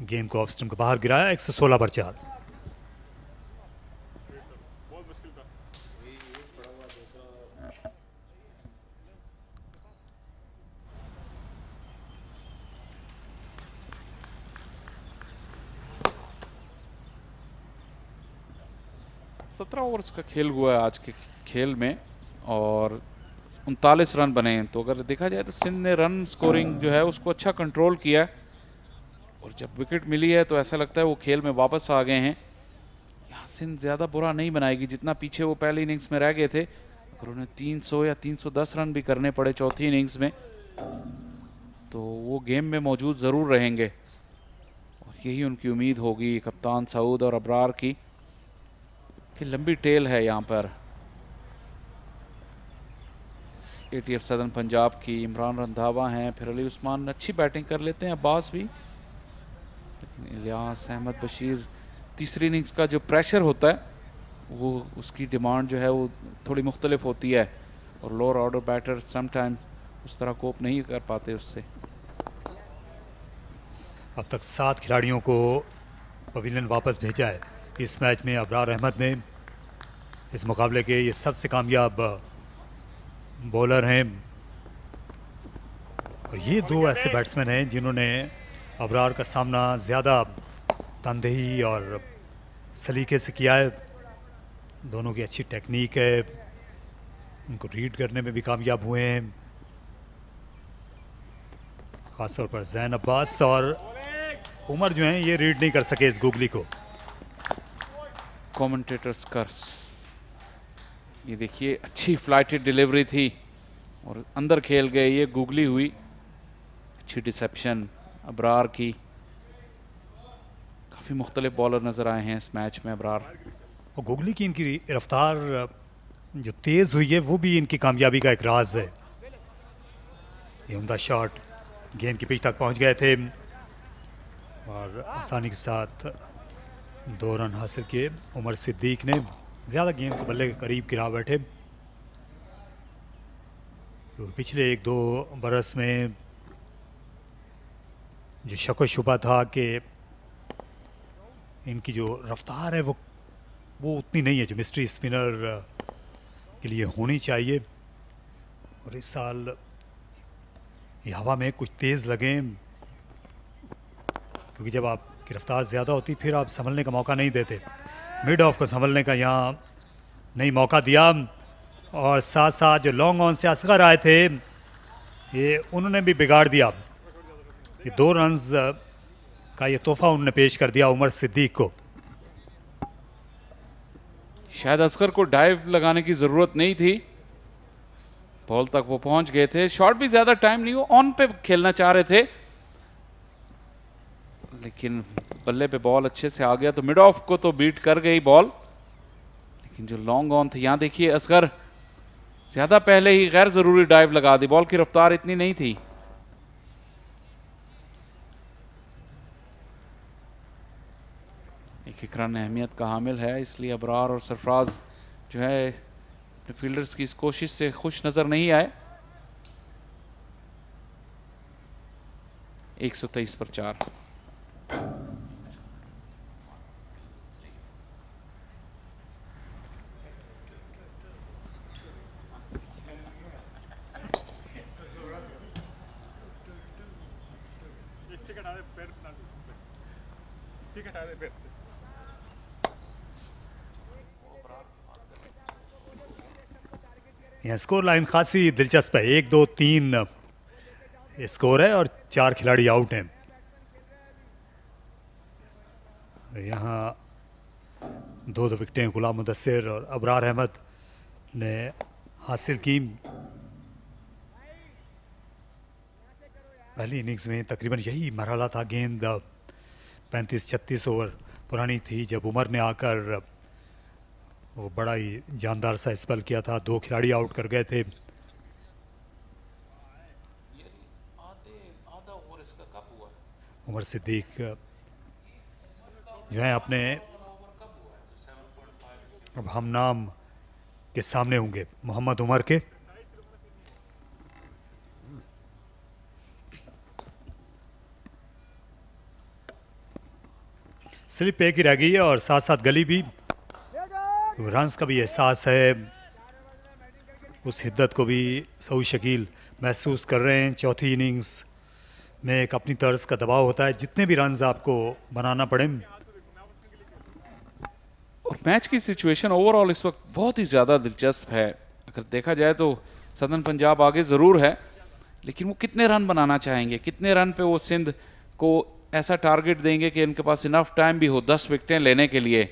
गेंद को off stump के बाहर गिराया। 116 पर 4। सत्रह ओवर्स का खेल हुआ है आज के खेल में और 39 रन बने हैं। तो अगर देखा जाए तो सिंध ने रन स्कोरिंग जो है उसको अच्छा कंट्रोल किया है और जब विकेट मिली है तो ऐसा लगता है वो खेल में वापस आ गए हैं। यहाँ सिंध ज़्यादा बुरा नहीं बनाएगी जितना पीछे वो पहली इनिंग्स में रह गए थे। अगर उन्हें 300 या 310 रन भी करने पड़े चौथी इनिंग्स में तो वो गेम में मौजूद ज़रूर रहेंगे और यही उनकी उम्मीद होगी कप्तान सऊद और अबरार की कि लंबी टेल है यहाँ पर ATF सदर्न पंजाब की। इमरान रंधावा हैं, फिर अली उस्मान अच्छी बैटिंग कर लेते हैं, अब्बास भी, लेकिन इलियास अहमद बशीर तीसरी इनिंग्स का जो प्रेशर होता है वो उसकी डिमांड जो है वो थोड़ी मुख्तलिफ होती है और लोअर ऑर्डर बैटर समटाइम उस तरह कोप नहीं कर पाते उससे। अब तक 7 खिलाड़ियों को पवेलियन वापस भेजा है इस मैच में। अबरार अहमद ने इस मुकाबले के ये सबसे कामयाब बॉलर हैं और ये दो ऐसे बैट्समैन हैं जिन्होंने अबरार का सामना ज़्यादा तनदेही और सलीके से किया है। दोनों की अच्छी टेक्निक है, उनको रीड करने में भी कामयाब हुए हैं, ख़ासतौर पर जैन अब्बास और उमर जो हैं ये रीड नहीं कर सके इस गुगली को। कमेंटेटर्स कर्स, ये देखिए अच्छी फ्लाइटेड डिलीवरी थी और अंदर खेल गए, ये गुगली हुई। अच्छी डिसेप्शन अबरार की। काफ़ी मुख्तलिफ बॉलर नज़र आए हैं इस मैच में अबरार। और गुगली की इनकी रफ्तार जो तेज़ हुई है वो भी इनकी कामयाबी का एक राज है। ये उम्दा शॉट गेंद की पिच तक पहुंच गए थे और आसानी के साथ 2 रन हासिल किए। उमर सिद्दीक ने ज़्यादा गेंद को बल्ले के करीब गिरा बैठे क्योंकि पिछले 1-2 बरस में जो शक व शुबा था कि इनकी जो रफ्तार है वो उतनी नहीं है जो मिस्ट्री स्पिनर के लिए होनी चाहिए। और इस साल ये हवा में कुछ तेज़ लगे क्योंकि जब आपकी रफ्तार ज़्यादा होती फिर आप संभलने का मौका नहीं देते। मिड ऑफ को संभलने का यहाँ नहीं मौका दिया और साथ साथ जो लॉन्ग ऑन से असगर आए थे ये उन्होंने भी बिगाड़ दिया। ये 2 रन्स का ये तोहफा उन्होंने पेश कर दिया उमर सिद्दीक को। शायद असगर को डाइव लगाने की ज़रूरत नहीं थी, बॉल तक वो पहुंच गए थे। शॉट भी ज़्यादा टाइम नहीं, वो ऑन पे खेलना चाह रहे थे लेकिन बल्ले पे बॉल अच्छे से आ गया तो मिड ऑफ को तो बीट कर गई बॉल, लेकिन जो लॉन्ग ऑन थे यहाँ देखिए असगर ज़्यादा पहले ही गैर ज़रूरी डाइव लगा दी। बॉल की रफ्तार इतनी नहीं थी। एक रन अहमियत का हामिल है, इसलिए अबरार और सरफराज जो है फील्डर्स की इस कोशिश से खुश नज़र नहीं आए। 123 पर 4। यहाँ स्कोर लाइन खासी दिलचस्प है। 1-2-3 स्कोर है और 4 खिलाड़ी आउट हैं। यहाँ 2 विकेटें गुलाम मुदस्सिर और अबरार अहमद ने हासिल की। पहली इनिंग्स में तकरीबन यही मरहला था। गेंद 35-36 ओवर पुरानी थी जब उमर ने आकर वो बड़ा ही जानदार सा स्पेल किया था। 2 खिलाड़ी आउट कर गए थे। उमर सिद्दीक जो है अपने अब हम नाम के सामने होंगे मोहम्मद उमर के। स्लिप एक ही रह गई है और साथ साथ गली भी। रन्स का भी एहसास है, उस हिद्दत को भी सऊद शकील महसूस कर रहे हैं। चौथी इनिंग्स में एक अपनी तर्ज का दबाव होता है, जितने भी रन्स आपको बनाना पड़े। और मैच की सिचुएशन ओवरऑल इस वक्त बहुत ही ज़्यादा दिलचस्प है। अगर देखा जाए तो सदर्न पंजाब आगे ज़रूर है, लेकिन वो कितने रन बनाना चाहेंगे, कितने रन पे वो सिंध को ऐसा टारगेट देंगे कि इनके पास इनफ टाइम भी हो 10 विकेटें लेने के लिए,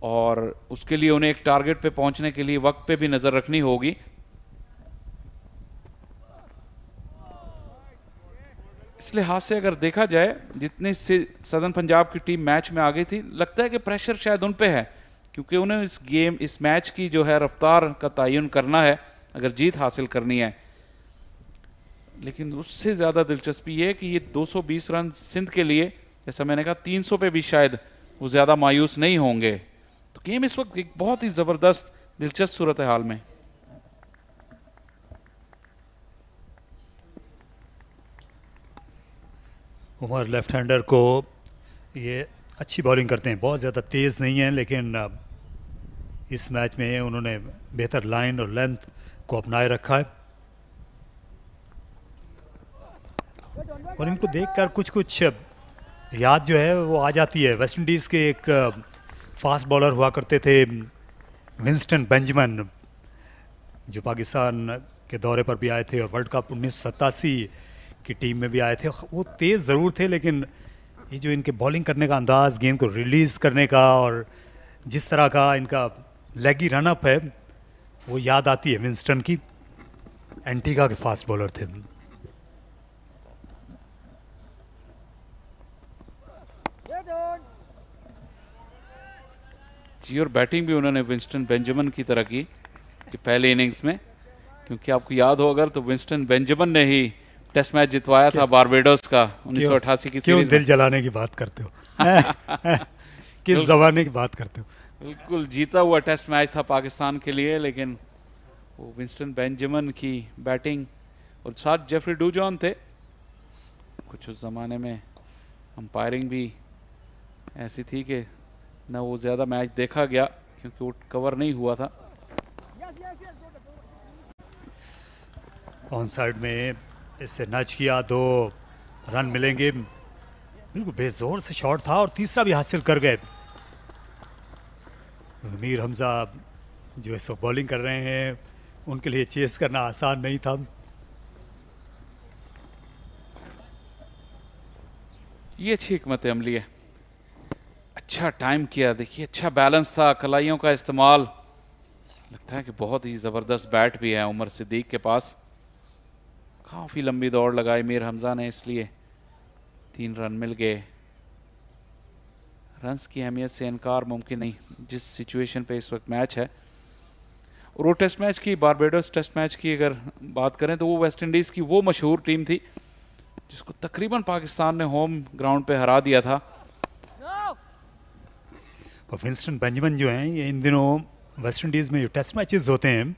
और उसके लिए उन्हें एक टारगेट पे पहुंचने के लिए वक्त पे भी नज़र रखनी होगी। इस लिहाज से अगर देखा जाए, जितने से सदर्न पंजाब की टीम मैच में आ गई थी, लगता है कि प्रेशर शायद उन पे है, क्योंकि उन्हें इस मैच की जो है रफ्तार का तयन करना है अगर जीत हासिल करनी है। लेकिन उससे ज़्यादा दिलचस्पी ये है कि ये 220 रन सिंध के लिए, जैसा मैंने कहा, 300 पे भी शायद वो ज़्यादा मायूस नहीं होंगे। तो गेम इस वक्त एक बहुत ही ज़बरदस्त दिलचस्प सूरत हाल में। उमर लेफ्ट हैंडर को ये अच्छी बॉलिंग करते हैं, बहुत ज़्यादा तेज़ नहीं है, लेकिन इस मैच में उन्होंने बेहतर लाइन और लेंथ को अपनाए रखा है। और इनको देखकर कुछ कुछ याद जो है वो आ जाती है। वेस्ट इंडीज़ के एक फास्ट बॉलर हुआ करते थे, विंस्टन बेंजामिन, जो पाकिस्तान के दौरे पर भी आए थे और वर्ल्ड कप 1987 की टीम में भी आए थे। वो तेज़ ज़रूर थे, लेकिन ये जो इनके बॉलिंग करने का अंदाज़, गेंद को रिलीज़ करने का, और जिस तरह का इनका लेगी रन अप है, वो याद आती है विंस्टन की। एंटीगा के फास्ट बॉलर थे। जी, और बैटिंग भी उन्होंने विंस्टन बेंजामिन की तरह की कि पहले इनिंग्स में, क्योंकि आपको याद हो अगर, तो विंस्टन बेंजामिन ने ही टेस्ट मैच जितवाया था बारबेडोस का 1988 की क्यों सीरीज दिल जलाने की बात करते हो? किस जमाने की बात करते हो? बिल्कुल जीता हुआ टेस्ट मैच था पाकिस्तान के लिए, लेकिन वो विंस्टन बेंजामिन की बैटिंग, और साथ जेफरी डूजॉन थे। कुछ उस ज़माने में अंपायरिंग भी ऐसी थी कि ना वो ज़्यादा मैच देखा गया, क्योंकि वो कवर नहीं हुआ था। ऑन साइड में इससे नच किया, 2 रन मिलेंगे। बिल्कुल बेजोर से शॉट था और तीसरा भी हासिल कर गए। मीर हमजा जो इस वक्त बॉलिंग कर रहे हैं, उनके लिए चेस करना आसान नहीं था। ये अच्छी हिकमत अमली है, अच्छा टाइम किया, देखिए अच्छा बैलेंस था, कलाइयों का इस्तेमाल। लगता है कि बहुत ही ज़बरदस्त बैट भी है उमर सिद्दीक के पास। काफ़ी लंबी दौड़ लगाई मीर हमजा ने, इसलिए 3 रन मिल गए। रन्स की अहमियत से इनकार मुमकिन नहीं जिस सिचुएशन पे इस वक्त मैच है। और वो टेस्ट मैच की, बारबेडोस टेस्ट मैच की अगर बात करें, तो वो वेस्ट इंडीज़ की वो मशहूर टीम थी जिसको तकरीबन पाकिस्तान ने होम ग्राउंड पे हरा दिया था। और विंस्टन बेंजामिन जो हैं, ये इन दिनों वेस्ट इंडीज़ में जो टेस्ट मैचेस होते हैं,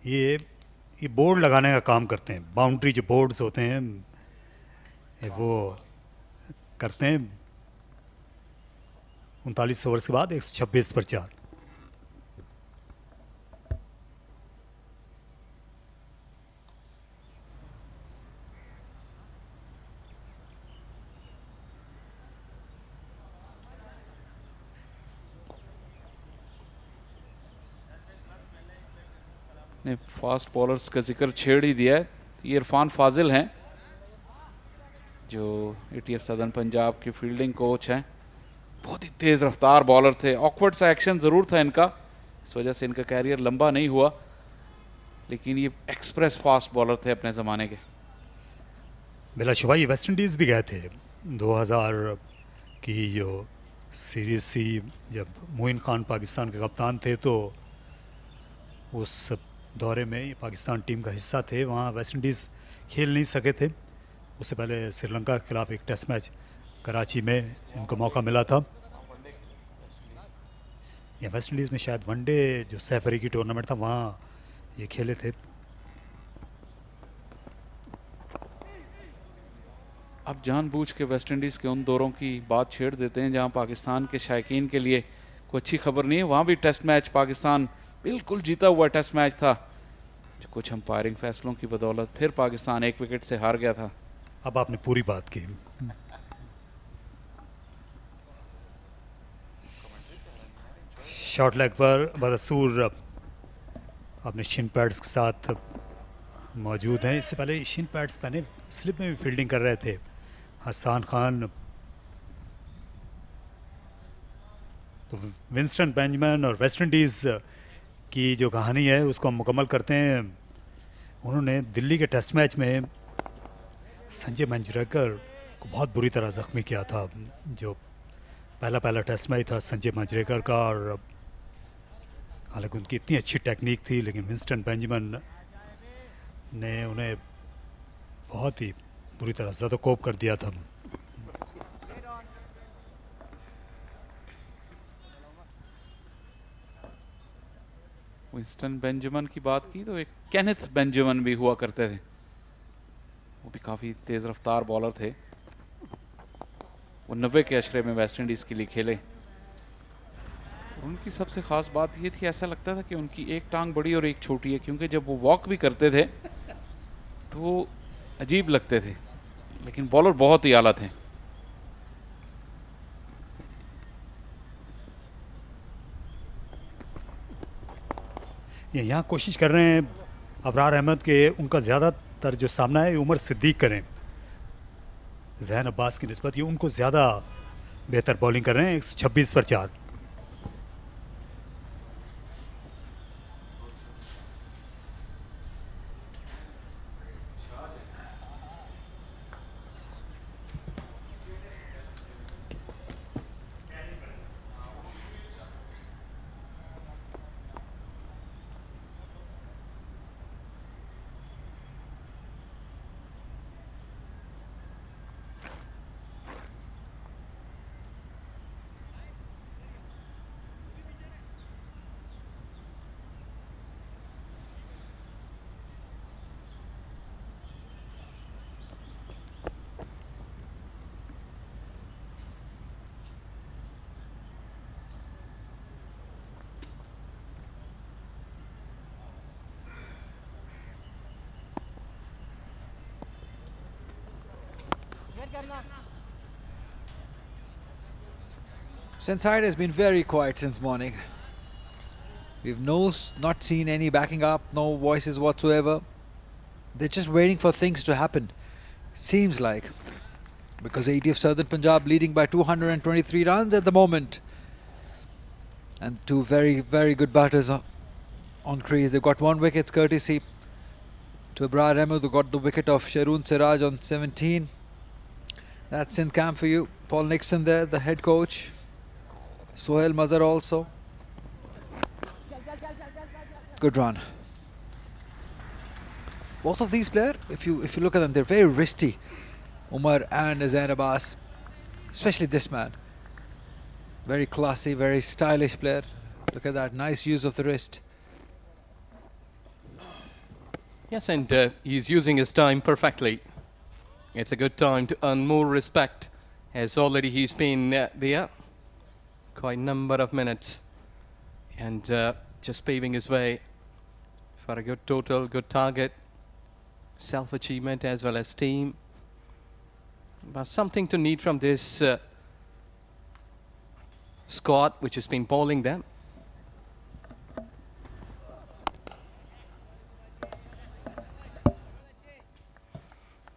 ये बोर्ड लगाने का काम करते हैं। बाउंड्री जो बोर्ड्स होते हैं वो करते हैं। 39 ओवर्स के बाद 126 पर 4। ने फास्ट बॉलर्स का जिक्र छेड़ ही दिया है। ये इरफान फाजिल हैं जो ATF सदर्न पंजाब के फील्डिंग कोच हैं। बहुत ही तेज़ रफ्तार बॉलर थे। ऑकवर्ड सा एक्शन ज़रूर था इनका, इस वजह से इनका कैरियर लंबा नहीं हुआ, लेकिन ये एक्सप्रेस फास्ट बॉलर थे अपने ज़माने के। बिलाशुबा ये वेस्ट इंडीज़ भी गए थे 2000 की जो सीरीज थी, जब मोइन खान पाकिस्तान के कप्तान थे, तो उस दौरे में ये पाकिस्तान टीम का हिस्सा थे। वहाँ वेस्ट इंडीज़ खेल नहीं सके थे। उससे पहले श्रीलंका के खिलाफ एक टेस्ट मैच कराची में इनको मौका मिला था। या वेस्ट इंडीज़ में शायद वनडे जो सैफ अली की टूर्नामेंट था, वहाँ ये खेले थे। अब जानबूझ के वेस्ट इंडीज़ के उन दौरों की बात छेड़ देते हैं जहां पाकिस्तान के शायकीन के लिए कोई अच्छी खबर नहीं है। वहां भी टेस्ट मैच पाकिस्तान बिल्कुल जीता हुआ टेस्ट मैच था, जो कुछ अंपायरिंग फैसलों की बदौलत फिर पाकिस्तान 1 विकेट से हार गया था। अब आपने पूरी बात की। शॉर्ट लेग पर बदसूर अपने शिन पैड्स के साथ मौजूद हैं। इससे पहले शिन पैड्स पहने स्लिप में भी फील्डिंग कर रहे थे हसन खान। तो विंस्टन बेंजामिन और वेस्ट इंडीज़ की जो कहानी है उसको हम मुकम्मल करते हैं। उन्होंने दिल्ली के टेस्ट मैच में संजय मंजरेकर को बहुत बुरी तरह ज़ख्मी किया था। जो पहला टेस्ट मैच था संजय मंजरेकर का, और हालांकि उनकी इतनी अच्छी टेक्निक थी लेकिन विंस्टन बेंजामिन ने उन्हें बहुत ही बुरी तरह ज़दोकोब कर दिया था। विंस्टन बेंजामिन की बात की तो एक केनेथ बेंजामिन भी हुआ करते थे, वो भी काफ़ी तेज़ रफ्तार बॉलर थे। वो 90 के अशरे में वेस्ट इंडीज़ के लिए खेले। उनकी सबसे ख़ास बात ये थी, ऐसा लगता था कि उनकी एक टांग बड़ी और एक छोटी है, क्योंकि जब वो वॉक भी करते थे तो अजीब लगते थे, लेकिन बॉलर बहुत ही आला थे। यहाँ कोशिश कर रहे हैं अबरार अहमद के उनका ज़्यादातर जो सामना है उमर सिद्दीक करें। जहन अब्बास की निस्बत ये उनको ज़्यादा बेहतर बॉलिंग कर रहे हैं। 126 पर 4। Sindh side has been very quiet since morning. We've not seen any backing up, no voices whatsoever. They're just waiting for things to happen, seems like. Because ATF Southern Punjab leading by 223 runs at the moment. And two very, very good batters on crease. They've got 1 wicket courtesy to Abrar Ahmed, who got the wicket of Sharoon Siraj on 17. That's in camp for you. Paul Nixon there, the head coach. Sohail Mazhar also. Good run. Both of these players, if you look at them, they're very wristy. Umar and Zain Abbas, especially this man. Very classy, very stylish player. Look at that, nice use of the wrist. Yes, and he's using his time perfectly. It's a good time to earn more respect, as already he's been there quite a number of minutes, and just paving his way for a good total, good target, self-achievement as well as team. But something to need from this squad which has been bowling them.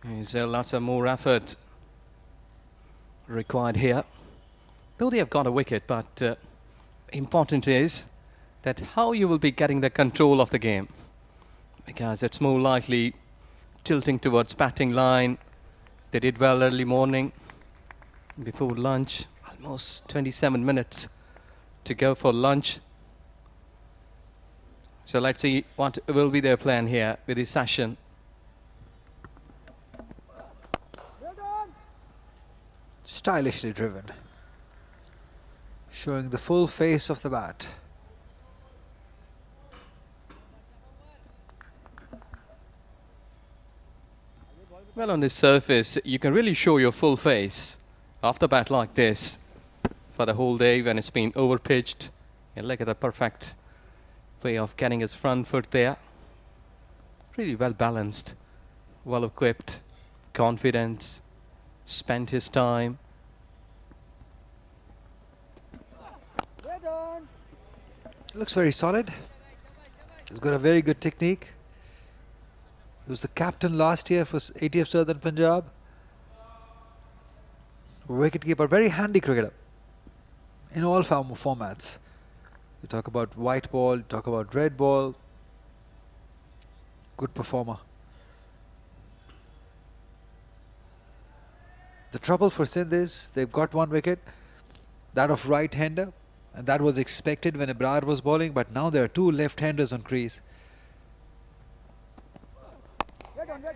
There's lots of more effort required here. Though they have got a wicket, but important is that how you will be getting the control of the game, because it's more likely tilting towards batting line. They did well early morning before lunch, almost 27 minutes to go for lunch. So let's see what will be their plan here with this session. Stylishly driven, showing the full face of the bat. Well, on this surface, you can really show your full face after a bat like this for the whole day when it's been overpitched. And look at the perfect way of getting his front foot there. Really well balanced, well equipped, confident, spent his time. Looks very solid. He's got a very good technique. He was the captain last year for ATF Southern Punjab. Wicketkeeper, very handy cricketer in all formats. You talk about white ball, you talk about red ball. Good performer. The trouble for Sindh is they've got one wicket, that of right-hander, and that was expected when Abrar was bowling, but now there are two left-handers on crease.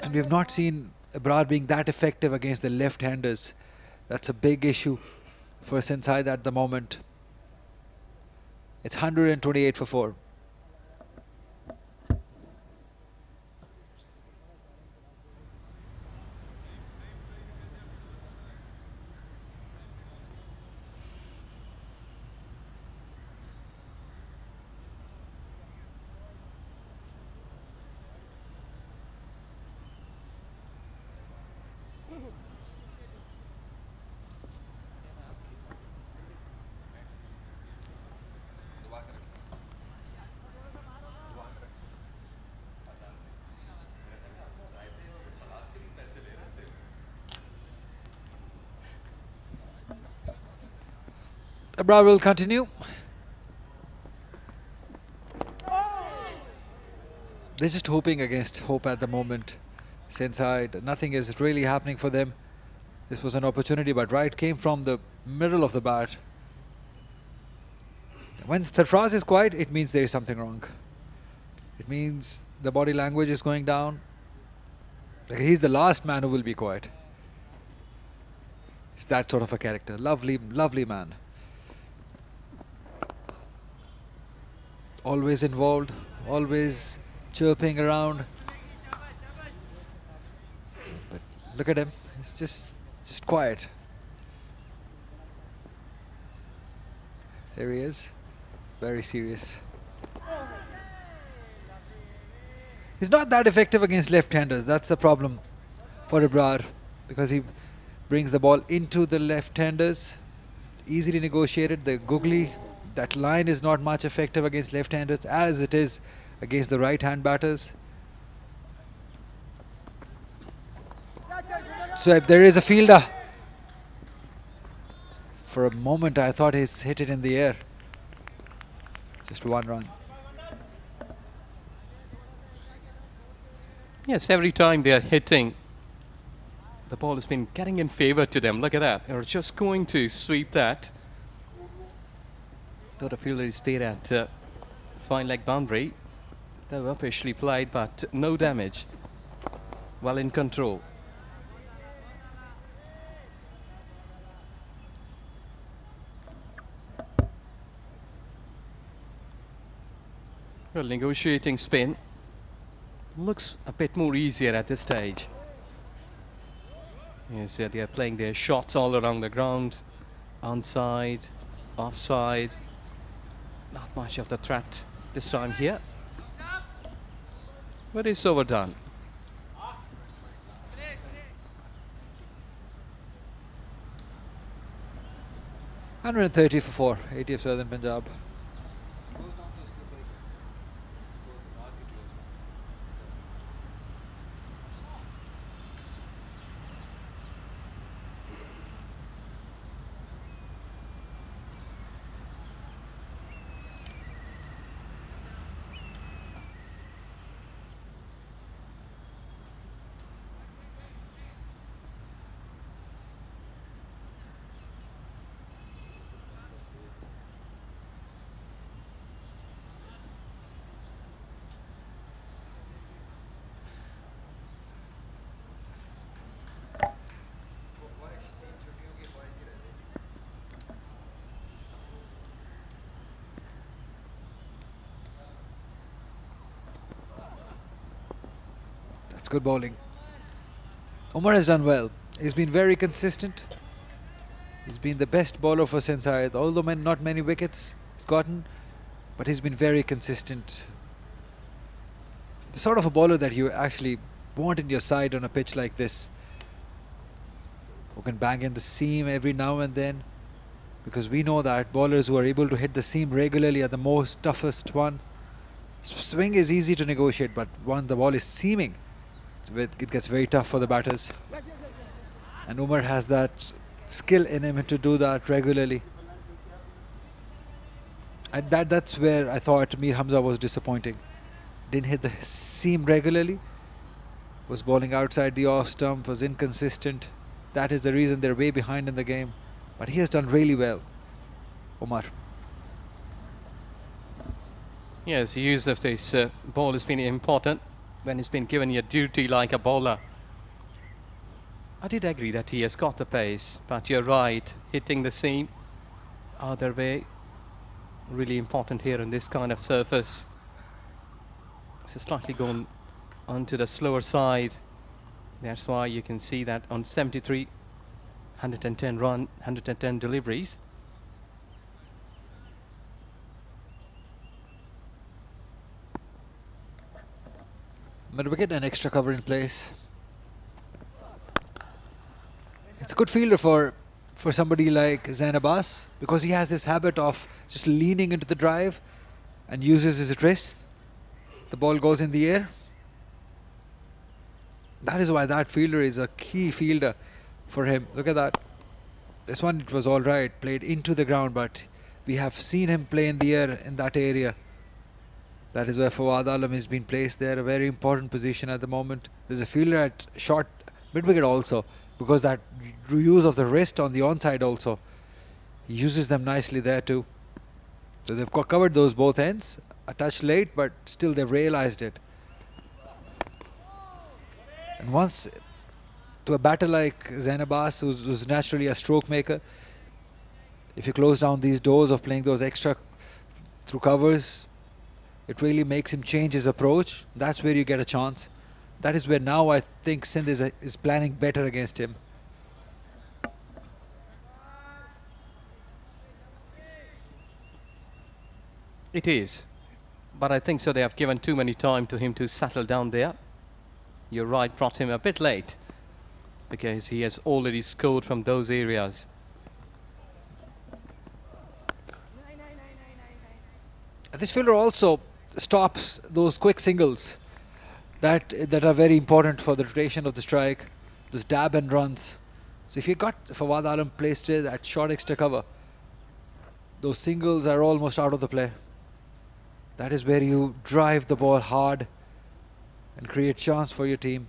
And we have not seen Abrar being that effective against the left-handers. That's a big issue for Sindh side at the moment. It's 128 for 4. Abrar will continue. They're just hoping against hope at the moment. Sindh side, nothing is really happening for them. This was an opportunity, but right came from the middle of the bat. When Sarfraz is quiet, it means there is something wrong. It means the body language is going down. He's the last man who will be quiet. He's that sort of a character. Lovely, lovely man. Always involved, always chirping around. But look at him, he's just quiet. There he is, very serious. He's not that effective against left-handers, that's the problem for Abrar, because he brings the ball into the left-handers, easily negotiated. The googly, that line is not much effective against left-handers as it is against the right-hand batters. So if there is a fielder, for a moment I thought he's hit it in the air. Just one run. Yes, every time they are hitting, the ball has been getting in favor to them. Look at that. They're just going to sweep that. Thought a fielder stayed at fine leg boundary. They were officially played, but no damage. Well in control. Well, negotiating spin looks a bit more easier at this stage. Yes, they are playing their shots all around the ground, onside, offside. Not much of the threat this time here, but it's overdone. $130 for 4, ATF Southern Punjab. That's good bowling. Umar has done well. He's been very consistent. He's been the best bowler for Sindh, although not many wickets he's gotten, but he's been very consistent. The sort of a bowler that you actually want in your side on a pitch like this, who can bang in the seam every now and then, because we know that bowlers who are able to hit the seam regularly are the most toughest one. Swing is easy to negotiate, but when the ball is seaming, it gets very tough for the batters. And Umar has that skill in him to do that regularly. And that's where I thought Mir Hamza was disappointing. Didn't hit the seam regularly, was bowling outside the off stump, was inconsistent. That is the reason they're way behind in the game. But he has done really well, Umar. Yes, the use of this ball has been important when it's been given a duty like a bowler. I did agree that he has got the pace, but you're right, hitting the seam other way, really important here on this kind of surface. It's slightly gone onto the slower side. That's why you can see that on 73, 110 run, 110 deliveries. Mid-wicket, an extra cover in place. It's a good fielder for somebody like Zain Abbas, because he has this habit of just leaning into the drive and uses his wrist. The ball goes in the air. That is why that fielder is a key fielder for him. Look at that. This one, it was all right, played into the ground, but we have seen him play in the air in that area. That is where Quaid-e-Azam has been placed there, a very important position at the moment. There's a fielder at short mid-wicket also, because that use of the wrist on the onside also, he uses them nicely there too. So they've covered those both ends, a touch late, but still they've realized it. And once, to a batter like Zain Abbas, who's naturally a stroke maker, if you close down these doors of playing those extra through covers, it really makes him change his approach. That's where you get a chance. That is where now I think Sindh is planning better against him. It is, but I think so they have given too many time to him to settle down there. You're right, brought him a bit late, because he has already scored from those areas. This fielder also stops those quick singles that are very important for the rotation of the strike, those dab and runs. So if you got Quaid-e-Azam placed at short extra cover, those singles are almost out of the play. That is where you drive the ball hard and create chance for your team.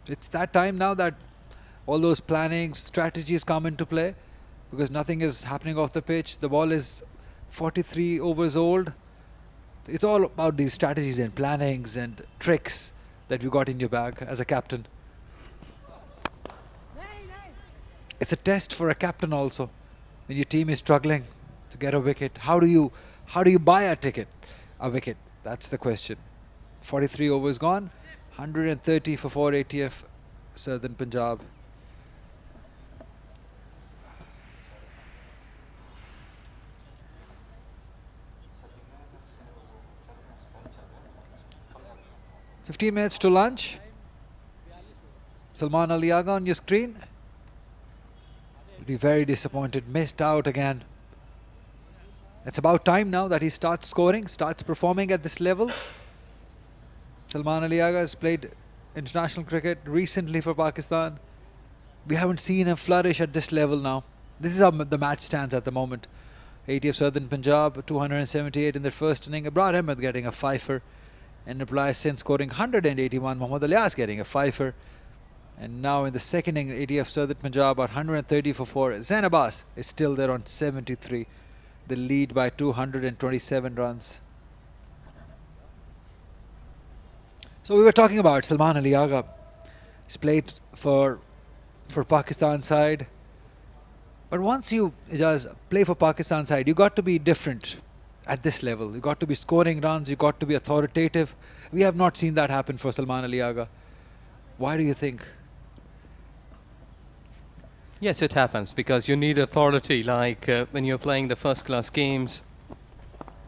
It's that time now that all those planning strategies come into play, because nothing is happening off the pitch. The ball is 43 overs old. It's all about these strategies and plannings and tricks that you got in your bag as a captain. It's a test for a captain also. When your team is struggling to get a wicket, how do you buy a wicket? That's the question. 43 overs gone, 130 for 4 ATF Southern Punjab. "15 minutes to lunch." Salman Ali Agha on your screen. You'll be very disappointed, missed out again. It's about time now that he starts scoring, starts performing at this level. Salman Ali Agha has played international cricket recently for Pakistan. We haven't seen him flourish at this level now. This is how the match stands at the moment. ATF Southern Punjab 278 in their first inning. Abrar Ahmed getting a fifer. And reply Sindh scoring 181. Mohammad Alyas getting a fifer. And now in the second inning, ATF Southern Punjab at 130 for 4. Zain Abbas is still there on 73. They lead by 227 runs. So we were talking about Salman Ali Agha. He's played for Pakistan side. But once you just play for Pakistan side, you got to be different at this level. You got to be scoring runs, you got to be authoritative. We have not seen that happen for Salman Ali Agha. Why do you think? Yes, it happens because you need authority, like when you're playing the first-class games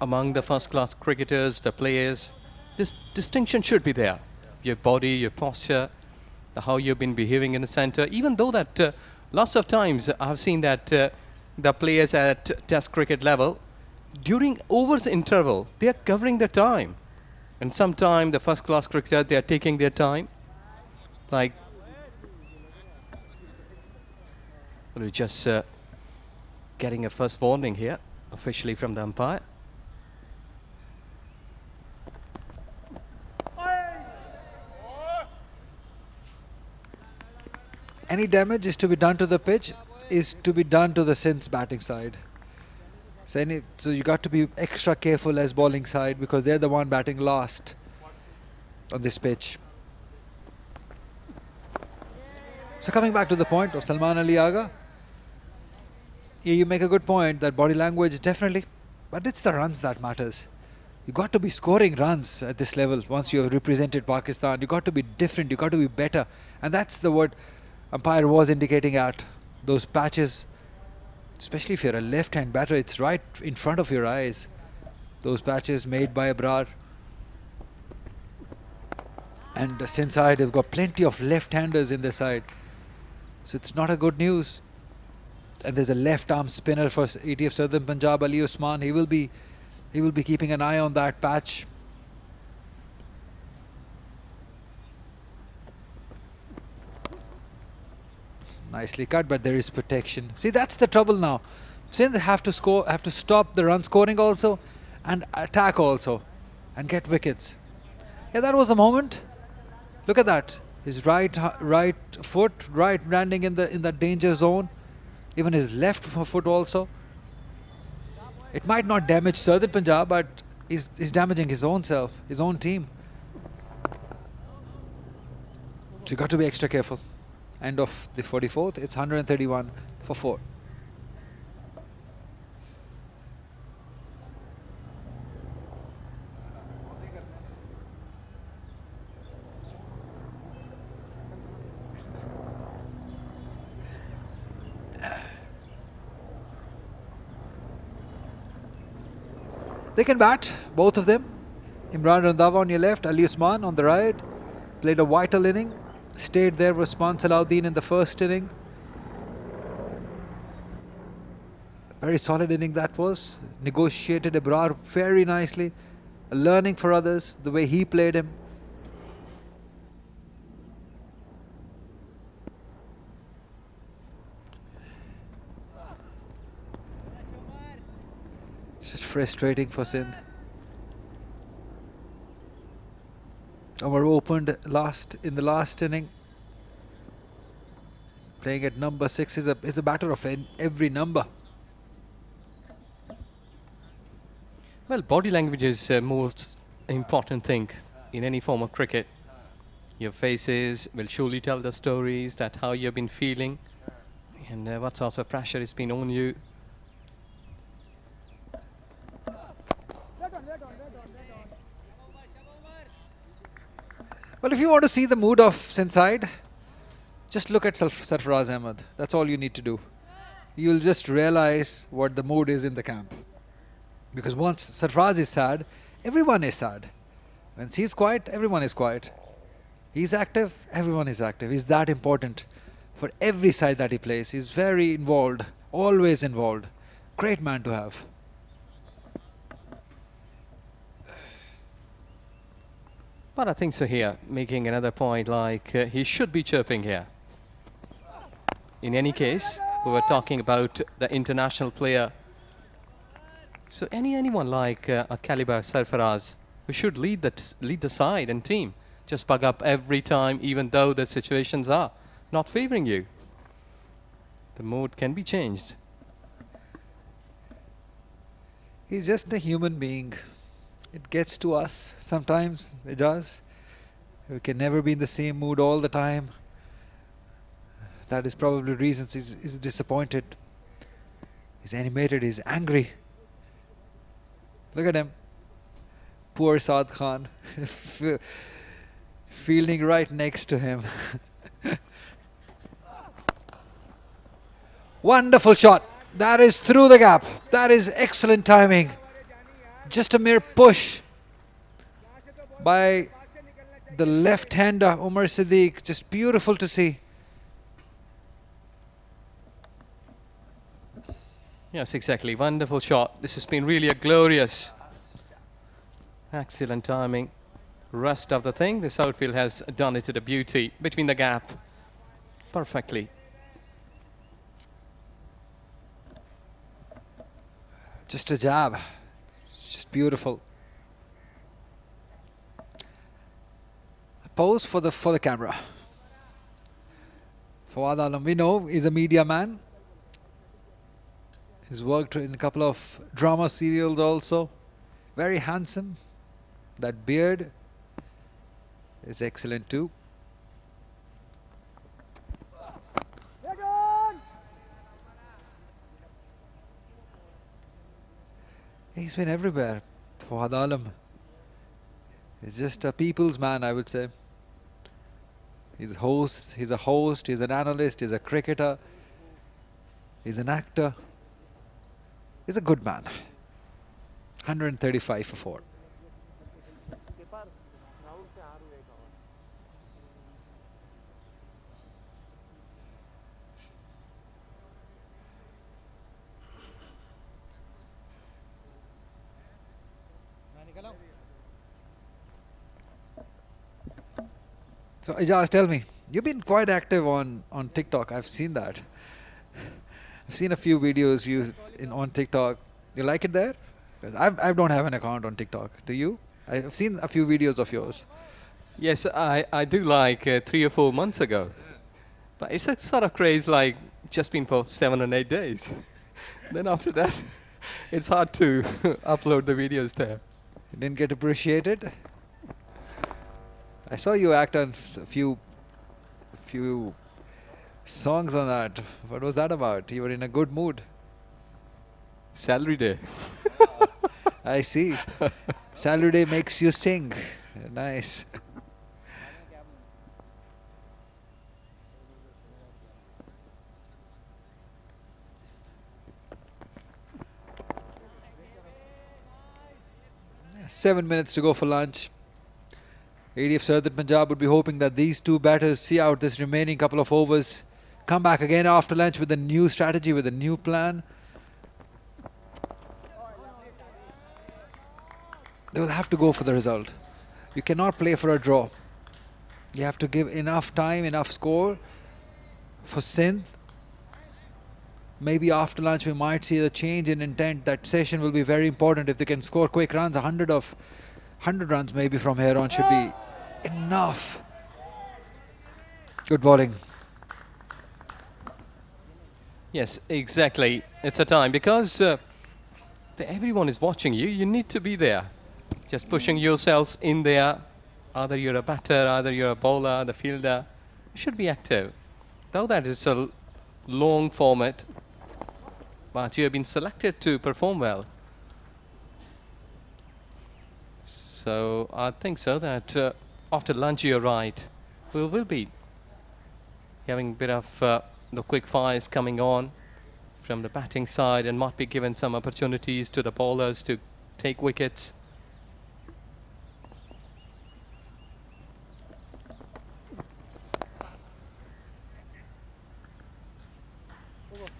among the first-class cricketers, the players. This distinction should be there. Your body, your posture, how you've been behaving in the center. Even though that lots of times I've seen that the players at Test cricket level, during overs interval, they are covering their time. And sometimes the first-class cricketers, they are taking their time. Like, we're just getting a first warning here, officially from the umpire. Any damage is to be done to the pitch, is to be done to the Sindh's batting side. So you got to be extra careful as bowling side because they're the one batting last on this pitch. So coming back to the point of Salman Ali Agha, yeah, you make a good point that body language definitely, but it's the runs that matters. You got to be scoring runs at this level once you have represented Pakistan. You got to be different, you got to be better, and that's the word umpire was indicating at. Those patches, especially if you're a left-hand batter, it's right in front of your eyes. Those patches made by Abrar. And the Sindh side has got plenty of left-handers in their side. So it's not a good news. And there's a left-arm spinner for ATF Southern Punjab, Ali Usman. He will be keeping an eye on that patch. Nicely cut, but there is protection. See, that's the trouble now. Sindh have to stop the run scoring also and attack also and get wickets. Yeah, that was the moment. Look at that. His right foot landing in the danger zone. Even his left foot also. It might not damage Southern Punjab, but he's damaging his own self, his own team. So you got to be extra careful. End of the 44th, it's 131 for 4. They can bat, both of them. Imran Randhawa on your left, Ali Usman on the right. Played a vital inning. Stayed there with Usman Salahuddin in the first inning. Very solid inning that was. Negotiated Abrar very nicely. Learning for others, the way he played him. It's just frustrating for Sindh. Over opened in the last inning. Playing at number 6 is a batter of every number. Well, body language is the most important thing in any form of cricket. Your faces will surely tell the stories that how you've been feeling and what sort of pressure has been on you. Well, if you want to see the mood of Sindh side, just look at Sarfaraz Ahmed. That's all you need to do. You'll just realize what the mood is in the camp. Because once Sarfaraz is sad, everyone is sad. When he's quiet, everyone is quiet. He's active, everyone is active. He's that important for every side that he plays. He's very involved, always involved. Great man to have. But I think so here, making another point like he should be chirping here. In any case, we were talking about the international player. So anyone like a caliber Sarfaraz who should lead the side and team, just bug up every time, even though the situations are not favoring you. The mood can be changed. He's just a human being. It gets to us sometimes, it does. We can never be in the same mood all the time. That is probably reasons he's disappointed. He's animated, he's angry. Look at him. Poor Saad Khan. Fielding right next to him. Wonderful shot. That is through the gap. That is excellent timing. Just a mere push by the left-hander Umar Siddiq. Just beautiful to see. Yes, exactly. Wonderful shot. This has been really a glorious, excellent timing. Rest of the thing, this outfield has done it to the beauty between the gap perfectly. Just a jab. Just beautiful. Pose for the camera. Quaid-e-Azam, we know, he's a media man. He's worked in a couple of drama serials also. Very handsome. That beard is excellent too. He's been everywhere. Quaid-e-Azam is just a people's man, I would say. He's a host, he's an analyst, he's a cricketer, he's an actor. He's a good man. 135 for 4. So Ijaz, tell me, you've been quite active on TikTok. I've seen that. I've seen a few videos on TikTok. You like it there? Because I don't have an account on TikTok. Do you? I've seen a few videos of yours. Yes, I do, like 3 or 4 months ago. But it's a sort of craze, like just been for 7 and 8 days. Then after that, it's hard to upload the videos there. You didn't get appreciated? I saw you act on a few songs on that. What was that about? You were in a good mood. Salary day. I see. Salary day makes you sing. Nice. Yeah, 7 minutes to go for lunch. ATF Southern Punjab would be hoping that these two batters see out this remaining couple of overs, come back again after lunch with a new strategy, with a new plan. They will have to go for the result. You cannot play for a draw. You have to give enough time, enough score for Sindh. Maybe after lunch we might see the change in intent. That session will be very important. If they can score quick runs, 100 runs maybe from here on should be enough. Good bowling. Yes, exactly. It's a time because everyone is watching you. You need to be there. Just pushing yourself in there. Either you're a batter, either you're a bowler, the fielder. You should be active. Though that is a long format, but you have been selected to perform well. So I think so that after lunch you're right. We will be having a bit of the quick fires coming on from the batting side and might be given some opportunities to the bowlers to take wickets.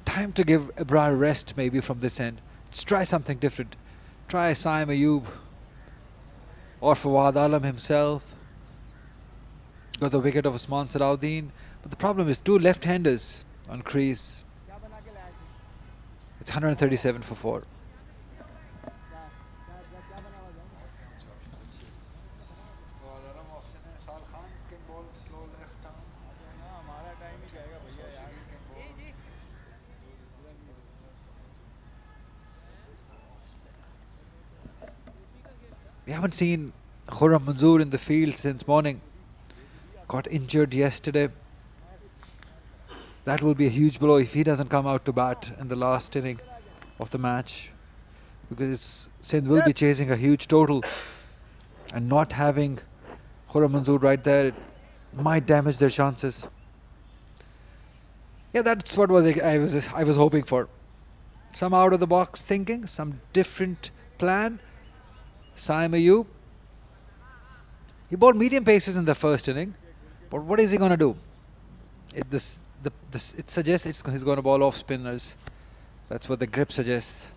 Time to give Abrar a rest maybe from this end. Let's try something different. Try Saim Ayub or Quaid-e-Azam himself. Got the wicket of Usman Salahuddin. But the problem is two left-handers on crease. It's 137 for 4. We haven't seen Khurram Manzoor in the field since morning. Got injured yesterday. That will be a huge blow if he doesn't come out to bat in the last inning of the match, because Sindh will be chasing a huge total, and not having Khurram Manzoor right there. It might damage their chances. Yeah, that's what I was hoping for. Some out of the box thinking, some different plan. Saim Ayub. He bowled medium paces in the first inning, but what is he going to do? It suggests he's going to bowl off spinners. That's what the grip suggests.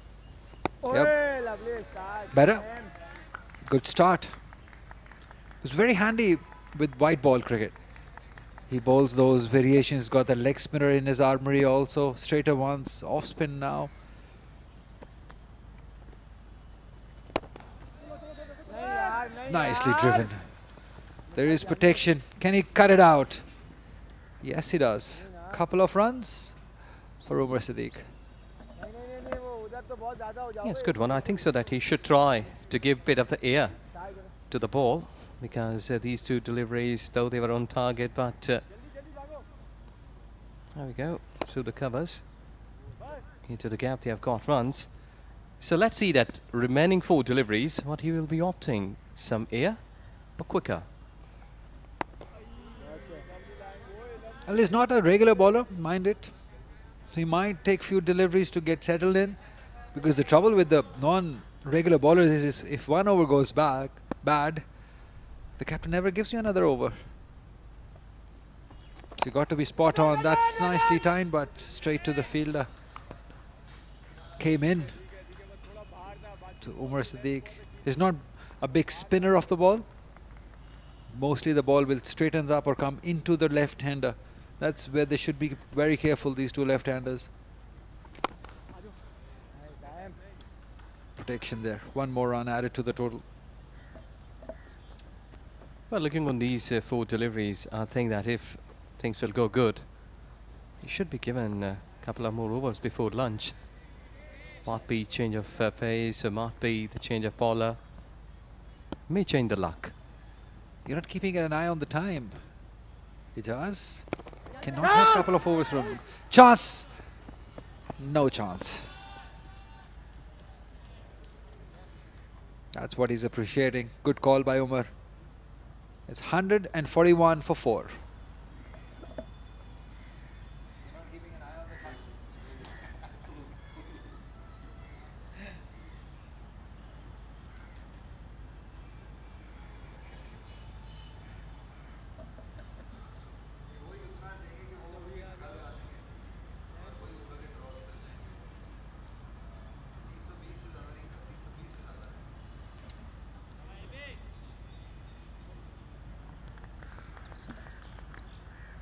Yep. Better. Good start. It was very handy with white ball cricket. He bowls those variations, got the leg spinner in his armory also. Straighter ones, off spin now. Nicely driven. There is protection. Can he cut it out? Yes, he does. Couple of runs for Umar Siddique. Yes, good one. I think so that he should try to give a bit of the air to the ball, because these two deliveries, though they were on target, but there we go, through the covers into the gap. They have got runs. So let's see that remaining 4 deliveries, what he will be opting, some air or quicker. Well, he's not a regular bowler, mind it. So he might take few deliveries to get settled in, because the trouble with the non-regular bowlers is if one over goes bad, the captain never gives you another over. So you got to be spot on. That's nicely timed, but straight to the fielder. Came in to Umar Siddique. He's not a big spinner of the ball. Mostly the ball will straightens up or come into the left-hander. That's where they should be very careful, these two left-handers. Protection there. One more run added to the total. Well, looking on these 4 deliveries, I think that if things will go good, he should be given a couple of more overs before lunch. Might be change of pace, or might be the change of bowler. May change the luck. You're not keeping an eye on the time. He does. Cannot have a couple of overs from chance. No chance. That's what he's appreciating. Good call by Umar. It's 141 for 4.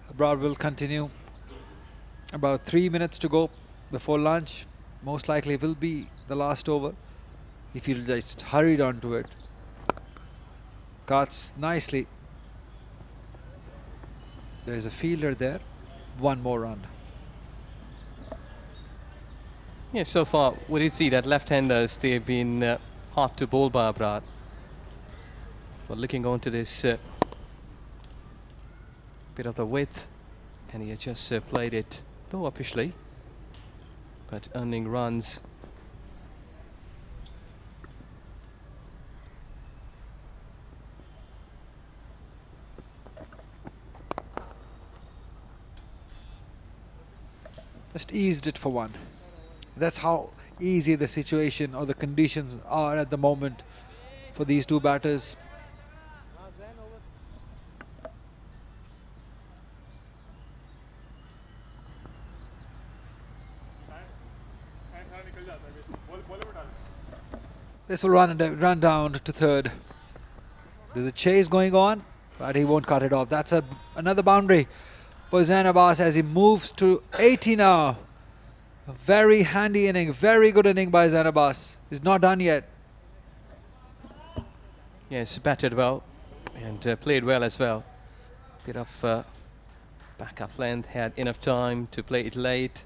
Abroad will continue. About 3 minutes to go before lunch. Most likely will be the last over if you just hurried onto it. Cuts nicely. There's a fielder there. One more run. Yeah, so far we did see that left-handers, they've been hard to bowl by Abroad. But looking onto this bit of the width, and he has just played it, though officially, but earning runs. Just eased it for 1. That's how easy the situation or the conditions are at the moment for these two batters. This will run down to 3rd. There's a chase going on, but he won't cut it off. That's another boundary for Zain Abbas as he moves to 80 now. A very handy inning, very good inning by Zain Abbas. He's not done yet. Yes, batted well and played well as well. Bit of backup length, had enough time to play it late,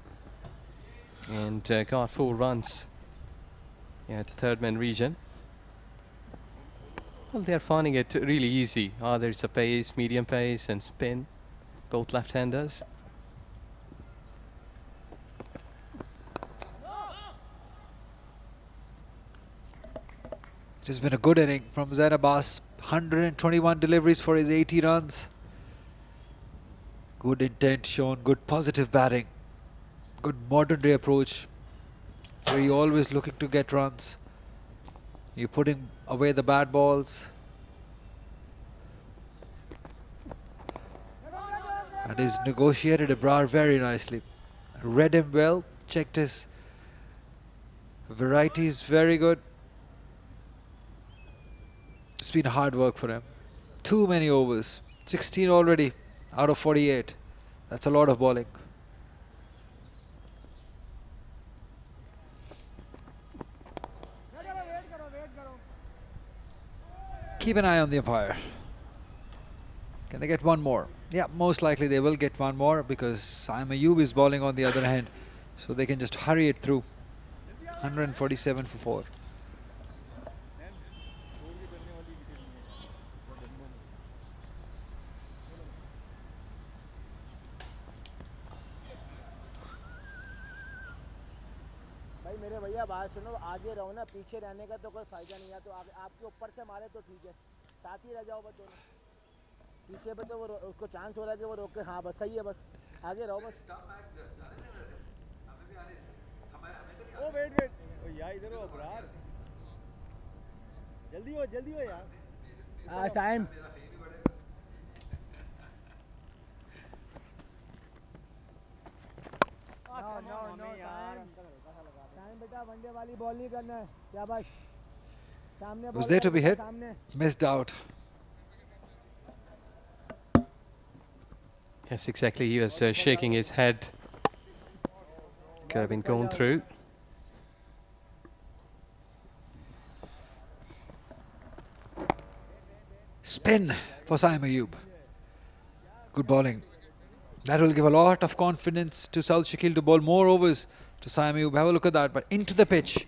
and got 4 runs at third man region. Well, they're finding it really easy. Either it's a pace, medium pace and spin, both left-handers. It has been a good inning from Zain Abbas. 121 deliveries for his 80 runs. Good intent shown, good positive batting, good modern day approach, where you're always looking to get runs. You're putting away the bad balls. And he's negotiated Abrar very nicely. Read him well, checked his varieties very good. It's been hard work for him. Too many overs. 16 already out of 48. That's a lot of bowling. Keep an eye on the umpire. Can they get one more? Yeah, most likely they will get one more because Saim Ayub is bowling on the other hand. So they can just hurry it through. 147 for 4. मेरे भैया बात सुनो, आगे रहो ना, पीछे रहने का तो कोई फायदा नहीं है। तो आपके ऊपर से मारे तो ठीक है, साथ ही रह जाओ बस दोनों। पीछे पे तो वो उसको चांस हो रहा है कि वो रोक के, हाँ बस सही है, बस आगे रहो बस। ओ वेट वेट, ओ यार इधर हो अबरार, जल्दी हो यार। साइम नो यार, साइम बेटा वनडे वाली बॉल नहीं करना है, शाबाश। सामने Was there to be hit? Missed out. Yes, exactly. He was shaking his head. Could have been gone through. Spin for Saim Ayub. Good bowling. That will give a lot of confidence to South Shakil to bowl more overs to Saim Ayub. Have a look at that. But into the pitch.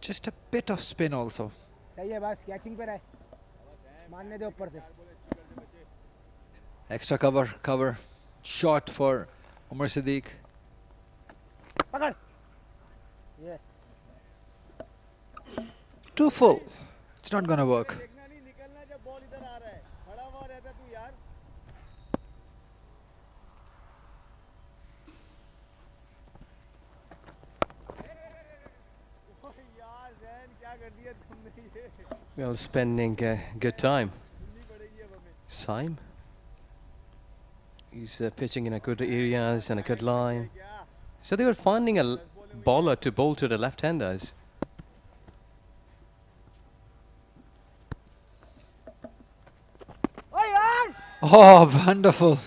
Just a bit of spin also. सही है, बस catching पे रहे, मारने दे ऊपर से। Extra cover shot for Umar Siddiq. पकड़, ये Too full. It's not gonna work. देखना नहीं, निकलना जब बॉल इधर आ रहा है, खड़ा हुआ रहता तू यार। ओ यार जैन क्या कर दिया तुमने ये? Well, spending a good time. Saim. He's pitching in a good areas and a good line. So they were finding a bowler to bowl to the left-handers. Oh, wonderful.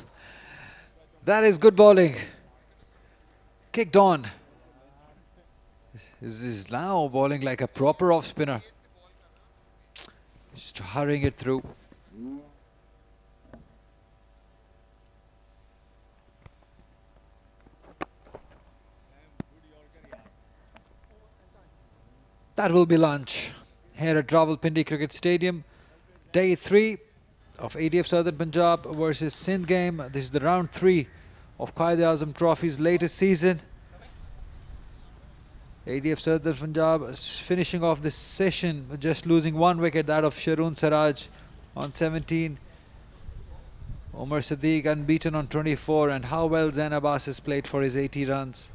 That is good bowling. Kicked on. This is now bowling like a proper off-spinner. Just hurrying it through. That will be lunch here at Rawalpindi Cricket Stadium. Day 3 of ATF Southern Punjab versus Sindh game. This is the round 3 of Quaid-e-Azam Trophy's latest season. ATF Southern Punjab is finishing off this session with just losing one wicket, that of Sharoon Siraj on 17. Umar Siddiq unbeaten on 24, and how well Zain Abbas has played for his 80 runs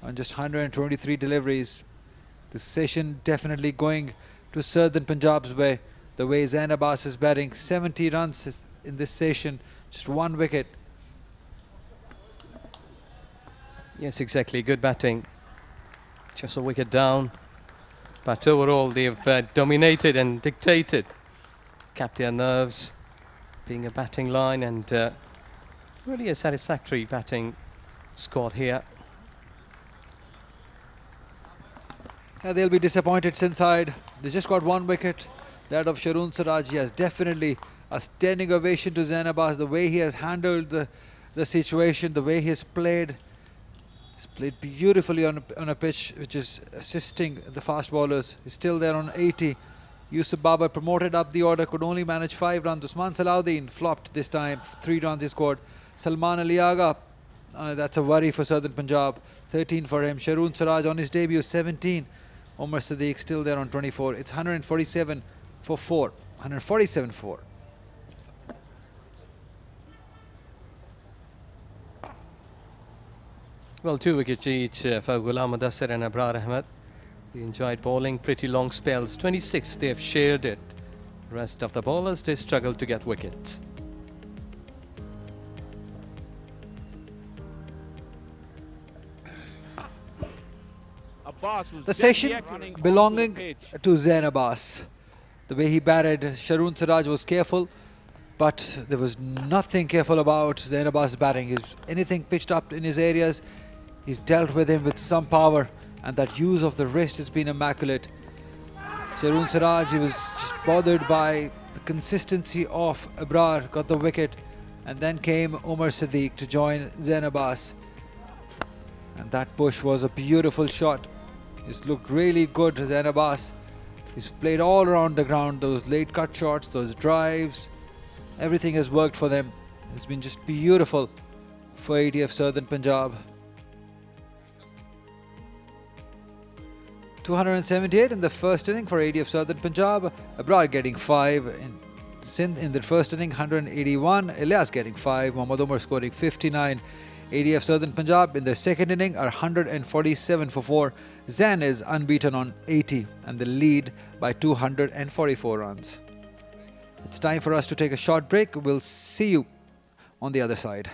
on just 123 deliveries. This session definitely going to Southern Punjab's way. The way Zain Abbas is batting, 70 runs in this session, just one wicket. Yes, exactly. Good batting. Just a wicket down. But overall, they've dominated and dictated. Kept their nerves, being a batting line, and really a satisfactory batting squad here. Yeah, they'll be disappointed Sindh side. They just got one wicket, that of Sharoon Siraj. Yes, definitely a standing ovation to Zain Abbas. The way he has handled the situation, the way he has played. He's played beautifully on a pitch which is assisting the fast bowlers. He's still there on 80. Yusuf Babar promoted up the order, could only manage 5 runs. Usman Salahuddin flopped this time, 3 runs he scored. Salman Ali Agha, that's a worry for Southern Punjab, 13 for him. Sharoon Siraj on his debut, 17. Umar Siddiq still there on 24. It's 147 for 4. 147 for 4. Well, 2 wickets each for Ghulam Mudassir and Abrar Ahmed. They enjoyed bowling pretty long spells. 26, they have shared it. The rest of the bowlers, they struggled to get wickets. The session belonging to Zain Abbas. The way he batted, Sharoon Siraj was careful, but there was nothing careful about Zain Abbas' batting. Anything pitched up in his areas, he's dealt with him with some power, and that use of the wrist has been immaculate. Sharoon Siraj, he was just bothered by the consistency of Abrar, got the wicket, and then came Umar Siddique to join Zain Abbas. And that push was a beautiful shot. It's looked really good, Zain Abbas. He's played all around the ground, those late cut shots, those drives. Everything has worked for them. It's been just beautiful for ATF Southern Punjab. 278 in the first inning for ATF Southern Punjab. Abrar getting 5 in Sindh in the first inning, 181. Ilyas getting 5. Mohammad Umar scoring 59. ATF Southern Punjab in their second inning are 147 for 4. Zain is unbeaten on 80 and the lead by 244 runs. It's time for us to take a short break. We'll see you on the other side.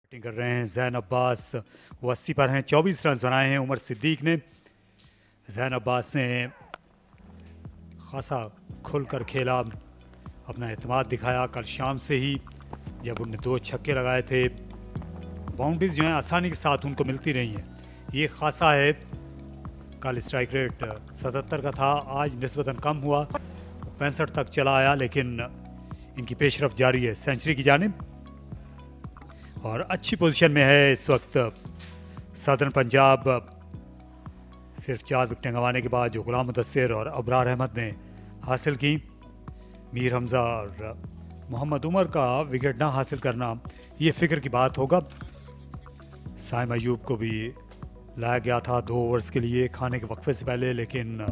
Batting कर रहे हैं जैन अब्बास, वो 80 पर हैं, 24 run बनाए हैं उमर सिद्दीक ने। जैन अब्बास ने खासा खुलकर खेला, अपना एतमाद दिखाया कल शाम से ही जब उनने 2 छक्के लगाए थे। बाउंड्रीज जो हैं आसानी के साथ उनको मिलती रही हैं, ये खासा है। कल स्ट्राइक रेट 77 का था, आज निस्बतन कम हुआ, 65 तक चला आया, लेकिन इनकी पेशरफ जारी है सेंचुरी की जानिब। और अच्छी पोजीशन में है इस वक्त सदर्न पंजाब। सिर्फ 4 विकेटें गंवाने के बाद जो गुलाम मुदस्सिर और अबरार अहमद ने हासिल की। मीर हमजा और मोहम्मद उमर का विकेट ना हासिल करना ये फिक्र की बात होगा। साइम अयूब को भी लाया गया था 2 ओवर्स के लिए खाने के वक्फे से पहले, लेकिन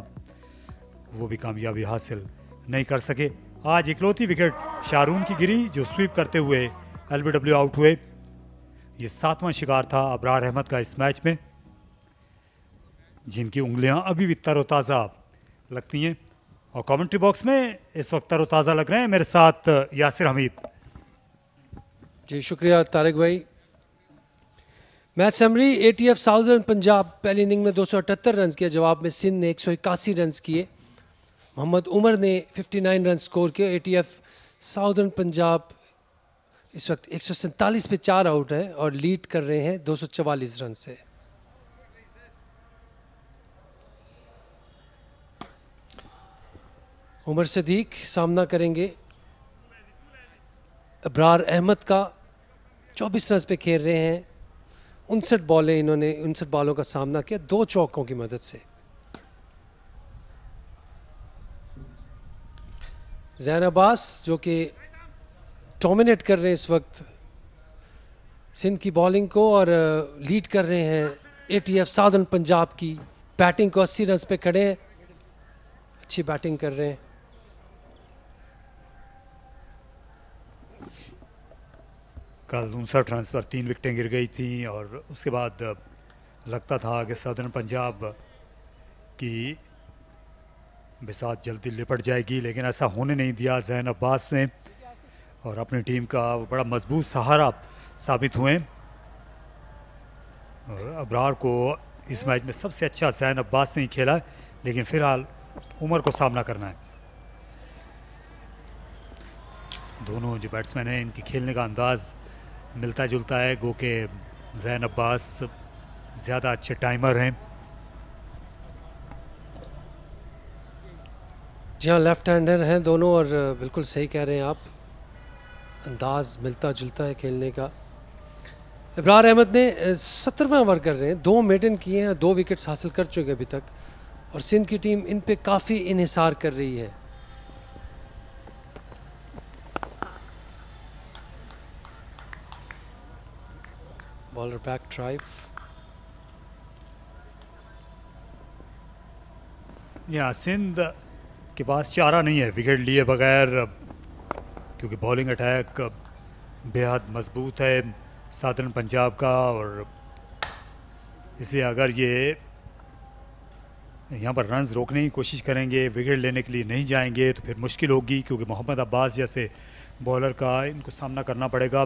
वो भी कामयाबी हासिल नहीं कर सके। आज इकलौती विकेट शाहरून की गिरी जो स्वीप करते हुए LBW आउट हुए। ये 7वां शिकार था अबरार अहमद का इस मैच में, जिनकी उंगलियां अभी भी तरोताज़ा लगती हैं। और कमेंट्री बॉक्स में इस वक्त तरोताज़ा लग रहे हैं मेरे साथ यासिर हमीद। जी शुक्रिया तारिक भाई। Match summary, ATF southern Punjab पहली इनिंग में 278 रन किया, जवाब में सिंध ने 181 रन किए। मोहम्मद उमर ने 59 रन स्कोर किए। ATF साउदर्न पंजाब इस वक्त 147 पे 4 आउट है और लीड कर रहे हैं 244 रन से। उमर सिद्दीक सामना करेंगे अबरार अहमद का, 24 रन पे खेल रहे हैं। 59 बॉलें इन्होंने 59 बॉलों का सामना किया 2 चौकों की मदद से। जैन अब्बास जो कि डोमिनेट कर रहे हैं इस वक्त सिंध की बॉलिंग को और लीड कर रहे हैं ATF साउदर्न पंजाब की बैटिंग को। 80 रन पे खड़े हैं, अच्छी बैटिंग कर रहे हैं। कल 59 रन पर 3 विकेटें गिर गई थी और उसके बाद लगता था कि सदर्न पंजाब की बिसात जल्दी लिपट जाएगी, लेकिन ऐसा होने नहीं दिया जैन अब्बास ने और अपनी टीम का बड़ा मजबूत सहारा साबित हुए। और अबरार को इस मैच में सबसे अच्छा जैन अब्बास ने ही खेला, लेकिन फिलहाल उमर को सामना करना है। दोनों जो बैट्समैन हैं इनके खेलने का अंदाज मिलता जुलता है, गो के जैन अब्बास ज़्यादा अच्छे टाइमर हैं। जी हाँ, लेफ्ट हैंडर हैं दोनों और बिल्कुल सही कह रहे हैं आप, अंदाज मिलता जुलता है खेलने का। अबरार अहमद ने 17वां ओवर कर रहे हैं, 2 मेडन किए हैं, 2 विकेट्स हासिल कर चुके अभी तक और सिंध की टीम इन पे काफ़ी इन्हिसार कर रही है। बॉलर बैक ड्राइव, यहाँ सिंध के पास चारा नहीं है विकेट लिए बगैर, क्योंकि बॉलिंग अटैक बेहद मजबूत है सदर्न पंजाब का। और इसे अगर ये यहाँ पर रन्स रोकने की कोशिश करेंगे, विकेट लेने के लिए नहीं जाएंगे तो फिर मुश्किल होगी, क्योंकि मोहम्मद अब्बास जैसे बॉलर का इनको सामना करना पड़ेगा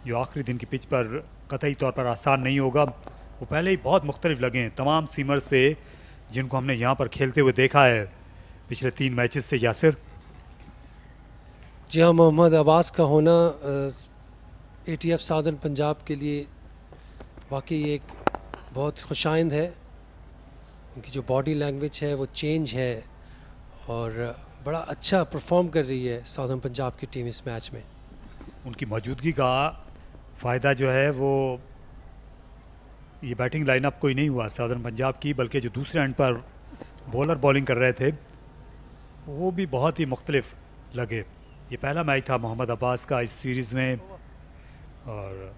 जो आखिरी दिन की पिच पर कतई तौर पर आसान नहीं होगा। वो पहले ही बहुत मुख्तलिफ लगे हैं तमाम सीमर से जिनको हमने यहाँ पर खेलते हुए देखा है पिछले 3 मैचेस से। यासिर जी हाँ, मोहम्मद अब्बास का होना ATF साउदर्न पंजाब के लिए वाकई एक बहुत खुशाइंद है। उनकी जो बॉडी लैंग्वेज है वो चेंज है और बड़ा अच्छा परफॉर्म कर रही है साउदर्न पंजाब की टीम इस मैच में। उनकी मौजूदगी का फ़ायदा जो है वो ये बैटिंग लाइनअप कोई नहीं हुआ सदर्न पंजाब की, बल्कि जो दूसरे एंड पर बॉलर बॉलिंग कर रहे थे वो भी बहुत ही मुख्तलिफ लगे। ये पहला मैच था मोहम्मद अब्बास का इस सीरीज़ में और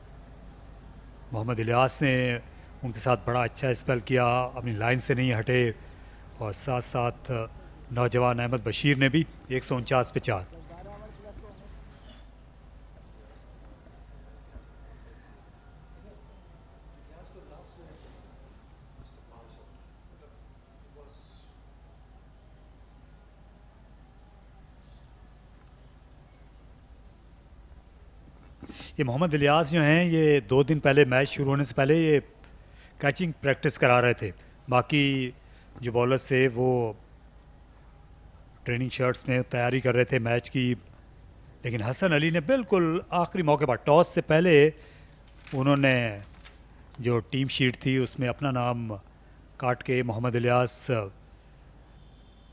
मोहम्मद इलियास ने उनके साथ बड़ा अच्छा स्पेल किया, अपनी लाइन से नहीं हटे। और साथ साथ नौजवान अहमद बशीर ने भी 149 पे 4। ये मोहम्मद इलियास जो हैं ये 2 दिन पहले मैच शुरू होने से पहले ये कैचिंग प्रैक्टिस करा रहे थे। बाकी जो बॉलर्स थे वो ट्रेनिंग शर्ट्स में तैयारी कर रहे थे मैच की, लेकिन हसन अली ने बिल्कुल आखिरी मौके पर टॉस से पहले उन्होंने जो टीम शीट थी उसमें अपना नाम काट के मोहम्मद इलियास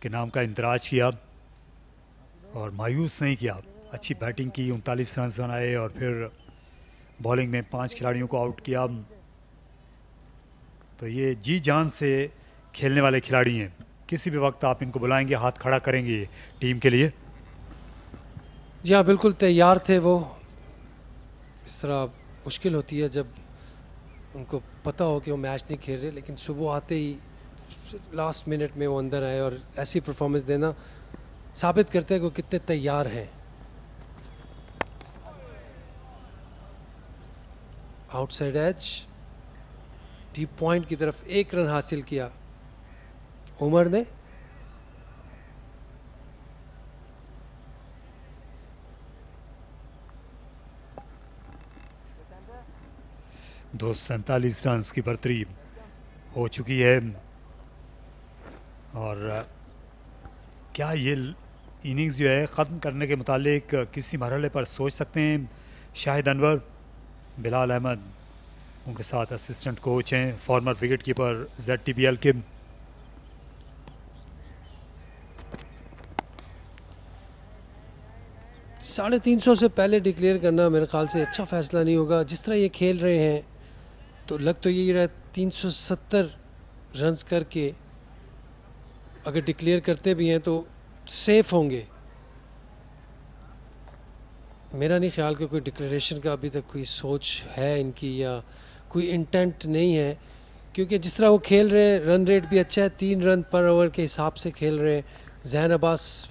के नाम का इंदराज किया और मायूस नहीं किया। अच्छी बैटिंग की, 39 रन बनाए और फिर बॉलिंग में 5 खिलाड़ियों को आउट किया। तो ये जी जान से खेलने वाले खिलाड़ी हैं, किसी भी वक्त आप इनको बुलाएंगे हाथ खड़ा करेंगे टीम के लिए। जी हाँ, बिल्कुल तैयार थे वो। इस तरह मुश्किल होती है जब उनको पता हो कि वो मैच नहीं खेल रहे, लेकिन सुबह आते ही लास्ट मिनट में वो अंदर आए और ऐसी परफॉर्मेंस देना साबित करते हैं कि वो कितने तैयार हैं। आउटसाइड एज डीप पॉइंट की तरफ 1 रन हासिल किया उमर ने। दो 47 रन की बढ़तरी हो चुकी है। और क्या ये इनिंग्स जो है ख़त्म करने के मुतालिक किसी मरहले पर सोच सकते हैं शाहिद अनवर? बिलाल अहमद उनके साथ असिस्टेंट कोच हैं, फॉर्मर विकेट कीपर ZTBL के। साढ़े 300 से पहले डिक्लेयर करना मेरे ख्याल से अच्छा फ़ैसला नहीं होगा। जिस तरह ये खेल रहे हैं तो लग तो यही रहा है 370 रन्स करके अगर डिक्लेयर करते भी हैं तो सेफ होंगे। मेरा नहीं ख्याल कि कोई डिक्लेरेशन का अभी तक कोई सोच है इनकी या कोई इंटेंट नहीं है, क्योंकि जिस तरह वो खेल रहे हैं रन रेट भी अच्छा है, 3 रन पर ओवर के हिसाब से खेल रहे हैं। जहन अब्बास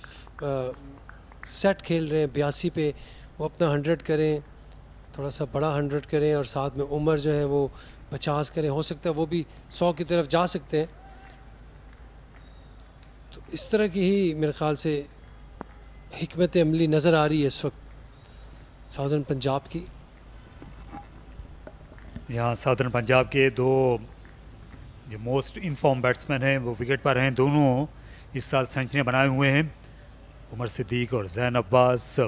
सेट खेल रहे हैं 82 पे, वो अपना 100 करें, थोड़ा सा बड़ा 100 करें और साथ में उमर जो है वो 50 करें। हो सकता है वो भी 100 की तरफ जा सकते हैं। तो इस तरह की ही मेरे ख्याल से हिकमत अमली नज़र आ रही है इस वक्त साउदर्न पंजाब की। यहाँ साउदर्न पंजाब के 2 जो मोस्ट इनफॉर्म बैट्समैन हैं वो विकेट पर हैं। दोनों इस साल सेंचुरी बनाए हुए हैं, उमर सिद्दीक और जैन अब्बास।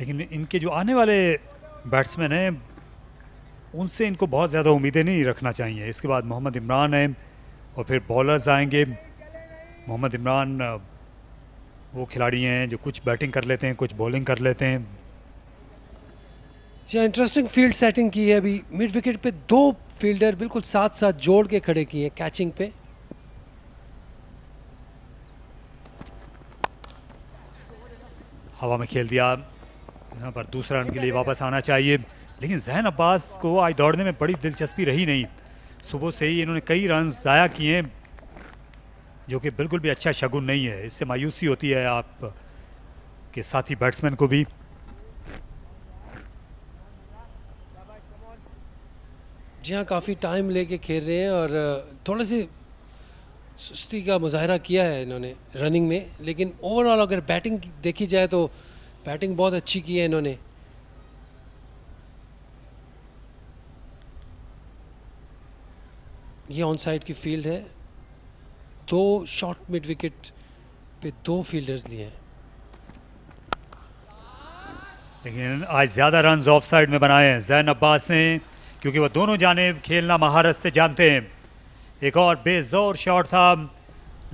लेकिन इनके जो आने वाले बैट्समैन हैं उनसे इनको बहुत ज़्यादा उम्मीदें नहीं रखना चाहिए। इसके बाद मोहम्मद इमरान है और फिर बॉलर्स आएंगे। मोहम्मद इमरान वो खिलाड़ी हैं जो कुछ बैटिंग कर लेते हैं, कुछ बॉलिंग कर लेते हैं। जी, इंटरेस्टिंग फील्ड सेटिंग की है। अभी मिड विकेट पे 2 फील्डर बिल्कुल साथ साथ जोड़ के खड़े किए कैचिंग पे। हवा में खेल दिया, यहाँ पर दूसरा रन के लिए वापस आना चाहिए। लेकिन जहन अब्बास को आज दौड़ने में बड़ी दिलचस्पी रही नहीं। सुबह से ही इन्होंने कई रन ज़ाया किए, जो कि बिल्कुल भी अच्छा शगुन नहीं है। इससे मायूसी होती है आप के साथी बैट्समैन को भी। जी हाँ, काफ़ी टाइम लेके खेल रहे हैं और थोड़ी सी सुस्ती का मुजाहरा किया है इन्होंने रनिंग में, लेकिन ओवरऑल अगर बैटिंग देखी जाए तो बैटिंग बहुत अच्छी की है इन्होंने। ये ऑन साइड की फील्ड है। 2 शॉर्ट मिड विकेट पे 2 फील्डर्स लिए हैं। लेकिन आज ज़्यादा रन ऑफ साइड में बनाए हैं जैन अब्बास ने, क्योंकि वो दोनों जानेब खेलना महारत से जानते हैं। एक और बेजोर शॉट था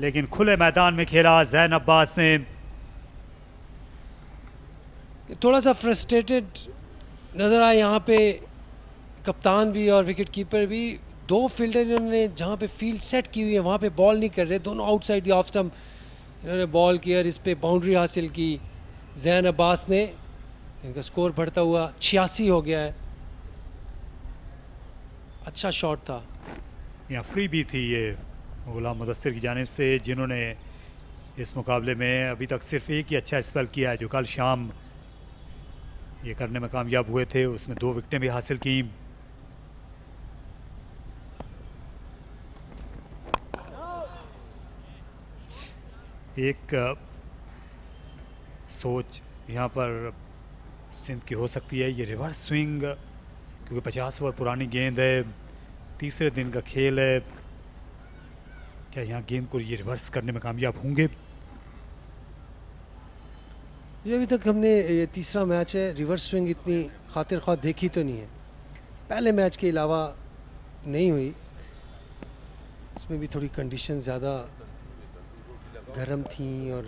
लेकिन खुले मैदान में खेला जैन अब्बास ने। थोड़ा सा फ्रस्ट्रेटेड नज़र आया यहाँ पे कप्तान भी और विकेट कीपर भी। 2 फील्डर इन्होंने जहाँ पे फील्ड सेट की हुई है वहाँ पे बॉल नहीं कर रहे, दोनों आउटसाइड दी ऑफ स्टम्प इन्होंने बॉल किया और इस पे बाउंड्री हासिल की जैन अब्बास ने। इनका स्कोर बढ़ता हुआ 86 हो गया है। अच्छा शॉट था। यहाँ फ्री भी थी ये गुलाम मुदस्सिर की जानिब से, जिन्होंने इस मुकाबले में अभी तक सिर्फ एक ही अच्छा स्पेल किया है, जो कल शाम ये करने में कामयाब हुए थे। उसमें 2 विकेटें भी हासिल की। एक सोच यहाँ पर सिंध की हो सकती है ये रिवर्स स्विंग, क्योंकि 50 ओवर पुरानी गेंद है, तीसरे दिन का खेल है। क्या यहाँ गेंद को ये रिवर्स करने में कामयाब होंगे? ये अभी तक हमने ये तीसरा मैच है, रिवर्स स्विंग इतनी खातिर ख्वाह देखी तो नहीं है, पहले मैच के अलावा नहीं हुई। उसमें भी थोड़ी कंडीशन ज़्यादा गर्म थी और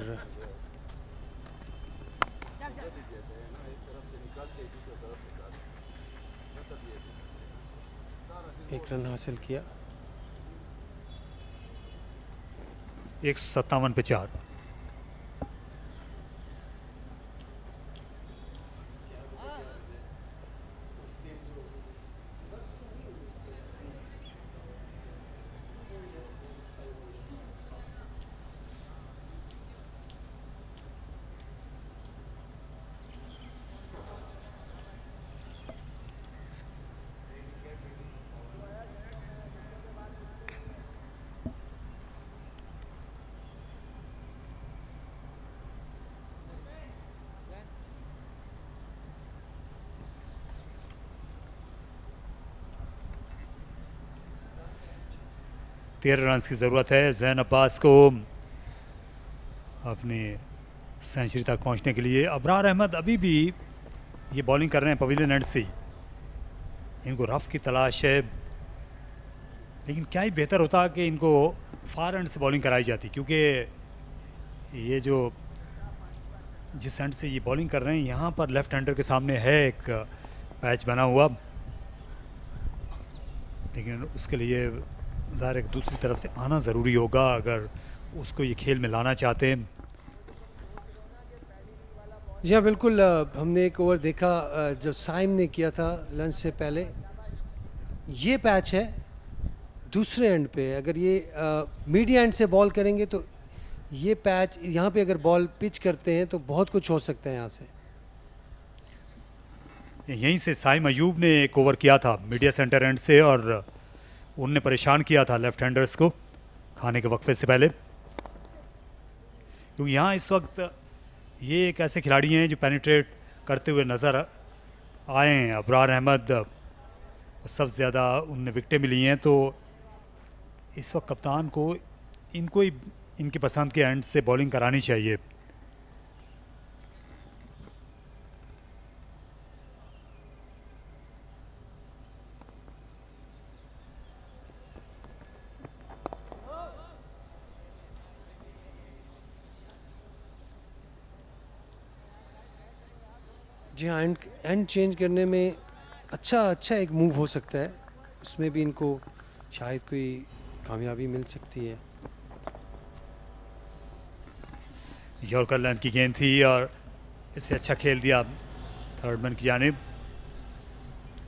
एक रन हासिल किया। 157 पे 4। तेरह रन की ज़रूरत है जैन अब्बास को अपनी सेंचुरी तक पहुंचने के लिए। अबरार अहमद अभी भी ये बॉलिंग कर रहे हैं पवेलियन एंड से, इनको रफ की तलाश है, लेकिन क्या ही बेहतर होता कि इनको फार एंड से बॉलिंग कराई जाती, क्योंकि ये जो जिस एंड से ये बॉलिंग कर रहे हैं यहाँ पर लेफ्ट हैंडर के सामने है एक पैच बना हुआ, लेकिन उसके लिए ज़ाहिर एक दूसरी तरफ से आना ज़रूरी होगा अगर उसको ये खेल में लाना चाहते हैं। जी हाँ बिल्कुल, हमने एक ओवर देखा जो साइम ने किया था लंच से पहले, ये पैच है दूसरे एंड पे, अगर ये मीडिया एंड से बॉल करेंगे तो ये पैच यहाँ पे अगर बॉल पिच करते हैं तो बहुत कुछ हो सकता है यहाँ से। यहीं से साइम अयूब ने एक ओवर किया था मीडिया सेंटर एंड से और उनने परेशान किया था लेफ्ट हैंडर्स को खाने के वक्फे से पहले, क्योंकि यहाँ इस वक्त ये एक ऐसे खिलाड़ी हैं जो पेनिट्रेट करते हुए नज़र आए हैं। अबरार अहमद सबसे ज़्यादा उनने विकेटें मिली हैं, तो इस वक्त कप्तान को इनको ही इनकी पसंद के एंड से बॉलिंग करानी चाहिए। जी हाँ, एंड चेंज करने में अच्छा एक मूव हो सकता है, उसमें भी इनको शायद कोई कामयाबी मिल सकती है। यॉर्कर लेंथ की गेंद थी और इसे अच्छा खेल दिया थर्ड मैन की जानिब।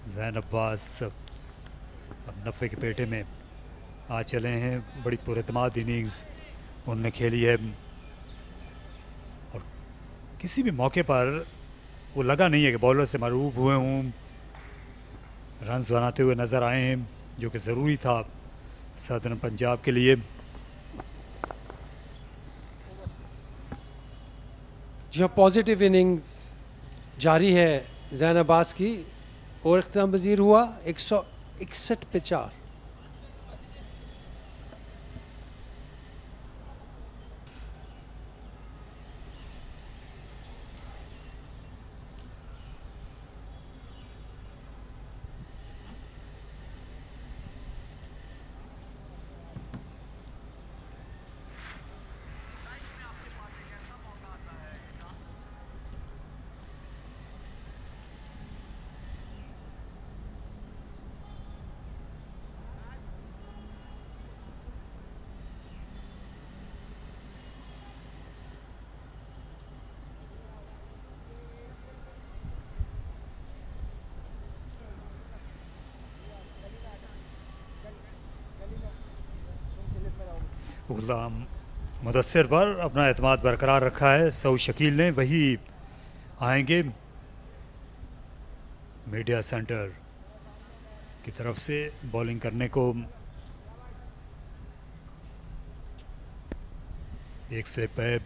जैन अब्बास अब नफ़े के पेटे में आ चले हैं, बड़ी पुरएतमाद इनिंग्स उनने खेली है और किसी भी मौके पर वो लगा नहीं है कि बॉलर से मरूब हुए हों, रन्स बनाते हुए नज़र आए हैं, जो कि ज़रूरी था सदर्न पंजाब के लिए। जी हाँ, पॉजिटिव इनिंग्स जारी है जैन अब्बास की और इख्तिताम पजीर हुआ 161 पे 4। गुलाम मुदस्सिर पर अपना एतमाद बरकरार रखा है। सऊद शकील ने वही आएंगे मीडिया सेंटर की तरफ से बॉलिंग करने को। एक स्लिप है,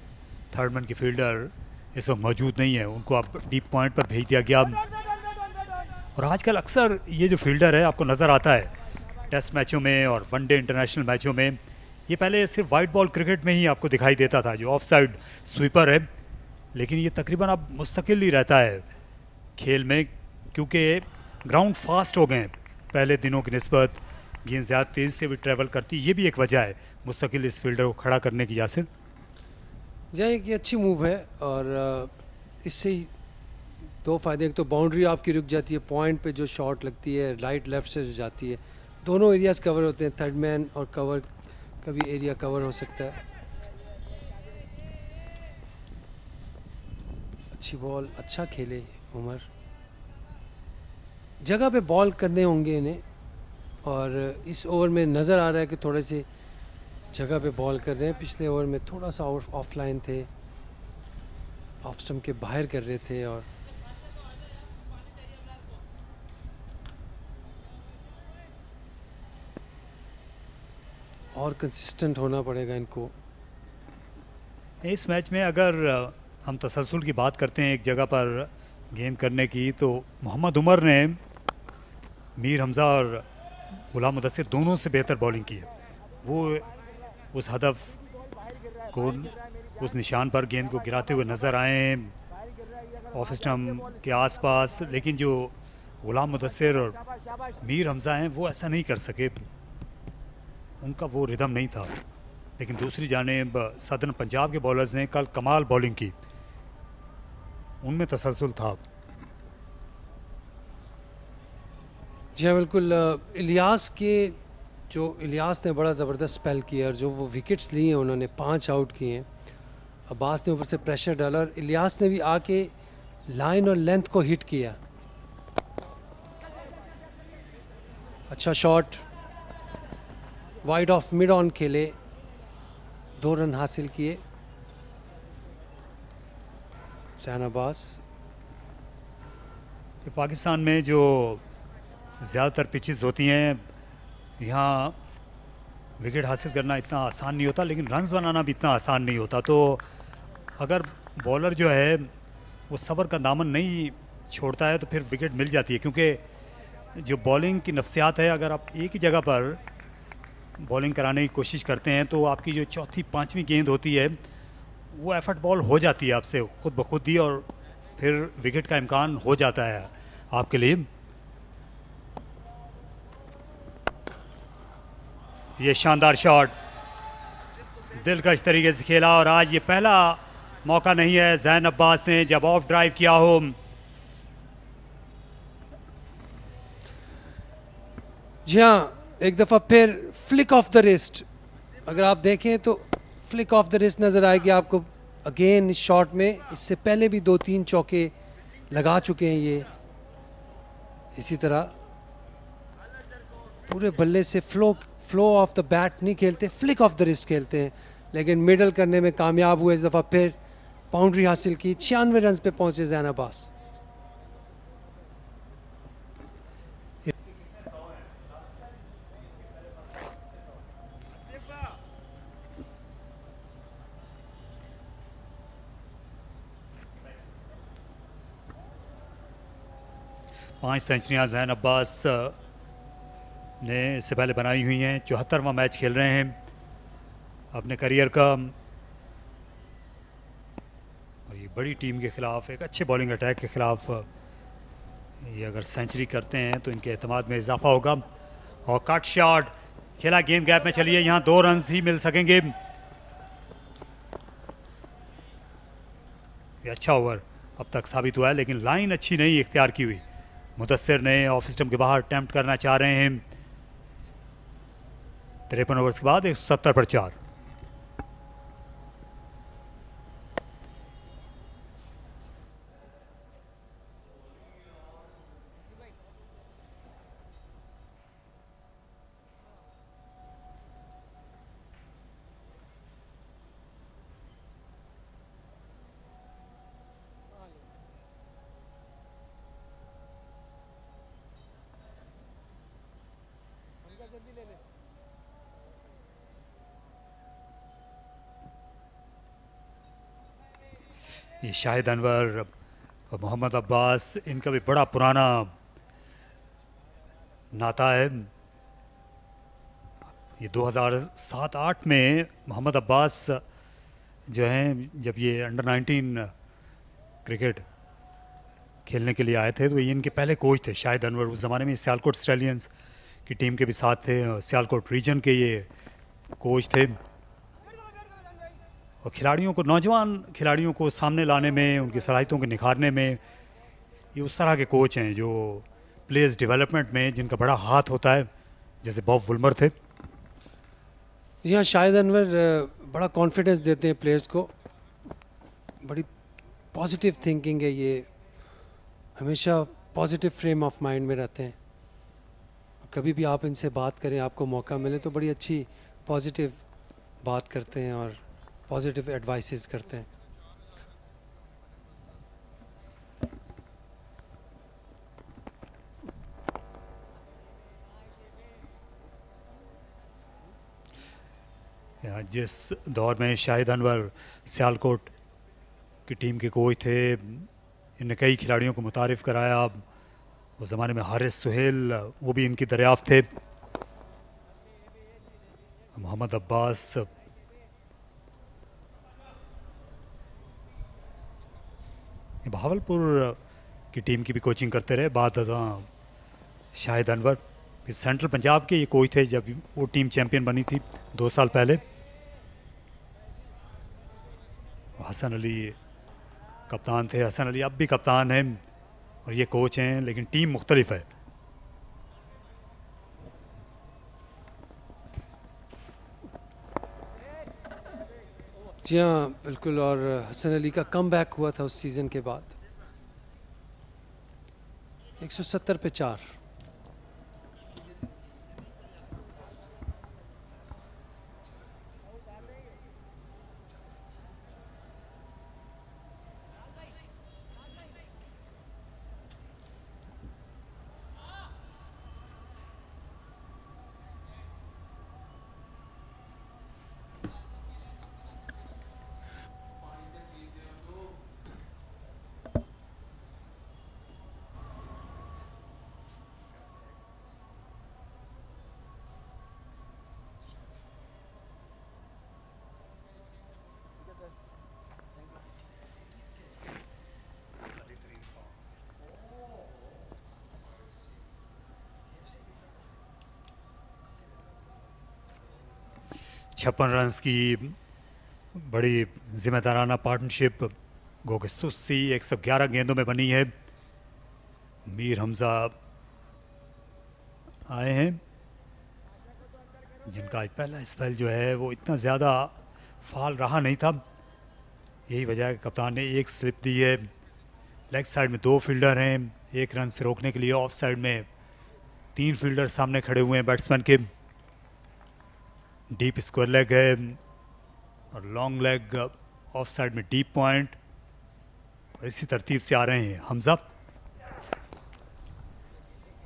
थर्ड मैन की फील्डर इस वक्त मौजूद नहीं है, उनको अब डीप पॉइंट पर भेज दिया गया। और आजकल अक्सर ये जो फील्डर है आपको नज़र आता है टेस्ट मैचों में और वनडे इंटरनेशनल मैचों में, ये पहले सिर्फ वाइट बॉल क्रिकेट में ही आपको दिखाई देता था, जो ऑफ साइड स्वीपर है, लेकिन ये तकरीबन अब मुस्तकिल ही रहता है खेल में, क्योंकि ग्राउंड फास्ट हो गए हैं पहले दिनों की निस्बत, गेंद ज़्यादा तेज़ से भी ट्रैवल करती, ये भी एक वजह है मुस्तकिल इस फील्डर को खड़ा करने की। यासिर जहाँ एक ये अच्छी मूव है और इससे दो फ़ायदे, एक तो बाउंड्री आपकी रुक जाती है, पॉइंट पे जो शॉट लगती है राइट लेफ़्ट से जो जाती है, दोनों एरियाज़ कवर होते हैं, थर्ड मैन और कवर का भी एरिया कवर हो सकता है। अच्छी बॉल, अच्छा खेले उमर, जगह पे बॉल करने होंगे इन्हें, और इस ओवर में नज़र आ रहा है कि थोड़े से जगह पे बॉल कर रहे हैं। पिछले ओवर में थोड़ा सा ऑफलाइन थे, ऑफ स्टंप के बाहर कर रहे थे, और कंसिस्टेंट होना पड़ेगा इनको। इस मैच में अगर हम तसलसल की बात करते हैं एक जगह पर गेंद करने की, तो मोहम्मद उमर ने मीर हमज़ा और गुलाम मुदस्सिर दोनों से बेहतर बॉलिंग की है। वो उस हदफ को, उस निशान पर गेंद को गिराते हुए नज़र आए ऑफ स्टंप के आसपास, लेकिन जो गुलाम मुदस्सिर और मीर हमज़ा हैं वो ऐसा नहीं कर सके, उनका वो रिदम नहीं था। लेकिन दूसरी जानिब सदर्न पंजाब के बॉलर्स ने कल कमाल बॉलिंग की, उनमें तसलसल था। जी हाँ बिल्कुल, इलियास ने बड़ा ज़बरदस्त स्पेल किया, और जो वो विकेट्स लिए हैं उन्होंने 5 आउट किए हैं। अब्बास ने ऊपर से प्रेशर डाला और इलियास ने भी आके लाइन और लेंथ को हिट किया। अच्छा shot, wide of mid on खेले, 2 रन हासिल किए जैन अब्बास। पाकिस्तान में जो ज़्यादातर पिचेस होती हैं, यहाँ विकेट हासिल करना इतना आसान नहीं होता, लेकिन रन्स बनाना भी इतना आसान नहीं होता। तो अगर बॉलर जो है वो सब्र का दामन नहीं छोड़ता है तो फिर विकेट मिल जाती है, क्योंकि जो बॉलिंग की नफ्सियात है, अगर आप एक ही जगह पर बॉलिंग कराने की कोशिश करते हैं तो आपकी जो चौथी पांचवी गेंद होती है वो एफर्ट बॉल हो जाती है आपसे खुद ब खुद ही, और फिर विकेट का इम्कान हो जाता है आपके लिए। ये शानदार शॉट दिलकश तरीके से खेला, और आज ये पहला मौका नहीं है जैन अब्बास ने जब ऑफ ड्राइव किया हो। जी हाँ, एक दफ़ा फिर फ्लिक ऑफ द रिस्ट, अगर आप देखें तो फ्लिक ऑफ द रिस्ट नज़र आएगी आपको अगेन इस शॉट में। इससे पहले भी 2-3 चौके लगा चुके हैं ये, इसी तरह पूरे बल्ले से फ्लो ऑफ द बैट नहीं खेलते, फ्लिक ऑफ द रिस्ट खेलते हैं, लेकिन मिडल करने में कामयाब हुए। इस दफ़ा फिर बाउंड्री हासिल की, 96 रन पे पहुंचे जैन अब्बास। पाँच सेंचुरियाँ जैन अब्बास ने इससे पहले बनाई हुई हैं, 74वां मैच खेल रहे हैं अपने करियर का, और ये बड़ी टीम के ख़िलाफ़, एक अच्छे बॉलिंग अटैक के ख़िलाफ़ ये अगर सेंचुरी करते हैं तो इनके एतमाद में इजाफा होगा। और कट शॉट खेला, गेंद गैप में चलिए, यहाँ 2 रन ही मिल सकेंगे। ये अच्छा ओवर अब तक साबित हुआ है, लेकिन लाइन अच्छी नहीं इख्तियार की हुई। मुदस्सिर ने ऑफ स्टंप के बाहर अटेम्प्ट करना चाह रहे हैं। 53 ओवर्स के बाद 170 पर 4। ये शाहिद अनवर और मोहम्मद अब्बास, इनका भी बड़ा पुराना नाता है। ये 2007-8 में मोहम्मद अब्बास जो हैं, जब ये अंडर 19 क्रिकेट खेलने के लिए आए थे, तो ये इनके पहले कोच थे शाहिद अनवर। उस ज़माने में सियालकोट स्टैलियंस की टीम के भी साथ थे, और सियालकोट रीजन के ये कोच थे। और खिलाड़ियों को, नौजवान खिलाड़ियों को सामने लाने में, उनकी सलाहियतों को निखारने में, ये उस तरह के कोच हैं जो प्लेयर्स डेवलपमेंट में जिनका बड़ा हाथ होता है, जैसे बॉब वुल्मर थे। जी हाँ, शाहिद अनवर बड़ा कॉन्फिडेंस देते हैं प्लेयर्स को, बड़ी पॉजिटिव थिंकिंग है ये, हमेशा पॉजिटिव फ्रेम ऑफ माइंड में रहते हैं। कभी भी आप इनसे बात करें, आपको मौका मिले तो बड़ी अच्छी पॉजिटिव बात करते हैं और पॉजिटिव एडवाइसेस करते हैं। जिस दौर में शाहिद अनवर सियालकोट की टीम के कोच थे, इनने कई खिलाड़ियों को मुतारिफ़ कराया। उस ज़माने में हारिस सुहेल, वो भी इनकी दरियाफ्त थे। मोहम्मद अब्बास, बहावलपुर की टीम की भी कोचिंग करते रहे। बाद शाहिद अनवर फिर सेंट्रल पंजाब के ये कोच थे जब वो टीम चैंपियन बनी थी 2 साल पहले। हसन अली कप्तान थे। हसन अली अब भी कप्तान हैं और ये कोच हैं, लेकिन टीम मुख्तलिफ है। जी हाँ बिल्कुल, और हसन अली का कम बैक हुआ था उस सीज़न के बाद। 170 पे 4। छप्पन रन्स की बड़ी जिम्मेदाराना पार्टनरशिप गो के सुस्ती 111 गेंदों में बनी है। मीर हमजा आए हैं, जिनका आज पहला स्पेल जो है वो इतना ज़्यादा फाल रहा नहीं था। यही वजह है कि कप्तान ने एक स्लिप दी है। लेग साइड में 2 फील्डर हैं, 1 रन से रोकने के लिए। ऑफ साइड में 3 फील्डर सामने खड़े हुए हैं बैट्समैन के। डीप स्क्वायर लेग है और लॉन्ग लेग ऑफ साइड में डीप पॉइंट। और इसी तरतीब से आ रहे हैं हमजा।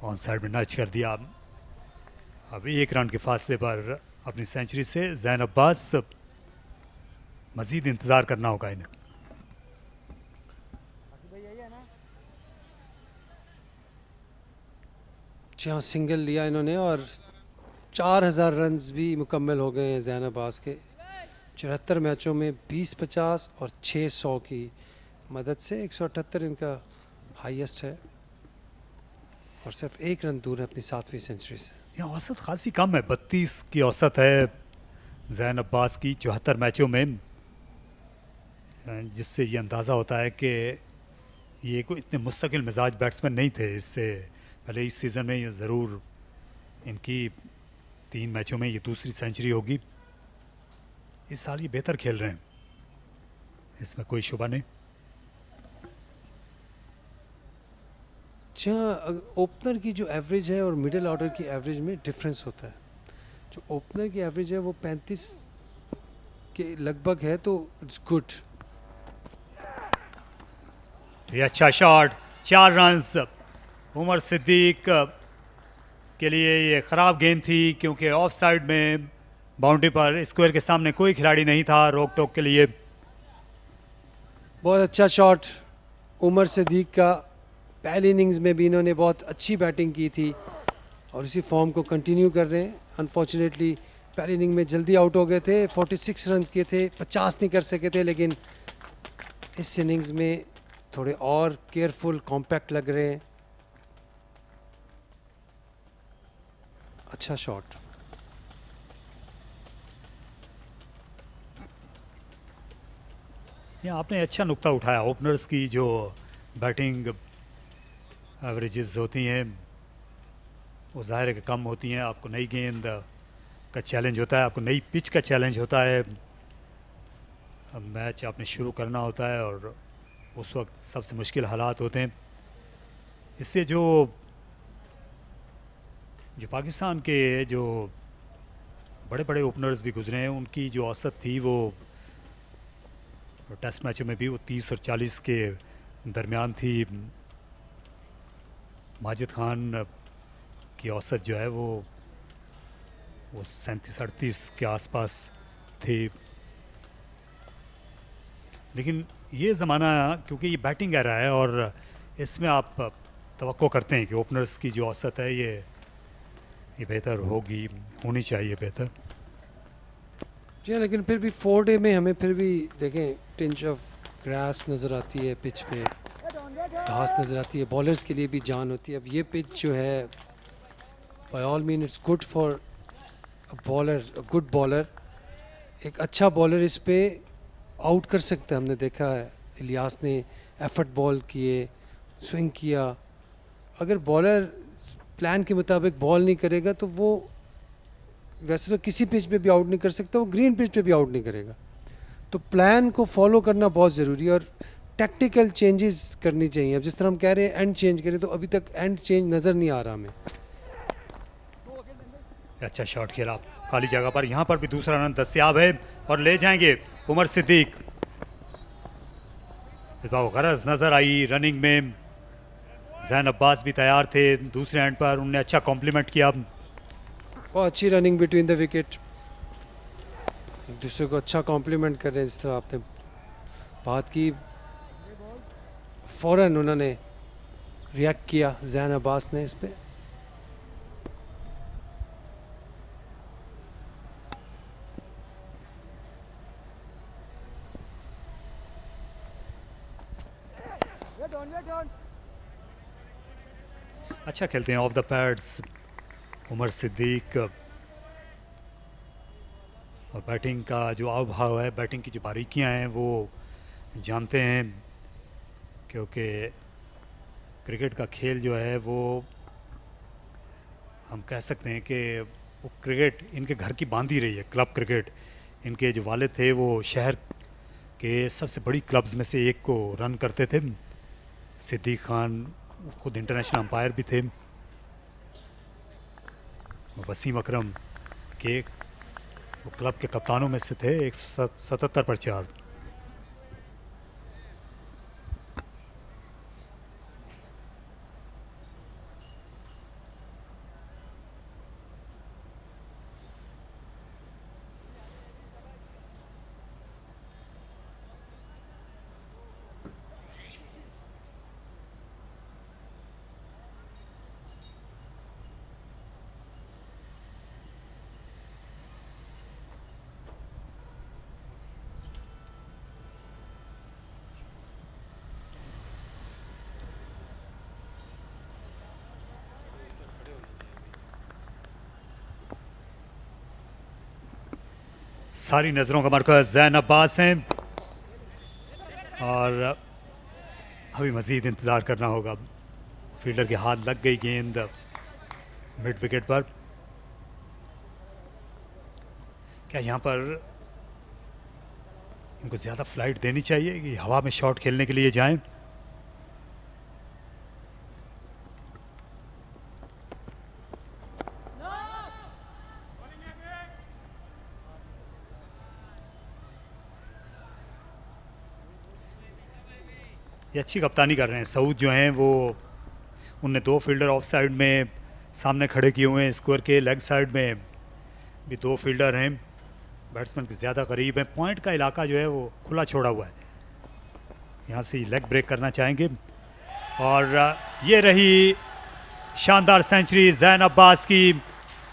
ऑन साइड में नच कर दिया। अब 1 रन के फासले पर अपनी सेंचुरी से जैन अब्बास। मजीद इंतज़ार करना होगा इन्हें। जी हाँ, सिंगल लिया इन्होंने और 4000 रन्स भी मुकम्मल हो गए हैं जैन अब्बास के। 74 मैचों में 20-50 और 600 की मदद से 178 इनका हाईएस्ट है और सिर्फ 1 रन दूर है अपनी 7वीं सेंचुरी से। यहाँ औसत खासी कम है, 32 की औसत है जैन अब्बास की 74 मैचों में, जिससे ये अंदाज़ा होता है कि ये कोई इतने मुस्तकिल मिजाज बैट्समैन नहीं थे। इससे पहले इस सीज़न में ये ज़रूर इनकी 3 मैचों में ये दूसरी सेंचुरी होगी। इस साल ये बेहतर खेल रहे हैं, इसमें कोई शुबा नहीं। जहाँ ओपनर की जो एवरेज है और मिडिल ऑर्डर की एवरेज में डिफरेंस होता है। जो ओपनर की एवरेज है वो 35 के लगभग है, तो इट्स गुड। ये अच्छा शॉट, 4 रन्स। उमर सिद्दीक के लिए ये ख़राब गेंद थी क्योंकि ऑफ साइड में बाउंड्री पर स्क्वायर के सामने कोई खिलाड़ी नहीं था रोक टोक के लिए। बहुत अच्छा शॉट उमर सिद्दीक का। पहली इनिंग्स में भी इन्होंने बहुत अच्छी बैटिंग की थी और इसी फॉर्म को कंटिन्यू कर रहे हैं। अनफॉर्चुनेटली पहली इनिंग में जल्दी आउट हो गए थे, 46 रन किए थे, 50 नहीं कर सके थे, लेकिन इस इनिंग्स में थोड़े और केयरफुल कॉम्पैक्ट लग रहे हैं। अच्छा शॉट। ये आपने अच्छा नुक्ता उठाया। ओपनर्स की जो बैटिंग एवरेजेस होती हैं वो ज़ाहिर है कि कम होती हैं। आपको नई गेंद का चैलेंज होता है, आपको नई पिच का चैलेंज होता है। अब मैच आपने शुरू करना होता है और उस वक्त सबसे मुश्किल हालात होते हैं। इससे जो पाकिस्तान के जो बड़े बड़े ओपनर्स भी गुजरे हैं उनकी जो औसत थी वो टेस्ट मैचों में भी वो 30 और 40 के दरमियान थी। माजिद खान की औसत जो है वो 37-38 के आसपास थी। लेकिन ये ज़माना, क्योंकि ये बैटिंग एरा है और इसमें आप तवक्को करते हैं कि ओपनर्स की जो औसत है ये बेहतर होनी चाहिए बेहतर। जी हाँ, लेकिन फिर भी 4 डे में हमें फिर भी देखें टिंच ऑफ ग्रास नज़र आती है, पिच पे घास नज़र आती है, बॉलर्स के लिए भी जान होती है। अब ये पिच जो है by all mean it's good for bowler, good bowler. एक अच्छा बॉलर इस पे आउट कर सकता है। हमने देखा है इलियास ने एफर्ट बॉल किए, स्विंग किया। अगर बॉलर प्लान के मुताबिक बॉल नहीं करेगा तो वो वैसे तो किसी पिच पे भी आउट नहीं कर सकता, वो ग्रीन पिच पे भी आउट नहीं करेगा। तो प्लान को फॉलो करना बहुत ज़रूरी है और टैक्टिकल चेंजेस करनी चाहिए। अब जिस तरह हम कह रहे हैं एंड चेंज करें, तो अभी तक एंड चेंज नज़र नहीं आ रहा हमें। अच्छा शॉट खेला खाली जगह पर। यहाँ पर भी दूसरा रन दस्तयाब है और ले जाएंगे उमर सिद्दीक। गरज नज़र आई रनिंग में। जैन अब्बास भी तैयार थे दूसरे एंड पर, उन्होंने अच्छा कॉम्प्लीमेंट किया। बहुत अच्छी रनिंग बिटवीन द विकेट, एक दूसरे को अच्छा कॉम्प्लीमेंट कर रहे हैं। जिस तरह आपने बात की, फ़ौरन उन्होंने रिएक्ट किया जैन अब्बास ने इस पे। अच्छा खेलते हैं off the pads Umar Siddiq. और बैटिंग का जो आव भाव है, बैटिंग की जो बारीकियां हैं वो जानते हैं, क्योंकि क्रिकेट का खेल जो है वो हम कह सकते हैं कि वो क्रिकेट इनके घर की बांधी रही है। क्लब क्रिकेट, इनके जो वालिद थे वो शहर के सबसे बड़ी क्लब्स में से एक को रन करते थे। सिद्दीक खान खुद इंटरनेशनल अंपायर भी थे। वसीम अकरम के वो क्लब के कप्तानों में से थे। 177 पर 4। सारी नज़रों का मरकज़ जैन अब्बास हैं और अभी मज़ीद इंतज़ार करना होगा। फील्डर के हाथ लग गई गेंद मिड विकेट पर। क्या यहाँ पर इनको ज़्यादा फ्लाइट देनी चाहिए कि हवा में शॉट खेलने के लिए जाएं? ये अच्छी कप्तानी कर रहे हैं सऊद जो हैं वो। उनने 2 फील्डर ऑफ साइड में सामने खड़े किए हुए हैं। स्क्वायर के लेग साइड में भी 2 फील्डर हैं, बैट्समैन के ज़्यादा करीब हैं। पॉइंट का इलाका जो है वो खुला छोड़ा हुआ है। यहाँ से लेग ब्रेक करना चाहेंगे। और ये रही शानदार सेंचुरी जैन अब्बास की,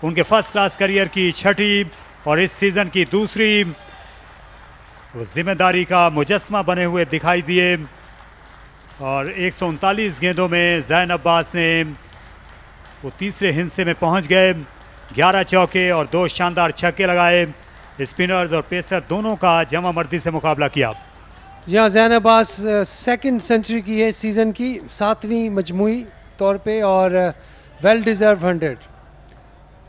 उनके फर्स्ट क्लास करियर की छठी और इस सीज़न की दूसरी। वो जिम्मेदारी का मुजस्मा बने हुए दिखाई दिए और 139 गेंदों में जैन अब्बास ने वो तीसरे हिस्से में पहुंच गए। 11 चौके और 2 शानदार छक्के लगाए। स्पिनर्स और पेसर दोनों का जमा मर्दी से मुकाबला किया। जी हाँ, जैन अब्बास सेकंड सेंचुरी की है सीज़न की, 7वीं मजमूई तौर पे और वेल डिज़र्व 100।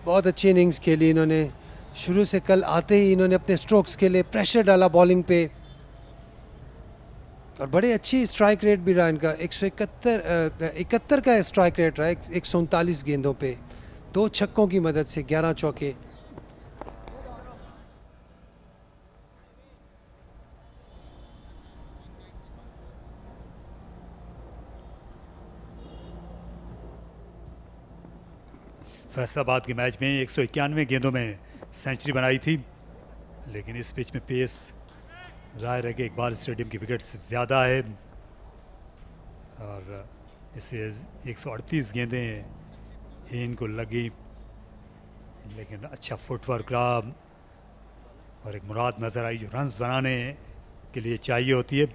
बहुत अच्छी इनिंग्स खेली इन्होंने। शुरू से कल आते ही इन्होंने अपने स्ट्रोक्स के लिए प्रेशर डाला बॉलिंग पे और बड़े अच्छी स्ट्राइक रेट भी रहा इनका। 171 का स्ट्राइक रेट रहा है 139 गेंदों पे, 2 छक्कों की मदद से 11 चौके। फैसलाबाद के मैच में 191 गेंदों में सेंचुरी बनाई थी, लेकिन इस पिच में पेस जाहिर है कि इकबाल स्टेडियम की विकेट से ज़्यादा है और इसे 138 गेंदें ही इनको लगी। लेकिन अच्छा फुटवर्क रहा और एक मुराद नज़र आई जो रन्स बनाने के लिए चाहिए होती है।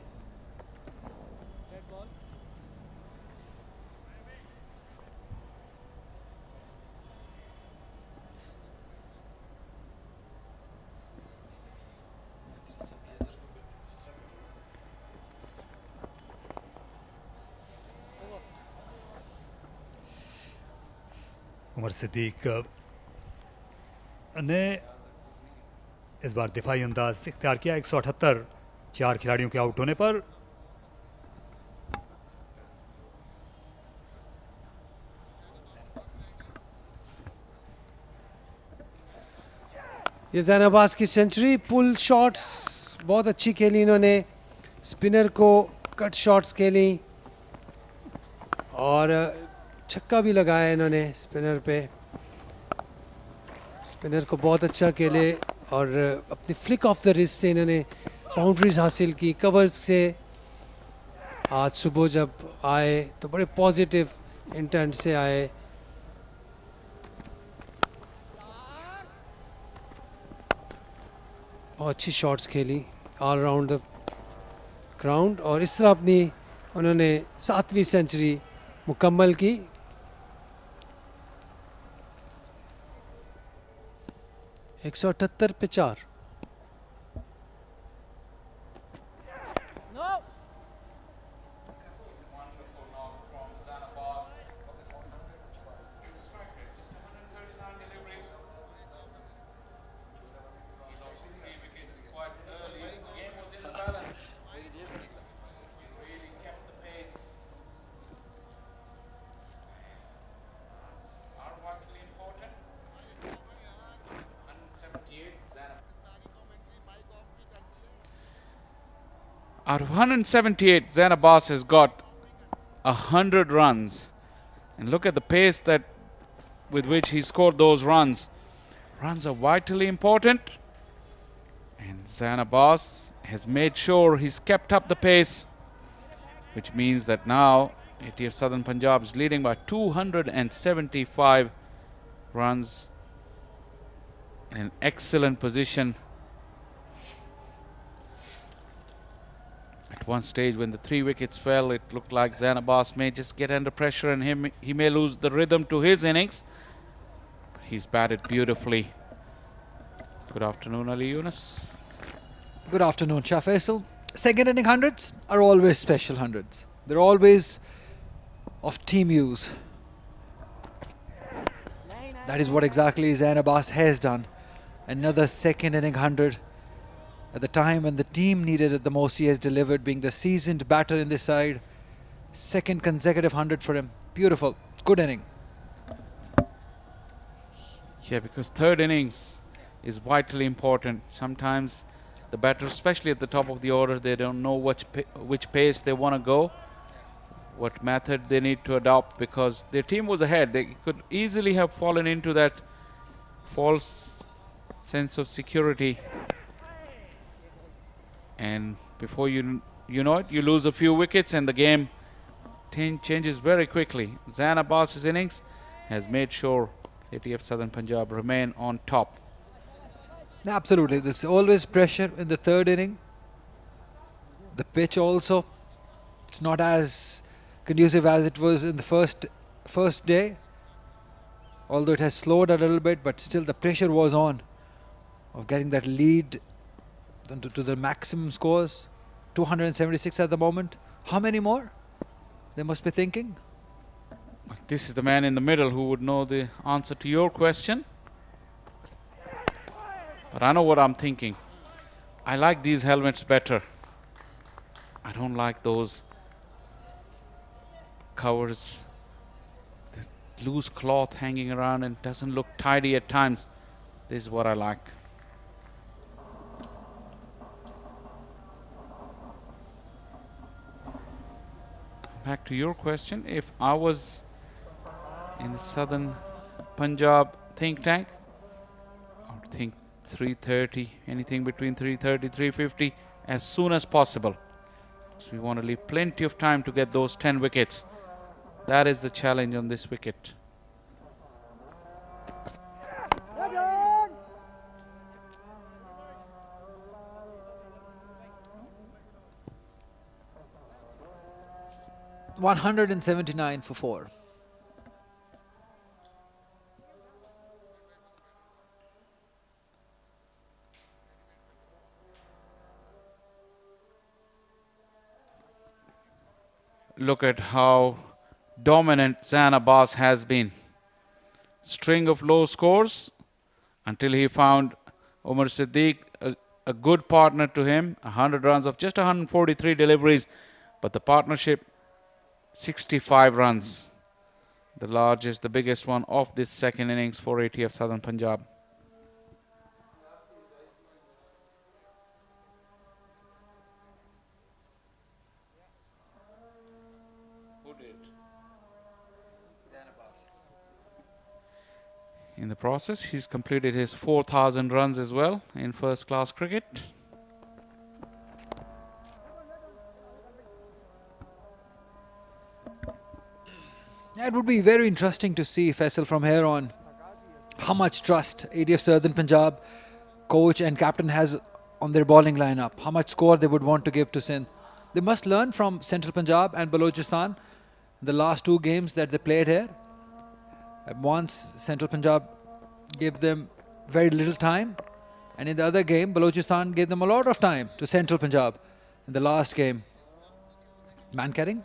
उमर सिद्दीक ने इस बार दिफाई अंदाज इख्तियार किया। 178 4 खिलाड़ियों के आउट होने पर। ये जैन अब्बास की सेंचुरी। पुल शॉट्स बहुत अच्छी खेली इन्होंने, स्पिनर को कट शॉट्स खेली और छक्का भी लगाया इन्होंने स्पिनर पे। स्पिनर को बहुत अच्छा खेले और अपनी फ्लिक ऑफ द रिस्ट से इन्होंने बाउंड्रीज हासिल की। कवर्स से आज सुबह जब आए तो बड़े पॉजिटिव इंटेंट से आए। बहुत अच्छी शॉट्स खेली ऑल राउंड द ग्राउंड और इस तरह अपनी उन्होंने 7वीं सेंचुरी मुकम्मल की। 178 पे 4। Out of 178, Zain Abbas has got 100 runs. And look at the pace that with which he scored those runs. Runs are vitally important. And Zain Abbas has made sure he's kept up the pace, which means that now ATF Southern Punjab is leading by 275 runs in an excellent position. At one stage when the 3 wickets fell, it looked like Zain Abbas may just get under pressure and he may lose the rhythm to his innings. He's batted beautifully. Good afternoon, Ali Yunus. Good afternoon, Shah Faisal. Second inning hundreds are always special hundreds. They're always of team use. That is what exactly Zain Abbas has done. Another second inning 100. At the time when the team needed it the most, he has delivered, being the seasoned batter in this side. Second consecutive 100 for him. Beautiful. Good inning. Yeah, because third innings is vitally important. Sometimes the batters, especially at the top of the order, they don't know which pace they want to go, what method they need to adopt, because their team was ahead. They could easily have fallen into that false sense of security. And before you you know it, you lose a few wickets and the game changes very quickly. Zain Abbas's innings has made sure ATF Southern Punjab remain on top. Absolutely, there's always pressure in the third inning. The pitch also, it's not as conducive as it was in the first day, although it has slowed a little bit, but still the pressure was on of getting that lead to the maximum scores. 276 at the moment. How many more? They must be thinking. This is the man in the middle who would know the answer to your question. But I know what I'm thinking. I like these helmets better. I don't like those covers, the loose cloth hanging around and doesn't look tidy at times. This is what I like. Back to your question, if I was in the Southern Punjab think tank, I would think 330, anything between 330, 350 as soon as possible. So we want to leave plenty of time to get those 10 wickets. That is the challenge on this wicket. $179 for 4. Look at how dominant Zain Abbas has been. String of low scores until he found Umar Siddiq, a good partner to him. 100 runs of just 143 deliveries, but the partnership 65 runs. The largest, the biggest one of this second innings for ATF Southern Punjab. In the process, he's completed his 4,000 runs as well in first-class cricket. Yeah, it would be very interesting to see, Faisal, from here on, how much trust ATF Southern Punjab coach and captain has on their bowling lineup. How much score they would want to give to Sindh. They must learn from Central Punjab and Balochistan, the last two games that they played here. Once Central Punjab gave them very little time, and in the other game Balochistan gave them a lot of time to Central Punjab in the last game. Man-cutting?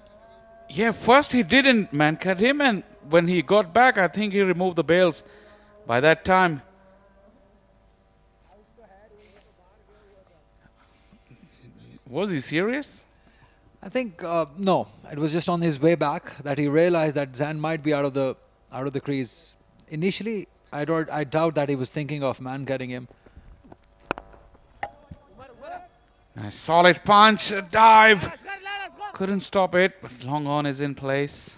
Yeah, first he didn't man-cut him, and when he got back, I think he removed the bails. By that time, was he serious? I think no. It was just on his way back that he realized that Zain might be out of the crease. Initially, I doubt that he was thinking of man-cutting him. A solid punch, a dive. Couldn't stop it, but long on is in place.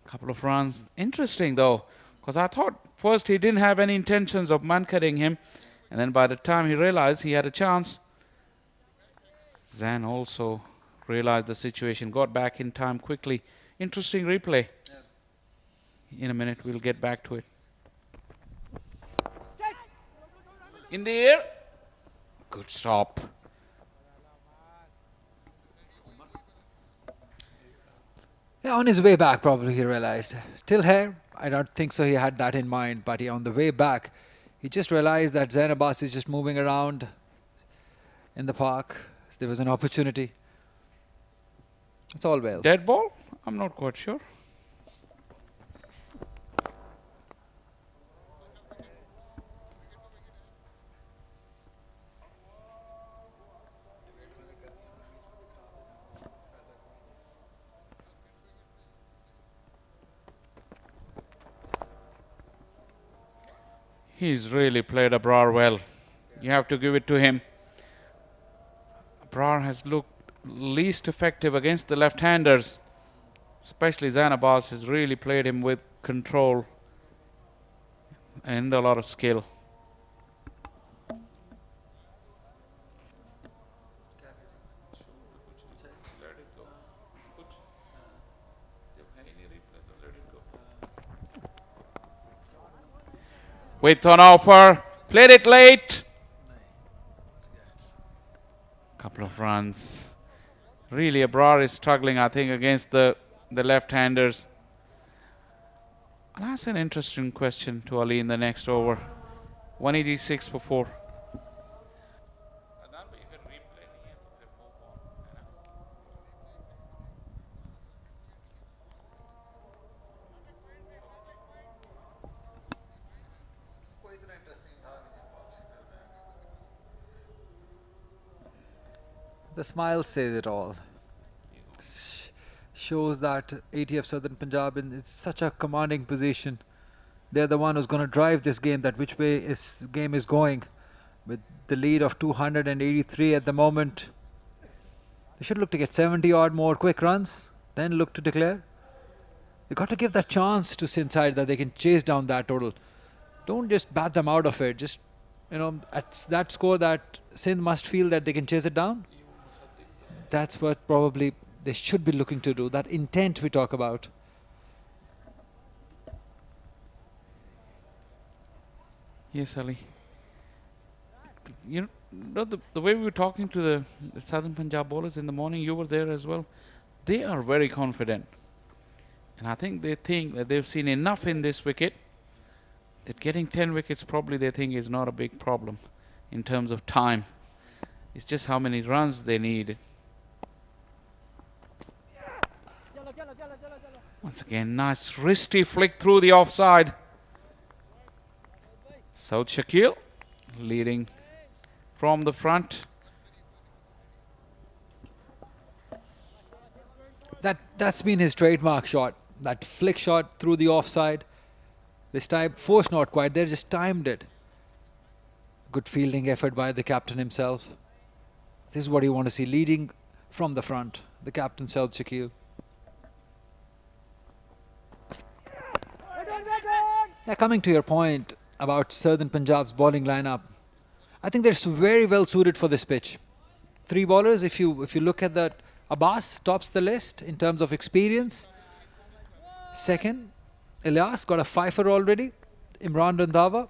Couple of runs. Interesting though, because I thought first he didn't have any intentions of man-cutting him, and then by the time he realized he had a chance, Zain also realized the situation, got back in time quickly. Interesting replay. In a minute, we'll get back to it. In the air. Good stop. Yeah, on his way back, probably he realized. Till here, I don't think so he had that in mind, but on the way back, he just realized that Zain Abbas is just moving around in the park. There was an opportunity. It's all well. Dead ball? I'm not quite sure. He's really played Abrar well. You have to give it to him. Abrar has looked least effective against the left-handers. Especially Zain Abbas has really played him with control and a lot of skill. with an offer. Played it late. Couple of runs. Really, Abrar is struggling, I think, against the left-handers. I'll ask an interesting question to Ali in the next over. 186 for 4. The smile says it all. Shows that ATF Southern Punjab in such a commanding position. They're the one who's going to drive this game, that which way the game is going. With the lead of 283 at the moment. They should look to get 70 odd more quick runs, then look to declare. You've got to give that chance to Sindh side that they can chase down that total. Don't just bat them out of it. Just, at that score that Sindh must feel that they can chase it down. That's what probably they should be looking to do, that intent we talk about. Yes, Ali. You know, the way we were talking to the Southern Punjab bowlers in the morning, you were there as well. They are very confident. And I think they think that they've seen enough in this wicket that getting 10 wickets probably they think is not a big problem in terms of time. It's just how many runs they need. Once again, nice wristy flick through the offside. Saud Shakil leading from the front. That's been his trademark shot. That flick shot through the offside. This time, force not quite there, just timed it. Good fielding effort by the captain himself. This is what you want to see, leading from the front. The captain, Saud Shakil. Now, coming to your point about Southern Punjab's bowling lineup, I think they're very well suited for this pitch. 3 bowlers, if you look at that, Abbas tops the list in terms of experience. Second, Ilyas got a fifer already. Imran Randhawa,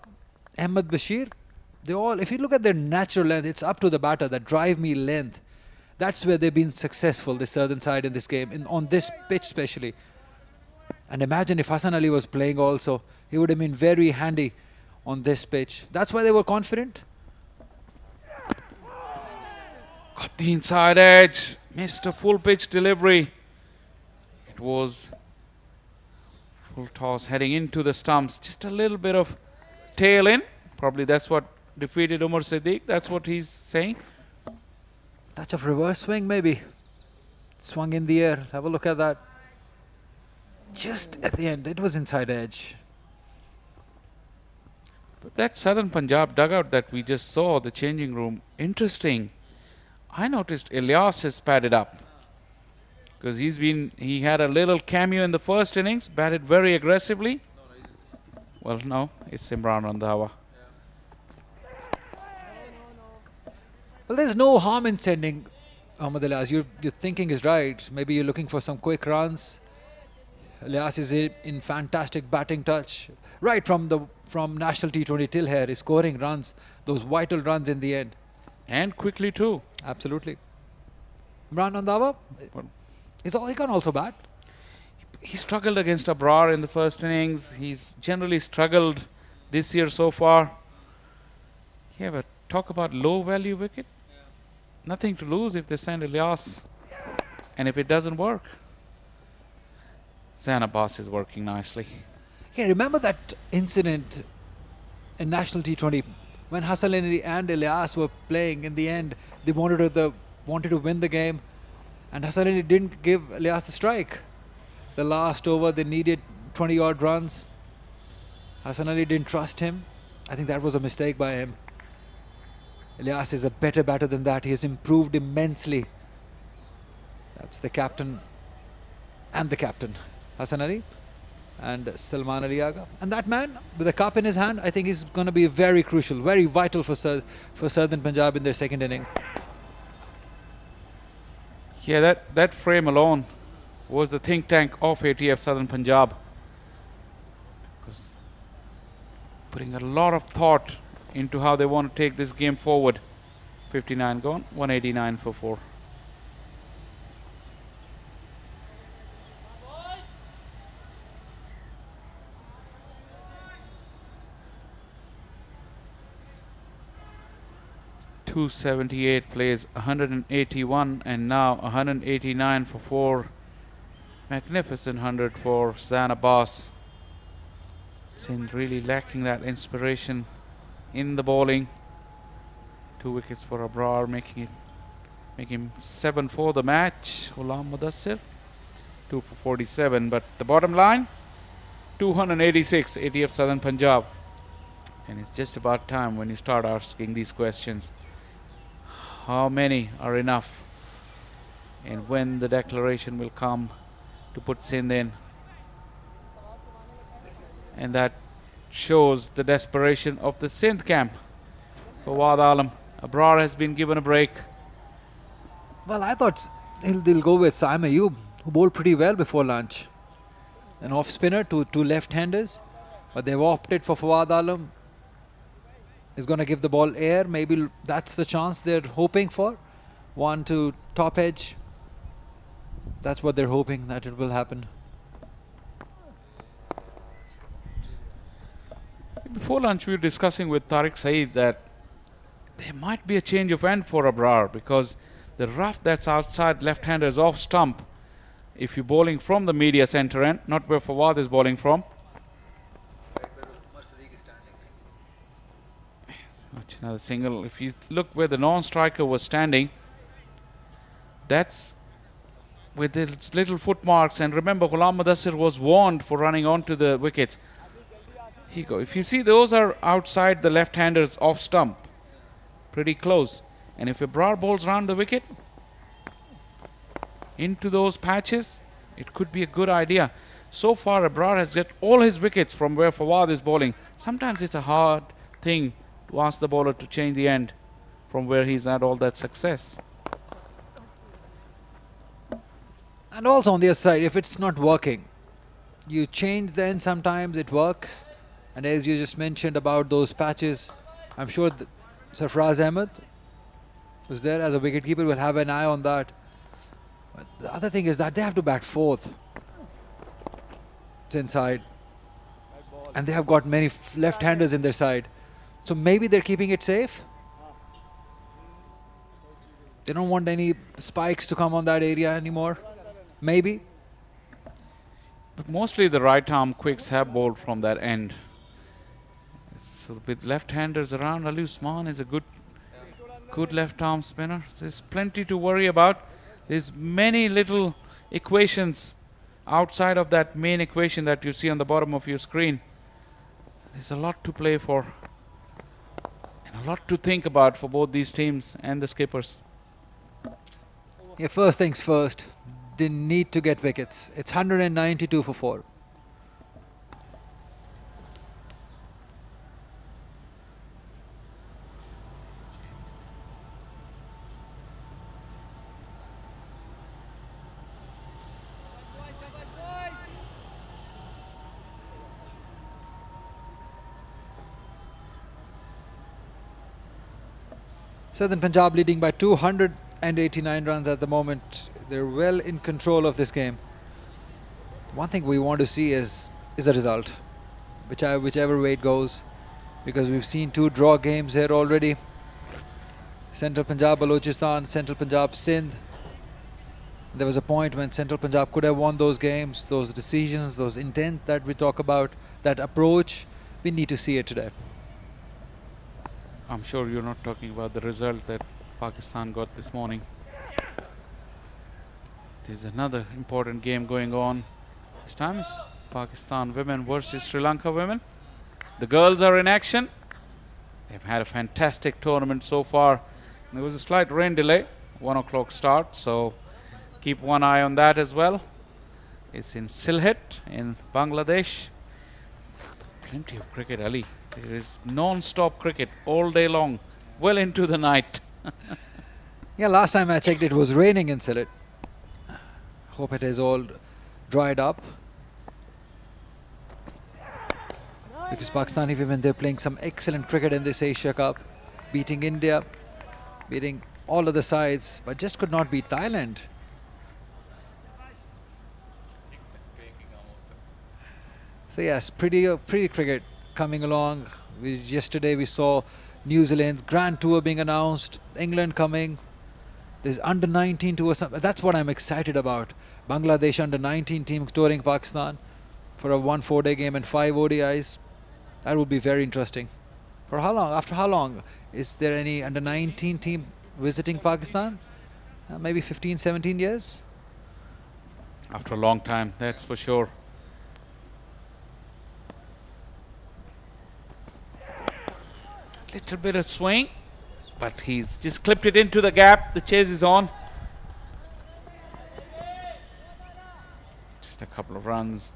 Ahmed Bashir. They all, if you look at their natural length, it's up to the batter, that drive me length. That's where they've been successful, the Southern side in this game, on this pitch especially. And imagine if Hassan Ali was playing also, he would have been very handy on this pitch. That's why they were confident. Got the inside edge, missed a full pitch delivery. It was full toss heading into the stumps, just a little bit of tail in. Probably that's what defeated Umar Siddiq, that's what he's saying. Touch of reverse swing maybe. Swung in the air, have a look at that. Just at the end, it was inside edge. But that Southern Punjab dugout that we just saw, the changing room, interesting. I noticed Ilyas has padded up. Because he had a little cameo in the first innings, batted very aggressively. Well, no, it's Imran Randhawa. Well, there's no harm in sending Ahmed Ilyas. Your thinking is right. Maybe you're looking for some quick runs. Ilyas is in fantastic batting touch. Right from National T20 till here, is scoring runs, those vital runs in the end. And quickly too. Absolutely. Imran Randhawa, he can also bat. He struggled against Abrar in the first innings. He's generally struggled this year so far. Yeah, but talk about low value wicket. Nothing to lose if they send Ilyas. And if it doesn't work. Zain Abbas is working nicely. Yeah, remember that incident in National T20 when Hassan Ali and Ilyas were playing in the end? They wanted to win the game, and Hassan Ali didn't give Ilyas the strike. The last over, they needed 20 odd runs. Hassan Ali didn't trust him. I think that was a mistake by him. Ilyas is a better batter than that. He has improved immensely. That's the captain and the captain, Hassan Ali and Salman Ali Agha. And that man with a cup in his hand, I think is going to be very crucial, very vital for Southern Punjab in their second inning. Yeah, that frame alone was the think tank of ATF Southern Punjab. putting a lot of thought into how they want to take this game forward. 59 gone, 189 for 4. .278 plays 181 and now 189 for 4. Magnificent 100 for Zan Abbas. Sindh really lacking that inspiration in the bowling. 2 wickets for Abrar, making him 7 for the match. Ghulam Mudassir 2 for 47, but the bottom line 286 ATF Southern Punjab. And it's just about time when you start asking these questions. How many are enough? And when the declaration will come to put Sindh in? And that shows the desperation of the Sindh camp. Quaid-e-Azam, Abrar has been given a break. Well, I thought they'll go with Saim Ayub, who bowled pretty well before lunch. An off spinner to two left-handers, but they've opted for Quaid-e-Azam. Is going to give the ball air. Maybe that's the chance they're hoping for. 1 to top edge. That's what they're hoping that it will happen. Before lunch, we were discussing with Tariq Saeed that there might be a change of end for Abrar, because the rough that's outside left-hander is off stump. If you're bowling from the media centre end, not where Fawad is bowling from. Another single. If you look where the non-striker was standing, that's with its little footmarks. And remember, Ghulam Mudassir was warned for running onto the wickets. If you see, those are outside the left-handers off stump, pretty close. And if Abrar bowls round the wicket into those patches, it could be a good idea. So far, Abrar has got all his wickets from where Fawad is bowling. Sometimes it's a hard thing to ask the bowler to change the end from where he's had all that success. And also on the other side, if it's not working, you change the end, sometimes it works. And as you just mentioned about those patches, I'm sure Sarfraz Ahmed, who's there as a wicketkeeper, will have an eye on that. But the other thing is that they have to bat fourth. It's inside. And they have got many left-handers in their side. So maybe they're keeping it safe. They don't want any spikes to come on that area anymore. Maybe. But mostly the right-arm quicks have bowled from that end. So with left-handers around, Ali Usman is a good left-arm spinner. There's plenty to worry about. There's many little equations outside of that main equation that you see on the bottom of your screen. There's a lot to play for. A lot to think about for both these teams and the skippers. Yeah, first things first, they need to get wickets. It's 192 for 4. Southern Punjab leading by 289 runs at the moment. They're well in control of this game. One thing we want to see is a result, whichever way it goes, because we've seen 2 draw games here already. Central Punjab, Balochistan, Central Punjab, Sindh. There was a point when Central Punjab could have won those games, those decisions, those intent that we talk about, that approach. We need to see it today. I'm sure you're not talking about the result that Pakistan got this morning. There's another important game going on. This time it's Pakistan women versus Sri Lanka women. The girls are in action. They've had a fantastic tournament so far. There was a slight rain delay, 1 o'clock start, so keep one eye on that as well. It's in Sylhet in Bangladesh. Plenty of cricket, Ali. There is non-stop cricket all day long, well into the night. Yeah, last time I checked it was raining in Sylhet. Hope it is all dried up. because Pakistani women, they're playing some excellent cricket in this Asia Cup, beating India, beating all other sides, but just could not beat Thailand. So yes, pretty cricket coming along. Yesterday we saw New Zealand's Grand Tour being announced, England coming. There's under 19 tour. That's what I'm excited about. Bangladesh under 19 team touring Pakistan for a 1 4-day game and 5 ODIs. That would be very interesting. For how long? After how long? Is there any under 19 team visiting Pakistan? Maybe 15, 17 years? After a long time, that's for sure. Little bit of swing, but he's just clipped it into the gap. The chase is on. Just a couple of runs.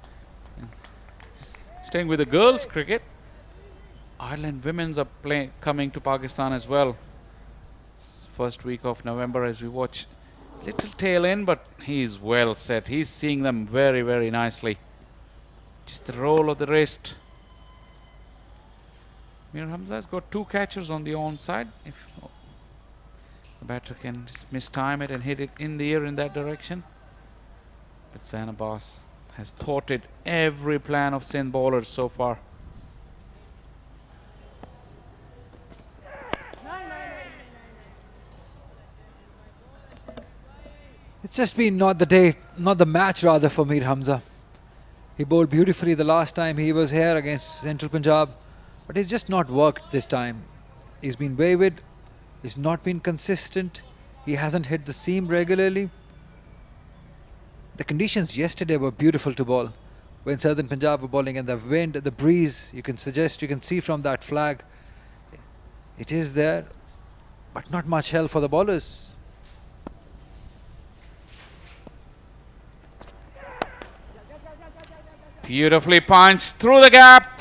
Just staying with the girls' cricket, Ireland women's are coming to Pakistan as well. First week of November, as we watch. Little tail in, but he's well set. He's seeing them very, very nicely. Just the roll of the wrist. Mir Hamza's got 2 catchers on the onside. If the batter can just mistime it and hit it in the air in that direction. But Zan Abbas has thwarted every plan of Sindh bowlers so far. It's just been not the day, not the match rather for Mir Hamza. He bowled beautifully the last time he was here against Central Punjab, but he's just not worked this time. He's been wayward, he's not been consistent, he hasn't hit the seam regularly. The conditions yesterday were beautiful to bowl. When Southern Punjab were bowling, and the wind, the breeze, you can see from that flag, it is there, but not much help for the bowlers. Beautifully punched through the gap.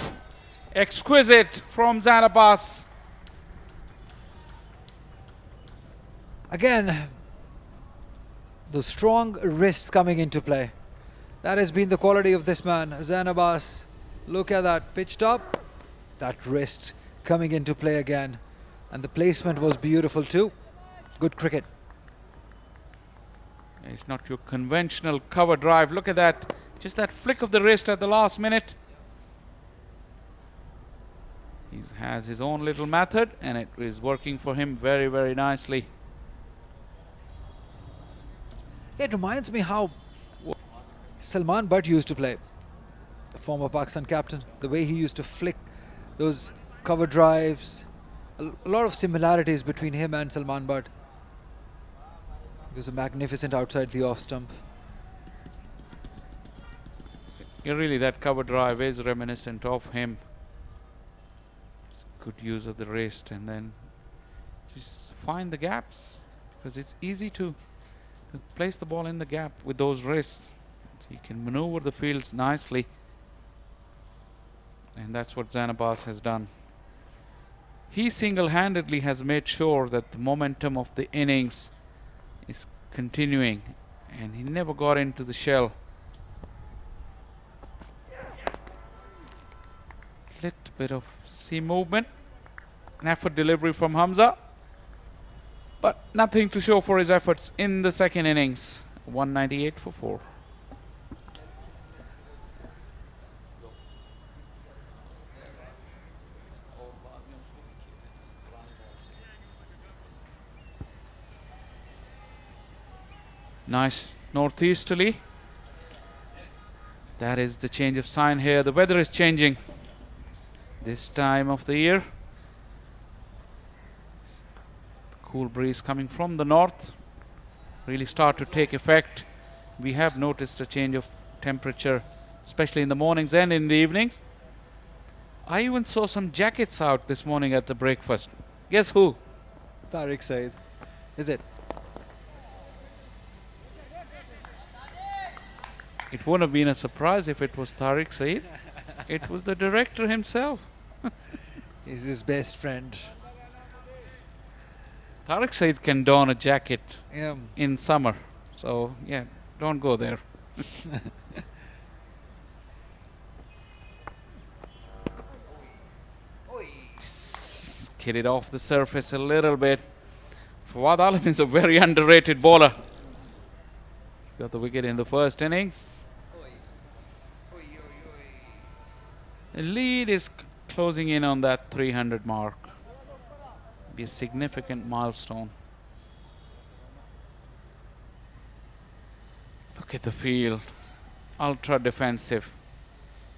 Exquisite from Zan Abbas. Again, the strong wrists coming into play. That has been the quality of this man, Zan Abbas. Look at that pitched up, that wrist coming into play again. And the placement was beautiful too. Good cricket. It's not your conventional cover drive. Look at that. Just that flick of the wrist at the last minute. He has his own little method and it is working for him very, very nicely. It reminds me how Salman Butt used to play, the former Pakistan captain, the way he used to flick those cover drives. A lot of similarities between him and Salman Butt. He was a magnificent outside the off stump. Yeah, really, that cover drive is reminiscent of him. Good use of the wrist and then just find the gaps, because it's easy to place the ball in the gap with those wrists. So you can maneuver the fields nicely, and that's what Zan Abbas has done. He single-handedly has made sure that the momentum of the innings is continuing, and he never got into the shell. Little bit of seam movement, an effort delivery from Hamza, but nothing to show for his efforts in the second innings. 198 for 4. Nice northeasterly. That is the change of sign here. The weather is changing this time of the year. The cool breeze coming from the north really start to take effect. We have noticed a change of temperature, especially in the mornings and in the evenings. I even saw some jackets out this morning at the breakfast. Guess who? Tariq Saeed. Is it? It wouldn't have been a surprise if it was Tariq Saeed. It was the director himself. He's his best friend. Tariq Saeed can don a jacket Yeah. in summer. So, yeah, don't go there. hit it off the surface a little bit. Quaid-e-Azam is a very underrated bowler. Got the wicket in the first innings. The lead is closing in on that 300 mark. Be a significant milestone. Look at the field. Ultra defensive.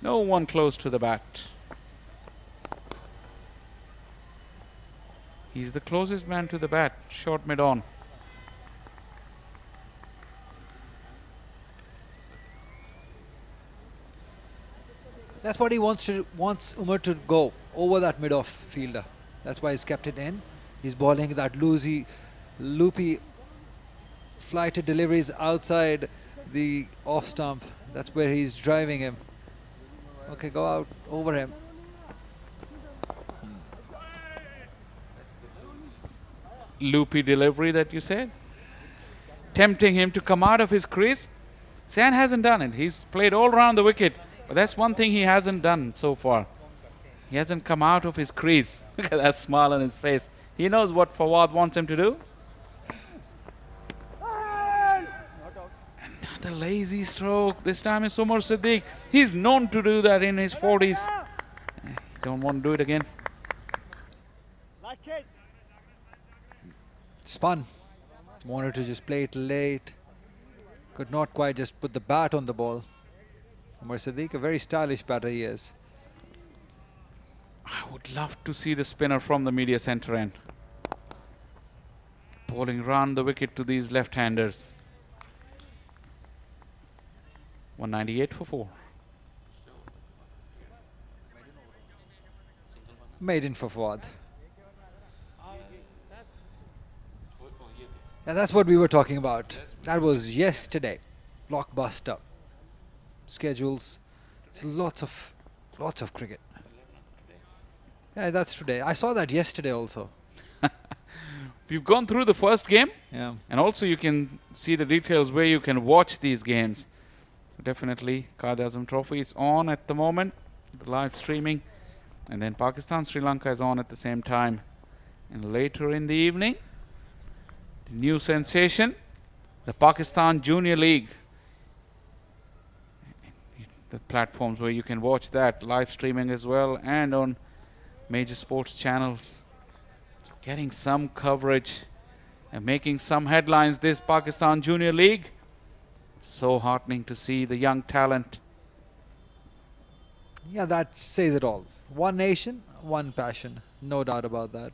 No one close to the bat. He's the closest man to the bat. Short mid-on. That's what he wants Umar to go over that mid-off fielder. That's why he's kept it in. He's bowling that loopy flighted deliveries outside the off stump. That's where he's driving him. Okay, go out over him. Loopy delivery that you said, tempting him to come out of his crease. Zain hasn't done it. He's played all around the wicket, but that's one thing he hasn't done so far. He hasn't come out of his crease. Look at that smile on his face. He knows what Fawad wants him to do. Another lazy stroke. This time is Umar Siddique. He's known to do that in his 40s. Don't want to do it again. Spun. Wanted to just play it late. Could not quite just put the bat on the ball. Umar Siddique, a very stylish batter he is. I would love to see the spinner from the media centre end. Bowling round the wicket to these left-handers. 198 for 4. Maiden for Fawad. And that's what we were talking about. That was yesterday. Blockbuster. Schedules. Lots of cricket. Yeah, that's today. I saw that yesterday also. We've gone through the first game. Yeah. And also you can see the details where you can watch these games. Definitely Quaid-e-Azam Trophy is on at the moment. The live streaming. And then Pakistan Sri Lanka is on at the same time. And later in the evening, the new sensation, the Pakistan Junior League. The platforms where you can watch that live streaming as well, and on major sports channels. So getting some coverage and making some headlines, this Pakistan Junior League. So heartening to see the young talent. Yeah, that says it all. One nation, one passion. No doubt about that.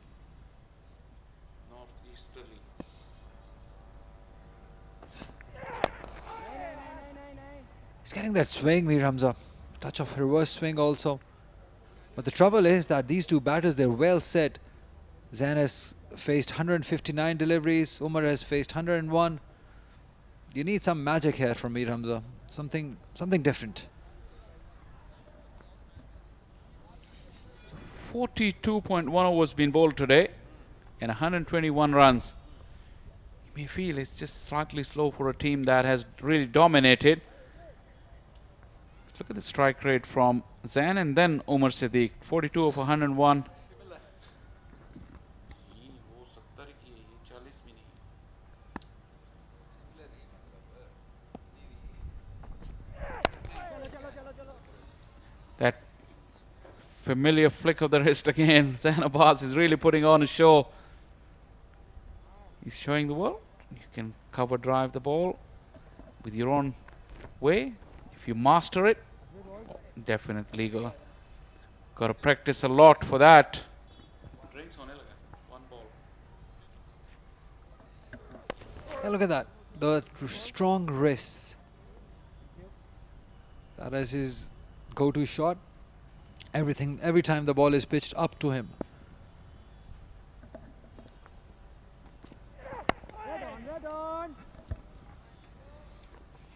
He's getting that swing, Mir Hamza. Touch of reverse swing also. But the trouble is that these two batters, they're well set. Zain has faced 159 deliveries. Umar has faced 101. You need some magic here from Mir Hamza. Something different. 42.1 overs been bowled today and 121 runs. You may feel it's just slightly slow for a team that has really dominated. Look at the strike rate from Zain and then Umar Siddique. 42 of 101. That familiar flick of the wrist again. Zain Abbas is really putting on a show. He's showing the world. You can cover drive the ball with your own way. If you master it, definitely got to practice a lot for that. Yeah, look at that. The strong wrists. That is his go-to shot. Every time the ball is pitched up to him.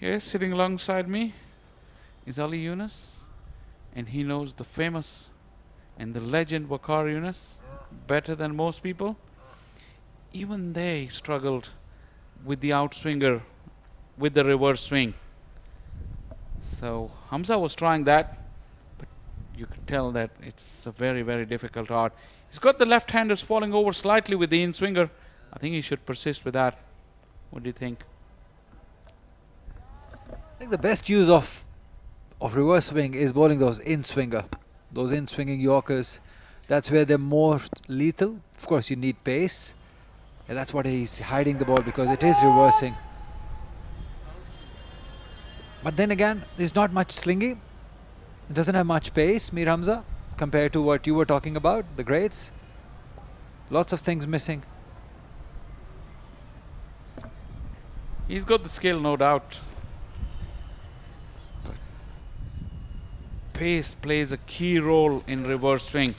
Yes, sitting alongside me is Ali Yunus, and he knows the famous and the legend Waqar Yunus better than most people. Even they struggled with the outswinger, with the reverse swing. So Hamza was trying that, but you could tell that it's a very, very difficult art. He's got the left-handers falling over slightly with the in-swinger. I think he should persist with that. What do you think? I think the best use of reverse swing is bowling those in-swinger, those in-swinging Yorkers. That's where they're more lethal. Of course, you need pace. And that's what he's hiding the ball, because it is reversing. But then again, there's not much slingy. It doesn't have much pace, Mir Hamza, compared to what you were talking about, the greats. Lots of things missing. He's got the skill, no doubt. But pace plays a key role in reverse swing.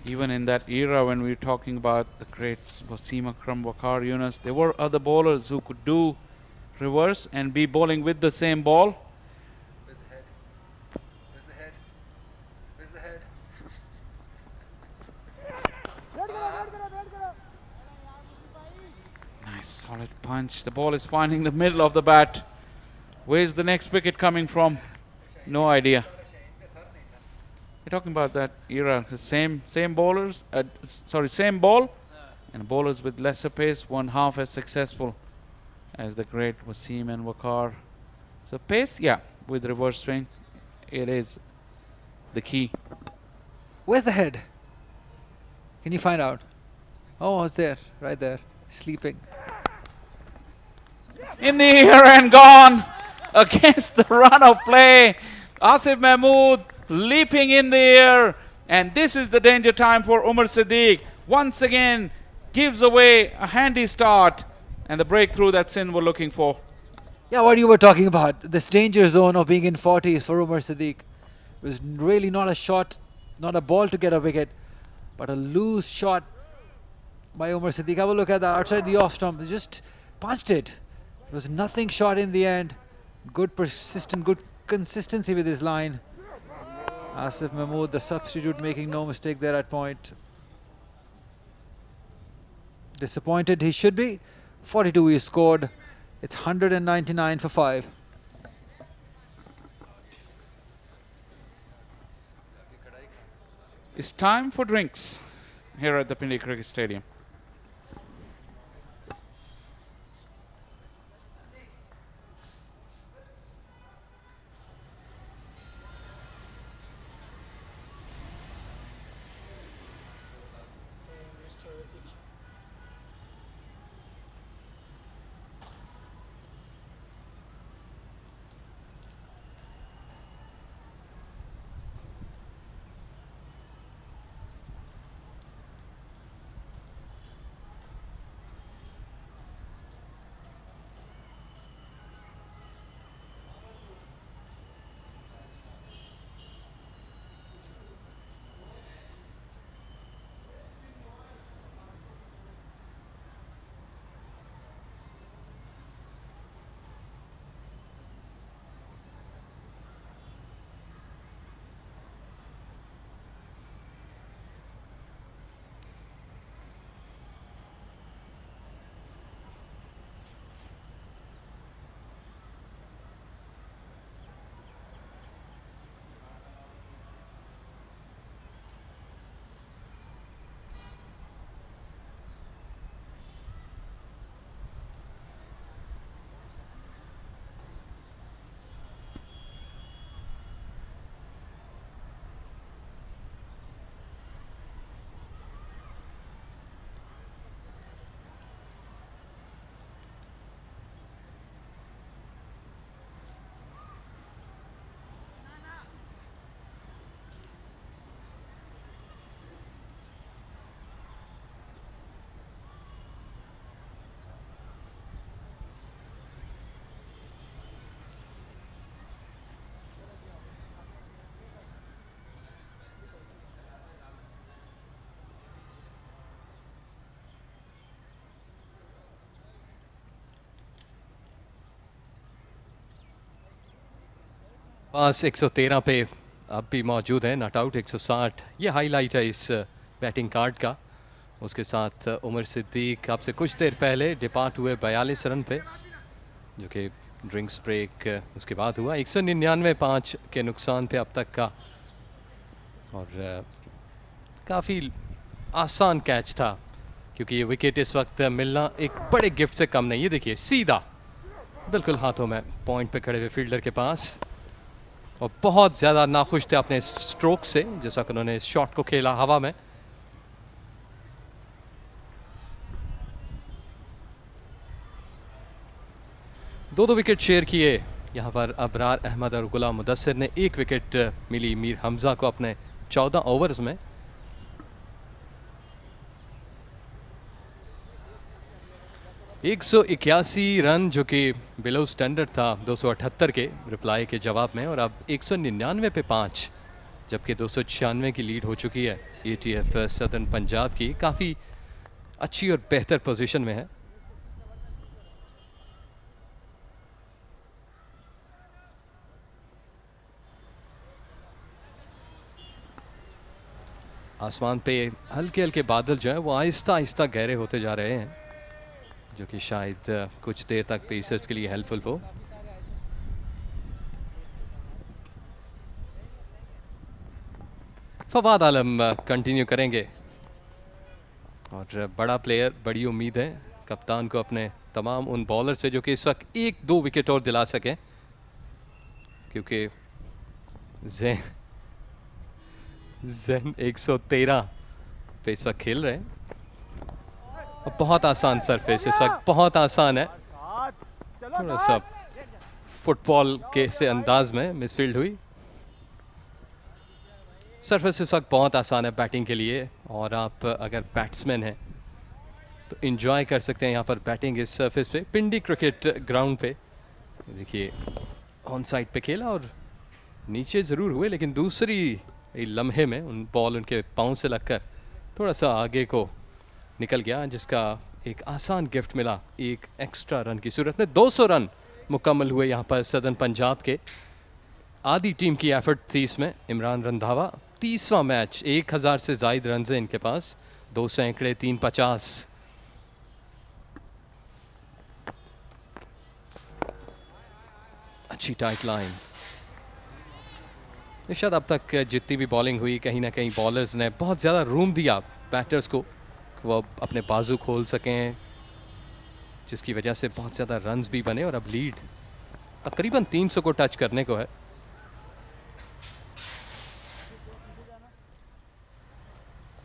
Even in that era when we were talking about the greats, Wasim Akram, Waqar Yunus, there were other bowlers who could do reverse and be bowling with the same ball. Where's the head? Where's the head? Where's the head? Nice solid punch. The ball is finding the middle of the bat. Where's the next wicket coming from? No idea. We're talking about that era. The same bowlers, same ball, and bowlers with lesser pace weren't half as successful as the great Wasim and Waqar. So pace, yeah, with reverse swing, it is the key. Where's the head? Can you find out? Oh, it's there, right there, sleeping. In the air and gone against the run of play. Asif Mahmood leaping in the air, and this is the danger time for Umar Siddique. Once again gives away a handy start and the breakthrough that Sindh were looking for. Yeah, what you were talking about, this danger zone of being in 40s for Umar Siddique. It was really not a shot, not a ball to get a wicket, but a loose shot by Umar Siddique. Have a look at that, outside the off stump, just punched it. It was nothing short in the end. Good persistent, good consistency with his line. Asif Mahmood, the substitute, making no mistake there at point. Disappointed he should be. 42 he scored. It's 199 for 5. It's time for drinks here at the Pindi Cricket Stadium. पास 113 पे अब भी मौजूद है, not out 160। ये highlight है इस batting card का। उसके साथ उमर सिद्दीक आपसे कुछ देर पहले डिपार्ट हुए 42 रन पे, जो कि ड्रिंक्स ब्रेक उसके बाद हुआ। 199 5 के नुकसान पे अब तक का, और काफ़ी आसान कैच था, क्योंकि ये विकेट इस वक्त मिलना एक बड़े गिफ्ट से कम नहीं। ये देखिए सीधा बिल्कुल हाथों में पॉइंट पे खड़े हुए फील्डर के पास, और बहुत ज़्यादा नाखुश थे अपने स्ट्रोक से, जैसा कि उन्होंने इस शॉट को खेला हवा में। दो विकेट शेयर किए यहाँ पर अबरार अहमद और गुलाम मुदस्सिर ने। एक विकेट मिली मीर हमजा को अपने 14 ओवर्स में। एक 181 रन जो कि बिलो स्टैंडर्ड था 278 के रिप्लाई के जवाब में, और अब 199 पे 5, जबकि 296 की लीड हो चुकी है ATF सदर्न पंजाब की। काफ़ी अच्छी और बेहतर पोजीशन में है। आसमान पे हल्के हल्के बादल जो है वो आहिस्ता आहिस्ता गहरे होते जा रहे हैं, जो कि शायद कुछ देर तक पेसर्स के लिए हेल्पफुल हो। फवाद आलम कंटिन्यू करेंगे, और बड़ा प्लेयर, बड़ी उम्मीद है कप्तान को अपने तमाम उन बॉलर से जो कि इस वक्त 1-2 विकेट और दिला सकें, क्योंकि जैन 113 पे इस वक्त खेल रहे हैं। बहुत आसान सरफेस इस वक्त, बहुत आसान है। थोड़ा सा फुटबॉल के से अंदाज में मिसफील्ड हुई। सरफेस इस वक्त बहुत आसान है बैटिंग के लिए, और आप अगर बैट्समैन हैं तो एंजॉय कर सकते हैं यहाँ पर बैटिंग इस सरफेस पे। पिंडी क्रिकेट ग्राउंड पे देखिए ऑन साइड पे खेला, और नीचे ज़रूर हुए, लेकिन दूसरी लम्हे में उन बॉल उनके पाँव से लगकर थोड़ा सा आगे को निकल गया, जिसका एक आसान गिफ्ट मिला एक एक्स्ट्रा रन की सूरत में। 200 रन मुकम्मल हुए यहाँ पर सदर्न पंजाब के। आधी टीम की एफर्ट थी इसमें। इमरान रंधावा 30वां मैच, 1000 से ज़ायद रन है इनके पास, 2 सैकड़े 350। अच्छी टाइट लाइन। शायद अब तक जितनी भी बॉलिंग हुई, कहीं ना कहीं बॉलर्स ने बहुत ज़्यादा रूम दिया बैटर्स को, वो अपने बाजू खोल सकें, जिसकी वजह से बहुत ज़्यादा रन्स भी बने, और अब लीड तकरीबन 300 को टच करने को है।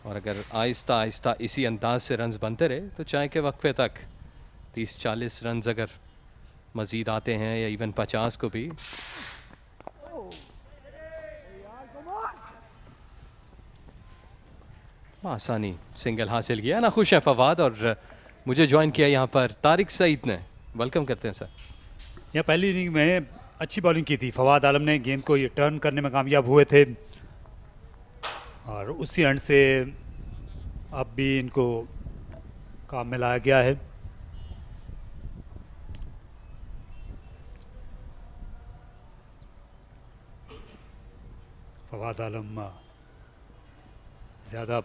और अगर आहिस्ता आहिस्ता इसी अंदाज से रन्स बनते रहे तो चाहे के वक्फे तक 30-40 रन्स अगर मज़ीद आते हैं, या इवन 50 को भी, आसानी सिंगल हासिल किया ना। खुश है फवाद, और मुझे ज्वाइन किया यहाँ पर तारिक सईद ने। वेलकम करते हैं सर। यहाँ पहली इनिंग में अच्छी बॉलिंग की थी फवाद आलम ने, गेंद को ये टर्न करने में कामयाब हुए थे, और उसी एंड से अब भी इनको काम में लाया गया है। फवाद आलम ज़्यादा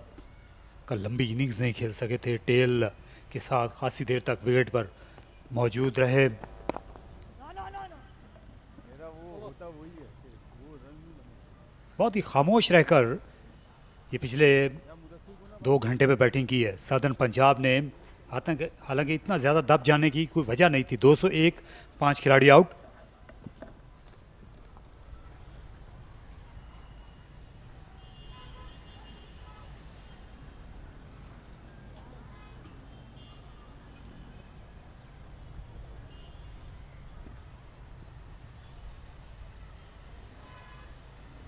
कल लंबी इनिंग्स नहीं खेल सके थे, टेल के साथ खासी देर तक विकेट पर मौजूद रहे। बहुत ही खामोश रहकर ये पिछले 2 घंटे में बैटिंग की है सदर्न पंजाब ने। हालांकि इतना ज़्यादा दब जाने की कोई वजह नहीं थी। 201, 5 खिलाड़ी आउट।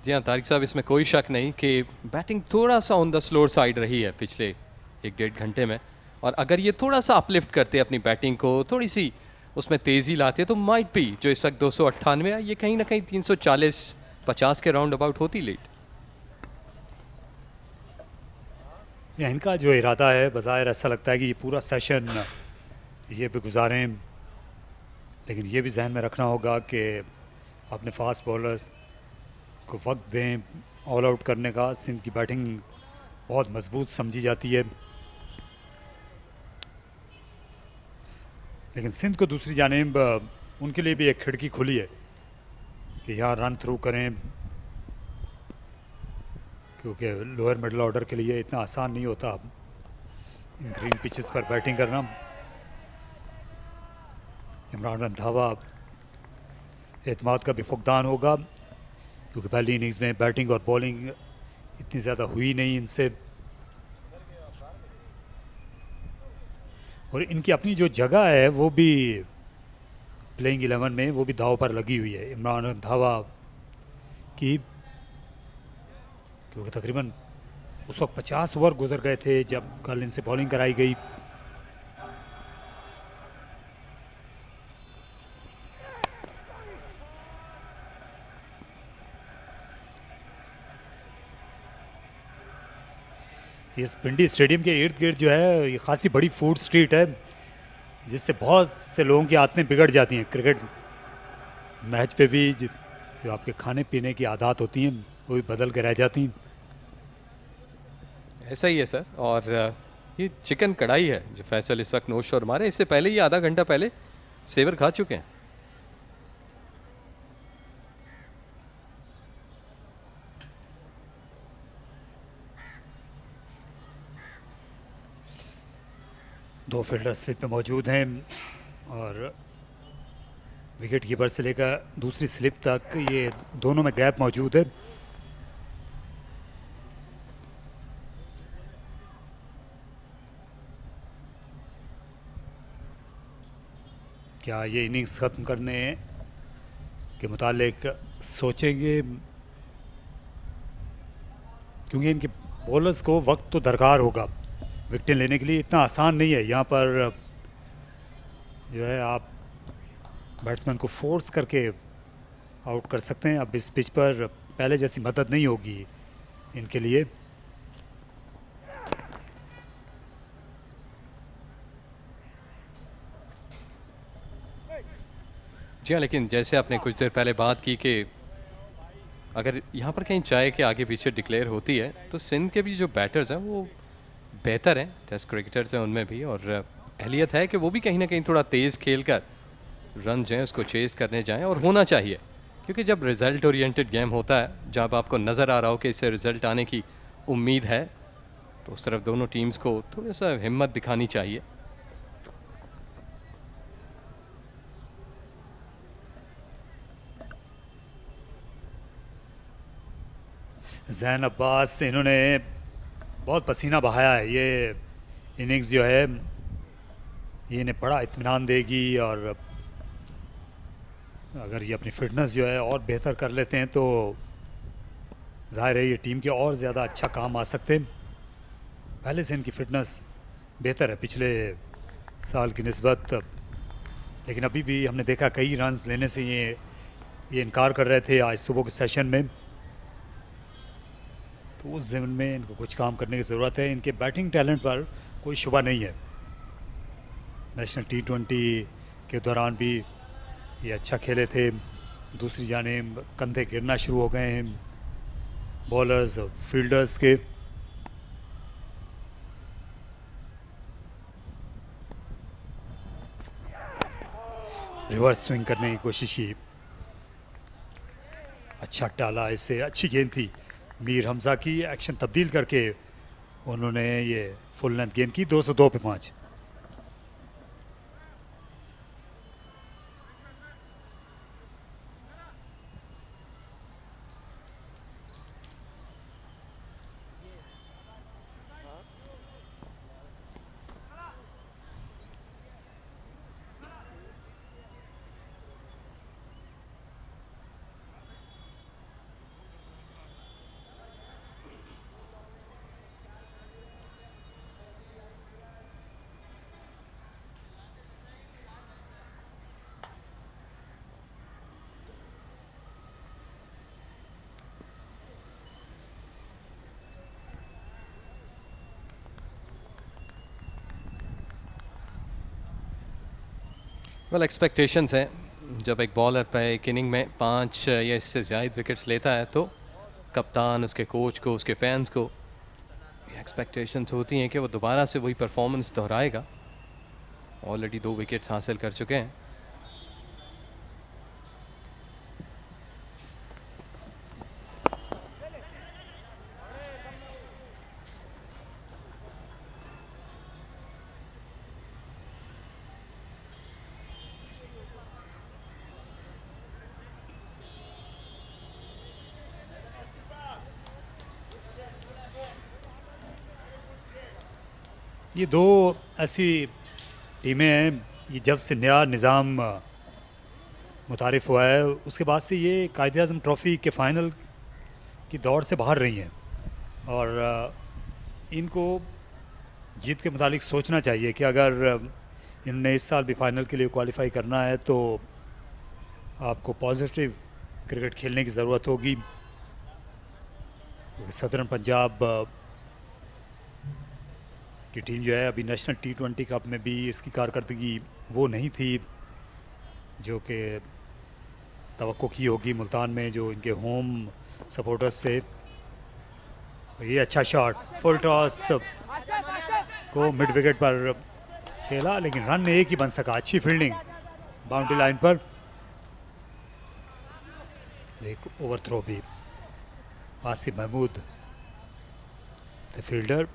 जी हाँ तारिक साहब, इसमें कोई शक नहीं कि बैटिंग थोड़ा सा ऑन द स्लोअर साइड रही है पिछले 1-1.5 घंटे में, और अगर ये थोड़ा सा अपलिफ्ट करते अपनी बैटिंग को, थोड़ी सी उसमें तेज़ी लाते, तो माइट भी जो इस वक्त 298 है, ये कहीं ना कहीं 340-50 के राउंड अबाउट होती लीड। या इनका जो इरादा है, बज़ाहिर ऐसा लगता है कि ये पूरा सेशन ये भी गुजारें, लेकिन ये भी जहन में रखना होगा कि अपने फास्ट बॉलर्स को वक्त दें ऑल आउट करने का। सिंध की बैटिंग बहुत मजबूत समझी जाती है, लेकिन सिंध को दूसरी जानिब उनके लिए भी एक खिड़की खुली है कि यहाँ रन थ्रू करें, क्योंकि लोअर मिडल ऑर्डर के लिए इतना आसान नहीं होता इन ग्रीन पिचेस पर बैटिंग करना। इमरान रंधावा एतमाद का भी फुकदान होगा क्योंकि पहली इनिंग्स में बैटिंग और बॉलिंग इतनी ज़्यादा हुई नहीं इनसे, और इनकी अपनी जो जगह है वो भी प्लेइंग 11 में वो भी दाव पर लगी हुई है इमरान रंधावा की, क्योंकि तकरीबन उस वक्त 50 ओवर गुजर गए थे जब कल इनसे बॉलिंग कराई गई। इस पिंडी स्टेडियम के इर्द गिर्द जो है ये खासी बड़ी फूड स्ट्रीट है जिससे बहुत से लोगों की आदतें बिगड़ जाती हैं। क्रिकेट मैच पे भी जो आपके खाने पीने की आदत होती हैं वो भी बदल के रह जाती हैं। ऐसा ही है सर। और ये चिकन कढ़ाई है जो फैसल इस वक्त नोश और मारे, इससे पहले ही आधा घंटा पहले सेवर खा चुके हैं। दो फील्डर स्लिप पे मौजूद हैं और विकेट कीपर से लेकर दूसरी स्लिप तक ये दोनों में गैप मौजूद है। क्या ये इनिंग्स ख़त्म करने के मुतालिक सोचेंगे, क्योंकि इनके बॉलर्स को वक्त तो दरकार होगा विकेट लेने के लिए, इतना आसान नहीं है। यहाँ पर जो है आप बैट्समैन को फोर्स करके आउट कर सकते हैं। अब इस पिच पर पहले जैसी मदद नहीं होगी इनके लिए। जी हाँ, लेकिन जैसे आपने कुछ देर पहले बात की कि अगर यहाँ पर कहीं चाहे कि आगे पीछे डिक्लेयर होती है तो सिंध के भी जो बैटर्स हैं वो बेहतर हैं, टेस्ट क्रिकेटर्स हैं उनमें भी, और अहलियत है कि वो भी कहीं ना कहीं थोड़ा तेज़ खेल कर रन जो है उसको चेज़ करने जाएं, और होना चाहिए क्योंकि जब रिज़ल्ट ओरिएंटेड गेम होता है, जब आपको नज़र आ रहा हो कि इससे रिज़ल्ट आने की उम्मीद है, तो उस तरफ दोनों टीम्स को थोड़ा सा हिम्मत दिखानी चाहिए। ज़ैन अब्बास, इन्होंने बहुत पसीना बहाया है। ये इनिंग्स जो है ये इन्हें बड़ा इत्मीनान देगी, और अगर ये अपनी फिटनेस जो है और बेहतर कर लेते हैं तो ज़ाहिर है ये टीम के और ज़्यादा अच्छा काम आ सकते हैं। पहले से इनकी फिटनेस बेहतर है पिछले साल की निस्बत, लेकिन अभी भी हमने देखा कई रन्स लेने से ये इनकार कर रहे थे आज सुबह के सेशन में, तो उस ज़मीन में इनको कुछ काम करने की ज़रूरत है। इनके बैटिंग टैलेंट पर कोई शुबा नहीं है। नेशनल T20 के दौरान भी ये अच्छा खेले थे। दूसरी जानिब कंधे गिरना शुरू हो गए हैं बॉलर्स और फील्डर्स के। रिवर्स स्विंग करने की कोशिश की, अच्छा टाला, इससे अच्छी गेंद थी मीर हमजा की। एक्शन तब्दील करके उन्होंने ये फुल लेंथ गेंद की 202 पे 5। वेल, एक्सपेक्टेशंस हैं जब एक बॉलर पे एक इनिंग में 5 या इससे ज़्यादा विकेट्स लेता है तो कप्तान, उसके कोच को, उसके फैंस को एक्सपेक्टेशंस होती हैं कि वो दोबारा से वही परफॉर्मेंस दोहराएगा। ऑलरेडी 2 विकेट्स हासिल कर चुके हैं। ये दो ऐसी टीमें हैं, ये जब से नया निज़ाम मुतारिफ़ हुआ है उसके बाद से ये कायद-ए-आज़म ट्रॉफ़ी के फ़ाइनल की दौड़ से बाहर रही हैं, और इनको जीत के मुतालिक सोचना चाहिए कि अगर इन्होंने इस साल भी फ़ाइनल के लिए क्वालिफाई करना है तो आपको पॉजिटिव क्रिकेट खेलने की ज़रूरत होगी। सदर्न पंजाब की टीम जो है अभी नेशनल T20 कप में भी इसकी कारकर्दगी वो नहीं थी जो कि तवक्को की होगी मुल्तान में जो इनके होम सपोर्टर्स से। ये अच्छा शॉट, फुल टॉस को मिड विकेट पर खेला लेकिन रन एक ही बन सका। अच्छी फील्डिंग बाउंड्री लाइन पर, एक ओवर थ्रो भी। Asif Mahmood the fielder.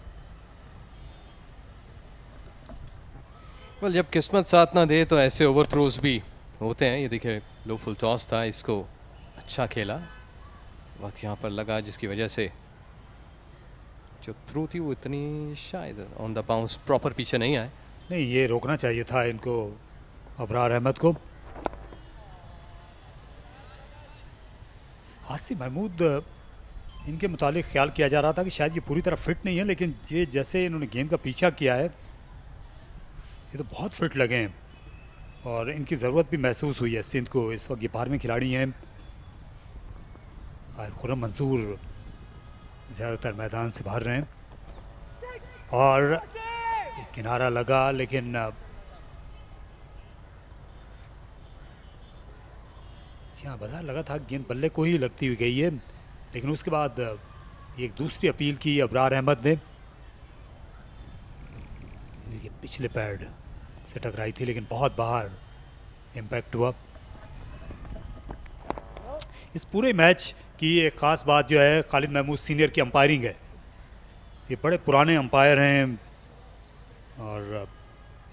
Well, जब किस्मत साथ ना दे तो ऐसे ओवर थ्रोज भी होते हैं। ये देखिए लो फुल टॉस था, इसको अच्छा खेला, वक्त यहाँ पर लगा जिसकी वजह से जो थ्रू थी वो इतनी शायद ऑन द बाउंस प्रॉपर पीछे नहीं आए। नहीं, ये रोकना चाहिए था इनको, अबरार अहमद को। आसिफ महमूद इनके मुतालिक ख्याल किया जा रहा था कि शायद ये पूरी तरह फिट नहीं है, लेकिन ये जैसे इन्होंने गेंद का पीछा किया है ये तो बहुत फिट लगे हैं और इनकी ज़रूरत भी महसूस हुई है सिंध को। इस वक्त ये 12वें खिलाड़ी हैं। खुर्रम मंसूर ज़्यादातर मैदान से बाहर रहे हैं और किनारा लगा, लेकिन यहाँ बाजार लगा था गेंद बल्ले को ही लगती हुई गई है, लेकिन उसके बाद एक दूसरी अपील की अबरार अहमद ने। ये पिछले पैड से टकराई थी लेकिन बहुत बाहर इम्पैक्ट हुआ। इस पूरे मैच की एक ख़ास बात जो है खालिद महमूद सीनियर की अंपायरिंग है। ये बड़े पुराने अंपायर हैं और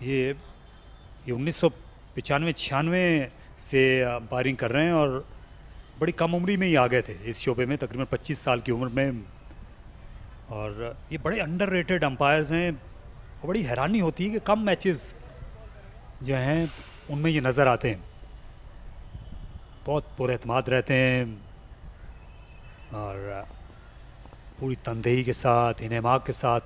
ये 1995-96 से अंपायरिंग कर रहे हैं और बड़ी कम उम्री में ही आ गए थे इस शोबे में, तकरीबन 25 साल की उम्र में। और ये बड़े अंडररेटेड अंपायर्स हैं और बड़ी हैरानी होती है कि कम मैचेस जो हैं उनमें ये नज़र आते हैं। बहुत पुरएतमाद रहते हैं और पूरी तनदेही के साथ, इनेमाक के साथ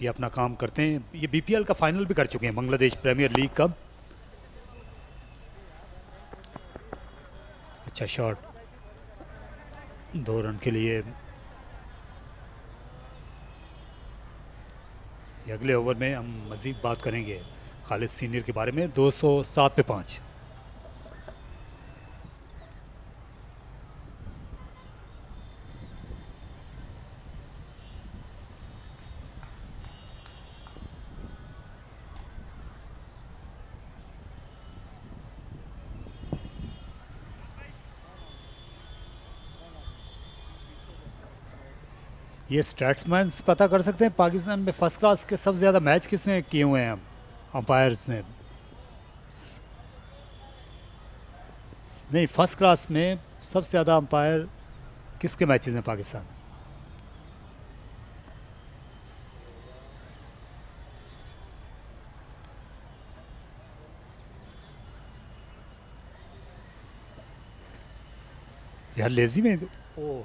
ये अपना काम करते हैं। ये BPL का फाइनल भी कर चुके हैं, बांग्लादेश प्रीमियर लीग का। अच्छा शॉट, 2 रन के लिए। अगले ओवर में हम मज़ीद बात करेंगे खालिद सीनियर के बारे में। 207 पे 5। ये स्टैट्समैन पता कर सकते हैं पाकिस्तान में फर्स्ट क्लास के सबसे ज़्यादा मैच किसने किए हुए हैं अंपायर्स ने? नहीं, फर्स्ट क्लास में सबसे ज़्यादा अंपायर किसके मैचेस हैं पाकिस्तान? यार लेजी में ओ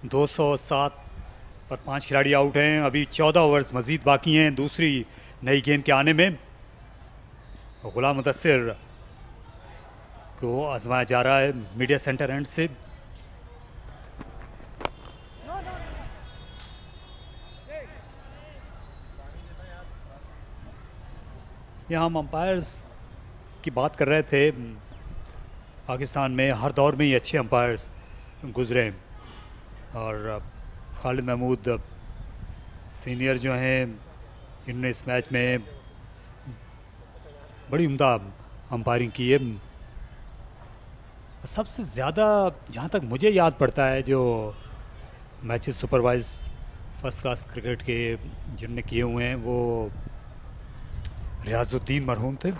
207 पर 5 खिलाड़ी आउट हैं। अभी 14 ओवर्स मज़ीद बाकी हैं दूसरी नई गेंद के आने में। गुलाम मुदस्सिर को आजमाया जा रहा है मीडिया सेंटर एंड से। यहाँ हम अंपायर्स की बात कर रहे थे। पाकिस्तान में हर दौर में ही अच्छे अंपायर्स गुजरे हैं और खालिद महमूद सीनियर जो हैं इन्होंने इस मैच में बड़ी उम्दा अंपायरिंग की है। सबसे ज़्यादा जहाँ तक मुझे याद पड़ता है जो matches supervise first class cricket के जिनने किए हुए हैं वो रियाजुद्दीन मरहूम थे।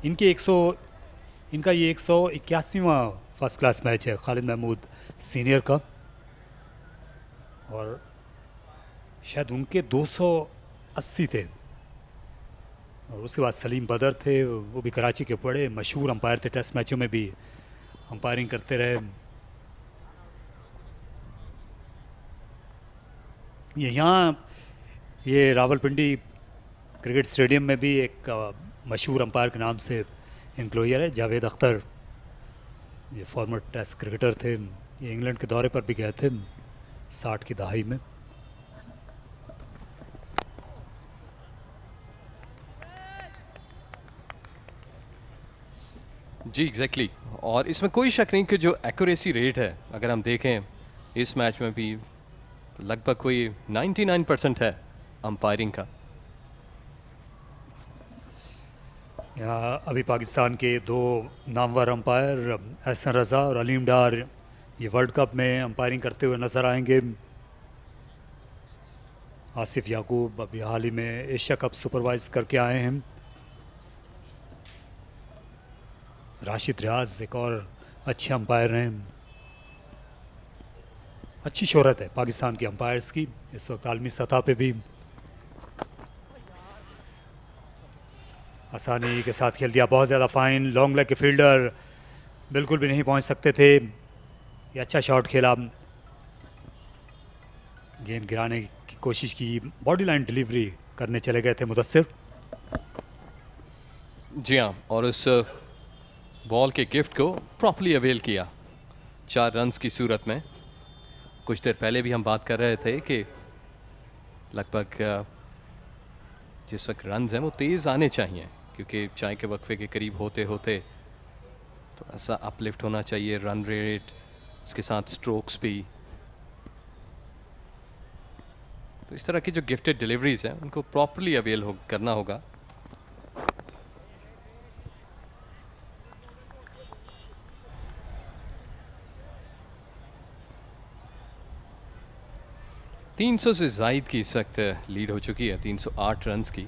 इनका ये 181वां फर्स्ट क्लास मैच है खालिद महमूद सीनियर का, और शायद उनके 280 थे। और उसके बाद सलीम बदर थे, वो भी कराची के बड़े मशहूर अंपायर थे, टेस्ट मैचों में भी अंपायरिंग करते रहे। यहाँ ये रावलपिंडी क्रिकेट स्टेडियम में भी एक मशहूर अंपायर के नाम से एम्प्लॉयर है, जावेद अख्तर। ये फॉर्मर टेस्ट क्रिकेटर थे, ये इंग्लैंड के दौरे पर भी गए थे 60 की दहाई में। जी एग्जैक्टली और इसमें कोई शक नहीं कि जो एक्यूरेसी रेट है अगर हम देखें इस मैच में भी लगभग कोई 99% है अंपायरिंग का। यहाँ अभी पाकिस्तान के दो नामवर अंपायर एहसन रज़ा और अलीम डार ये वर्ल्ड कप में अंपायरिंग करते हुए नज़र आएंगे। आसिफ याकूब अभी हाल ही में एशिया कप सुपरवाइज करके आए हैं। राशिद रियाज एक और अच्छे अंपायर हैं। अच्छी शोहरत है पाकिस्तान के अंपायर्स की इस वक्त आलमी सतह पे भी। आसानी के साथ खेल दिया, बहुत ज़्यादा फाइन, लॉन्ग लेग के फील्डर बिल्कुल भी नहीं पहुंच सकते थे। ये अच्छा शॉट खेला, गेंद गिराने की कोशिश की, बॉडी लाइन डिलीवरी करने चले गए थे मुदस्सिर। जी हाँ, और उस बॉल के गिफ्ट को प्रॉपर्ली अवेल किया 4 रन्स की सूरत में। कुछ देर पहले भी हम बात कर रहे थे कि लगभग जिस वक्त रन्स हैं वो तेज़ आने चाहिए, क्योंकि चाय के वक्फे के करीब होते होते थोड़ा सा अपलिफ्ट होना चाहिए रन रेट, उसके साथ स्ट्रोक्स भी। तो इस तरह की जो गिफ्टेड डिलीवरीज हैं उनको प्रॉपर्ली अवेल करना होगा। $300 से ज़ायद की इस वक्त लीड हो चुकी है, 308 रन्स की।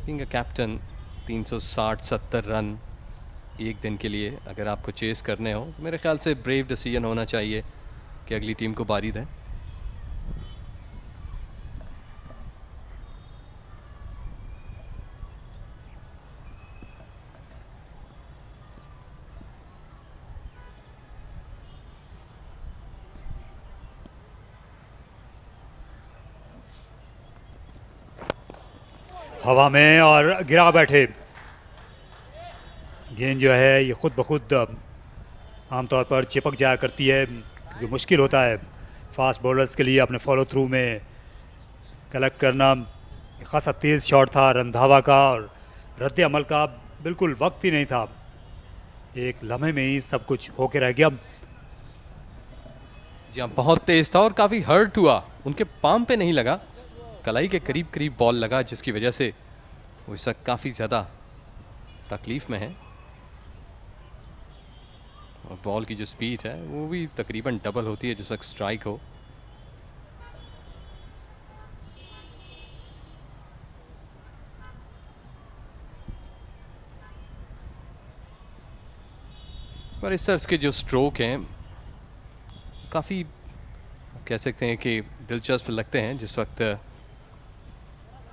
बीइंग अ कैप्टन 360-70 रन एक दिन के लिए अगर आपको चेस करने हो तो मेरे ख्याल से ब्रेव डिसीजन होना चाहिए कि अगली टीम को बारी दें। हवा में और गिरा बैठे। गेंद जो है ये खुद ब खुद आमतौर पर चिपक जाया करती है, क्योंकि मुश्किल होता है फास्ट बॉलर्स के लिए अपने फॉलो थ्रू में कलेक्ट करना। खासा तेज़ शॉट था रंधावा का, और रद्द अमल का बिल्कुल वक्त ही नहीं था, एक लम्हे में ही सब कुछ होके रह गया। जी हाँ, बहुत तेज़ था और काफ़ी हर्ट हुआ, उनके पाम पे नहीं लगा, कलाई के करीब करीब बॉल लगा, जिसकी वजह से वो इस वक्त काफ़ी ज़्यादा तकलीफ़ में है। और बॉल की जो स्पीड है वो भी तकरीबन डबल होती है जिस वक्त स्ट्राइक हो। पर इस तरह के जो स्ट्रोक हैं काफ़ी कह सकते हैं कि दिलचस्प लगते हैं जिस वक्त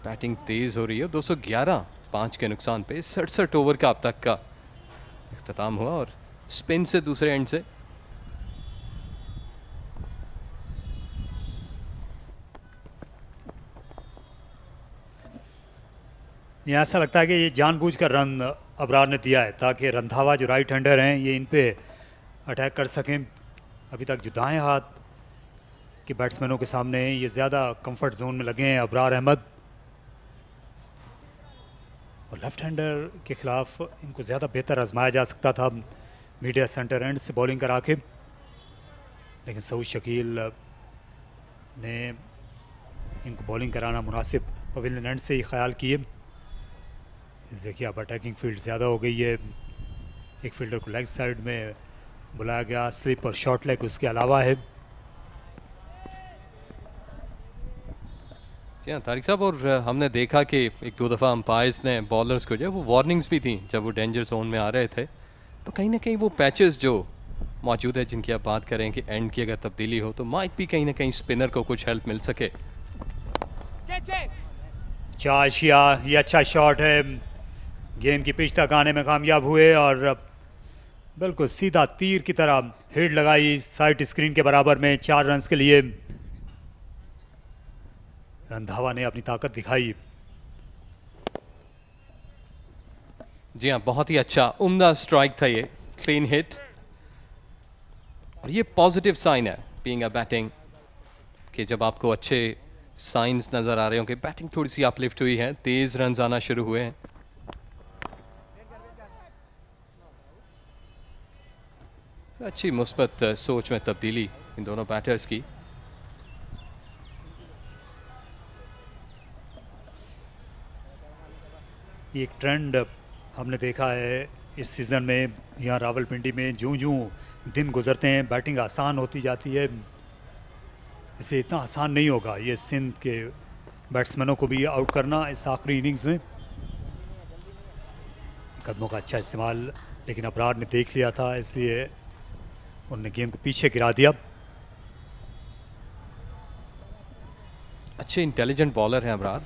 बैटिंग तेज़ हो रही है। 211 5 के नुकसान पे 67 ओवर का अब तक का इख्तिताम हुआ, और स्पिन से दूसरे एंड से ये ऐसा लगता है कि ये जानबूझकर रन अबरार ने दिया है ताकि रंधावा जो राइट हैंडर हैं ये इन पे अटैक कर सकें। अभी तक जो दाएं हाथ के बैट्समैनों के सामने ये ज़्यादा कंफर्ट जोन में लगे हैं अबरार अहमद, और लेफ्ट हैंडर के ख़िलाफ़ इनको ज़्यादा बेहतर आजमाया जा सकता था मीडिया सेंटर एंड से बॉलिंग करा के, लेकिन सऊद शकील ने इनको बॉलिंग कराना मुनासिब पवेलियन एंड से ही ख्याल किए। देखिए अब अटैकिंग फील्ड ज़्यादा हो गई है, एक फील्डर को लेग साइड में बुलाया गया, स्लिप और शॉर्ट लेग उसके अलावा है। जी हाँ तारिक साहब, और हमने देखा कि एक दो दफ़ा अंपायर्स ने बॉलर्स को जो है वो वार्निंग्स भी थी जब वो डेंजर जोन में आ रहे थे। तो कहीं ना कहीं वो पैचेस जो मौजूद है जिनकी आप बात करें कि एंड की अगर तब्दीली हो तो माइट भी कहीं ना कहीं स्पिनर को कुछ हेल्प मिल सके। चाशिया, ये अच्छा शॉट है, गेंद की पिच तक आने में कामयाब हुए और बिल्कुल सीधा तीर की तरह हिट लगाई साइड स्क्रीन के बराबर में 4 रन के लिए। रंधावा ने अपनी ताकत दिखाई। जी हाँ, बहुत ही अच्छा उम्दा स्ट्राइक था ये, क्लीन हिट। और ये पॉजिटिव साइन है बीइंग अ बैटिंग कि जब आपको अच्छे साइंस नजर आ रहे हो कि बैटिंग थोड़ी सी अपलिफ्ट हुई है, तेज रन आना शुरू हुए हैं। तो अच्छी मुस्बत सोच में तब्दीली इन दोनों बैटर्स की। ये एक ट्रेंड हमने देखा है इस सीज़न में यहाँ रावलपिंडी में, जूं जूं दिन गुजरते हैं बैटिंग आसान होती जाती है। इसे इतना आसान नहीं होगा ये सिंध के बैट्समैनों को भी आउट करना इस आखिरी इनिंग्स में। कदमों का अच्छा इस्तेमाल, लेकिन अबरार ने देख लिया था, इसलिए उन्होंने गेंद को पीछे गिरा दिया। अच्छे इंटेलिजेंट बॉलर हैं अबरार,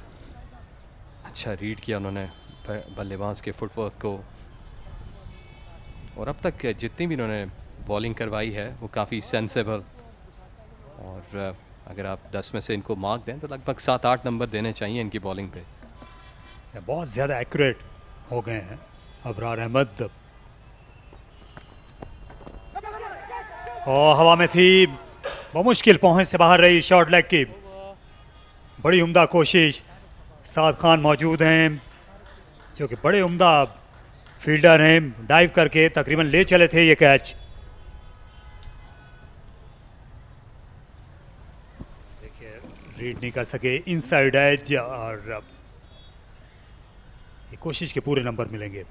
अच्छा रीड किया उन्होंने बल्लेबाज के फुटवर्क को, और अब तक जितनी भी उन्होंने बॉलिंग करवाई है वो काफ़ी सेंसेबल। और अगर आप 10 में से इनको मार्क दें तो लगभग 7-8 नंबर देने चाहिए इनकी बॉलिंग पे। बहुत ज़्यादा एक्यूरेट हो गए हैं अबरार अहमद। और हवा में थी, मुश्किल पहुंच से बाहर रही शॉर्ट लेग की, बड़ी उम्दा कोशिश। साद खान मौजूद हैं जो कि बड़े उम्दा फील्डर हैं, डाइव करके तकरीबन ले चले थे ये कैच। देखिए रीड नहीं कर सके इनसाइड एज, और ये कोशिश के पूरे नंबर मिलेंगे।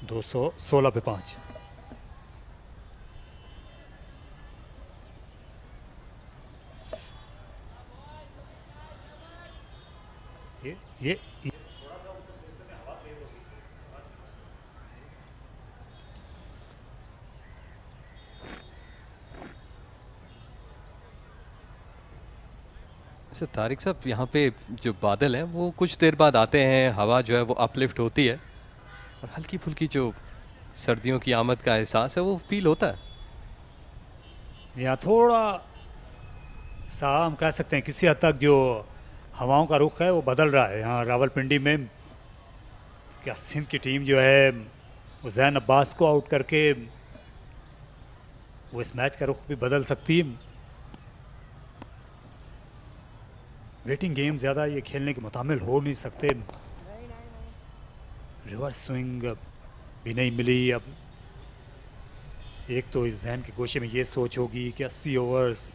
दो 216 पे 5। ये अच्छा तारिक साहब, यहाँ पे जो बादल हैं वो कुछ देर बाद आते हैं, हवा जो है वो अपलिफ्ट होती है और हल्की फुल्की जो सर्दियों की आमद का एहसास है वो फील होता है। यहाँ थोड़ा सा हम कह सकते हैं किसी हद तक जो हवाओं का रुख है वो बदल रहा है यहाँ रावलपिंडी में। क्या सिंध की टीम जो है हुसैन अब्बास को आउट करके वो इस मैच का रुख भी बदल सकती है। वेटिंग गेम ज़्यादा ये खेलने के मुतामिल हो नहीं सकते। रिवर्स स्विंग भी नहीं मिली। अब एक तो जहन के गोशे में ये सोच होगी कि 80 ओवर्स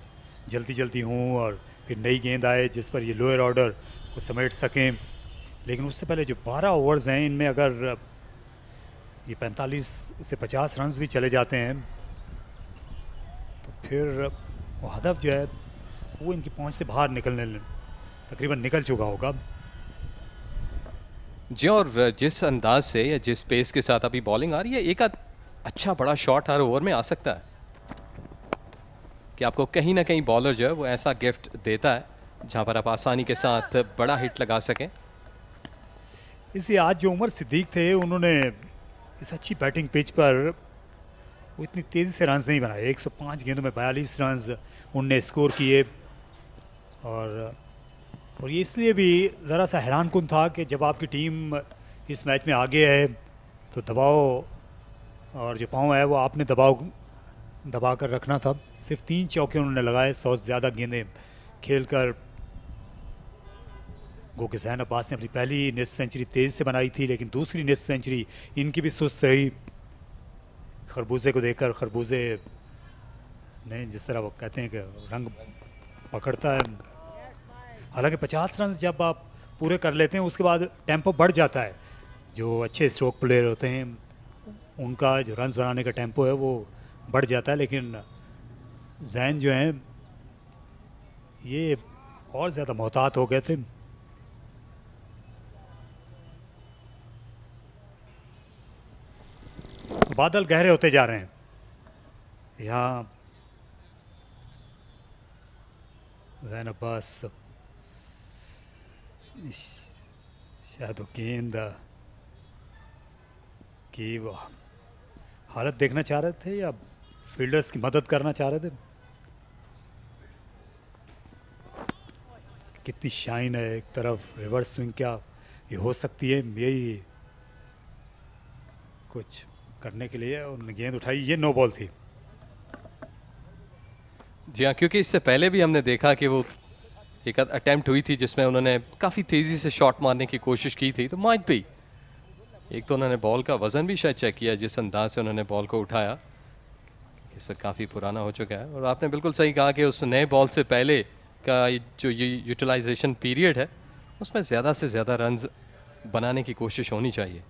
जल्दी जल्दी हों और फिर नई गेंद आए जिस पर ये लोअर ऑर्डर को समेट सकें, लेकिन उससे पहले जो 12 ओवर्स हैं इनमें अगर ये 45 से 50 रन्स भी चले जाते हैं तो फिर वो हदफ जो है वो इनकी पहुंच से बाहर तकरीबन निकल चुका होगा। जी, और जिस अंदाज से या जिस पेस के साथ अभी बॉलिंग आ रही है, एक अच्छा बड़ा शॉट हर ओवर में आ सकता है कि आपको कहीं ना कहीं बॉलर जो है वो ऐसा गिफ्ट देता है जहां पर आप आसानी के साथ बड़ा हिट लगा सकें। इसी आज जो उमर सिद्दीक थे उन्होंने इस अच्छी बैटिंग पिच पर वो इतनी तेज़ी से रन्स नहीं बनाए। 105 गेंदों में 42 रन्स उनने स्कोर किए और ये इसलिए भी ज़रा सा हैरान कुन था कि जब आपकी टीम इस मैच में आगे है तो दबाव और जो पाँव है वो आपने दबा कर रखना था। सिर्फ 3 चौके उन्होंने लगाए 100 से ज़्यादा गेंदें खेलकर। गो के हुसैन अब्बास ने अपनी पहली निस्फ सेंचुरी तेज़ से बनाई थी, लेकिन दूसरी निस्फ सेंचुरी इनकी भी सुस्त रही। खरबूजे को देखकर खरबूजे ने जिस तरह वो कहते हैं कि रंग पकड़ता है। हालांकि 50 रन जब आप पूरे कर लेते हैं उसके बाद टेम्पो बढ़ जाता है। जो अच्छे स्ट्रोक प्लेयर होते हैं उनका जो रन्स बनाने का टेम्पो है वो बढ़ जाता है, लेकिन जैन जो हैं ये और ज़्यादा मोहतात हो गए थे। बादल गहरे होते जा रहे हैं। यहाँ जैन अब्बास शायद वो गेंद की हालत देखना चाह रहे थे या फील्डर्स की मदद करना चाह रहे थे। कितनी शाइन है, एक तरफ रिवर्स स्विंग, क्या ये हो सकती है? यही कुछ करने के लिए उन्होंने गेंद उठाई, ये नो बॉल थी। जी हाँ, क्योंकि इससे पहले भी हमने देखा कि वो एक अटेम्प्ट हुई थी जिसमें उन्होंने काफ़ी तेज़ी से शॉट मारने की कोशिश की थी, तो माइट भी एक तो उन्होंने बॉल का वज़न भी शायद चेक किया जिस अंदाज से उन्होंने बॉल को उठाया, इससे काफ़ी पुराना हो चुका है। और आपने बिल्कुल सही कहा कि उस नए बॉल से पहले का जो ये यूटिलाइजेशन पीरियड है उसमें ज़्यादा से ज़्यादा रन्स बनाने की कोशिश होनी चाहिए।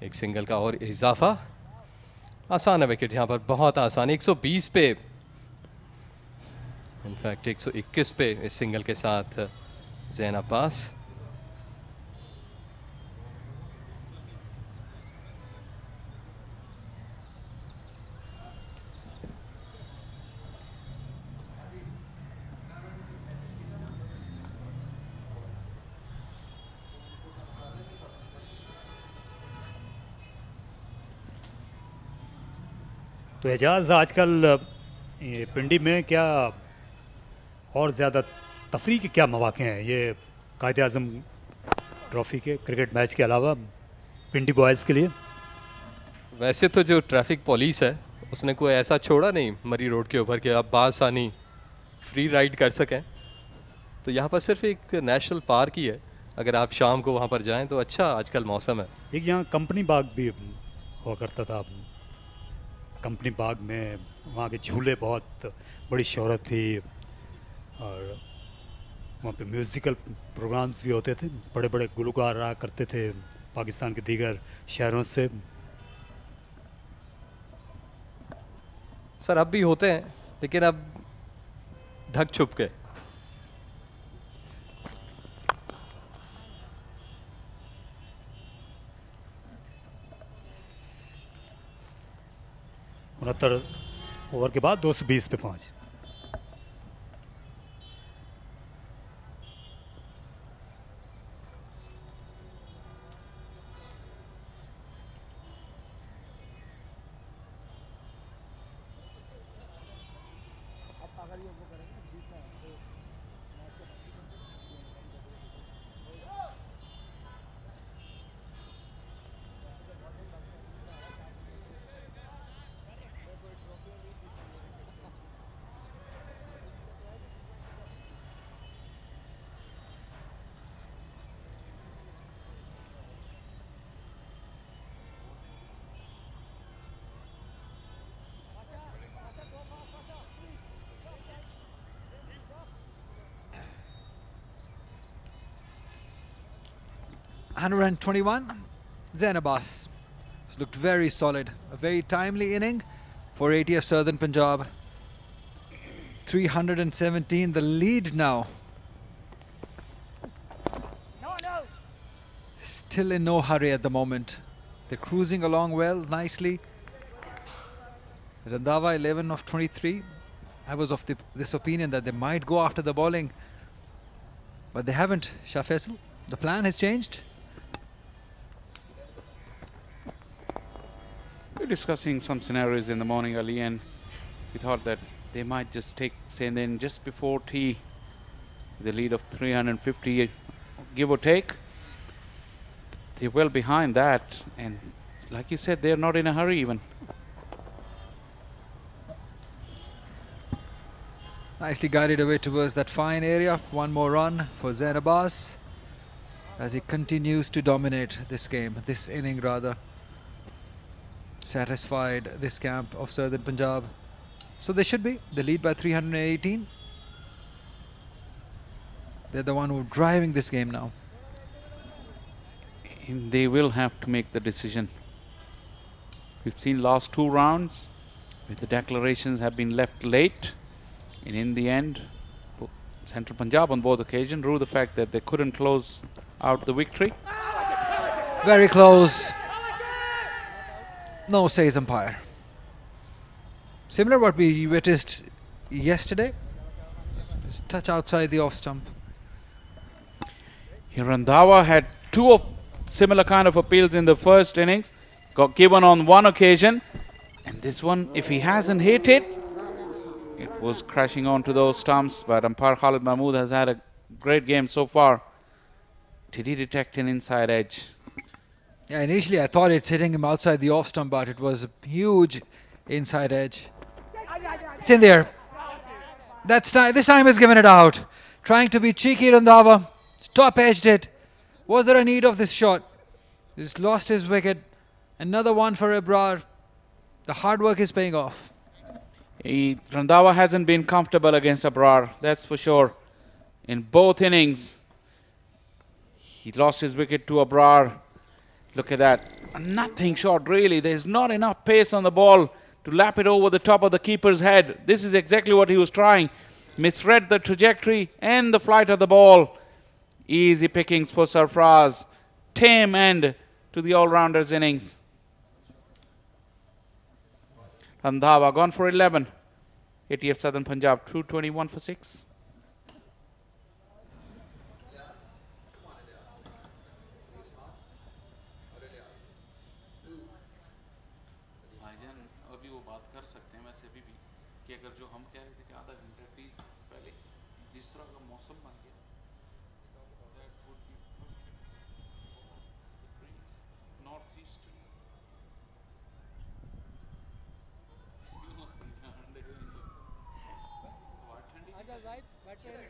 एक सिंगल का और इजाफा, आसान है विकेट यहाँ पर, बहुत आसान। 120 पे, इनफैक्ट 121 पे इस सिंगल के साथ ज़ैन अब्बास। तो एजाज आजकल ये पिंडी में क्या और ज़्यादा तफरी के क्या मौके हैं ये कायद-ए-आज़म ट्रॉफी के क्रिकेट मैच के अलावा पिंडी बॉयज़ के लिए? वैसे तो जो ट्रैफिक पुलिस है उसने कोई ऐसा छोड़ा नहीं मरी रोड के ऊपर कि आप बासानी फ्री राइड कर सकें, तो यहाँ पर सिर्फ एक नेशनल पार्क ही है। अगर आप शाम को वहाँ पर जाएं तो अच्छा आजकल मौसम है। एक यहाँ कंपनी बाग भी हुआ करता था, कंपनी बाग में वहाँ के झूले बहुत बड़ी शोहरत थी और वहाँ पे म्यूज़िकल प्रोग्राम्स भी होते थे, बड़े बड़े गुलकार रहा करते थे पाकिस्तान के दीगर शहरों से। सर अब भी होते हैं लेकिन अब ढक छुप के। उनहत्तर ओवर के बाद 220 पे 5। Run 21, Zain Abbas. It's looked very solid. A very timely inning for ATF Southern Punjab. 317, the lead now. Still in no hurry at the moment. They're cruising along well, nicely. Randhawa 11 of 23. I was of this opinion that they might go after the bowling, but they haven't. Shah Faisal, the plan has changed. We're discussing some scenarios in the morning, Ali, and we thought that they might just take Sindh in just before tea, the lead of 350, give or take. They're well behind that, and like you said, they're not in a hurry even. Nicely guided away towards that fine area. One more run for Zain Abbas as he continues to dominate this game, this inning rather. Satisfied this camp of Southern Punjab. So they should be. They lead by 318. They're the one who are driving this game now. And they will have to make the decision. We've seen last 2 rounds where the declarations have been left late, and in the end Central Punjab on both occasions rue the fact that they couldn't close out the victory. Very close. No, says umpire. Similar what we witnessed yesterday. Just touch outside the off stump. Here Randhawa had 2 similar kind of appeals in the first innings. Got given on one occasion, and this one, if he hasn't hit it, it was crashing onto those stumps. But umpire Khalid Mahmood has had a great game so far. Did he detect an inside edge? Yeah, initially I thought it's hitting him outside the off stump, but it was a huge inside edge. It's in there. This time he's given it out. Trying to be cheeky, Randhawa. Top edged it. Was there a need of this shot? He's lost his wicket. Another one for Abrar. The hard work is paying off. Randhawa hasn't been comfortable against Abrar, that's for sure. In both innings, he lost his wicket to Abrar. Look at that. A nothing shot, really. There's not enough pace on the ball to lap it over the top of the keeper's head. This is exactly what he was trying. Misread the trajectory and the flight of the ball. Easy pickings for Sarfraz. Tame end to the all-rounders innings. Randhawa gone for 11. ATF Southern Punjab 221 for 6. अभी वो बात कर सकते हैं वैसे भी कि अगर जो हम कह रहे थे कि आधा घंटा पहले जिस तरह का मौसम बन गया नॉर्थ ईस्ट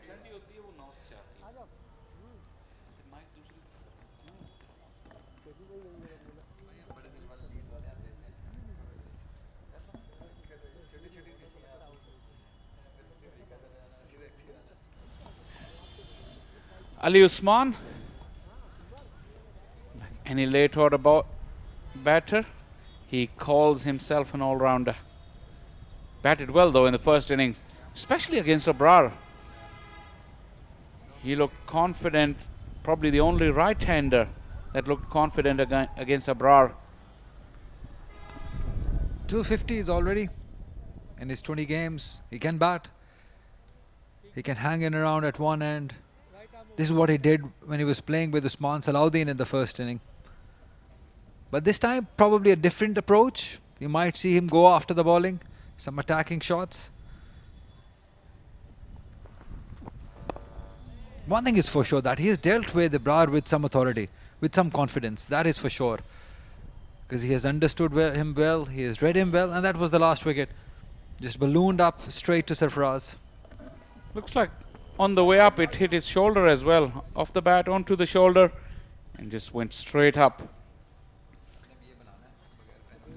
ठंडी होती है वो नॉर्थ से आती है माइक दूसरी Ali Usman, any late order batter, he calls himself an all-rounder. Batted well though in the first innings, especially against Abrar. He looked confident, probably the only right-hander that looked confident against Abrar. 250 is already in his 20 games. He can bat. He can hang in around at one end. This is what he did when he was playing with Usman Salahuddin in the first inning. But this time, probably a different approach. You might see him go after the bowling, some attacking shots. One thing is for sure, that he has dealt with Abrar with some authority, with some confidence. That is for sure. Because he has understood him well, he has read him well, and that was the last wicket. Just ballooned up straight to Sarfraz. Looks like on the way up it hit his shoulder as well. Off the bat onto the shoulder and just went straight up.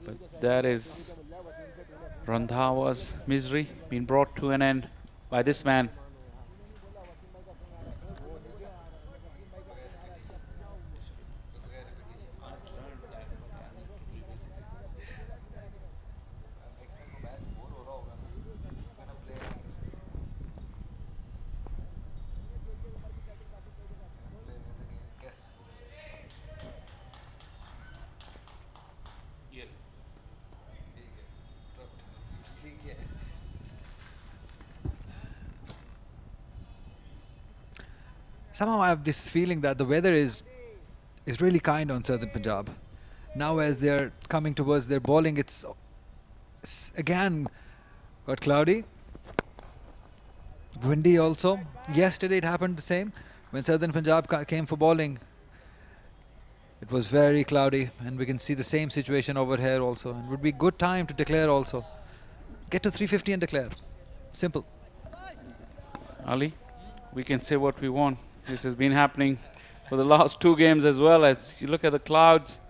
But that is Randhawa's misery being brought to an end by this man. Somehow I have this feeling that the weather is really kind on southern Punjab. Now as they're coming towards their bowling, it's again got cloudy, windy also. Yesterday it happened the same. When southern Punjab came for bowling, it was very cloudy, and we can see the same situation over here also. It would be good time to declare also. Get to 350 and declare. Simple. Ali, we can say what we want. This has been happening for the last 2 games as well. As you look at the clouds,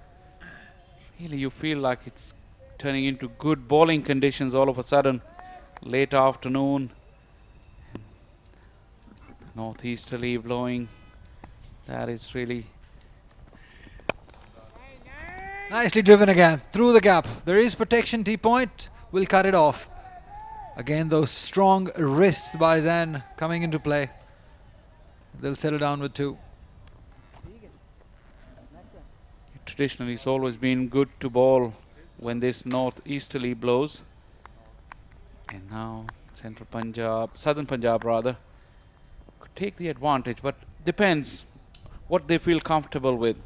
really you feel like it's turning into good bowling conditions all of a sudden. late afternoon. Northeasterly blowing. That is really Nicely driven again through the gap. There is protection. T-point will cut it off. Again, those strong wrists by Zan coming into play. They'll settle down with 2. traditionally it's always been good to bowl when this northeasterly blows. And now Central Punjab, Southern Punjab rather, could take the advantage, but depends what they feel comfortable with.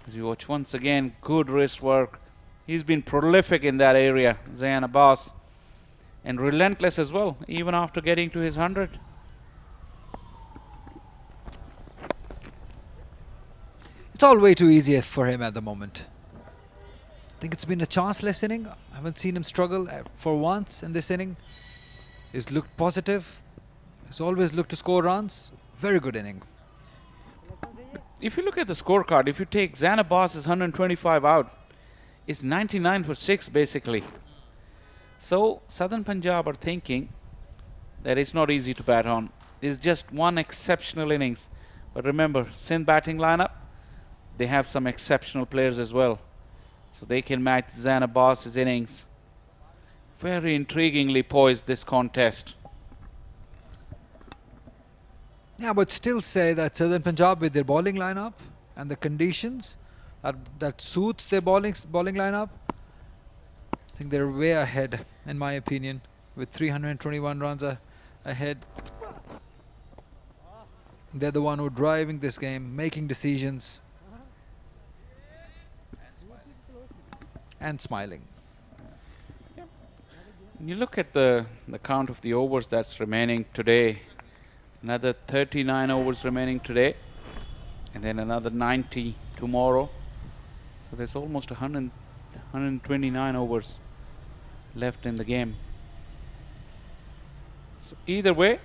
As you watch once again, good wrist work. He's been prolific in that area, Zayan Abbas, and relentless as well, even after getting to his 100. It's all way too easy for him at the moment. I think it's been a chanceless inning. I haven't seen him struggle for once in this inning. He's looked positive. He's always looked to score runs. Very good inning. If you look at the scorecard, if you take Zayan Abbas's 125 out, it's 99 for 6 basically. So Southern Punjab are thinking that it's not easy to bat on. It's just one exceptional innings. But remember, Sindh batting lineup, they have some exceptional players as well. So they can match Zayan Abbas's innings. Very intriguingly poised this contest. Yeah, but still say that Southern Punjab with their bowling lineup and the conditions that suits their bowling lineup, I think they're way ahead in my opinion, with 321 runs ahead. They're the one who are driving this game, making decisions and smiling. You look at the count of the overs that's remaining today. Another 39 overs remaining today, and then another 90 tomorrow. So there's almost 129 overs left in the game. So either way,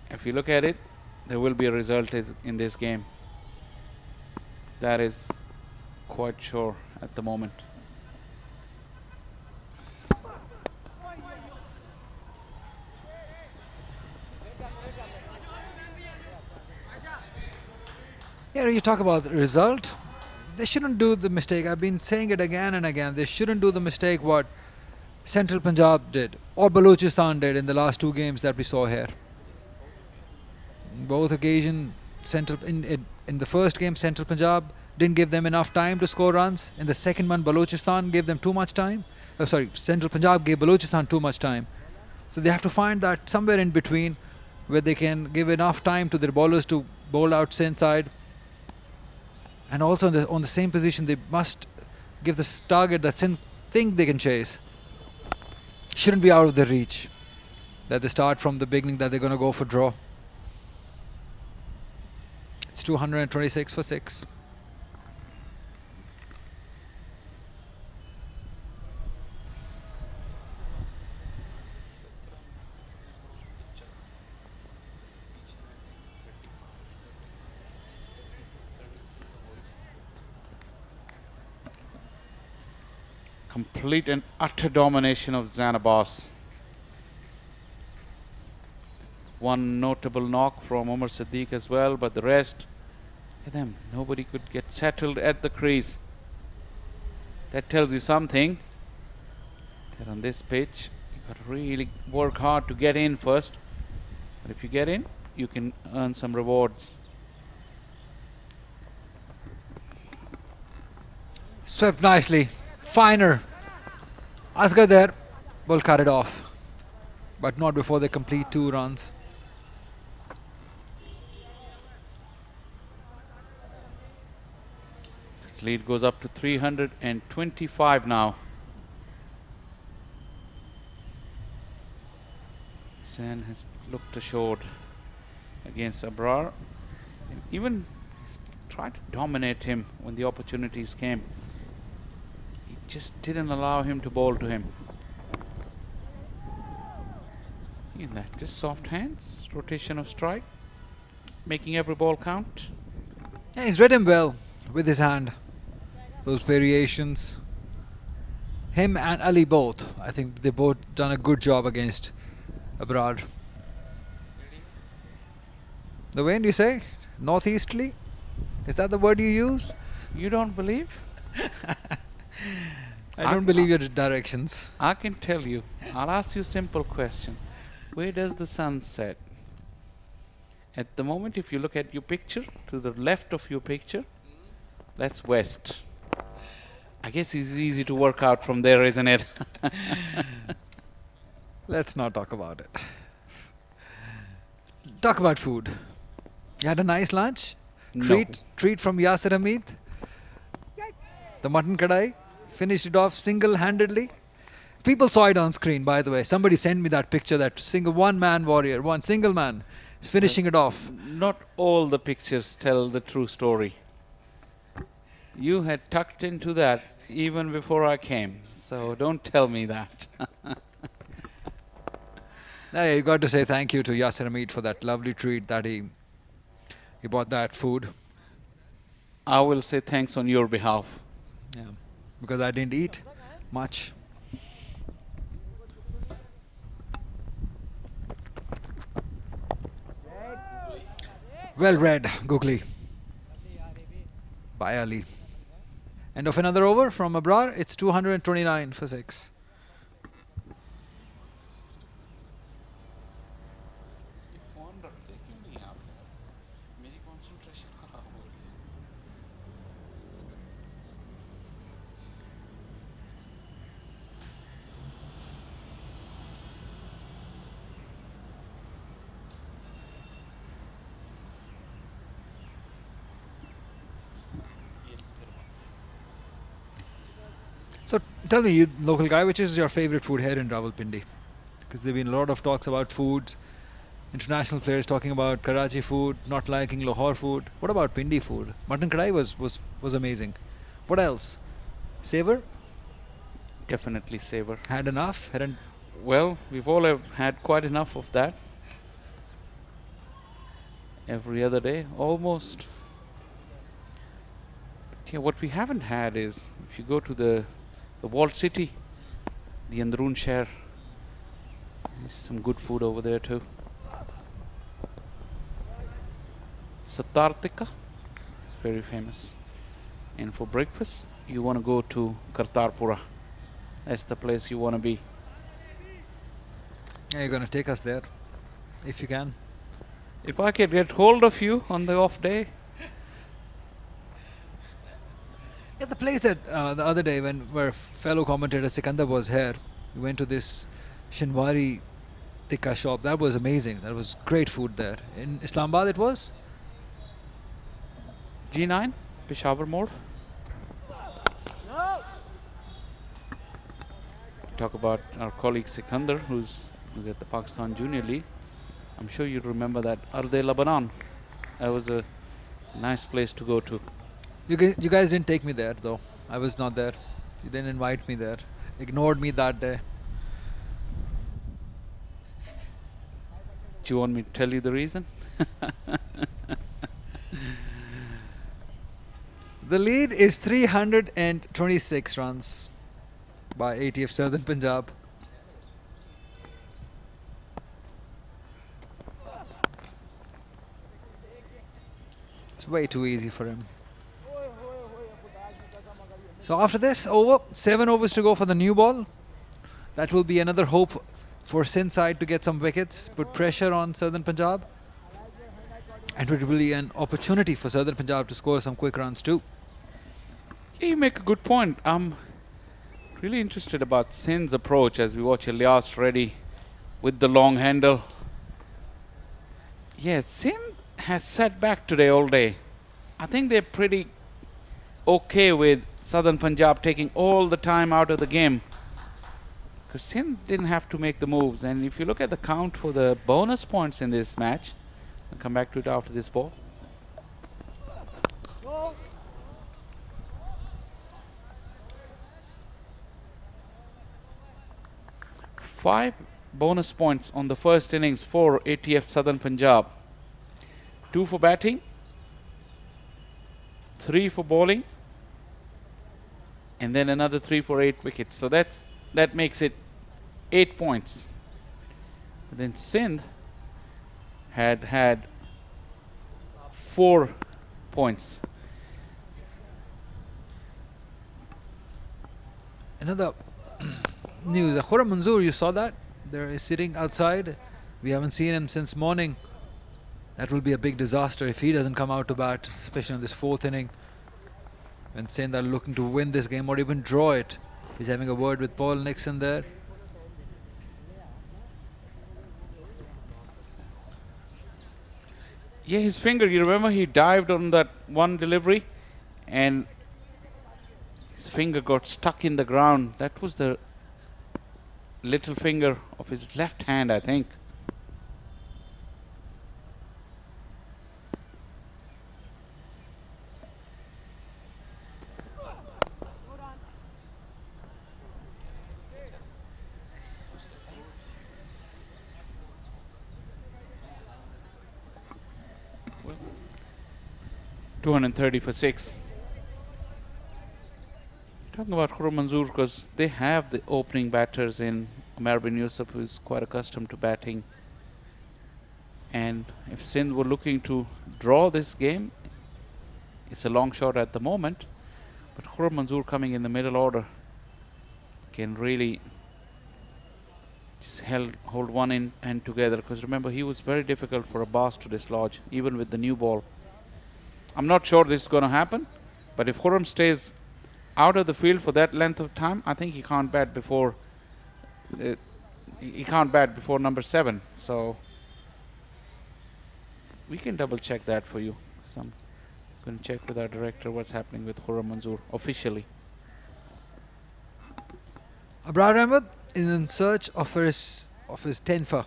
if you look at it, there will be a result in this game. That is quite sure at the moment. Yeah, you talk about the result. They shouldn't do the mistake. I've been saying it again and again. They shouldn't do the mistake what Central Punjab did or Balochistan did in the last 2 games that we saw here. In both occasions, in the first game, Central Punjab didn't give them enough time to score runs. In the second one, Balochistan gave them too much time. Central Punjab gave Balochistan too much time. So they have to find that somewhere in between where they can give enough time to their bowlers to bowl out Sindh side. And also on the same position, they must give this target that Sindh think they can chase. Shouldn't be out of their reach. That they start from the beginning that they're going to go for draw. It's 226 for 6. Complete and utter domination of Zayan Abbas. One notable knock from Umar Siddiq as well, but the rest, look at them, nobody could get settled at the crease. That tells you something, that on this pitch you've got to really work hard to get in first, but if you get in, you can earn some rewards. Swept nicely. Finer. Asghar there will cut it off, but not before they complete 2 runs. The lead goes up to 325 now. Sen has looked assured against Abrar, and even tried to dominate him when the opportunities came. Just didn't allow him to bowl to him. In that, just soft hands, rotation of strike, making every ball count. Yeah, he's read him well with his hand. Those variations. Him and Ali both. I think they both done a good job against Abroad. The wind, you say? Northeasterly? Is that the word you use? You don't believe? I don't believe your directions. I can tell you. I'll ask you a simple question. Where does the sun set? At the moment, if you look at your picture, to the left of your picture, that's west. I guess it's easy to work out from there, isn't it? Let's not talk about it. Talk about food. You had a nice lunch? No. Treat from Yasir Hamid. The mutton kadai. Finished it off single-handedly. People saw it on screen, by the way. Somebody sent me that picture, that one-man warrior, one single man, finishing it off. Not all the pictures tell the true story. You had tucked into that even before I came, so don't tell me that. You got to say thank you to Yasir Hamid for that lovely treat that he bought that food. I will say thanks on your behalf. Yeah, because I didn't eat much. Well read, Googly. By Ali. End of another over from Abrar. It's 229 for 6. So tell me, you local guy, which is your favorite food here in Rawalpindi? Because there have been a lot of talks about food, international players talking about Karachi food, not liking Lahore food. What about Pindi food? Mutton kadai was amazing. What else? Savor? Definitely savor. Had enough? Well, we've all have had quite enough of that. Every other day, almost. But yeah, what we haven't had is, if you go to the walled city, the Androon Share, there's some good food over there too. Sattar Tikka, it's very famous. And for breakfast, you want to go to Kartarpura. That's the place you want to be. Yeah, you're going to take us there, if you can. If I could get hold of you on the off day. Yeah, the place that the other day when where fellow commentator Sikandar was here, we went to this Shinwari tikka shop. That was amazing. That was great food there. In Islamabad it was? G9, Peshawar Mode. Talk about our colleague Sikandar, who's at the Pakistan Junior League. I'm sure you remember that Arde Lebanon. That was a nice place to go to. You guys didn't take me there though. I was not there. You didn't invite me there. Ignored me that day. Do you want me to tell you the reason? The lead is 326 runs by ATF Southern Punjab. It's way too easy for him. So after this over, 7 overs to go for the new ball. That will be another hope for Sindh side to get some wickets, put pressure on Southern Punjab. And it will be an opportunity for Southern Punjab to score some quick runs too. Yeah, you make a good point. I'm really interested about Sindh's approach as we watch Ilyas ready with the long handle. Yeah, Sindh has sat back today all day. I think they're pretty okay with Southern Punjab taking all the time out of the game, because Sindh didn't have to make the moves. And if you look at the count for the bonus points in this match, I'll come back to it after this ball. Five bonus points on the first innings for ATF Southern Punjab. 2 for batting, 3 for bowling, and then another 3 for 8 wickets. So that makes it 8 points. Then Sindh had 4 points. Another news. Khurram Manzoor, you saw that? There is sitting outside. We haven't seen him since morning. That will be a big disaster if he doesn't come out to bat, especially in this 4th inning. When Sindh are looking to win this game or even draw it. He's having a word with Paul Nixon there. Yeah, his finger, you remember he dived on that one delivery and his finger got stuck in the ground. That was the little finger of his left hand, I think. Well, 230 for 6. Talking about Khurram Manzoor, because they have the opening batters in Umar bin Yusuf, who is quite accustomed to batting. And if Sindh were looking to draw this game, it's a long shot at the moment. But Khurram Manzoor coming in the middle order can really just hold one end together. Because remember, he was very difficult for Abbas to dislodge, even with the new ball. I'm not sure this is going to happen, but if Khurram stays out of the field for that length of time, I think he can't bat before number 7. So we can double check that for you. So I'm going to check with our director what's happening with Khurram Manzoor officially. Abrar Ahmed is in search of his 10th.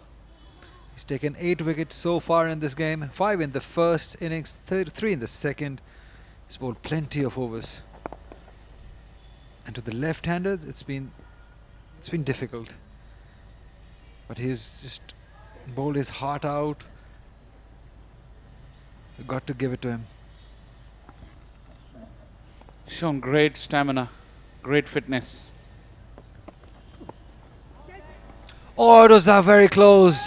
He's taken 8 wickets so far in this game, 5 in the first innings, 3 in the second. He's bowled plenty of overs. And to the left-handers, it's been difficult. But he's just bowled his heart out. You've got to give it to him. Shown great stamina, great fitness. Oh, it was that very close.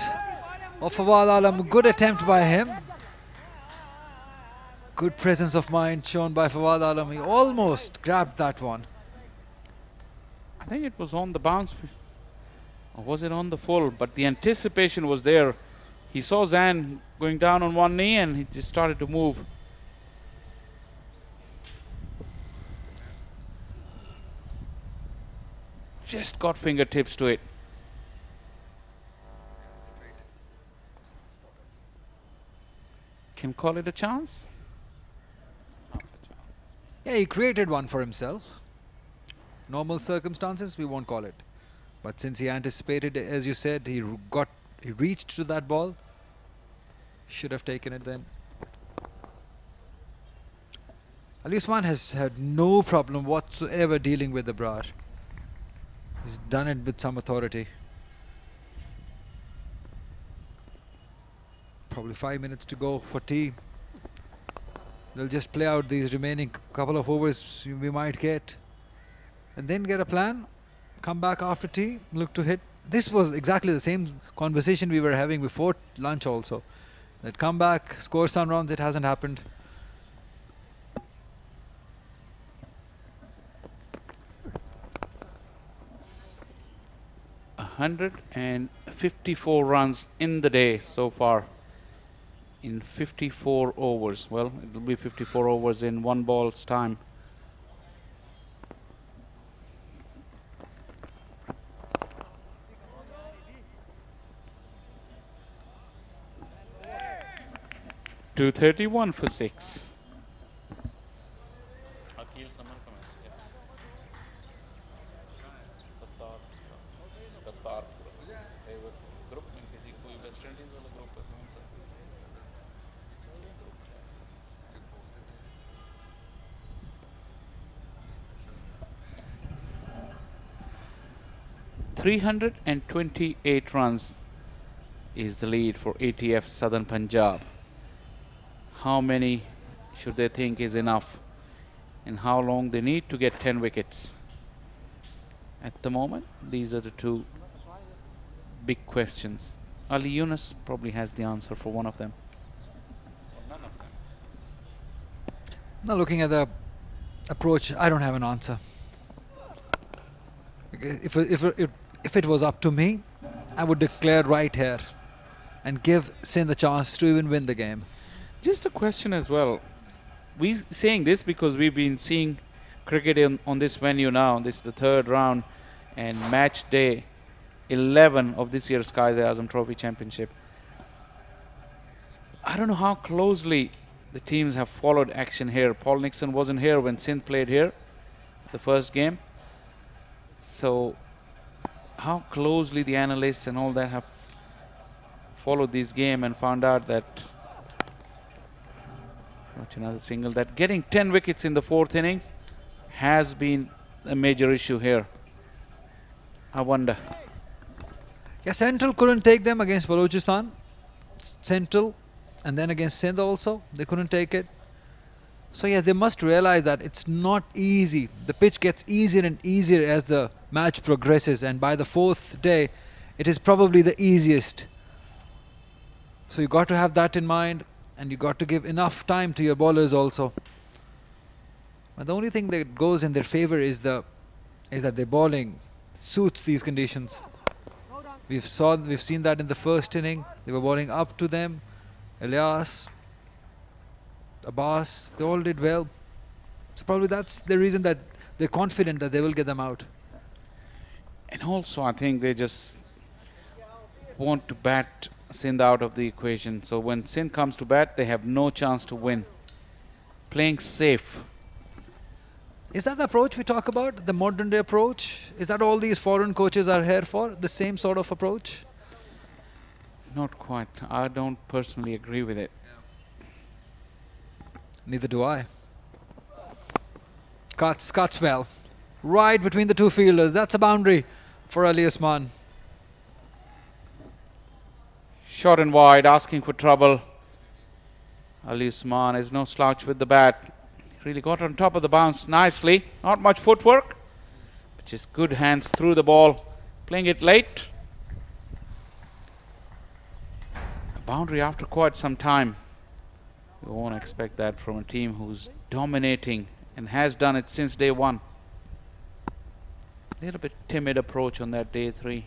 Oh, Fawad Alam, good attempt by him. Good presence of mind shown by Fawad Alam. He almost grabbed that one. I think it was on the bounce, or was it on the full? But the anticipation was there. He saw Zan going down on one knee and he just started to move. Just got fingertips to it. Can call it a chance? Yeah, he created one for himself. Normal circumstances, we won't call it. But since he anticipated, as you said, he reached to that ball. Should have taken it then. Ali Usman has had no problem whatsoever dealing with the Abrar. He's done it with some authority. Probably 5 minutes to go for tea. They'll just play out these remaining couple of overs we might get. And then get a plan, come back after tea, look to hit. This was exactly the same conversation we were having before lunch also. That come back, score some runs, it hasn't happened. $154 runs in the day so far. In 54 overs. Well, it will be 54 overs in one ball's time. $231 for 6. $328 runs is the lead for ATF Southern Punjab. How many should they think is enough, and how long they need to get 10 wickets? At the moment, these are the two big questions. Ali Yunus probably has the answer for one of them. Now looking at the approach, I don't have an answer. If it was up to me, I would declare right here and give Sindh a chance to even win the game. Just a question as well. We saying this because we've been seeing cricket on this venue now. This is the third round and match day 11 of this year's Quaid-e-Azam Trophy Championship. I don't know how closely the teams have followed action here. Paul Nixon wasn't here when Sindh played here, the first game. So how closely the analysts and all that have followed this game and found out that, watch another single, that getting 10 wickets in the fourth innings has been a major issue here. I wonder. Yeah, Central couldn't take them against Balochistan. Central, and then against Sindh also, they couldn't take it. So yeah, they must realize that it's not easy. The pitch gets easier and easier as the match progresses, and by the fourth day, it is probably the easiest. So you got to have that in mind, and you got to give enough time to your bowlers also. But the only thing that goes in their favor is that their bowling suits these conditions. We've seen that in the first inning. They were bowling up to them. Elias, Abbas, they all did well. So probably that's the reason that they're confident that they will get them out. And also I think they just want to bat Sindh out of the equation. So when Sindh comes to bat, they have no chance to win. Playing safe. Is that the approach we talk about? The modern day approach? Is that all these foreign coaches are here for? The same sort of approach? Not quite. I don't personally agree with it. Neither do I. Cuts well. Right between the two fielders. That's a boundary for Ali Usman. Short and wide, asking for trouble. Ali Usman is no slouch with the bat. Really got on top of the bounce nicely. Not much footwork, but just good hands through the ball. Playing it late. A boundary after quite some time. You won't expect that from a team who's dominating and has done it since day one. A little bit timid approach on that day 3.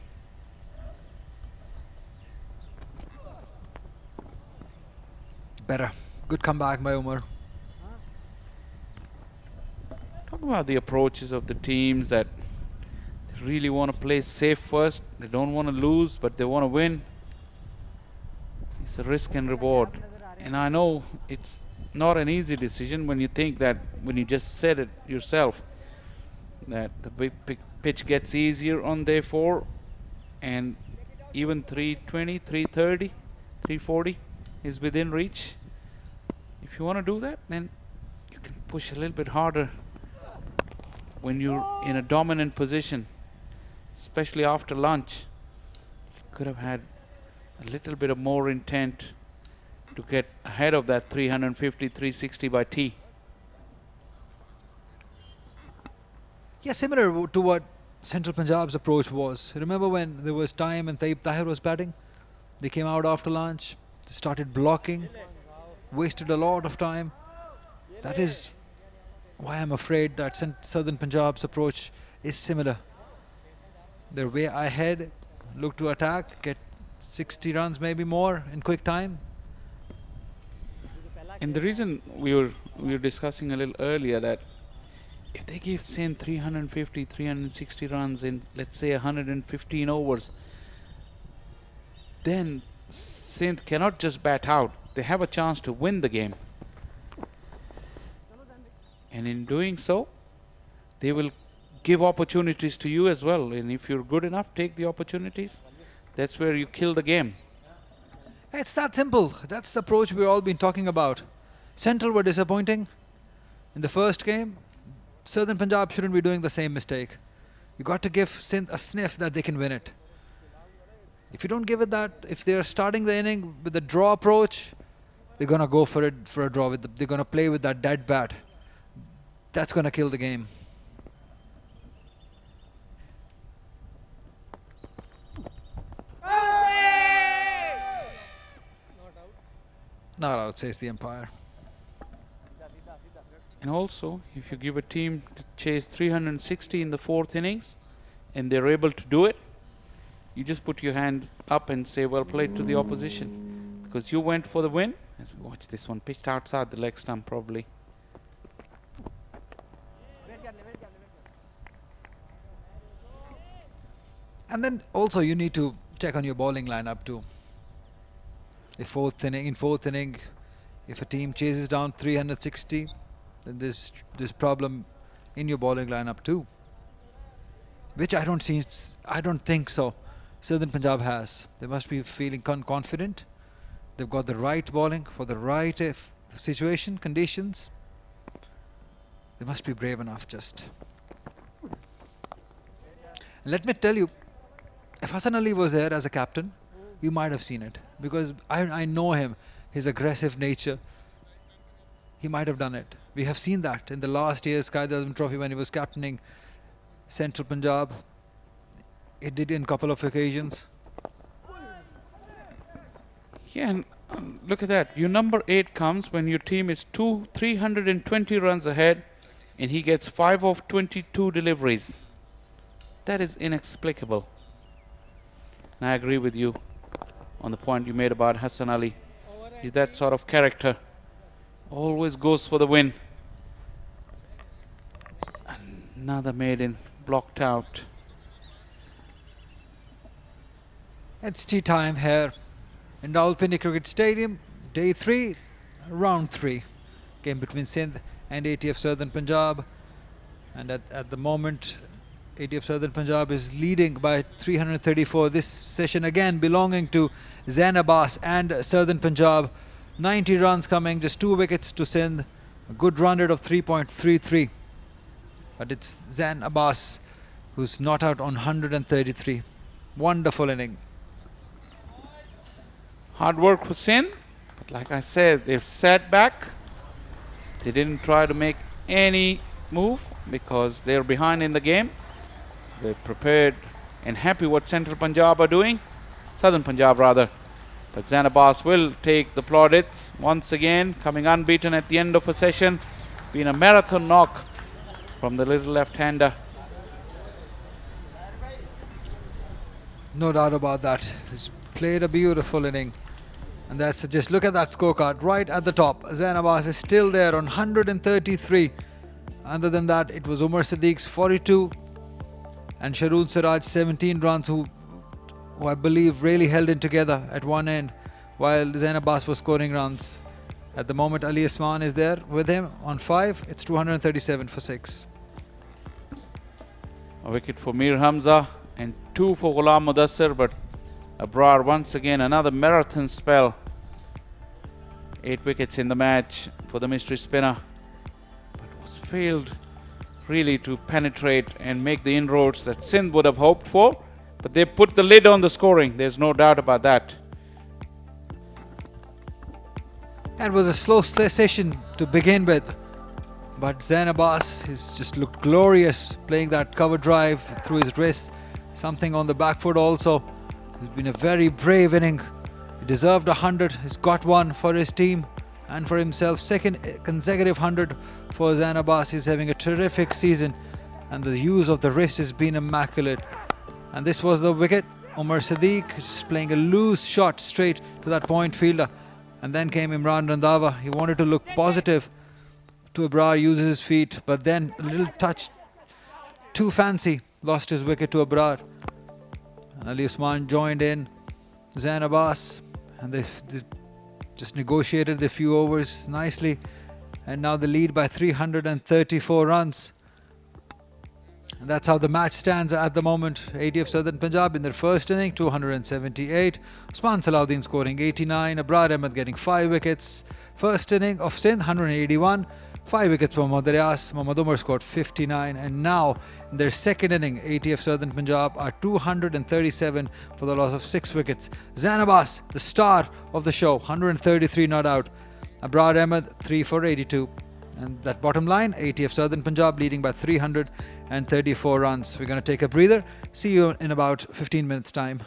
Better. Good comeback by Umar. Talk about the approaches of the teams that they really want to play safe first. They don't want to lose, but they want to win. It's a risk and reward. And I know it's not an easy decision when you think that, when you just said it yourself, that the big pitch gets easier on day 4, and even 320, 330, 340 is within reach. If you want to do that, then you can push a little bit harder when you're in a dominant position, especially after lunch. You could have had a little bit of more intent to get ahead of that 350, 360 by T. Yeah, similar to what Central Punjab's approach was. Remember when there was time and Taib Tahir was batting? They came out after lunch, they started blocking, wasted a lot of time. That is why I'm afraid that Southern Punjab's approach is similar. They're way ahead, look to attack, get 60 runs maybe more in quick time. And the reason we were discussing a little earlier that if they give Sindh 350, 360 runs in, let's say, 115 overs, then Sindh cannot just bat out. They have a chance to win the game. And in doing so, they will give opportunities to you as well. And if you're good enough, take the opportunities. That's where you kill the game. It's that simple. That's the approach we've all been talking about. Central were disappointing in the first game. Southern Punjab shouldn't be doing the same mistake. You got to give Sindh a sniff that they can win it. If you don't give it that, if they're starting the inning with the draw approach, they're gonna go for a draw. They're gonna play with that dead bat. That's gonna kill the game. Not out, says the umpire. And also, if you give a team to chase 360 in the 4th innings and they're able to do it, you just put your hand up and say, well played to the opposition. Because you went for the win. Let's watch this one, pitched outside the leg stump probably. And then also you need to check on your bowling lineup too. In fourth inning, if a team chases down 360, then there's this problem in your bowling lineup too, which I don't think so. Southern Punjab has. They must be feeling confident. They've got the right bowling for the right situation, conditions. They must be brave enough just. And let me tell you, if Hassan Ali was there as a captain, you might have seen it. Because I know him, his aggressive nature. He might have done it. We have seen that in the last year's Quaid-e-Azam Trophy when he was captaining Central Punjab. He did in a couple of occasions. Yeah, and look at that. Your number 8 comes when your team is 320 runs ahead and he gets 5 of 22 deliveries. That is inexplicable. And I agree with you on the point you made about Hassan Ali. He's that sort of character. Always goes for the win. Another maiden blocked out. It's tea time here in Rawalpindi Cricket Stadium. Day 3, round 3. Game between Sindh and ATF Southern Punjab. And at the moment, ATF Southern Punjab is leading by 334. This session again belonging to Zain Abbas and Southern Punjab. 90 runs coming, just 2 wickets to Sindh. A good run rate of 3.33. But it's Zain Abbas who's not out on 133. Wonderful inning. Hard work for Sindh, but like I said, they've sat back. They didn't try to make any move because they're behind in the game. So they're prepared and happy what Central Punjab are doing. Southern Punjab rather. But Zain Abbas will take the plaudits once again, coming unbeaten at the end of a session. Been a marathon knock from the little left-hander. No doubt about that. He's played a beautiful inning. And that's just look at that scorecard right at the top. Zain Abbas is still there on 133. Other than that, it was Umar Siddique's 42 and Sharoon Siraj 17 runs who I believe really held in together at one end while Zain Abbas was scoring runs. At the moment, Ali Osman is there with him on 5. It's 237 for 6. A wicket for Mir Hamza and 2 for Ghulam Mudassir, but Abrar once again another marathon spell. 8 wickets in the match for the mystery spinner, but was failed really to penetrate and make the inroads that Sindh would have hoped for. But they put the lid on the scoring, there's no doubt about that. It was a slow session to begin with, but Zain Abbas has just looked glorious playing that cover drive through his wrist. Something on the back foot also. It's been a very brave inning. He deserved 100. He's got one for his team and for himself. Second consecutive 100 for Zain Abbas. He's having a terrific season and the use of the wrist has been immaculate. And this was the wicket. Umar Siddique just playing a loose shot straight to that point fielder. And then came Imran Randhawa. He wanted to look positive to Abrar, uses his feet, but then a little touch too fancy. Lost his wicket to Abrar. And Ali Osman joined in. Zain Abbas. And they just negotiated the few overs nicely. And now the lead by 334 runs. And that's how the match stands at the moment. ATF Southern Punjab in their first inning, 278. Usman Salahuddin scoring 89. Abrar Ahmed getting 5 wickets. First inning of Sindh, 181. 5 wickets for Mohammad Riaz. Mohammad Umar scored 59. And now, in their second inning, ATF Southern Punjab are 237 for the loss of 6 wickets. Zain Abbas, the star of the show, 133 not out. Abrar Ahmed, 3 for 82. And that bottom line, ATF Southern Punjab leading by 334 runs. We're going to take a breather. See you in about 15 minutes time.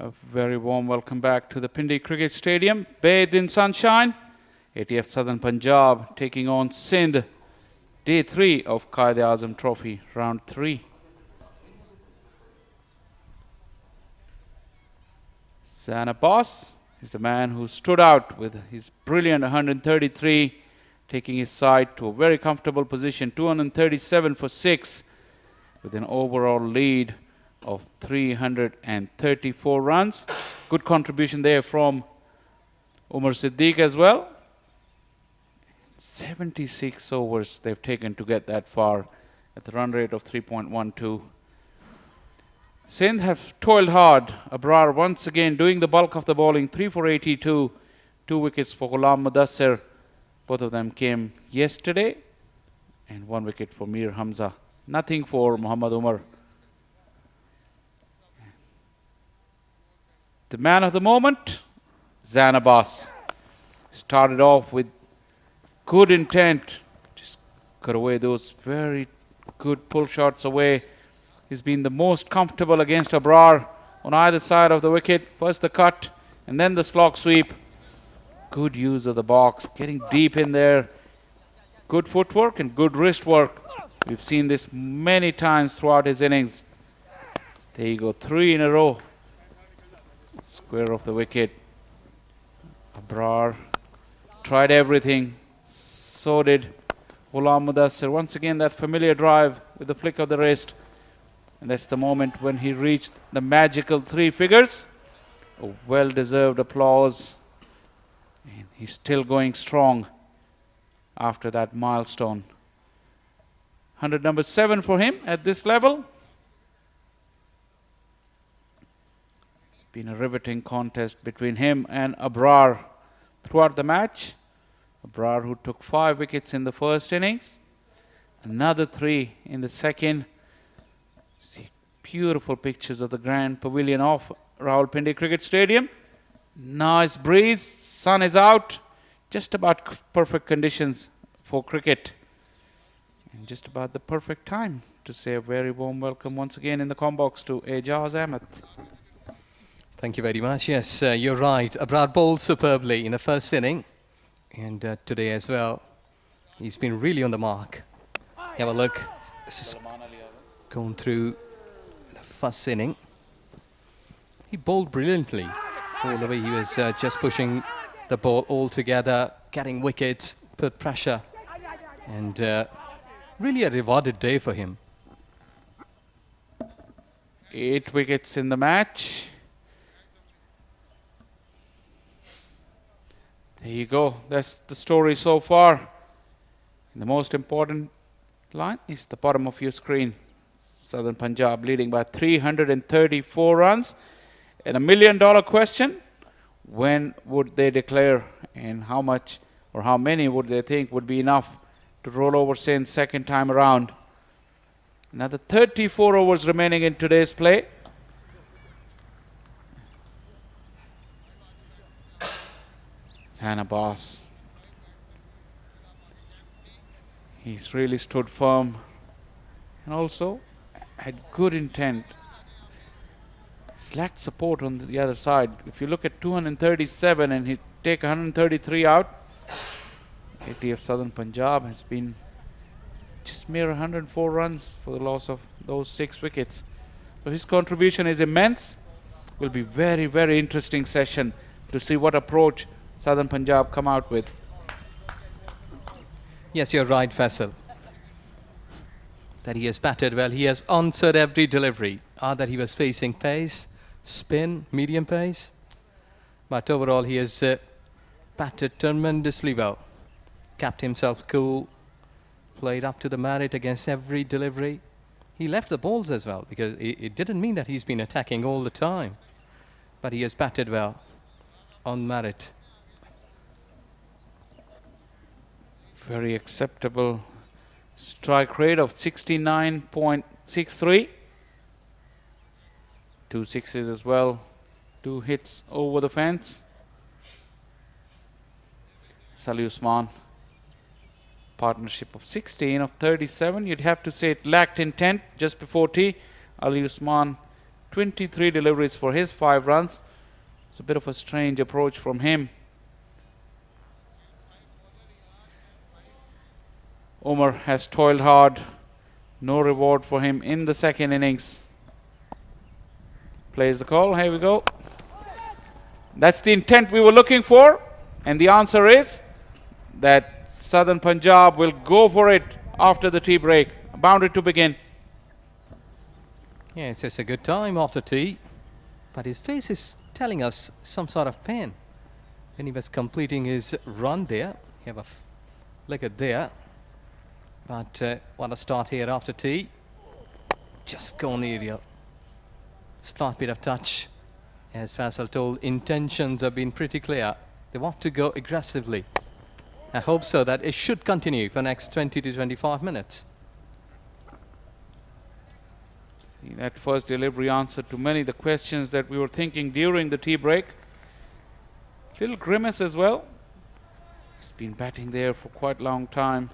A very warm welcome back to the Pindi Cricket Stadium. Bathed in sunshine, ATF Southern Punjab taking on Sindh. Day 3 of Quaid-e-Azam Trophy, round 3. Zana Boss is the man who stood out with his brilliant 133, taking his side to a very comfortable position, 237 for 6, with an overall lead of 334 runs. Good contribution there from Umar Siddiq as well. 76 overs they've taken to get that far at the run rate of 3.12. Sindh have toiled hard. Abrar once again doing the bulk of the bowling, 3 for 82, 2 wickets for Ghulam Mudassir. Both of them came yesterday, and 1 wicket for Mir Hamza. Nothing for Muhammad Umar. The man of the moment, Zana Abbas. Started off with good intent, just got away those very good pull shots away. He's been the most comfortable against Abrar on either side of the wicket. First the cut and then the slog sweep. Good use of the box, getting deep in there. Good footwork and good wrist work. We've seen this many times throughout his innings. There you go, 3 in a row. Square of the wicket. Abrar tried everything. So did Ghulam Mudassir. Once again that familiar drive with the flick of the wrist. And that's the moment when he reached the magical 3 figures. A well-deserved applause. And he's still going strong after that milestone. 100 number 7 for him at this level. It's been a riveting contest between him and Abrar throughout the match. Abrar, who took 5 wickets in the first innings, another 3 in the second. See beautiful pictures of the grand pavilion of Rawalpindi Cricket Stadium. Nice breeze, sun is out, just about perfect conditions for cricket. And just about the perfect time to say a very warm welcome once again in the combox to Ejaz Ahmed. Thank you very much. Yes, you're right. Abrar bowled superbly in the first inning. And today as well, he's been really on the mark. Have a look. This is going through the first inning. He bowled brilliantly. All the way he was just pushing the ball all together, getting wickets, put pressure. And really a rewarded day for him. 8 wickets in the match. There you go. That's the story so far. And the most important line is the bottom of your screen. Southern Punjab leading by 334 runs. And $1 million question, when would they declare and how much or how many would they think would be enough to roll over Sindh second time around? Another 34 overs remaining in today's play. Zana Abbas. He's really stood firm and also had good intent. He's lacked support on the other side. If you look at 237 and he take 133 out, ATF Southern Punjab has been just mere 104 runs for the loss of those 6 wickets. So his contribution is immense. Will be very, very interesting session to see what approach Southern Punjab come out with. Yes, you're right, Faisal. That he has batted well. He has answered every delivery. That he was facing pace, spin, medium pace. But overall, he has batted tremendously well. Kept himself cool. Played up to the merit against every delivery. He left the balls as well, because it didn't mean that he's been attacking all the time. But he has batted well on merit. Very acceptable strike rate of 69.63. 2 sixes as well. 2 hits over the fence. Salih Usman. Partnership of 16 of 37. You'd have to say it lacked intent just before tea. Ali Usman 23 deliveries for his 5 runs. It's a bit of a strange approach from him. Umar has toiled hard. No reward for him in the second innings. Plays the call. Here we go. That's the intent we were looking for. And the answer is that Southern Punjab will go for it after the tea break. A boundary to begin. Yeah, it's just a good time after tea. But his face is telling us some sort of pain. When he was completing his run there. You have a look at there. But what a start here after tea. Just gone aerial. Slight bit of touch. As Faisal told, intentions have been pretty clear. They want to go aggressively. I hope so that it should continue for next 20 to 25 minutes. See, that first delivery answered to many of the questions that we were thinking during the tea break. Little grimace as well. He's been batting there for quite a long time.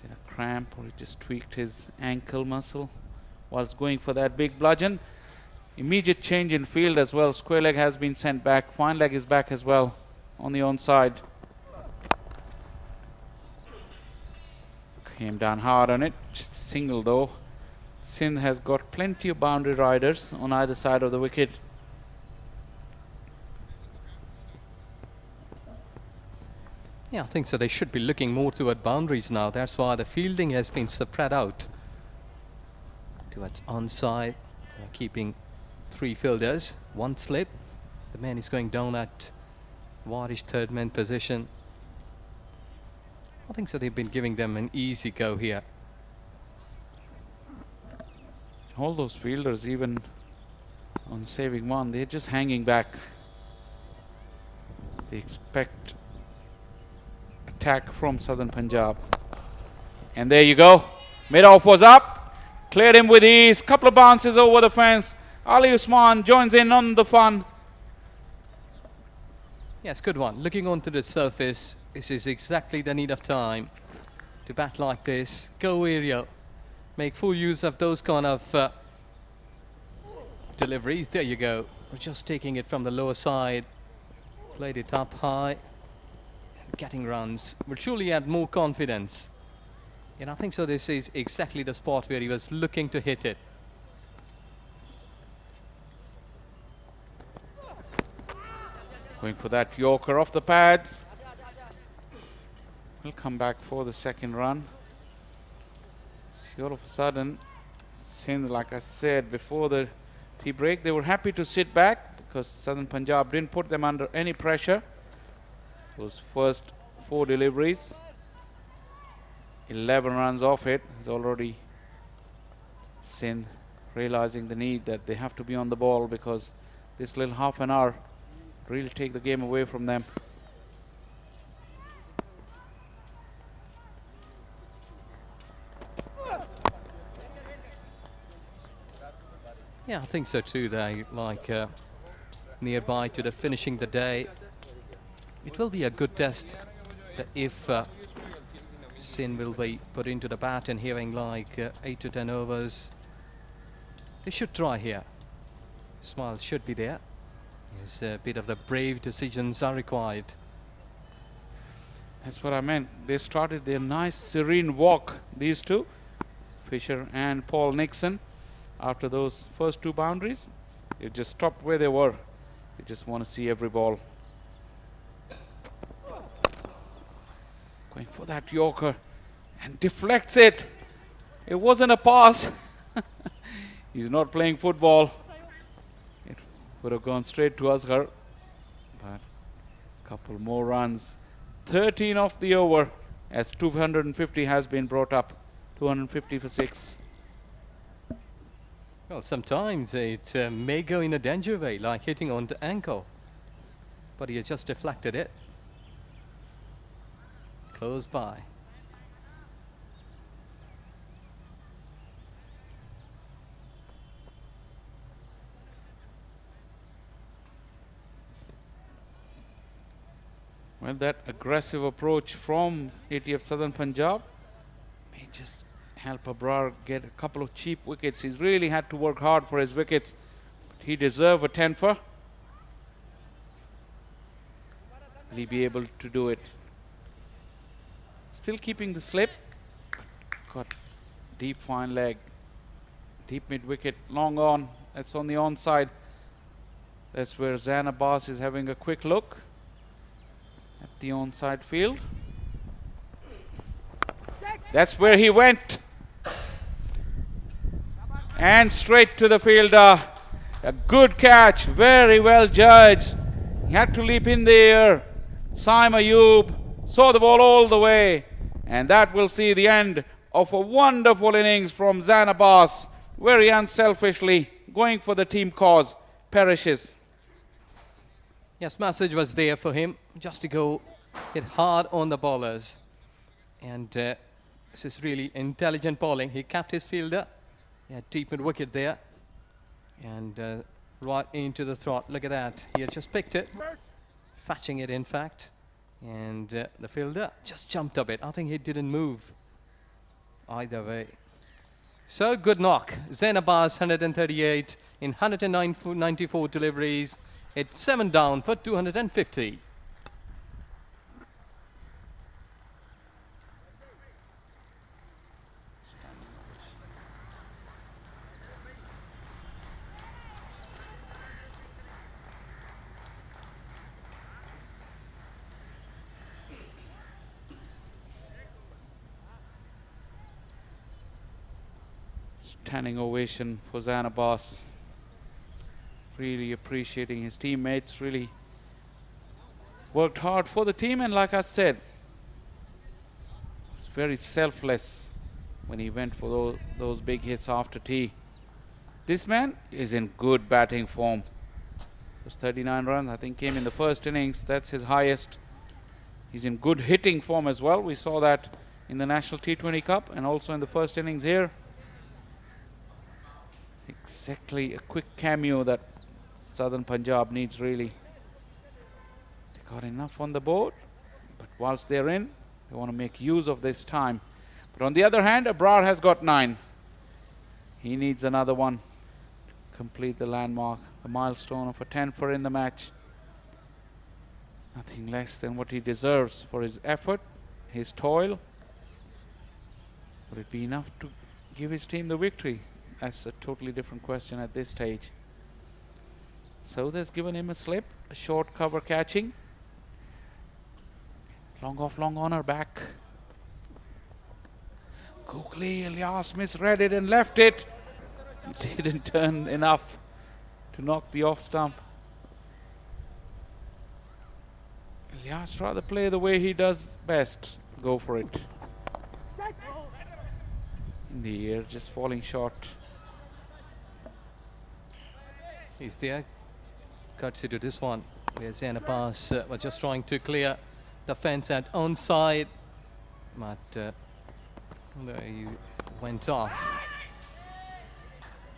Is it a cramp or he just tweaked his ankle muscle whilst going for that big bludgeon? Immediate change in field as well. Square leg has been sent back. Fine leg is back as well on the onside. Came down hard on it. Just a single though. Sindh has got plenty of boundary riders on either side of the wicket. Yeah, I think so. They should be looking more toward boundaries now. That's why the fielding has been spread out towards onside, keeping 3 fielders, 1 slip. The man is going down at Warish third man position. I think so. They've been giving them an easy go here. All those fielders, even on saving 1, they're just hanging back. They expect attack from Southern Punjab. And there you go. Mid-off was up. Cleared him with ease. Couple of bounces over the fence. Ali Usman joins in on the fun. Yes, good one. Looking onto the surface, this is exactly the need of time to bat like this. Go aerial. Make full use of those kind of deliveries. There you go. We're just taking it from the lower side. Played it up high. Getting runs. Will surely add more confidence. And I think so this is exactly the spot where he was looking to hit it. Going for that Yorker off the pads. We'll come back for the second run. See, all of a sudden, Sindh, like I said before the tea break, they were happy to sit back because Southern Punjab didn't put them under any pressure. Those first 4 deliveries, 11 runs off it. Is already Sindh realizing the need that they have to be on the ball because this little half an hour really take the game away from them. Yeah, I think so too. They like nearby to the finishing the day. It will be a good test that if Sindh will be put into the bat and having like 8 to 10 overs. They should try here. Smile should be there. Yes, a bit of the brave decisions are required. That's what I meant. They started their nice serene walk, these two, Fisher and Paul Nixon. After those first 2 boundaries, they just stopped where they were. They just want to see every ball. Going for that Yorker and deflects it. It wasn't a pass. He's not playing football. It would have gone straight to Asghar. But a couple more runs. 13 off the over as 250 has been brought up. 250 for 6. Well, sometimes it may go in a danger way, like hitting on the ankle. But he has just deflected it. Close by. Well, that aggressive approach from ATF Southern Punjab may just help Abrar get a couple of cheap wickets. He's really had to work hard for his wickets. But he deserves a 10 for. Will he be able to do it? Still keeping the slip. Got deep fine leg. Deep mid wicket, long on. That's on the onside. That's where Zan Abbas is having a quick look at the onside field. That's where he went. And straight to the fielder. A good catch, very well judged. He had to leap in the air. Saim Ayub saw the ball all the way. And that will see the end of a wonderful innings from Zan Abbas. Very unselfishly going for the team cause. Perishes. Yes, message was there for him just to go hit hard on the bowlers. And this is really intelligent bowling. He kept his fielder. He had deep mid wicket there. And right into the throat. Look at that. He had just picked it. Fetching it, in fact. And the fielder just jumped a bit. I think he didn't move either way. So good knock. Zain Abbas 138 in 194 deliveries. It's 7 down for 250. Standing ovation for Zain Abbas. Really appreciating his teammates. Really worked hard for the team, and like I said, was very selfless when he went for those big hits after tea. This man is in good batting form. Those 39 runs I think came in the first innings. That's his highest. He's in good hitting form as well. We saw that in the National T20 Cup and also in the first innings here. Exactly a quick cameo that Southern Punjab needs, really. They got enough on the board, but whilst they're in, they want to make use of this time. But on the other hand, Abrar has got 9. He needs another one to complete the landmark, the milestone of a 10 for in the match. Nothing less than what he deserves for his effort, his toil. Would it be enough to give his team the victory? That's a totally different question at this stage. So that's given him a slip, a short cover catching. Long off, long on or back. Quickly, Ilyas misread it and left it. Didn't turn enough to knock the off stump. Ilyas rather play the way he does best. Go for it. In the air, just falling short. He's there. Courtesy to this one, where Zain Abbas was just trying to clear the fence at onside, but he went off.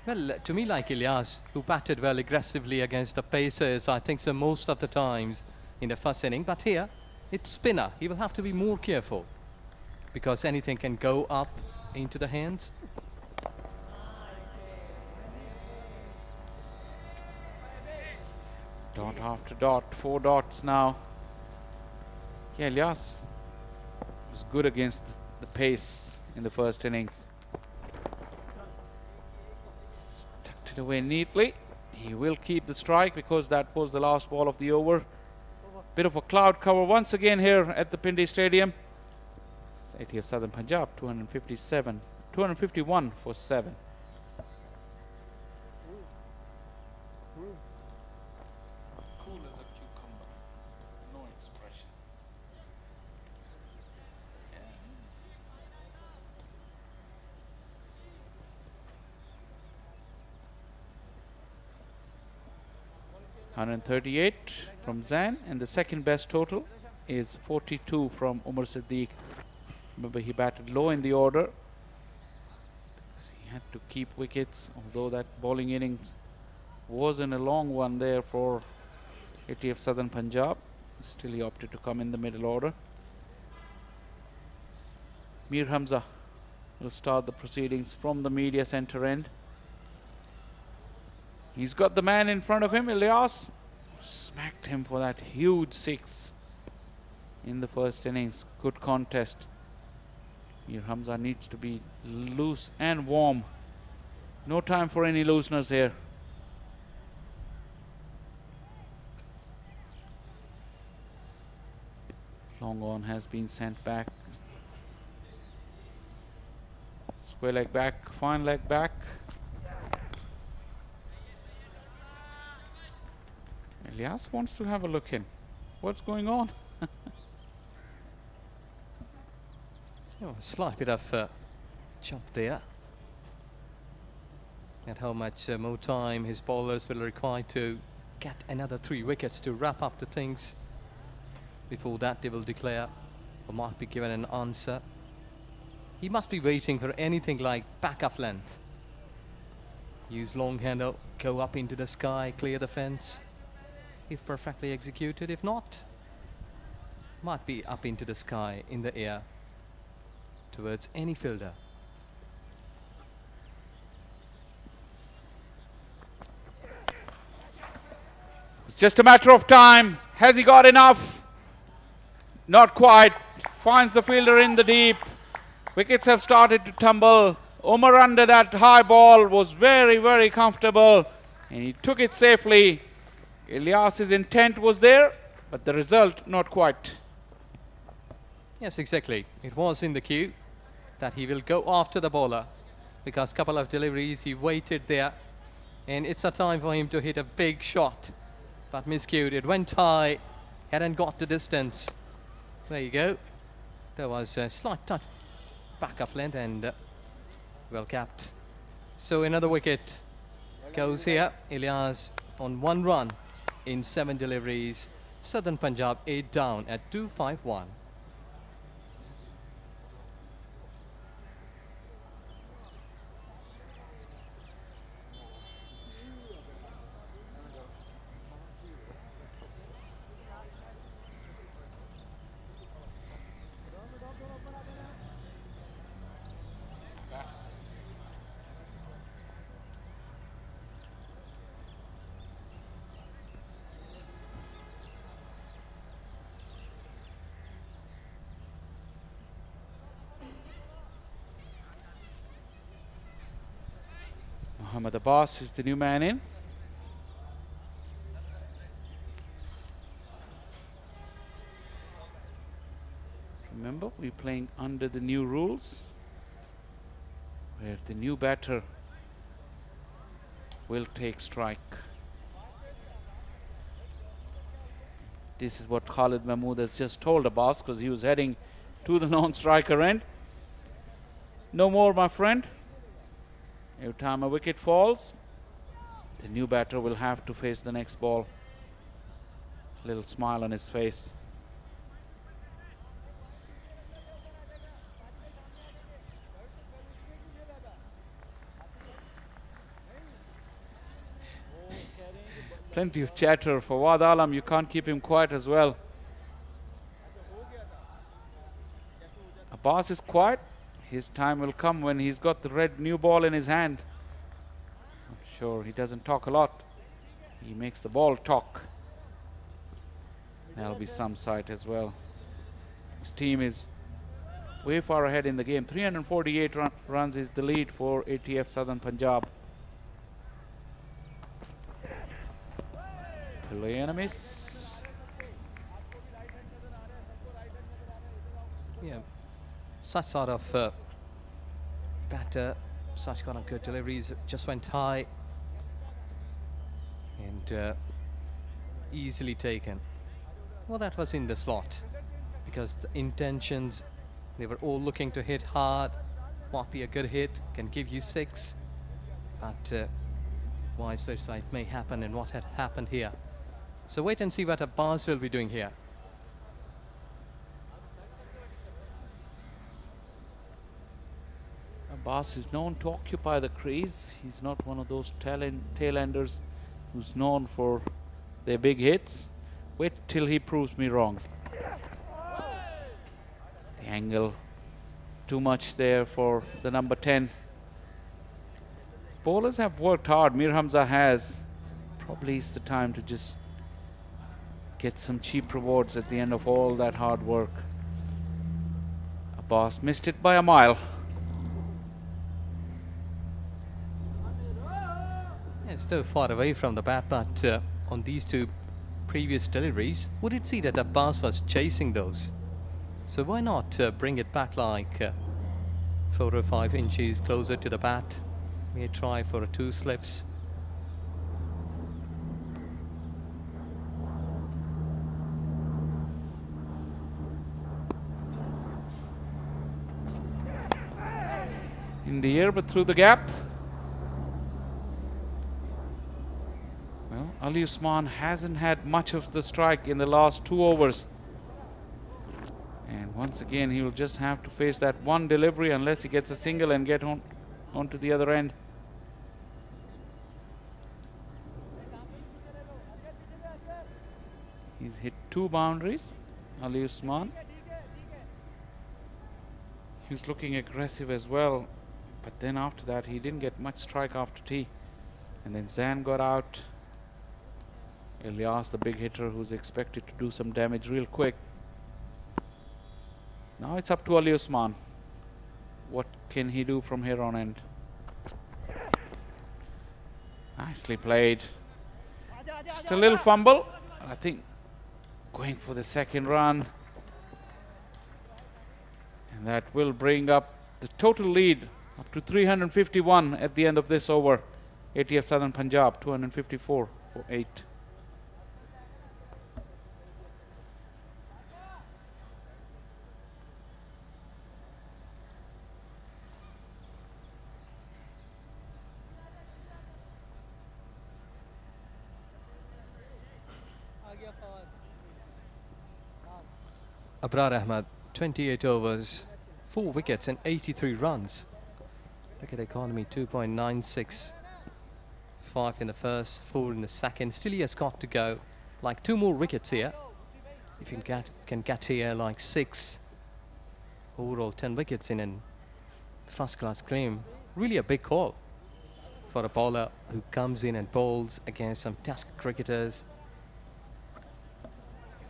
Well, to me, like Ilyas, who batted well aggressively against the Pacers, I think so most of the times in the first inning. But here, it's spinner. He will have to be more careful because anything can go up into the hands. Dot after dot, 4 dots now. Yeah, Ilyas was good against the pace in the first innings. Tucked it away neatly. He will keep the strike because that was the last ball of the over. Bit of a cloud cover once again here at the Pindi Stadium. ATF Southern Punjab, 251 for 7. .138 from Zan, and the second best total is 42 from Umar Siddiq. Remember, he batted low in the order. He had to keep wickets, although that bowling innings wasn't a long one there for ATF Southern Punjab. Still, he opted to come in the middle order. Mir Hamza will start the proceedings from the media center end. He's got the man in front of him. Ilyas smacked him for that huge 6 in the first innings. Good contest. Here Hamza needs to be loose and warm. No time for any looseness here. Long on has been sent back. Square leg back, fine leg back. Ilyas wants to have a look in. What's going on? Oh, a slight bit of jump there. And how much more time his bowlers will require to get another 3 wickets to wrap up the things. Before that they will declare or might be given an answer. He must be waiting for anything like back of length. Use long handle, go up into the sky, clear the fence. If perfectly executed, if not, might be up into the sky, in the air, towards any fielder. It's just a matter of time. Has he got enough? Not quite. Finds the fielder in the deep. Wickets have started to tumble. Umar under that high ball was very, very comfortable, and he took it safely. Ilyas's intent was there, but the result not quite. Yes, exactly. It was in the queue that he will go after the bowler, because couple of deliveries he waited there, and it's a time for him to hit a big shot, but miscued. It went high, hadn't got the distance. There you go. There was a slight touch back of length and well capped. So another wicket goes here. Ilyas on 1 run in 7 deliveries. Southern Punjab 8 down at 251. Mohammad Abbas is the new man in. Remember, we're playing under the new rules, where the new batter will take strike. This is what Khalid Mahmood has just told Abbas, because he was heading to the non-striker end. No more, my friend. Every time a wicket falls, the new batter will have to face the next ball. Little smile on his face. Plenty of chatter for Quaid Azam. You can't keep him quiet as well. Abbas is quiet. His time will come when he's got the red new ball in his hand. I'm sure he doesn't talk a lot. He makes the ball talk. That'll be some sight as well. His team is way far ahead in the game. 348 runs is the lead for ATF Southern Punjab. Play and a miss. Yeah, such sort of batter, such kind of good deliveries, just went high and easily taken. Well, that was in the slot, because the intentions, they were all looking to hit hard. Might be a good hit, can give you 6, but vice versa it may happen, and what had happened here. So wait and see what Abbas will be doing here. Abbas is known to occupy the crease. He's not one of those tail-enders who's known for their big hits. Wait till he proves me wrong. The angle too much there for the number 10. Bowlers have worked hard. Mir Hamza has. Probably it's the time to just get some cheap rewards at the end of all that hard work. Abbas missed it by a mile. Yeah, still far away from the bat, but on these two previous deliveries, we did see that Abbas was chasing those. So why not bring it back like 4 or 5 inches closer to the bat? May try for a 2 slips. In the air but through the gap. Well, Ali Usman hasn't had much of the strike in the last 2 overs. And once again, he will just have to face that one delivery unless he gets a single and get on to the other end. He's hit 2 boundaries, Ali Usman. He was looking aggressive as well, but then after that he didn't get much strike after tee. And then Zan got out. Ilyas, the big hitter, who's expected to do some damage real quick. Now it's up to Ali Usman. What can he do from here on end? Nicely played. Just a little fumble. I think going for the second run. And that will bring up the total lead up to 351 at the end of this over. ATF Southern Punjab 254 for 8. Abrar Ahmed, 28 overs, 4 wickets and 83 runs. Look at the economy, 2.96. 5 in the first, 4 in the second. Still he has got to go like 2 more wickets here. If he can get here like 6. Overall 10 wickets in a first class claim. Really a big call for a bowler who comes in and bowls against some Test cricketers.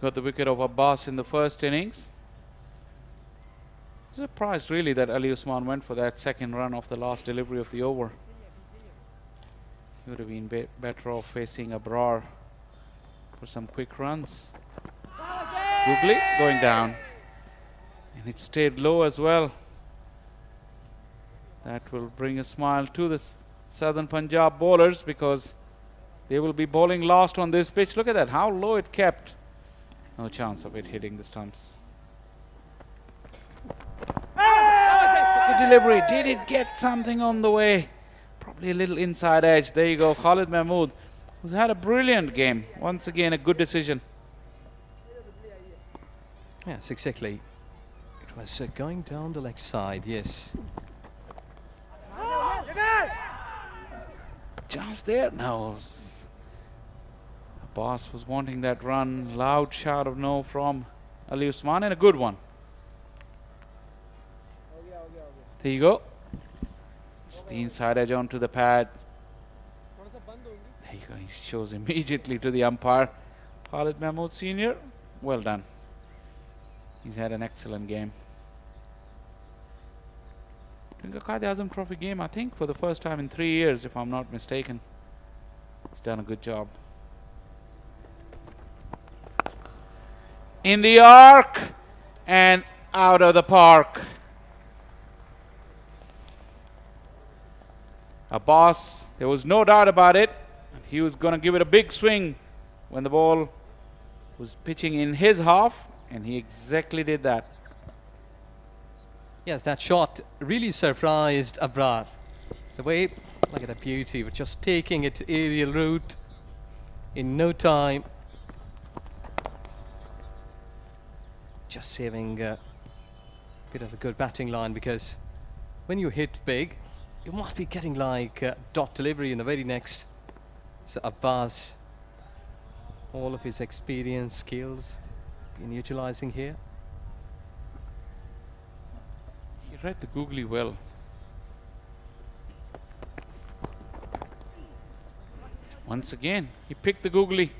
Got the wicket of Abbas in the first innings. Surprised really that Ali Usman went for that second run of the last delivery of the over. He would have been better off facing Abrar for some quick runs. Googly going down. And it stayed low as well. That will bring a smile to the Southern Punjab bowlers because they will be bowling last on this pitch. Look at that, how low it kept. No chance of it hitting the stumps. The delivery, did it get something on the way? Probably a little inside edge. There you go, Khalid Mahmood, who's had a brilliant game. Once again, a good decision. Yes, exactly. It was going down the leg side, yes. Just there? No. Abbas was wanting that run. Loud shout of no from Ali Usman and a good one. There you go. Just the inside edge onto the pad. There you go. He shows immediately to the umpire. Khalid Mahmood Senior, well done. He's had an excellent game. Doing a Quaid-e-Azam Trophy game, I think, for the first time in 3 years, if I'm not mistaken. He's done a good job. In the arc and out of the park. Abbas, there was no doubt about it. He was going to give it a big swing when the ball was pitching in his half, and he exactly did that. Yes, that shot really surprised Abrar. The way, look at the beauty, but just taking it aerial route in no time. Just saving a bit of a good batting line, because when you hit big, you must be getting like dot delivery in the very next. So Abbas, all of his experience, skills, been utilizing here. He read the googly well. Once again, he picked the googly.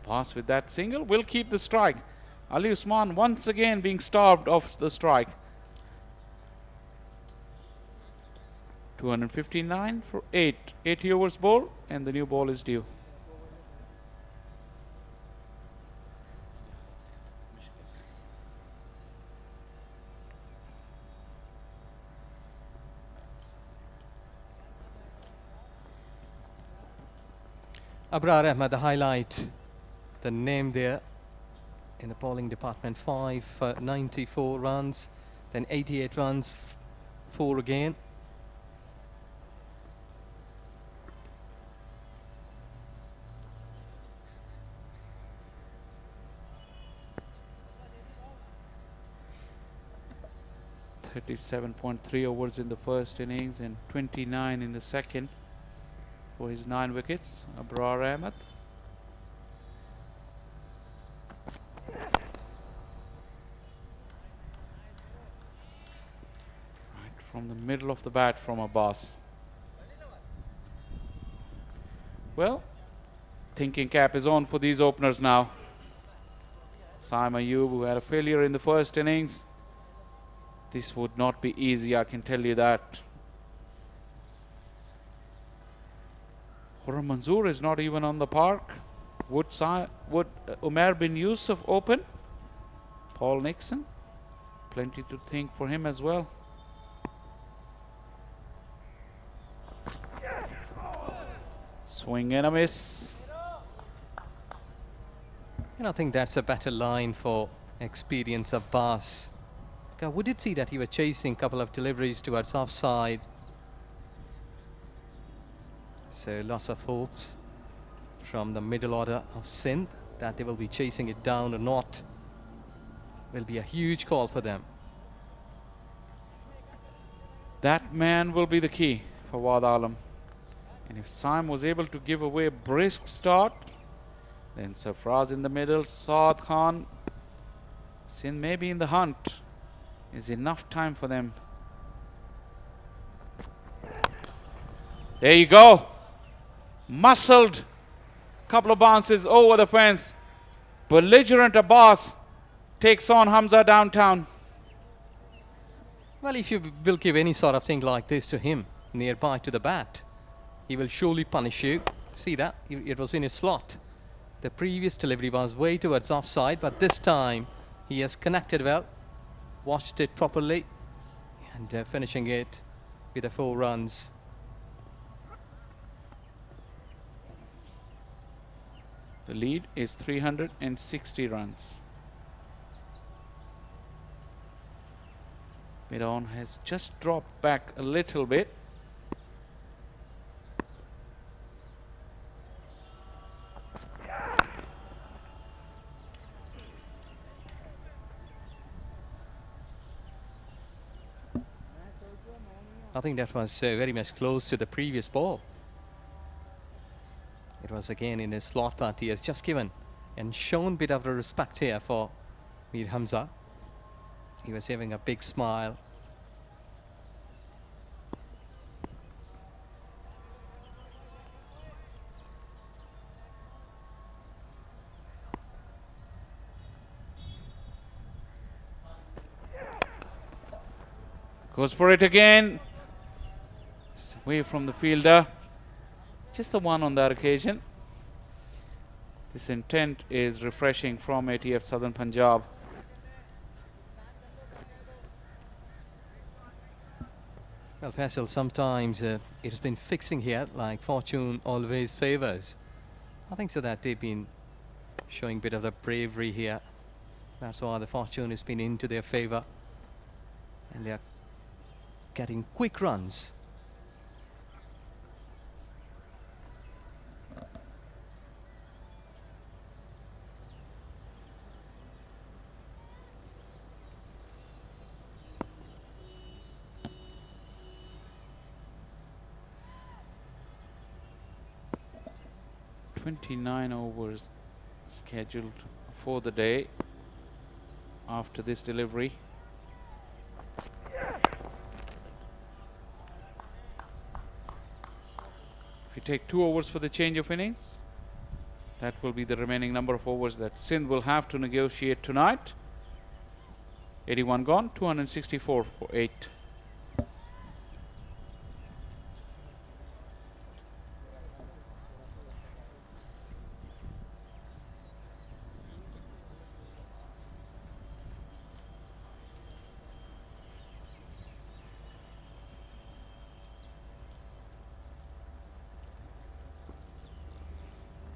Pass with that single will keep the strike. Ali Usman once again being starved of the strike. 259 for 8. 80 overs ball, and the new ball is due. Abrar Ahmed, the highlight, the name there in the bowling department. 94 runs, then 88 runs, 4 again. .3 overs in the first innings and 29 in the second for his 9 wickets. Abrar Ahmed. Right from the middle of the bat from Abbas. Well, thinking cap is on for these openers now. Saim Ayub, who had a failure in the first innings. This would not be easy, I can tell you that. Khurram Manzoor is not even on the park. Would Umar bin Yusuf open? Paul Nixon? Plenty to think for him as well. Swing and a miss. And I think that's a better line for experience of Abbas. We did see that he was chasing a couple of deliveries towards offside. So lots of hopes from the middle order of Sindh that they will be chasing it down or not. Will be a huge call for them. That man will be the key for Wad Alam. And if Saim was able to give away a brisk start, then Sarfraz in the middle, Saad Khan, Sindh may be in the hunt. Is enough time for them. There you go. Muscled. Couple of bounces over the fence. Belligerent Abbas takes on Hamza downtown. Well, if you will give any sort of thing like this to him nearby to the bat, he will surely punish you. See that? It was in his slot. The previous delivery was way towards offside, but this time he has connected well. Watched it properly and finishing it with the 4 runs. The lead is 360 runs. Mid-on has just dropped back a little bit. I think that was very much close to the previous ball. It was again in his slot, but he has just given and shown a bit of a respect here for Mir Hamza. He was having a big smile. Goes for it again. Just away from the fielder. Just the one on that occasion. This intent is refreshing from ATF Southern Punjab. Well, Faisal, sometimes it has been fixing here, like fortune always favors. I think so that they've been showing a bit of the bravery here. That's why the fortune has been into their favor. And they are getting quick runs. .29 overs scheduled for the day. after this delivery. If you take 2 overs for the change of innings, that will be the remaining number of overs that Sindh will have to negotiate tonight. 81 gone, 264 for 8.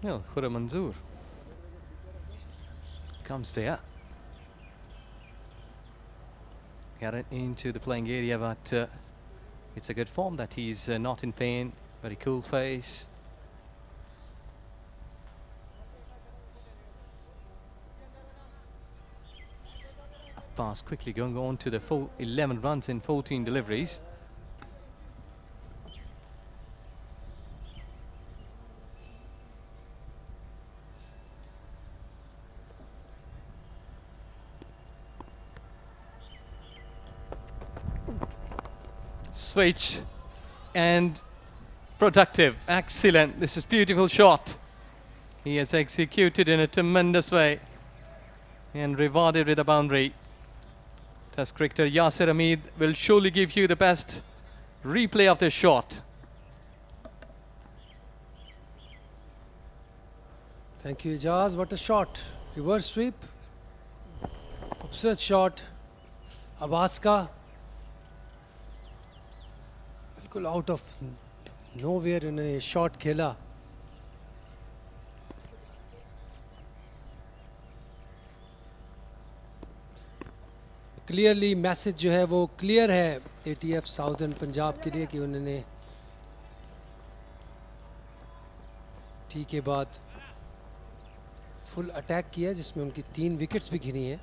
Well, Khurram Manzoor comes there. Got into the playing area, but it's a good form that he's not in pain. Very cool face. Abbas quickly going on to the full 11 runs in 14 deliveries. Switch and productive. Excellent. This is beautiful shot. He has executed in a tremendous way and rewarded with a boundary. Test cricketer Yasir Hamid will surely give you the best replay of this shot. Thank you, Ijaz. What a shot. Reverse sweep. खूबसूरत shot Abbas का, बिल्कुल out of nowhere इन्होंने ये shot खेला. Clearly message जो है वो clear है ATF साउदर्न पंजाब के लिए कि उन्होंने टी के बाद फुल अटैक किया जिसमें उनकी 3 विकेट्स भी गिरी हैं.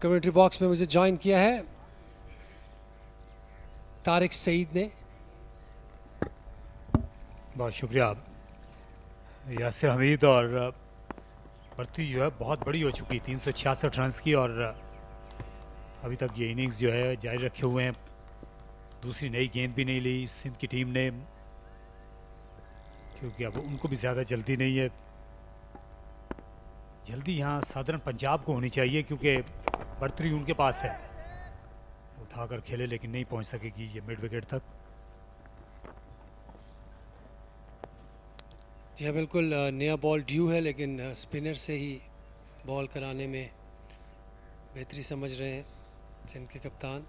कमेंट्री बॉक्स में मुझे ज्वाइन किया है तारिक सईद ने. बहुत शुक्रिया यासिर हमीद. और बढ़ती जो है बहुत बड़ी हो चुकी, 366 रन की, और अभी तक ये इनिंग्स जो है जारी रखे हुए हैं. दूसरी नई गेंद भी नहीं ली सिंध की टीम ने, क्योंकि अब उनको भी ज़्यादा जल्दी नहीं है. जल्दी यहाँ साधारण पंजाब को होनी चाहिए क्योंकि बढ़तरी उनके पास है. उठाकर खेले लेकिन नहीं पहुँच सकेगी ये मिड विकेट तक. जी हाँ, बिल्कुल नया बॉल ड्यू है, लेकिन स्पिनर से ही बॉल कराने में बेहतरी समझ रहे हैं सिंध के कप्तान.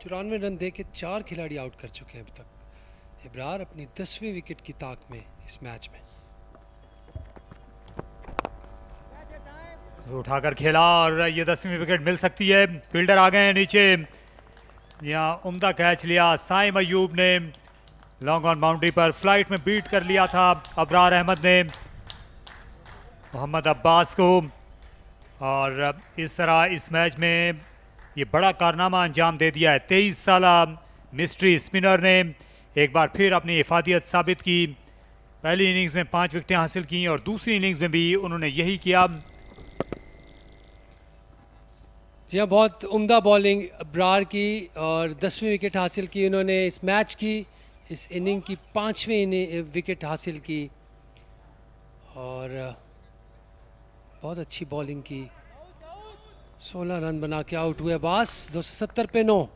94 रन दे के 4 खिलाड़ी आउट कर चुके हैं अब तक. इब्रार अपनी 10वीं विकेट की ताक में इस मैच में. उठाकर खेला और ये 10वीं विकेट मिल सकती है. फील्डर आ गए हैं नीचे. यहाँ उम्दा कैच लिया साइम अयूब ने. लॉन्ग ऑन बाउंड्री पर फ्लाइट में बीट कर लिया था अबरार अहमद ने मोहम्मद अब्बास को. और इस तरह इस मैच में ये बड़ा कारनामा अंजाम दे दिया है. 23 साला मिस्ट्री स्पिनर ने एक बार फिर अपनी इफादियत साबित की. पहली इनिंग्स में 5 विकेटें हासिल की और दूसरी इनिंग्स में भी उन्होंने यही किया. जी हाँ, बहुत उम्दा बॉलिंग अब्रार की और 10वीं विकेट हासिल की उन्होंने इस मैच की. इस इनिंग की 5वीं विकेट हासिल की और बहुत अच्छी बॉलिंग की. 16 रन बना के आउट हुए अब्बास. 270 पे 9.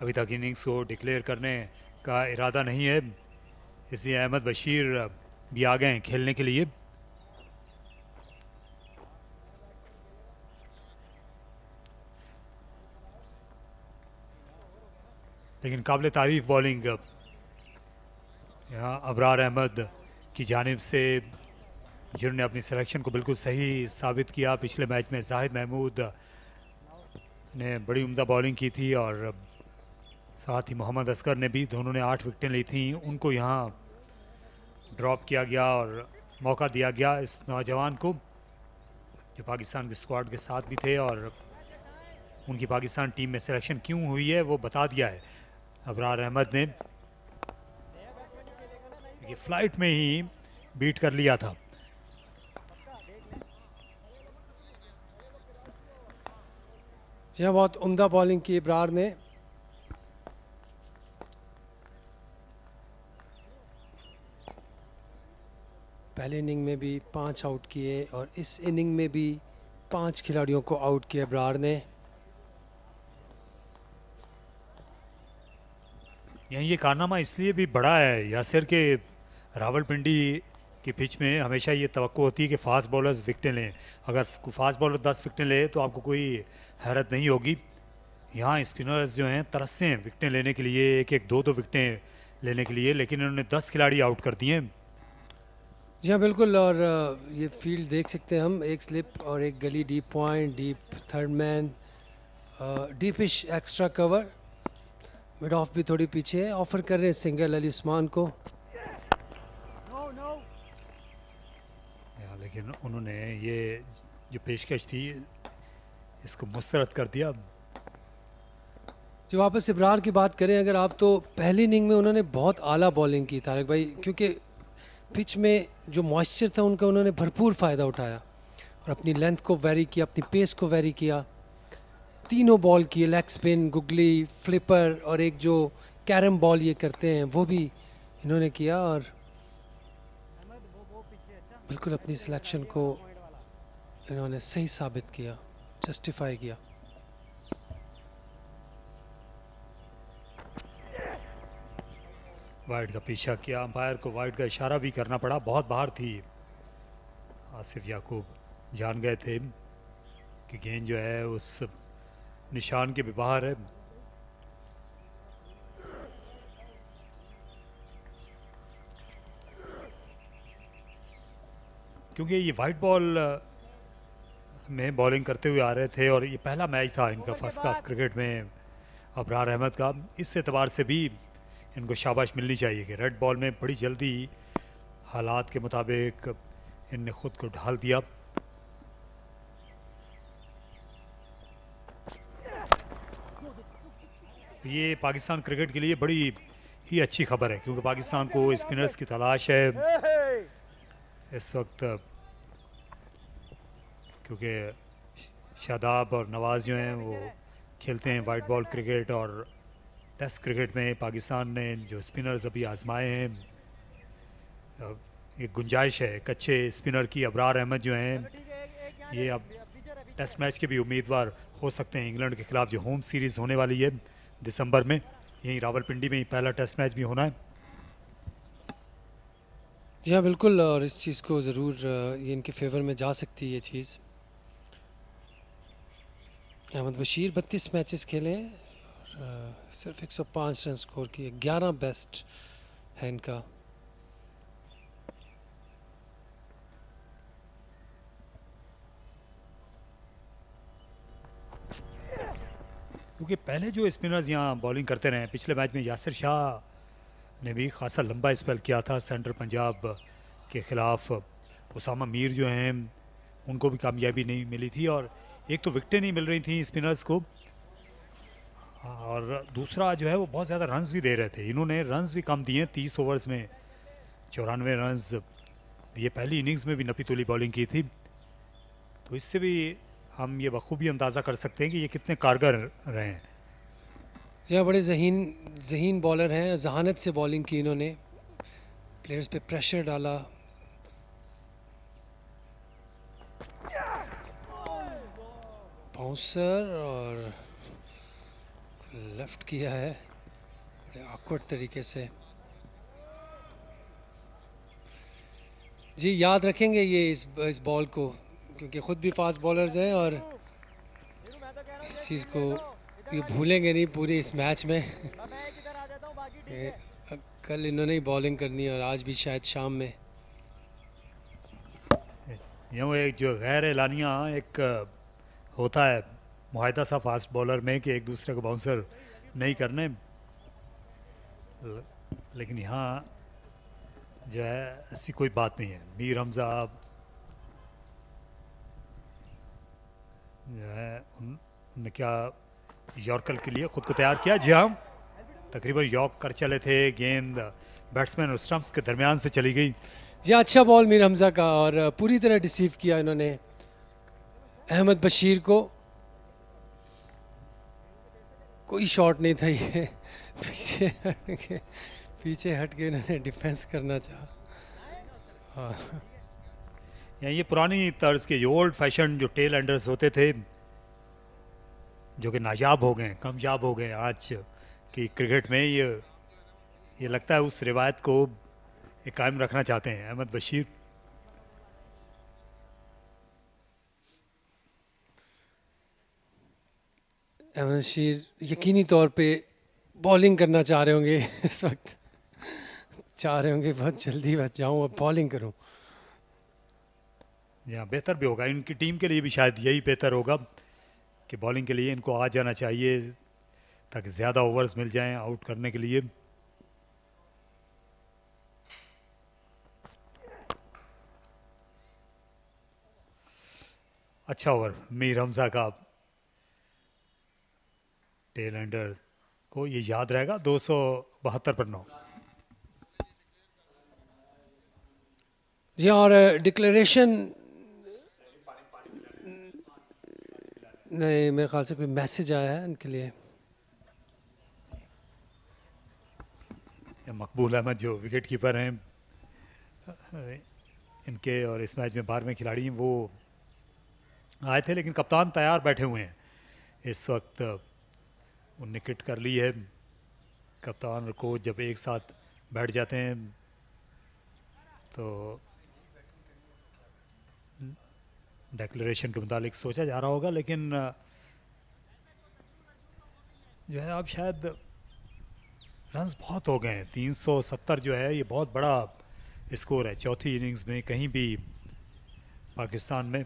अभी तक इनिंग्स को डिक्लेयर करने का इरादा नहीं है, इसलिए अहमद बशीर भी आ गए हैं खेलने के लिए. लेकिन काबिल तारीफ बॉलिंग यहाँ अबरार अहमद की जानिब से, जिन्होंने अपनी सिलेक्शन को बिल्कुल सही साबित किया। पिछले मैच में जाहिद महमूद ने बड़ी उम्दा बॉलिंग की थी और साथ ही मोहम्मद असगर ने भी, दोनों ने 8 विकेटें ली थी। उनको यहाँ ड्रॉप किया गया और मौका दिया गया इस नौजवान को जो पाकिस्तान के स्क्वाड के साथ भी थे, और उनकी पाकिस्तान टीम में सिलेक्शन क्यों हुई है वो बता दिया है अबरार अहमद ने। ये फ्लाइट में ही बीट कर लिया था। जी हाँ, बहुत उम्दा बॉलिंग की अबरार ने। पहले इनिंग में भी 5 आउट किए और इस इनिंग में भी 5 खिलाड़ियों को आउट किया अबरार ने। यहीं ये कारनामा इसलिए भी बड़ा है यासिर के रावलपिंडी की पिच में हमेशा ये तवक्को होती है कि फास्ट बॉलर्स विकेटें लें। अगर फास्ट बॉलर 10 विकेटें ले तो आपको कोई हैरत नहीं होगी। यहाँ स्पिनर्स जो हैं तरसते हैं विकेटें लेने के लिए, एक एक दो दो विकेटें लेने के लिए, लेकिन इन्होंने 10 खिलाड़ी आउट कर दिए। जी हाँ बिल्कुल। और ये फील्ड देख सकते हैं हम, एक स्लिप और एक gully, deep point, deep third man, deepish extra cover, mid off भी थोड़ी पीछे है। ऑफर कर रहे हैं सिंगल अली उस्मान को, लेकिन उन्होंने ये जो पेशकश थी इसको मुस्तरद कर दिया। जो वापस इब्रार की बात करें अगर आप, तो पहली इनिंग में उन्होंने बहुत आला बॉलिंग की तारिक भाई, क्योंकि पिच में जो मॉइस्चर था उनका उन्होंने भरपूर फ़ायदा उठाया और अपनी लेंथ को वेरी किया, अपनी पेस को वेरी किया। तीनों बॉल किए, लेग स्पिन, गुगली, फ्लिपर और एक जो कैरम बॉल ये करते हैं वो भी इन्होंने किया और बिल्कुल अपनी सिलेक्शन को इन्होंने सही साबित किया, जस्टिफाई किया। वाइड का पीछा किया, अंपायर को वाइड का इशारा भी करना पड़ा, बहुत बाहर थी। आसिफ याकूब जान गए थे कि गेंद जो है उस निशान के भी बाहर है। क्योंकि ये वाइट बॉल में बॉलिंग करते हुए आ रहे थे और ये पहला मैच था इनका फर्स्ट क्लास क्रिकेट में अबरार अहमद का। इस एतबार से भी इनको शाबाश मिलनी चाहिए कि रेड बॉल में बड़ी जल्दी हालात के मुताबिक इनने खुद को ढाल दिया। ये पाकिस्तान क्रिकेट के लिए बड़ी ही अच्छी खबर है क्योंकि पाकिस्तान को स्पिनर्स की तलाश है इस वक्त, क्योंकि शादाब और नवाज जो हैं वो खेलते हैं वाइट बॉल क्रिकेट और टेस्ट क्रिकेट में पाकिस्तान ने जो स्पिनर्स अभी आजमाए हैं, एक गुंजाइश है कच्चे स्पिनर की। अबरार अहमद जो हैं ये अब टेस्ट मैच के भी उम्मीदवार हो सकते हैं इंग्लैंड के खिलाफ जो होम सीरीज़ होने वाली है दिसंबर में। यहीं रावलपिंडी में ही पहला टेस्ट मैच भी होना है। जी हाँ बिल्कुल, और इस चीज़ को ज़रूर ये इनके फेवर में जा सकती है ये चीज़। अहमद बशीर 32 मैचेस खेले हैं और सिर्फ 105 रन स्कोर किए, 11 बेस्ट है इनका। क्योंकि पहले जो स्पिनर्स यहाँ बॉलिंग करते रहे, पिछले मैच में यासिर शाह ने भी खासा लंबा स्पेल किया था सेंट्रल पंजाब के ख़िलाफ़। उसामा मीर जो हैं उनको भी कामयाबी नहीं मिली थी और एक तो विकेटें नहीं मिल रही थी स्पिनर्स को और दूसरा जो है वो बहुत ज़्यादा रन्स भी दे रहे थे। इन्होंने रन्स भी कम दिए, 30 ओवर्स में 94 रन्स दिए। पहली इनिंग्स में भी नपी तुली बॉलिंग की थी, तो इससे भी हम ये बखूबी अंदाज़ा कर सकते हैं कि ये कितने कारगर रहे हैं। यह बड़े जहीन बॉलर हैं, जहानत से बॉलिंग की इन्होंने, प्लेयर्स पे प्रेशर डाला। बाउंसर और लेफ्ट किया है बड़े ऑकवर्ड तरीके से। जी याद रखेंगे ये इस बॉल को, क्योंकि ख़ुद भी फास्ट बॉलर्स हैं और इस चीज़ को ये भूलेंगे नहीं पूरे इस मैच में कि कल इन्होंने ही बॉलिंग करनी है और आज भी शायद शाम में। यूँ एक जो गैर एलानिया एक होता है मुआहदा सा फास्ट बॉलर में कि एक दूसरे को बाउंसर नहीं करने, लेकिन यहाँ जो है ऐसी कोई बात नहीं है। मीर हमजा जो है उनने क्या यॉर्कर के लिए ख़ुद को तैयार किया। जी हाँ, तकरीबन यॉर्क कर चले थे, गेंद बैट्समैन और स्टंप्स के दरमियान से चली गई। जी अच्छा बॉल मीर हमजा का, और पूरी तरह डिसीव किया इन्होंने अहमद बशीर को। कोई शॉट नहीं था ये, पीछे हट के इन्होंने डिफेंस करना चाहा। हाँ, ये पुरानी तर्ज के जो ओल्ड फैशन जो टेल एंडर्स होते थे जो कि नायाब हो गए, कामयाब हो गए आज की क्रिकेट में, ये लगता है उस रिवायत को ये कायम रखना चाहते हैं अहमद बशीर। अहमद बशीर यकीनी तौर पे बॉलिंग करना चाह रहे होंगे इस वक्त, चाह रहे होंगे बहुत जल्दी बस जाऊं और बॉलिंग करूं। यहाँ बेहतर भी होगा, इनकी टीम के लिए भी शायद यही बेहतर होगा कि बॉलिंग के लिए इनको आ जाना चाहिए ताकि ज़्यादा ओवर्स मिल जाएं आउट करने के लिए। अच्छा ओवर मीर हमजा का, टेल एंडर को ये याद रहेगा। 272 पर 9। जी हाँ, और डिक्लेरेशन नहीं, मेरे ख्याल से कोई मैसेज आया है इनके लिए। मकबूल अहमद जो विकेट कीपर हैं इनके और इस मैच में 12वें खिलाड़ी हैं, वो आए थे, लेकिन कप्तान तैयार बैठे हुए हैं इस वक्त। उनने किट कर ली है। कप्तान और कोच जब एक साथ बैठ जाते हैं तो डिक्लेरेशन के मुतालिक सोचा जा रहा होगा, लेकिन जो है अब शायद रन्स बहुत हो गए हैं। 370 जो है ये बहुत बड़ा स्कोर है चौथी इनिंग्स में कहीं भी पाकिस्तान में।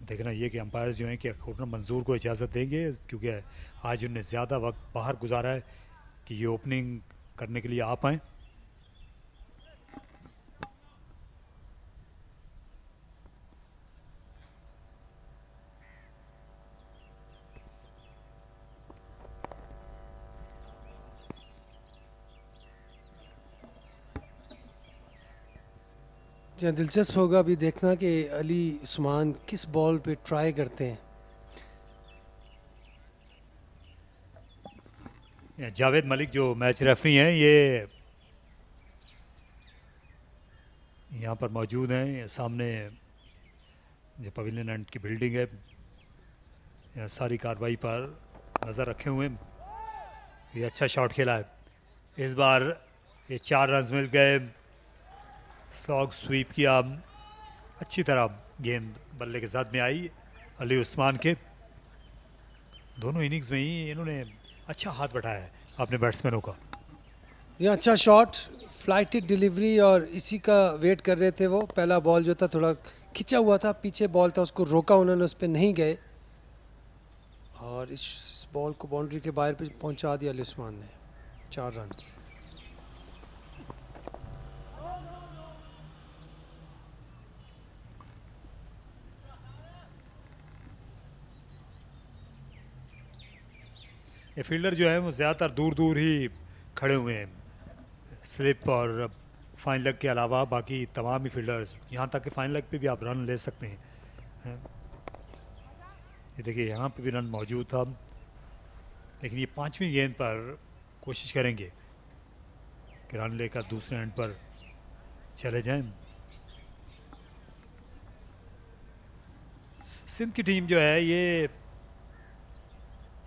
देखना ये कि अंपायर्स जो हैं कि ओपनर मंजूर को इजाज़त देंगे, क्योंकि आज उन्होंने ज़्यादा वक्त बाहर गुजारा है कि ये ओपनिंग करने के लिए आ पाएँ। जहाँ दिलचस्प होगा अभी देखना कि अली उस्मान किस बॉल पे ट्राई करते हैं। जावेद मलिक जो मैच रेफरी हैं ये यहाँ पर मौजूद हैं। सामने जो पवेलियन एंड की बिल्डिंग है, यहाँ सारी कार्रवाई पर नज़र रखे हुए हैं। ये अच्छा शॉट खेला है इस बार। ये 4 रन्स मिल गए। स्लॉग स्वीप किया, अच्छी तरह गेंद बल्ले के साथ में आई अली उस्मान के। दोनों इनिंग्स में ही इन्होंने अच्छा हाथ बढ़ाया है अपने बैट्समैनों का। ये अच्छा शॉट, फ्लाइटेड डिलीवरी, और इसी का वेट कर रहे थे वो। पहला बॉल जो था थोड़ा खिंचा हुआ था, पीछे बॉल था, उसको रोका उन्होंने, उस पर नहीं गए और इस बॉल को बाउंड्री के बाहर पे पहुंचा दिया अली उस्मान ने। 4 रन्स। ये फील्डर जो है वो ज़्यादातर दूर दूर ही खड़े हुए हैं। स्लिप और फाइन लेग के अलावा बाकी तमाम ही फील्डर्स, यहाँ तक कि फाइन लेग पे भी आप रन ले सकते हैं। ये देखिए यहाँ पे भी रन मौजूद था, लेकिन ये 5वीं गेंद पर कोशिश करेंगे कि रन लेकर दूसरे एंड पर चले जाएं। सिंध की टीम जो है ये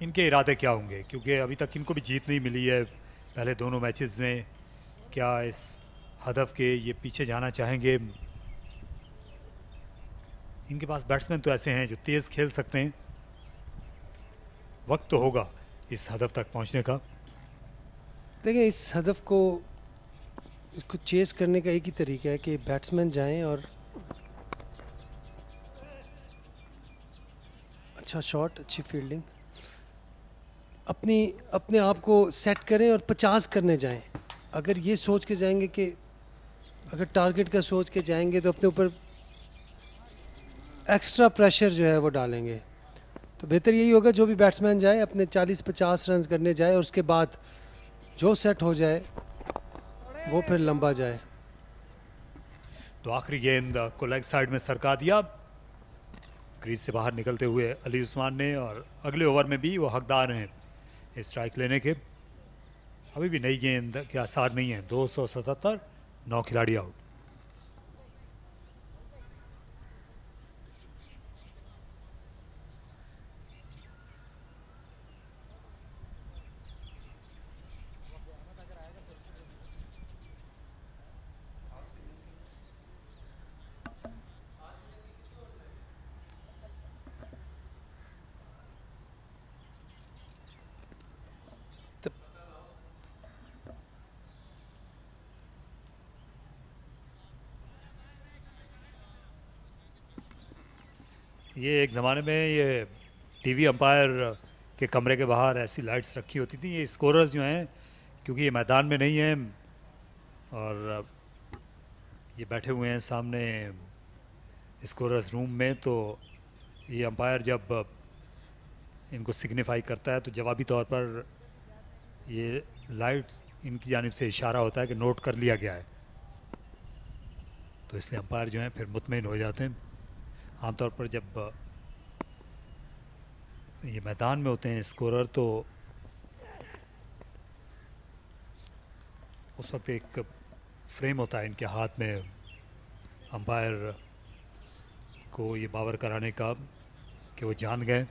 इनके इरादे क्या होंगे, क्योंकि अभी तक इनको भी जीत नहीं मिली है पहले दोनों मैचेस में। क्या इस हदफ के ये पीछे जाना चाहेंगे? इनके पास बैट्समैन तो ऐसे हैं जो तेज़ खेल सकते हैं। वक्त तो होगा इस हदफ तक पहुंचने का। देखिए इस हदफ को इसको चेस करने का एक ही तरीका है कि बैट्समैन जाएं और अच्छा शॉट, अच्छी फील्डिंग, अपने आप को सेट करें और 50 करने जाएं। अगर ये सोच के जाएंगे कि अगर टारगेट का सोच के जाएंगे तो अपने ऊपर एक्स्ट्रा प्रेशर जो है वो डालेंगे। तो बेहतर यही होगा जो भी बैट्समैन जाए अपने 40-50 रन करने जाए और उसके बाद जो सेट हो जाए वो फिर लंबा जाए। तो आखिरी गेंद को लेग साइड में सरका दिया क्रीज से बाहर निकलते हुए अली उस्मान ने, और अगले ओवर में भी वो हकदार हैं स्ट्राइक लेने के। अभी भी नई गेंद के आसार नहीं है। 277, 9 खिलाड़ी आउट। ये एक ज़माने में ये टीवी अंपायर के कमरे के बाहर ऐसी लाइट्स रखी होती थी। ये स्कोरर्स जो हैं, क्योंकि ये मैदान में नहीं हैं और ये बैठे हुए हैं सामने स्कोरर्स रूम में, तो ये अंपायर जब इनको सिग्निफाई करता है तो जवाबी तौर पर ये लाइट्स इनकी जानिब से इशारा होता है कि नोट कर लिया गया है। तो इसलिए अंपायर जो हैं फिर मुतमईन हो जाते हैं। आमतौर पर जब ये मैदान में होते हैं स्कोरर, तो उस वक्त एक फ्रेम होता है इनके हाथ में अंपायर को ये बावर कराने का कि वो जान गए।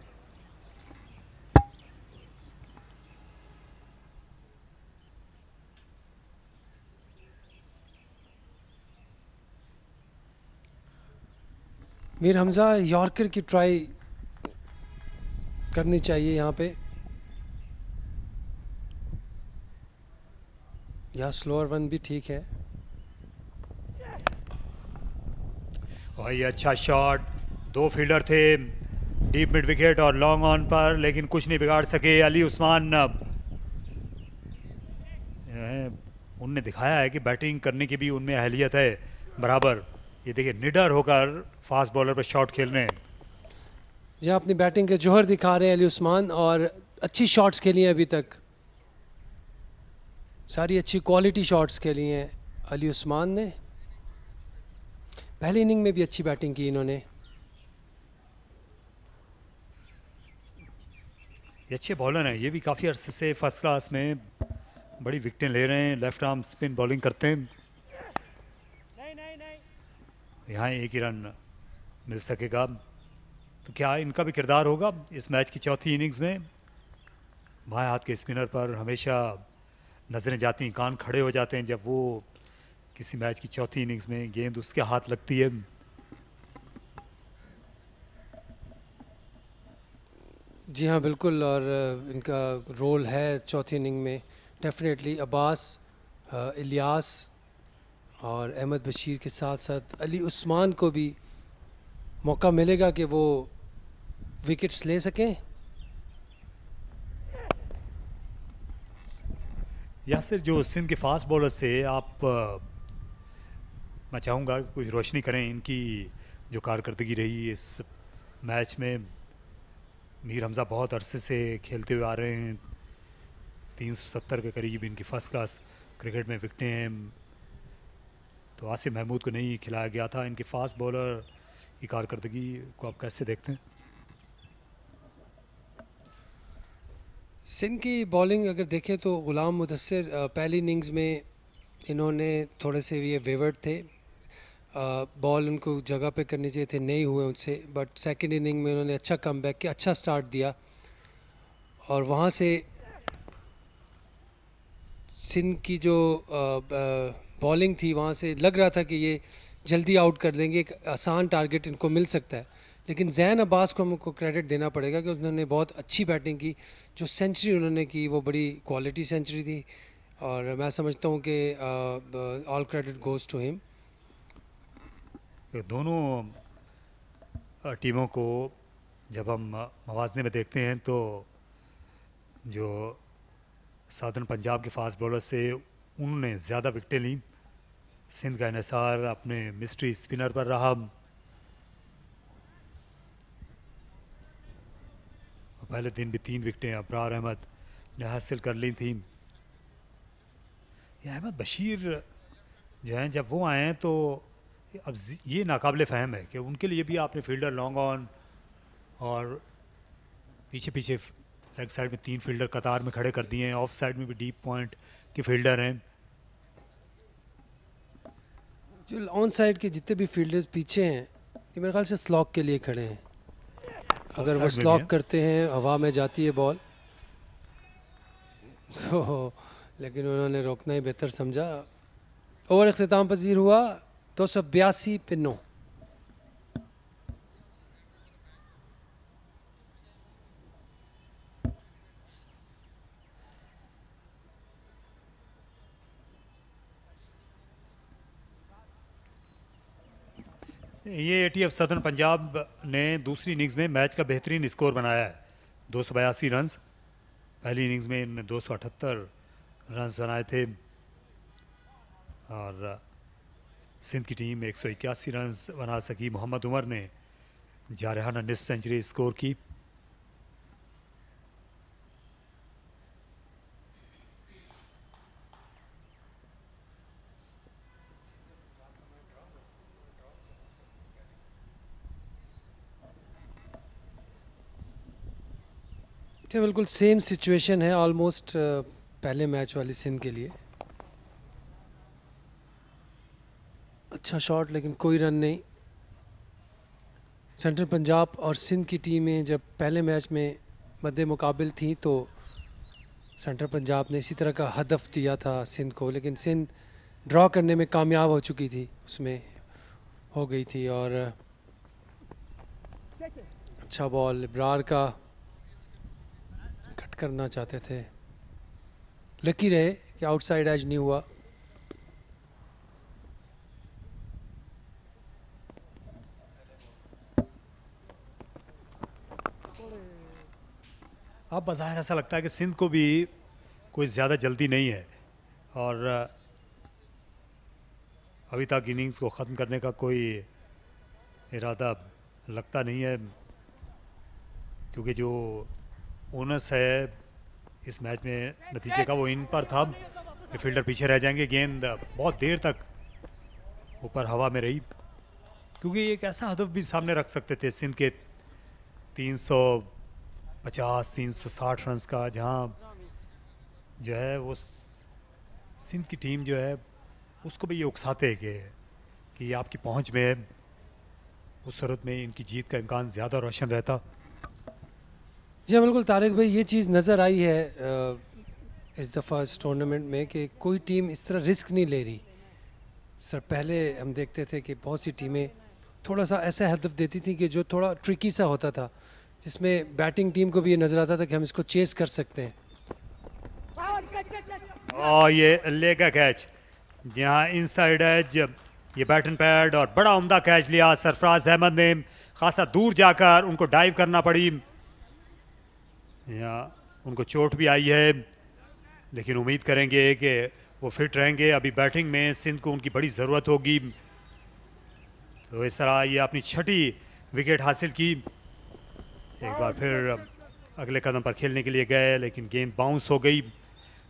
मीर हमजा यॉर्कर की ट्राई करनी चाहिए यहाँ पे, या स्लोअर वन भी ठीक है। और ये अच्छा शॉट, 2 फील्डर थे डीप मिड विकेट और लॉन्ग ऑन पर, लेकिन कुछ नहीं बिगाड़ सके अली उस्मान। उनने दिखाया है कि बैटिंग करने की भी उनमें अहलियत है बराबर। ये देखिए निडर होकर फास्ट बॉलर पर शॉट खेल रहे हैं। जी अपनी बैटिंग के जोहर दिखा रहे हैं अली उस्मान, और अच्छी शॉट्स खेली हैं अभी तक, सारी अच्छी क्वालिटी शॉट्स खेली हैं अली उस्मान ने। पहली इनिंग में भी अच्छी बैटिंग की इन्होंने। ये अच्छे बॉलर हैं, ये भी काफ़ी अरसे से फर्स्ट क्लास में बड़ी विकेटें ले रहे हैं। लेफ्ट आर्म स्पिन बॉलिंग करते हैं। यहाँ एक ही रन मिल सकेगा, तो क्या इनका भी किरदार होगा इस मैच की चौथी इनिंग्स में? बाएं हाथ के स्पिनर पर हमेशा नज़रें जाती हैं, कान खड़े हो जाते हैं जब वो किसी मैच की चौथी इनिंग्स में गेंद उसके हाथ लगती है। जी हाँ बिल्कुल, और इनका रोल है चौथी इनिंग में डेफिनेटली। अब्बास, इलियास और अहमद बशीर के साथ साथ अली उस्मान को भी मौका मिलेगा कि वो विकेट्स ले सकें। यासिर, जो सिंध के फास्ट बॉलर से आप मैं चाहूँगा कुछ रोशनी करें इनकी जो कारकर्दगी रही इस मैच में। मीर हमजा बहुत अरसे से खेलते हुए आ रहे हैं, 370 के करीब इनकी फ़र्स्ट क्लास क्रिकेट में विकटें हैं। तो आसिफ महमूद को नहीं खिलाया गया था। इनके फास्ट बॉलर की कारकर्दगी को आप कैसे देखते हैं? सिंध की बॉलिंग अगर देखें तो ग़ुलाम मुदस्सिर पहली इनिंग्स में इन्होंने थोड़े से ये वेवर्ड थे, बॉल उनको जगह पे करनी चाहिए थे, नहीं हुए उनसे। बट सेकंड इनिंग में उन्होंने अच्छा कमबैक किया, अच्छा स्टार्ट दिया, और वहाँ से सिंध की जो बॉलिंग थी वहाँ से लग रहा था कि ये जल्दी आउट कर देंगे, एक आसान टारगेट इनको मिल सकता है। लेकिन जैन अब्बास को हमको क्रेडिट देना पड़ेगा कि उन्होंने बहुत अच्छी बैटिंग की। जो सेंचुरी उन्होंने की वो बड़ी क्वालिटी सेंचुरी थी और मैं समझता हूँ कि all credit goes to him. दोनों टीमों को जब हम मवाज़ने में देखते हैं तो जो साउदर्न पंजाब के फास्ट बॉलर से उन्होंने ज़्यादा विकेटें ली। सिंध का इन्हिसार अपने मिस्ट्री स्पिनर पर रहा। पहले दिन भी 3 विकेटें अबरार अहमद ने हासिल कर ली थी। ये अहमद बशीर जो हैं जब वो आए हैं तो अब ये नाकाबिले फ़हम है कि उनके लिए भी आपने फील्डर लॉन्ग ऑन और पीछे पीछे लेग साइड में 3 फील्डर कतार में खड़े कर दिए हैं। ऑफ साइड में भी डीप पॉइंट के फील्डर हैं। जो ऑन साइड के जितने भी फील्डर्स पीछे हैं ये मेरे ख्याल से स्लॉक के लिए खड़े हैं। अगर वो स्लॉक करते हैं हवा में जाती है बॉल तो, लेकिन उन्होंने रोकना ही बेहतर समझा। ओवर इख्तिताम पजीर हुआ 282 पे 9। ये ATF सदर्न पंजाब ने दूसरी इनिंग्स में मैच का बेहतरीन स्कोर बनाया है, 282 रन्स। पहली इनिंग्स में इन्होंने 278 रन्स बनाए थे और सिंध की टीम 181 रन्स बना सकी। मोहम्मद उमर ने जारहाना निस्फ सेंचुरी स्कोर की। बिल्कुल सेम सिचुएशन है ऑलमोस्ट पहले मैच वाली सिंध के लिए। अच्छा शॉट लेकिन कोई रन नहीं। सेंट्रल पंजाब और सिंध की टीमें जब पहले मैच में मद्दे मुकाबिल थी तो सेंट्रल पंजाब ने इसी तरह का हदफ दिया था सिंध को, लेकिन सिंध ड्रॉ करने में कामयाब हो चुकी थी, उसमें हो गई थी। और अच्छा बॉल इब्रार का कट करना चाहते थे, लकी रहे कि आउटसाइड एज नहीं हुआ। अब बज़ाहिर ऐसा लगता है कि सिंध को भी कोई ज़्यादा जल्दी नहीं है और अभी तक इनिंग्स को ख़त्म करने का कोई इरादा लगता नहीं है, क्योंकि जो ओनस है इस मैच में नतीजे का वो इन पर था कि फील्डर पीछे रह जाएंगे। गेंद बहुत देर तक ऊपर हवा में रही, क्योंकि एक ऐसा हदफ भी सामने रख सकते थे सिंध के 350-360 रन्स का, जहां जो है वो सिंध की टीम जो है उसको भी ये उकसाते हैं कि ये आपकी पहुंच में है। उस सूरत में इनकी जीत का इम्कान ज़्यादा रोशन रहता। जी बिल्कुल तारिक भाई, ये चीज़ नज़र आई है इस दफ़ा इस टूर्नामेंट में कि कोई टीम इस तरह रिस्क नहीं ले रही। सर पहले हम देखते थे कि बहुत सी टीमें थोड़ा सा ऐसा हदफ देती थी कि जो थोड़ा ट्रिकी सा होता था, जिसमें बैटिंग टीम को भी ये नज़र आता था कि हम इसको चेस कर सकते हैं। और ये ले का कैच जहाँ इनसाइड एज, ये बैटन पैड और बड़ा उम्दा कैच लिया सरफराज अहमद ने। खासा दूर जाकर उनको डाइव करना पड़ी, यहाँ उनको चोट भी आई है, लेकिन उम्मीद करेंगे कि वो फिट रहेंगे। अभी बैटिंग में सिंध को उनकी बड़ी ज़रूरत होगी। तो इस तरह ये अपनी 6ठी विकेट हासिल की। एक बार फिर अगले कदम पर खेलने के लिए गए, लेकिन गेंद बाउंस हो गई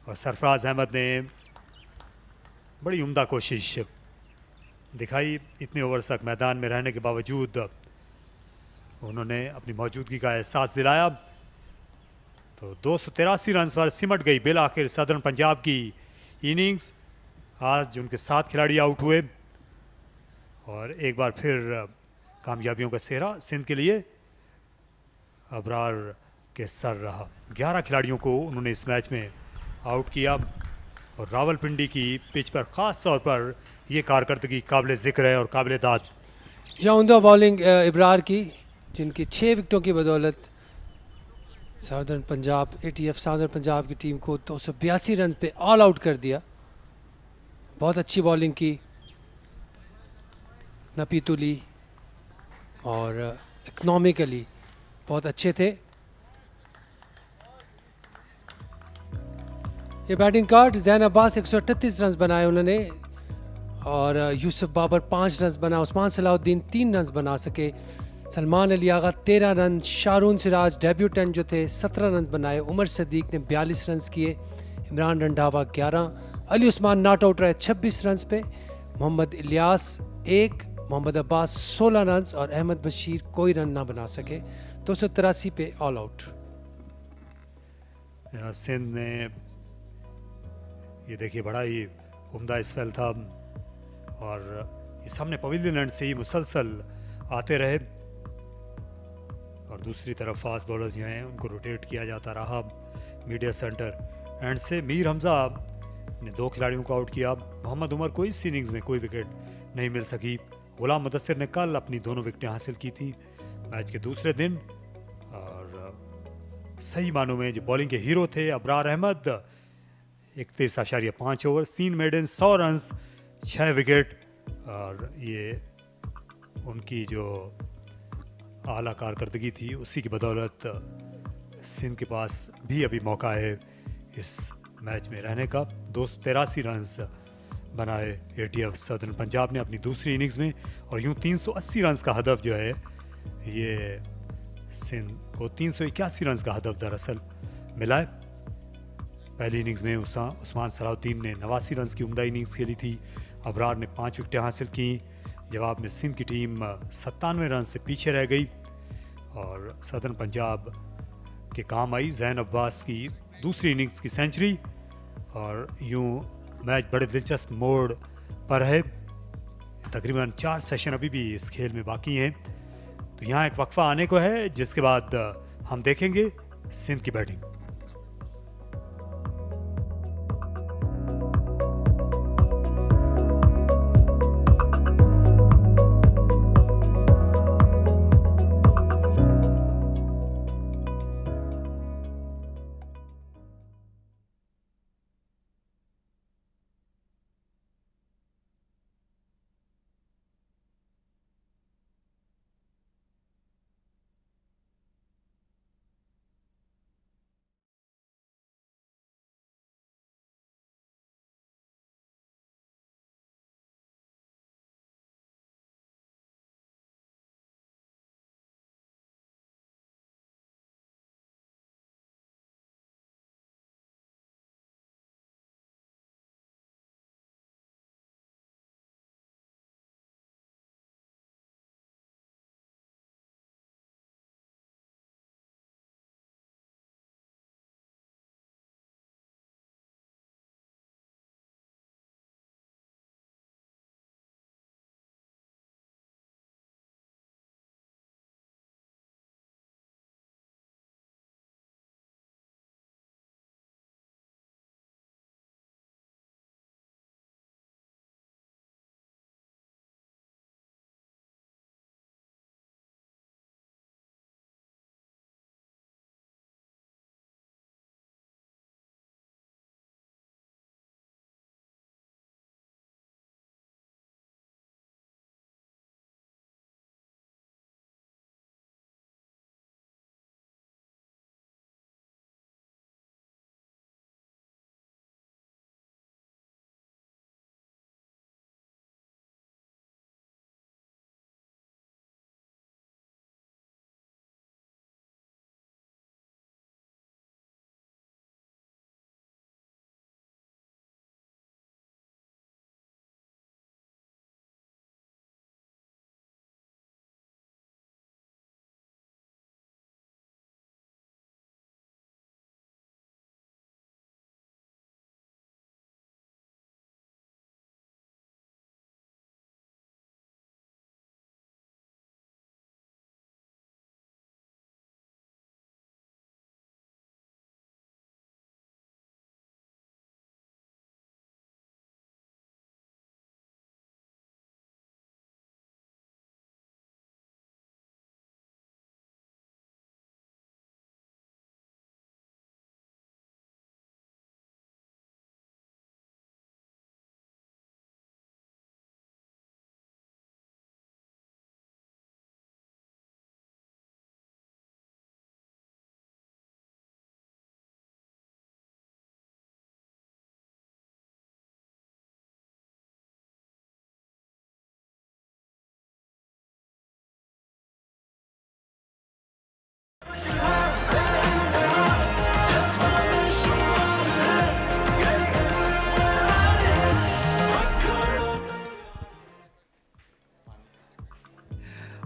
और सरफराज अहमद ने बड़ी उम्दा कोशिश दिखाई। इतने ओवर्स तक मैदान में रहने के बावजूद उन्होंने अपनी मौजूदगी का एहसास दिलाया। तो 283 रन पर सिमट गई बिल आखिर सदर्न पंजाब की इनिंग्स। आज उनके 7 खिलाड़ी आउट हुए और एक बार फिर कामयाबियों का सेहरा सिंध के लिए अबरार के सर रहा। 11 खिलाड़ियों को उन्होंने इस मैच में आउट किया और रावलपिंडी की पिच पर ख़ास तौर पर ये कारकर्दगी काबिल ज़िक्र है और काबिल दाद। जहाँ उमदा बॉलिंग इब्रार की, जिनकी 6 विकेटों की बदौलत southern Punjab ATF southern Punjab की टीम को 282 रन पे ऑल आउट कर दिया। बहुत अच्छी बॉलिंग की नपीतुली और इकनॉमिकली बहुत अच्छे थे। ये batting card Jain Abbas 138 run बनाए उन्होंने और यूसुफ बाबर 5 रन बना, उस्मान सलाउद्दीन 3 रन बना सके, Salman Ali Agha 13 run, Sharone Siraj debutant जो थे 17 रन बनाए, उमर सदीक ने 42 रन किए, इमरान रंधावा 11, अली उस्मान नॉट आउट रहे 26 रन पे, मोहम्मद इलियास 1, मोहम्मद अब्बास 16 रन और अहमद बशीर कोई रन ना बना सके, 283 पे ऑल आउट। सिंध ने ये देखिए बड़ा ही उम्दा स्पेल था और ये सामने पवेलियन एंड से ही मुसलसल आते रहे और दूसरी तरफ फास्ट बॉलर्स जो हैं उनको रोटेट किया जाता रहा मीडिया सेंटर एंड से। मीर हमजा ने 2 खिलाड़ियों को आउट किया। मोहम्मद उमर को इस इनिंग्स में कोई विकेट नहीं मिल सकी। गुलाम मुदस्सिर ने कल अपनी 2 विकेटें हासिल की थी मैच के दूसरे दिन और सही मानों में जो बॉलिंग के हीरो थे Abrar Ahmed 31.5 over, 3 maiden, 100 run, 6 wicket और ये उनकी जो आला कारकर्दगी थी उसी की बदौलत सिंध के पास भी अभी मौका है इस मैच में रहने का। 283 रन बनाए ATF सदर्न पंजाब ने अपनी दूसरी इनिंग्स में और यूं 380 रन का हदफ जो है ये सिंध को 381 रन का हदफ दरअसल मिला है। पहली इनिंग्स में उस्मान सलाउद्दीन ने 89 रन की उम्दा इनिंग्स खेली थी। अबरार ने 5 विकेटें हासिल की। जवाब में सिंध की टीम 97 रन से पीछे रह गई और सदर्न पंजाब के काम आई जैन अब्बास की दूसरी इनिंग्स की सेंचुरी और यूं मैच बड़े दिलचस्प मोड़ पर है। तकरीबन 4 सेशन अभी भी इस खेल में बाकी हैं तो यहाँ एक वक्फा आने को है जिसके बाद हम देखेंगे सिंध की batting.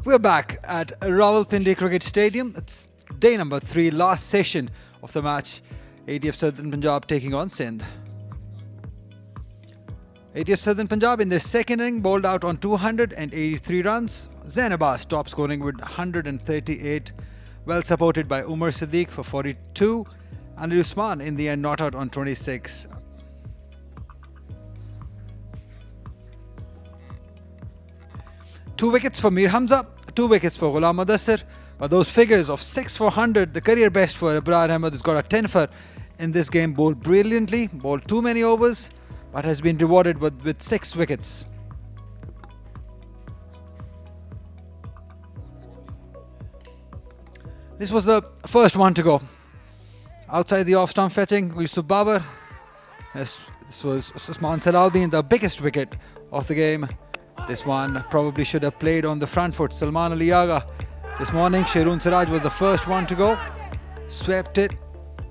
We're back at Rawalpindi Cricket Stadium. It's day number 3, last session of the match. ATF Southern Punjab taking on Sindh. ATF Southern Punjab in their second inning bowled out on 283 runs. Zain Abbas top scoring with 138, well supported by Umar Siddiq for 42. And Usman in the end not out on 26. Two wickets for Mir Hamza, 2 wickets for Ghulam Mudassir. But those figures of 6 for 100, the career best for Abrar Ahmed, has got a 10 for in this game. Bowled brilliantly, bowled too many overs, but has been rewarded with 6 wickets. This was the first one to go. Outside the off-stump fetching, Yusuf Babar. This was Usman Salahuddin, the biggest wicket of the game. This one probably should have played on the front foot. Salman Ali Agha. This morning, Shahrun Siraj was the first one to go. Swept it.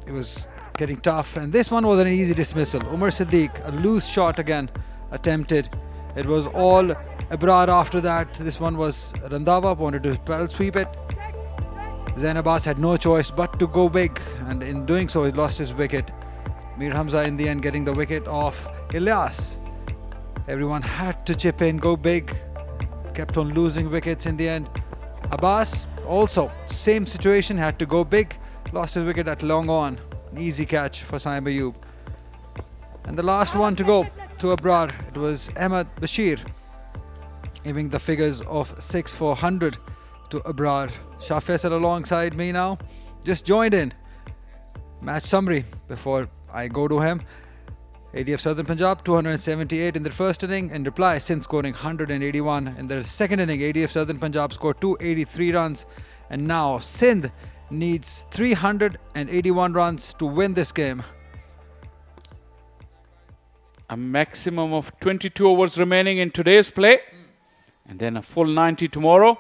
It was getting tough. And this one was an easy dismissal. Umar Siddiq, a loose shot again, attempted. It was all Abrar after that. This one was Randhawa, wanted to barrel sweep it. Zain Abbas had no choice but to go big. And in doing so, he lost his wicket. Mir Hamza in the end getting the wicket off Ilyas. Everyone had to chip in, go big. Kept on losing wickets in the end. Abbas also, same situation, had to go big. Lost his wicket at long on. An easy catch for Saim Ayub. And the last one to go to Abrar, it was Ahmed Bashir, giving the figures of 6 for 100 to Abrar. Shah Faisal alongside me now. Just joined in. Match summary before I go to him. ATF Southern Punjab 278 in their first inning. In reply, Sindh scoring 181. In their second inning, ATF Southern Punjab scored 283 runs. And now Sindh needs 381 runs to win this game. A maximum of 22 overs remaining in today's play. And then a full 90 tomorrow.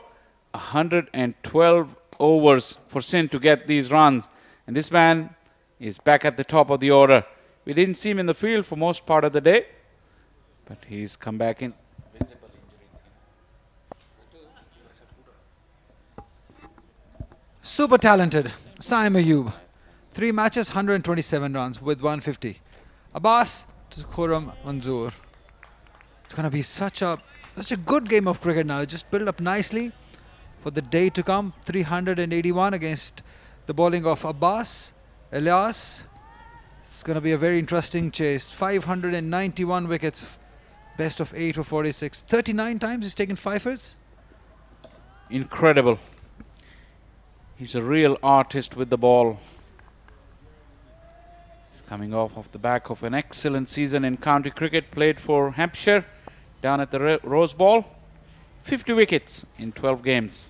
112 overs for Sindh to get these runs. And this man is back at the top of the order. We didn't see him in the field for most part of the day, but he's come back in. Super talented Saim Ayub. 3 matches, 127 runs with 150. Abbas to Khurram Manzoor. It's going to be such a good game of cricket now. Just build up nicely for the day to come. 381 against the bowling of Abbas, Ilyas. It's going to be a very interesting chase. 591 wickets, best of 8 for 46. 39 times he's taken fifers. Incredible. He's a real artist with the ball. He's coming off the back of an excellent season in county cricket, played for Hampshire down at the Rose Bowl. 50 wickets in 12 games.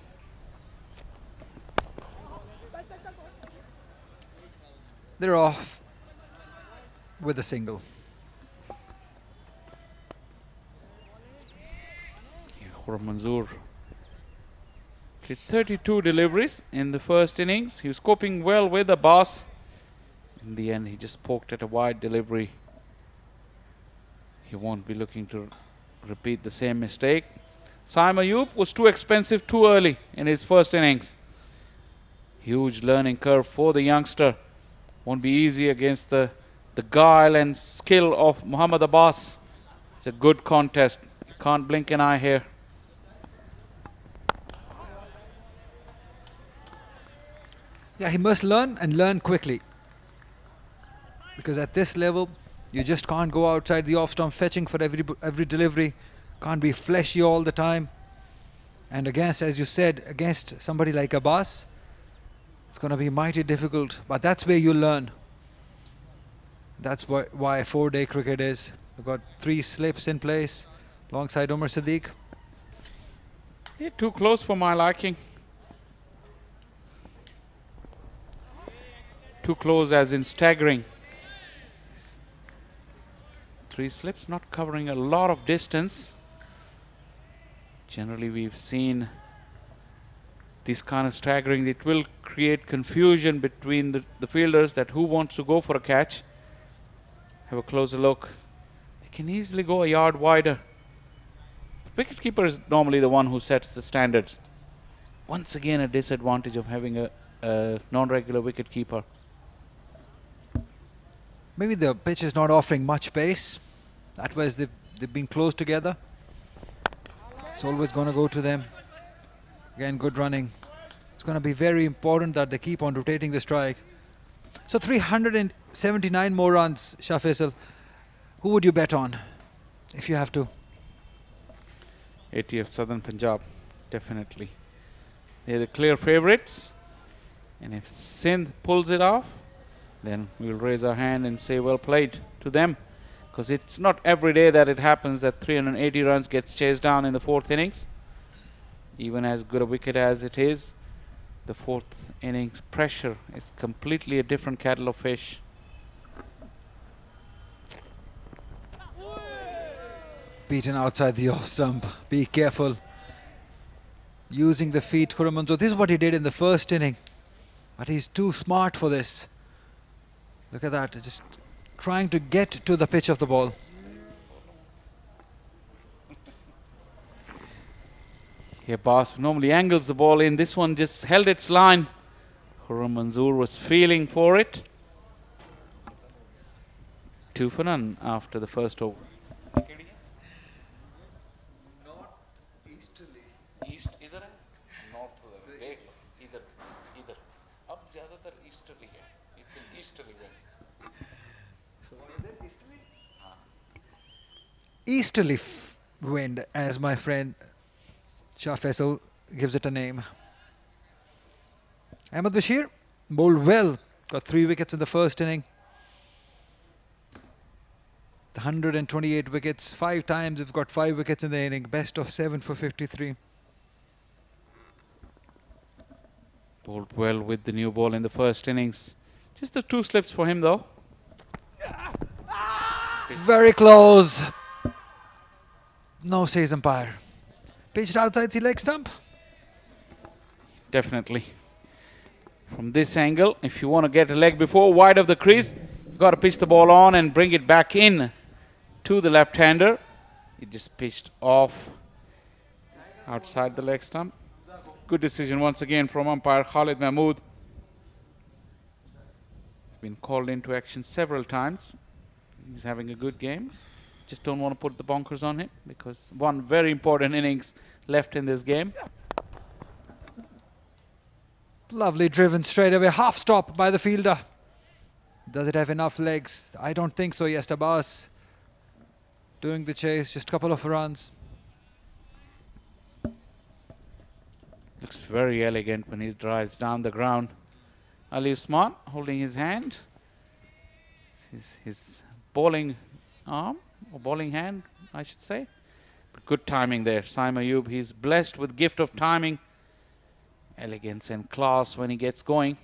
They're off with a single. Khurram Manzoor did 32 deliveries in the first innings. He was coping well with Abbas. In the end, he just poked at a wide delivery. He won't be looking to repeat the same mistake. Saim Ayub was too expensive too early in his first innings. Huge learning curve for the youngster. Won't be easy against the guile and skill of Muhammad Abbas. It's a good contest. You can't blink an eye here. Yeah, he must learn and learn quickly. Because at this level, you just can't go outside the off-stump fetching for every delivery. Can't be fleshy all the time. And against, as you said, against somebody like Abbas, it's going to be mighty difficult. But that's where you learn. That's why 4-day cricket is. We've got 3 slips in place alongside Umar Siddiq. Yeah, too close for my liking. Too close as in staggering. 3 slips, not covering a lot of distance. Generally, we've seen this kind of staggering. It will create confusion between the fielders that who wants to go for a catch. Have a closer look. They can easily go a yard wider. The wicketkeeper is normally the one who sets the standards. once again a disadvantage of having a non-regular wicket keeper. Maybe the pitch is not offering much pace. That was they've been close together. It's always going to go to them. Again, good running. It's going to be very important that they keep on rotating the strike. So 379 more runs, Shah Faisal. Who would you bet on if you have to? ATF Southern Punjab, definitely. They're the clear favourites. And if Sindh pulls it off, then we'll raise our hand and say well played to them. Because it's not every day that it happens that 380 runs gets chased down in the 4th innings. Even as good a wicket as it is, the 4th innings pressure is completely a different kettle of fish. Beaten outside the off stump. Be careful. Using the feet, Khurram. This is what he did in the 1st inning. But he's too smart for this. Look at that. Just trying to get to the pitch of the ball. Here Bas normally angles the ball in. This one just held its line. Khurram Manzoor was feeling for it. 2 for none after the 1st over. East इधर है, north उधर है, देख इधर इधर अब ज़्यादातर easterly है, it's an easterly wind. So is it easterly? Easterly wind, as my friend Shah Faisal gives it a name. Ahmed Bashir bowled well, got 3 wickets in the 1st inning. 128 wickets, 5 times we've got 5 wickets in the inning, best of 7 for 53. Bowled well with the new ball in the 1st innings. Just the 2 slips for him though. Very close. No, says umpire. Pitched outside the leg stump. Definitely. From this angle, if you want to get a leg before wide of the crease, you've got to pitch the ball on and bring it back in to the left-hander. It just pitched off outside the leg stump. Good decision once again from umpire Khalid Mahmood. Been called into action several times. He's having a good game. Just don't want to put the bonkers on him because one very important innings left in this game. Lovely driven straight away, half stop by the fielder. Does it have enough legs? I don't think so. Yes, Abbas doing the chase, just a couple of runs. Looks very elegant when he drives down the ground. Ali Usman holding his hand. His bowling arm, or bowling hand, I should say. But good timing there. Saim Ayub, he's blessed with gift of timing, elegance and class when he gets going.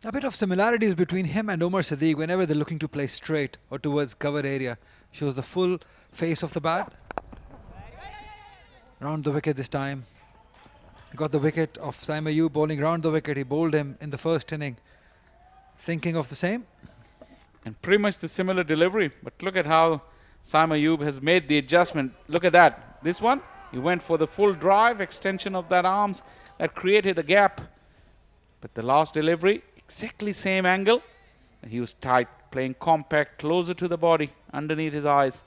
A bit of similarities between him and Omar Sadiq whenever they're looking to play straight or towards cover area. Shows the full face of the bat. Round the wicket this time. He got the wicket of Saim Ayub bowling round the wicket. He bowled him in the 1st inning. Thinking of the same. And pretty much the similar delivery. But look at how Saim Ayub has made the adjustment. Look at that. This one, he went for the full drive, extension of that arms that created a gap. But the last delivery, exactly same angle. And he was tight, playing compact, closer to the body, underneath his eyes.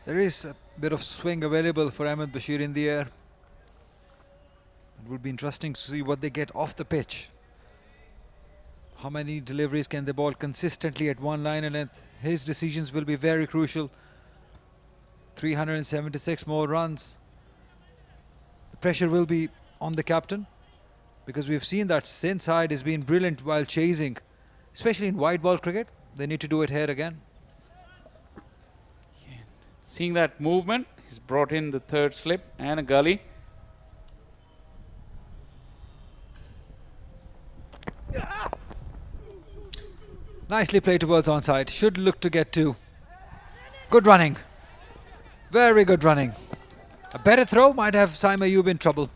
There is a bit of swing available for Ahmed Bashir in the air. It would be interesting to see what they get off the pitch. How many deliveries can they bowl consistently at one line and length? His decisions will be very crucial. 376 more runs. The pressure will be on the captain because we've seen that Sindh side has been brilliant while chasing, especially in white ball cricket. They need to do it here again. Seeing that movement, he's brought in the 3rd slip and a gully. Nicely played towards onside. Should look to get 2. Good running. Very good running. A better throw might have Saim Ayub in trouble.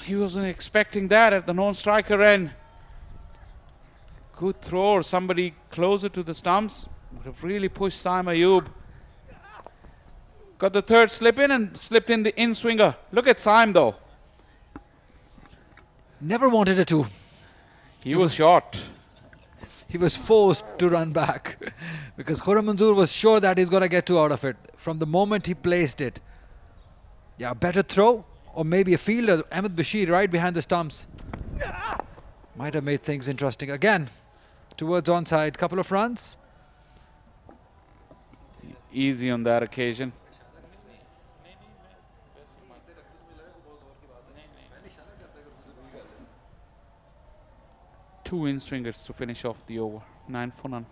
He wasn't expecting that at the non-striker end. Good throw, or somebody closer to the stumps would have really pushed Saim Ayub. Got the third slip in and slipped in the in-swinger. Look at Saim though. Never wanted a two. He was short. He was forced to run back because Khurram Manzoor was sure that he's going to get two out of it from the moment he placed it. Yeah, better throw, or maybe a fielder, Ahmed Bashir, right behind the stumps. Might have made things interesting. Again, towards onside, couple of runs. Easy on that occasion. Two in-swingers to finish off the over. 9 for none.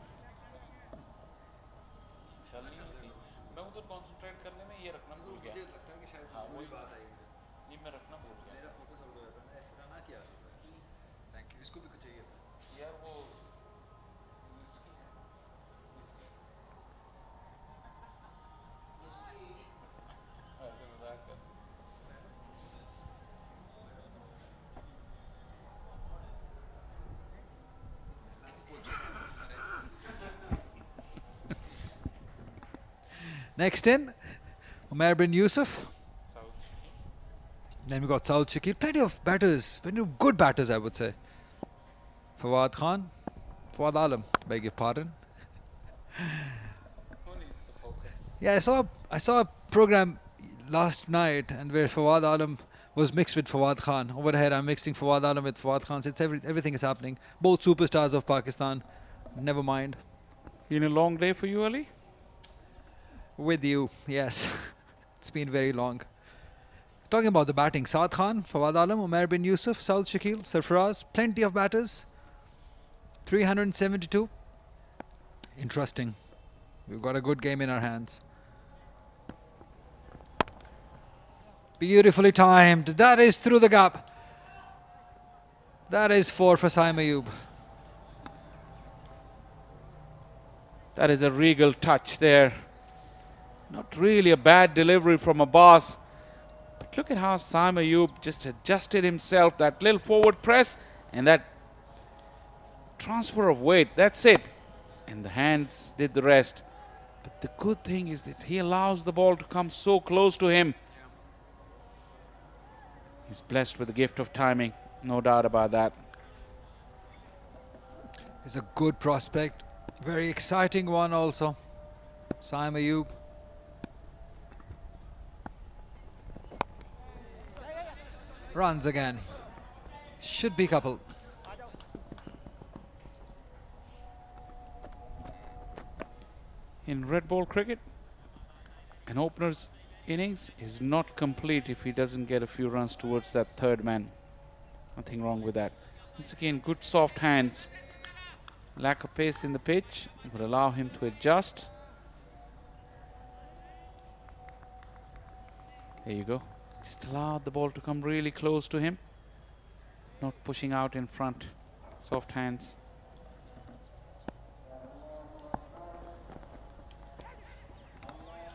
Next in, Umair bin Yusuf. Then we got Saud Shakir. Plenty of batters, plenty of good batters, I would say. Fawad Khan, Fawad Alam, beg your pardon. Yeah, I saw a program last night, and where Fawad Alam was mixed with Fawad Khan. Overhead, I'm mixing Fawad Alam with Fawad Khan. So everything is happening. Both superstars of Pakistan. Never mind. Been a long day for you, Ali? With you, yes. It's been very long. Talking about the batting, Saad Khan, Fawad Alam, Umair bin Yusuf, Saud Shakil, Sarfaraz, plenty of batters. 372. Interesting. We've got a good game in our hands. Beautifully timed. That is through the gap. That is 4 for Saim Ayub. That is a regal touch there. Not really a bad delivery from Abbas. But look at how Saim Ayub just adjusted himself. That little forward press and that transfer of weight. That's it. And the hands did the rest. But the good thing is that he allows the ball to come so close to him. He's blessed with the gift of timing. No doubt about that. He's a good prospect. Very exciting one also. Saim Ayub. Runs again. Should be couple. In red ball cricket, an opener's innings is not complete if he doesn't get a few runs towards that third man. Nothing wrong with that. Once again, good soft hands. Lack of pace in the pitch would allow him to adjust. There you go. Just allow the ball to come really close to him. Not pushing out in front. Soft hands.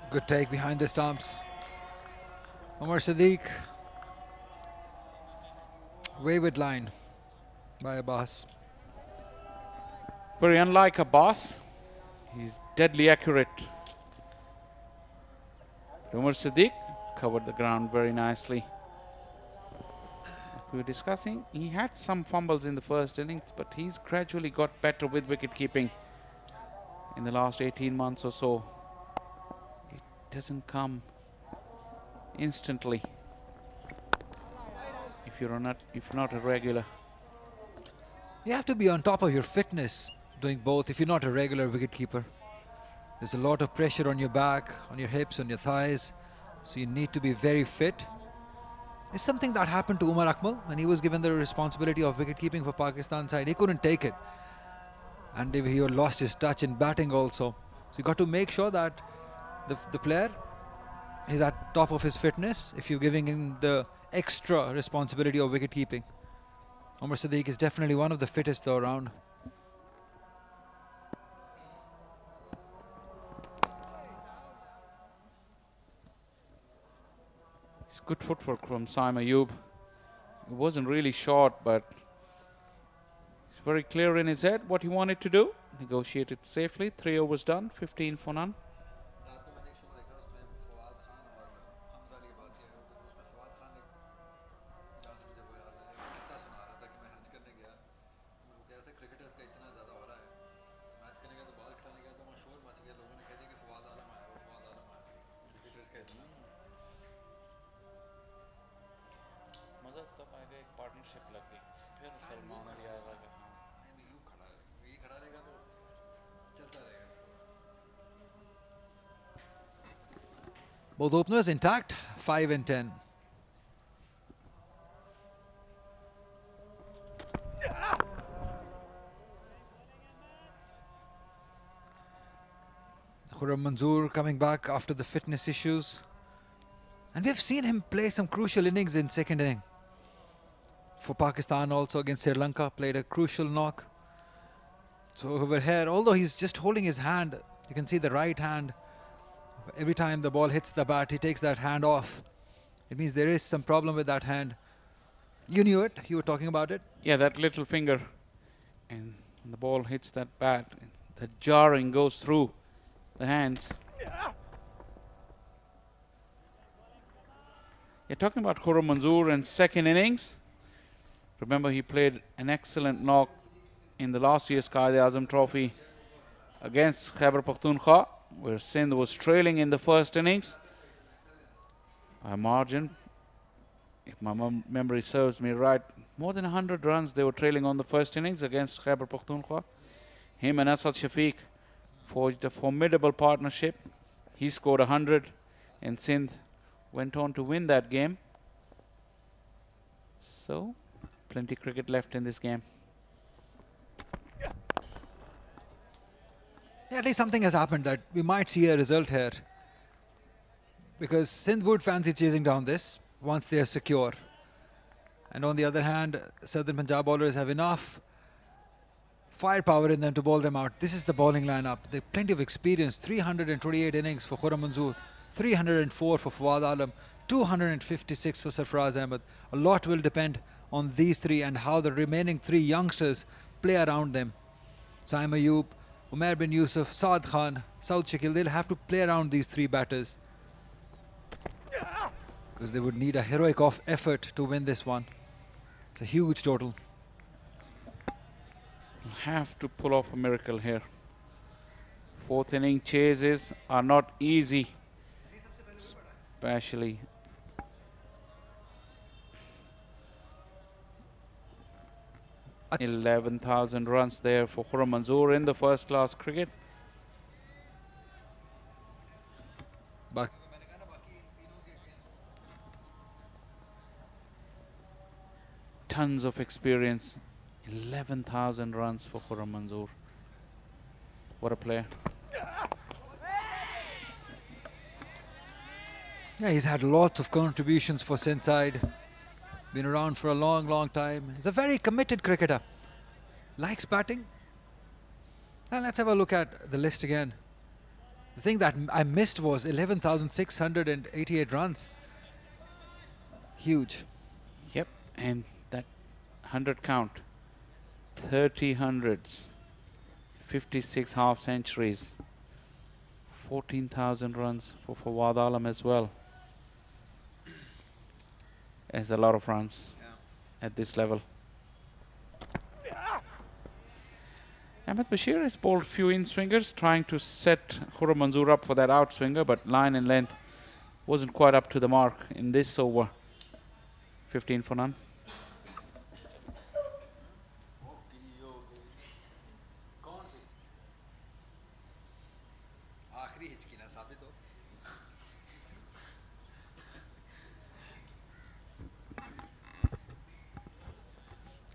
Good take behind the stumps. Umar Sadiq. Wayward line by Abbas. Very unlike Abbas. He's deadly accurate. Umar Sadiq covered the ground very nicely. Like we were discussing, he had some fumbles in the first innings, but he's gradually got better with wicket keeping in the last 18 months or so. It doesn't come instantly if you're not a regular. You have to be on top of your fitness doing both if you're not a regular wicketkeeper. There's a lot of pressure on your back, on your hips, on your thighs, so you need to be very fit. It's something that happened to Umar Akmal when he was given the responsibility of wicketkeeping for Pakistan side. He couldn't take it, and he lost his touch in batting also. So you got to make sure that the player is at top of his fitness if you're giving him the extra responsibility of wicketkeeping. Umar Sadiq is definitely one of the fittest though around. It's good footwork from Saim Ayub. It wasn't really short, but it's very clear in his head what he wanted to do. Negotiated safely. 3 overs done. 15 for none. Both openers intact, 5 and 10. Khurram Manzoor coming back after the fitness issues. And we've seen him play some crucial innings in second inning. For Pakistan also against Sri Lanka, played a crucial knock. So over here, although he's just holding his hand, you can see the right hand. Every time the ball hits the bat, he takes that hand off. It means there is some problem with that hand. You knew it, you were talking about it. Yeah, that little finger. And when the ball hits that bat, the jarring goes through the hands. You're talking about Khurram Manzoor in second innings. Remember, he played an excellent knock in the last year's Quaid-e-Azam trophy against Khyber Pakhtunkhwa, where Sindh was trailing in the first innings by a margin. If my memory serves me right, more than 100 runs they were trailing on the first innings against Khyber Pakhtunkhwa. Him and Asad Shafiq forged a formidable partnership. He scored 100 and Sindh went on to win that game. So, plenty cricket left in this game. Yeah, at least something has happened that we might see a result here. Because Sindh would fancy chasing down this once they are secure. And on the other hand, Southern Punjab bowlers have enough firepower in them to bowl them out. This is the bowling lineup. They have plenty of experience. 328 innings for Khurram Manzoor, 304 for Fawad Alam, 256 for Sarfaraz Ahmed. A lot will depend on these three and how the remaining three youngsters play around them. Saim Ayub, Umair bin Yusuf, Saad Khan, Saud Shakil, they'll have to play around these three batters. Because they would need a heroic effort to win this one. It's a huge total. Have to pull off a miracle here. Fourth inning chases are not easy, especially 11,000 runs there for Khurram Manzoor in the first class cricket. But tons of experience. 11,000 runs for Khurram Manzoor. What a player. yeah, he's had lots of contributions for Sindh side. Been around for a long, long time. He's a very committed cricketer. Likes batting. Now let's have a look at the list again. The thing that I missed was 11,688 runs. Huge. Yep, and that 100 count. 30 hundreds, 56 half centuries, 14,000 runs for Fawad Alam as well. It's a lot of runs at this level. Ahmed Bashir has bowled few in-swingers, trying to set Khurram Manzoor up for that outswinger, but line and length wasn't quite up to the mark in this over. 15 for none.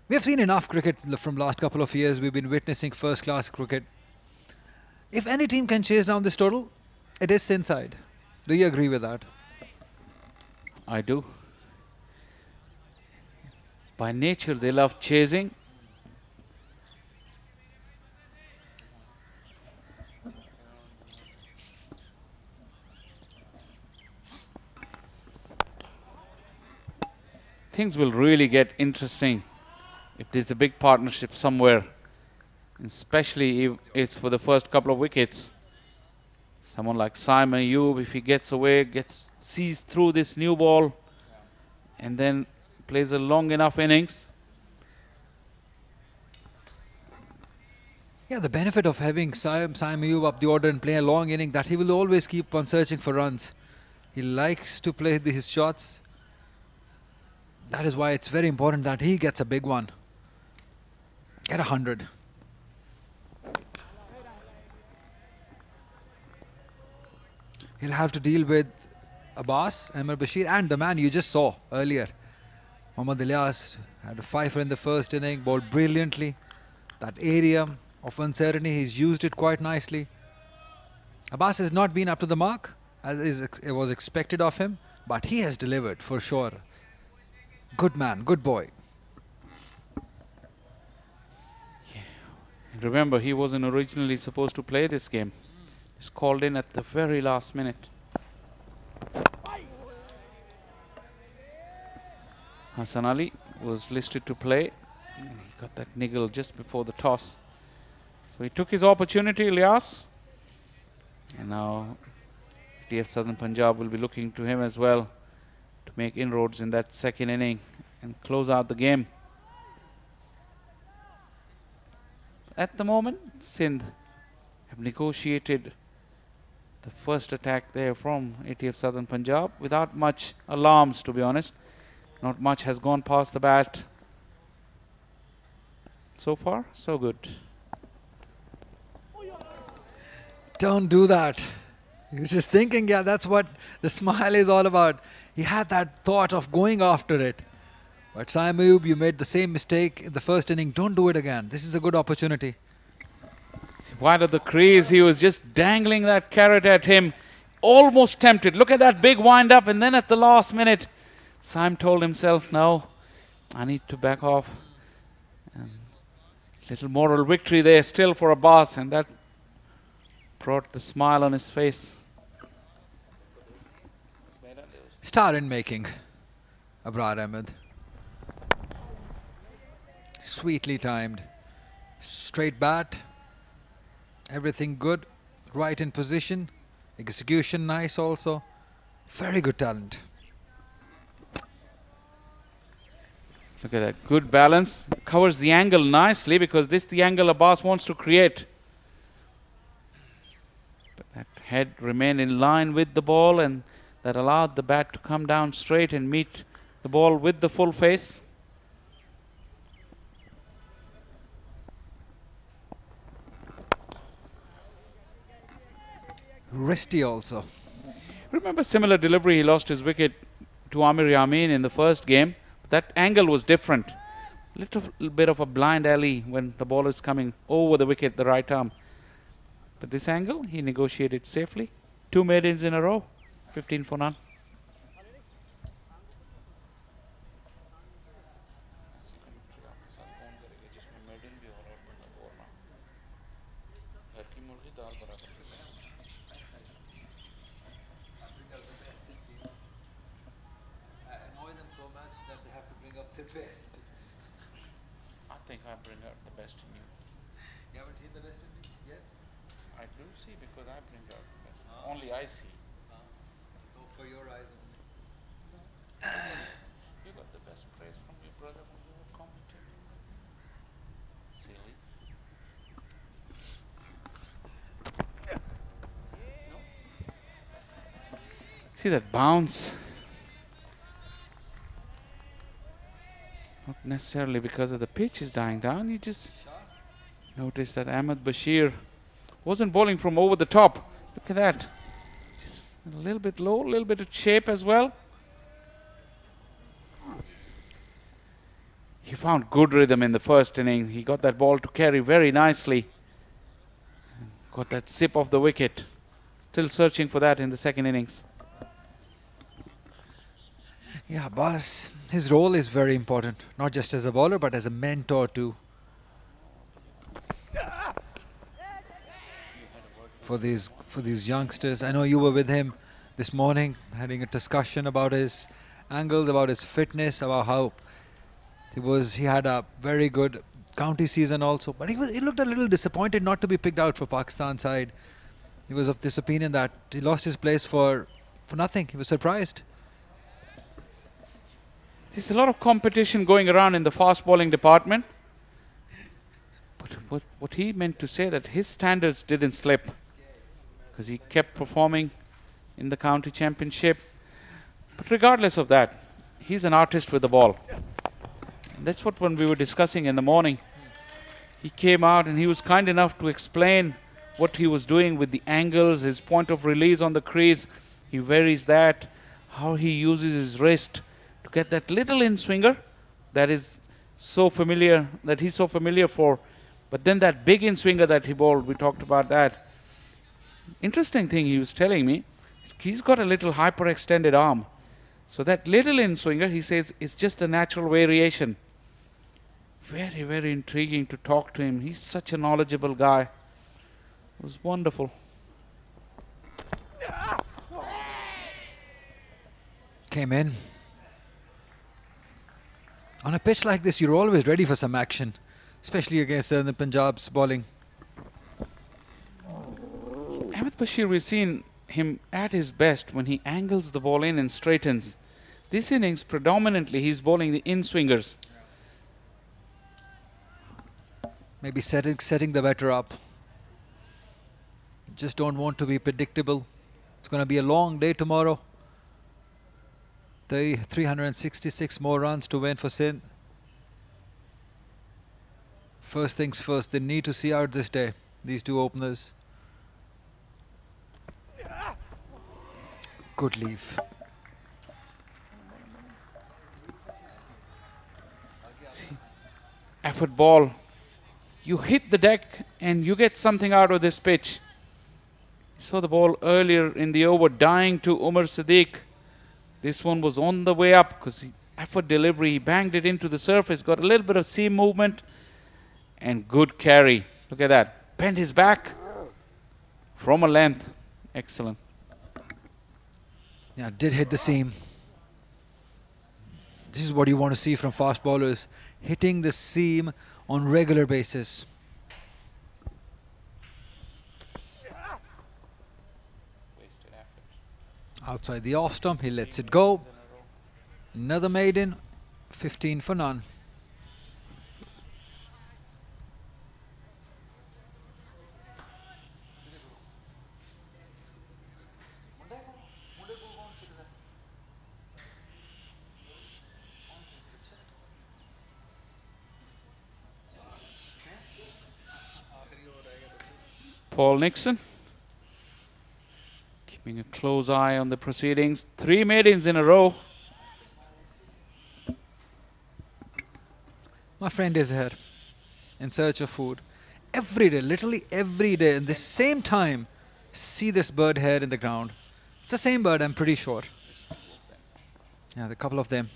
We have seen enough cricket from last couple of years. We've been witnessing first class cricket. If any team can chase down this total, it is Sindh side. Do you agree with that? I do. By nature, they love chasing. things will really get interesting if there's a big partnership somewhere, especially if it's for the first couple of wickets. Someone like Simon Ayub, if he gets away, sees through this new ball and then plays a long enough innings. Yeah, the benefit of having Simon Ayub up the order and play a long inning, that he will always keep on searching for runs. He likes to play his shots. That is why it's very important that he gets a big one. Get 100. He'll have to deal with Abbas, Ahmed Bashir and the man you just saw earlier. Mohammad Ilyas had a fifer in the first inning, bowled brilliantly. That area of uncertainty, he's used it quite nicely. Abbas has not been up to the mark as it was expected of him, but he has delivered for sure. Good man, good boy. Yeah. And remember, he wasn't originally supposed to play this game. He's called in at the very last minute. Hassan Ali was listed to play. And he got that niggle just before the toss. So he took his opportunity, Ilyas. And now ATF Southern Punjab will be looking to him as well to make inroads in that second inning and close out the game. At the moment, Sindh have negotiated the first attack there from ATF Southern Punjab without much alarms, to be honest. Not much has gone past the bat. So far, so good. Don't do that. He was just thinking, yeah, that's what the smile is all about. He had that thought of going after it. But Simon Ayub, you made the same mistake in the first inning. Don't do it again. This is a good opportunity. Wide of the crease, he was just dangling that carrot at him. Almost tempted. Look at that big wind up, and then at the last minute, Simon told himself, no, I need to back off. And little moral victory there still for Abbas, and that brought the smile on his face. Star in making, Abrar Ahmed. Sweetly timed. Straight bat. Everything good. Right in position. Execution nice also. Very good talent. Look at that. Good balance. Covers the angle nicely because this is the angle Abbas wants to create. But that head remained in line with the ball, and that allowed the bat to come down straight and meet the ball with the full face. Risty also. Remember, similar delivery, he lost his wicket to Amir Yamin in the first game. That angle was different. Little bit of a blind alley when the ball is coming over the wicket, the right arm. But this angle, he negotiated safely. 2 maidens in a row, 15 for none. I think I bring out the best in you. You haven't seen the best in me yet? I do see because I bring out the best. Only I see. So for your eyes only. You got the best praise from your brother when you were commentating. Silly. See that bounce? Not necessarily because of the pitch is dying down. You just notice that Ahmed Bashir wasn't bowling from over the top. Look at that. Just a little bit low, a little bit of shape as well. He found good rhythm in the first inning. He got that ball to carry very nicely. Got that zip off the wicket. Still searching for that in the second innings. Yeah, Abbas, his role is very important. Not just as a bowler, but as a mentor too. For these youngsters. I know you were with him this morning, having a discussion about his angles, about his fitness, about how he had a very good county season also. But he looked a little disappointed not to be picked out for Pakistan side. He was of this opinion that he lost his place for nothing. He was surprised. There's a lot of competition going around in the fast bowling department. But what he meant to say that his standards didn't slip because he kept performing in the county championship. But regardless of that, he's an artist with the ball. And that's what when we were discussing in the morning, he came out and he was kind enough to explain what he was doing with the angles, his point of release on the crease. He varies that, how he uses his wrist to get that little in-swinger that is so familiar, that he's so familiar for. But then that big in-swinger that he bowled, we talked about that. Interesting thing he was telling me, he's got a little hyperextended arm. So that little in-swinger, he says, is just a natural variation. Very, very intriguing to talk to him. He's such a knowledgeable guy. It was wonderful. Came in. On a pitch like this, you're always ready for some action, especially against the Punjab's bowling. Ahmed Bashir, we've seen him at his best when he angles the ball in and straightens. This innings, predominantly, he's bowling the in-swingers. Maybe setting the batter up. Just don't want to be predictable. It's going to be a long day tomorrow. 366 more runs to win for Sindh. First things first, they need to see out this day, these two openers. Good leave. See, effort ball. You hit the deck and you get something out of this pitch. You saw the ball earlier in the over dying to Umar Siddiq. This one was on the way up because effort delivery, he banged it into the surface, got a little bit of seam movement and good carry. Look at that. Bent his back from a length. Excellent. Yeah, did hit the seam. This is what you want to see from fast bowlers, hitting the seam on regular basis. Wasted effort. Outside the off stump, he lets it go. Another maiden, 15 for none. Paul Nixon keeping a close eye on the proceedings. 3 maidens in a row. My friend is here in search of food. Every day, literally every day, at the same time, see this bird here in the ground. It's the same bird, I'm pretty sure. Yeah, a couple of them.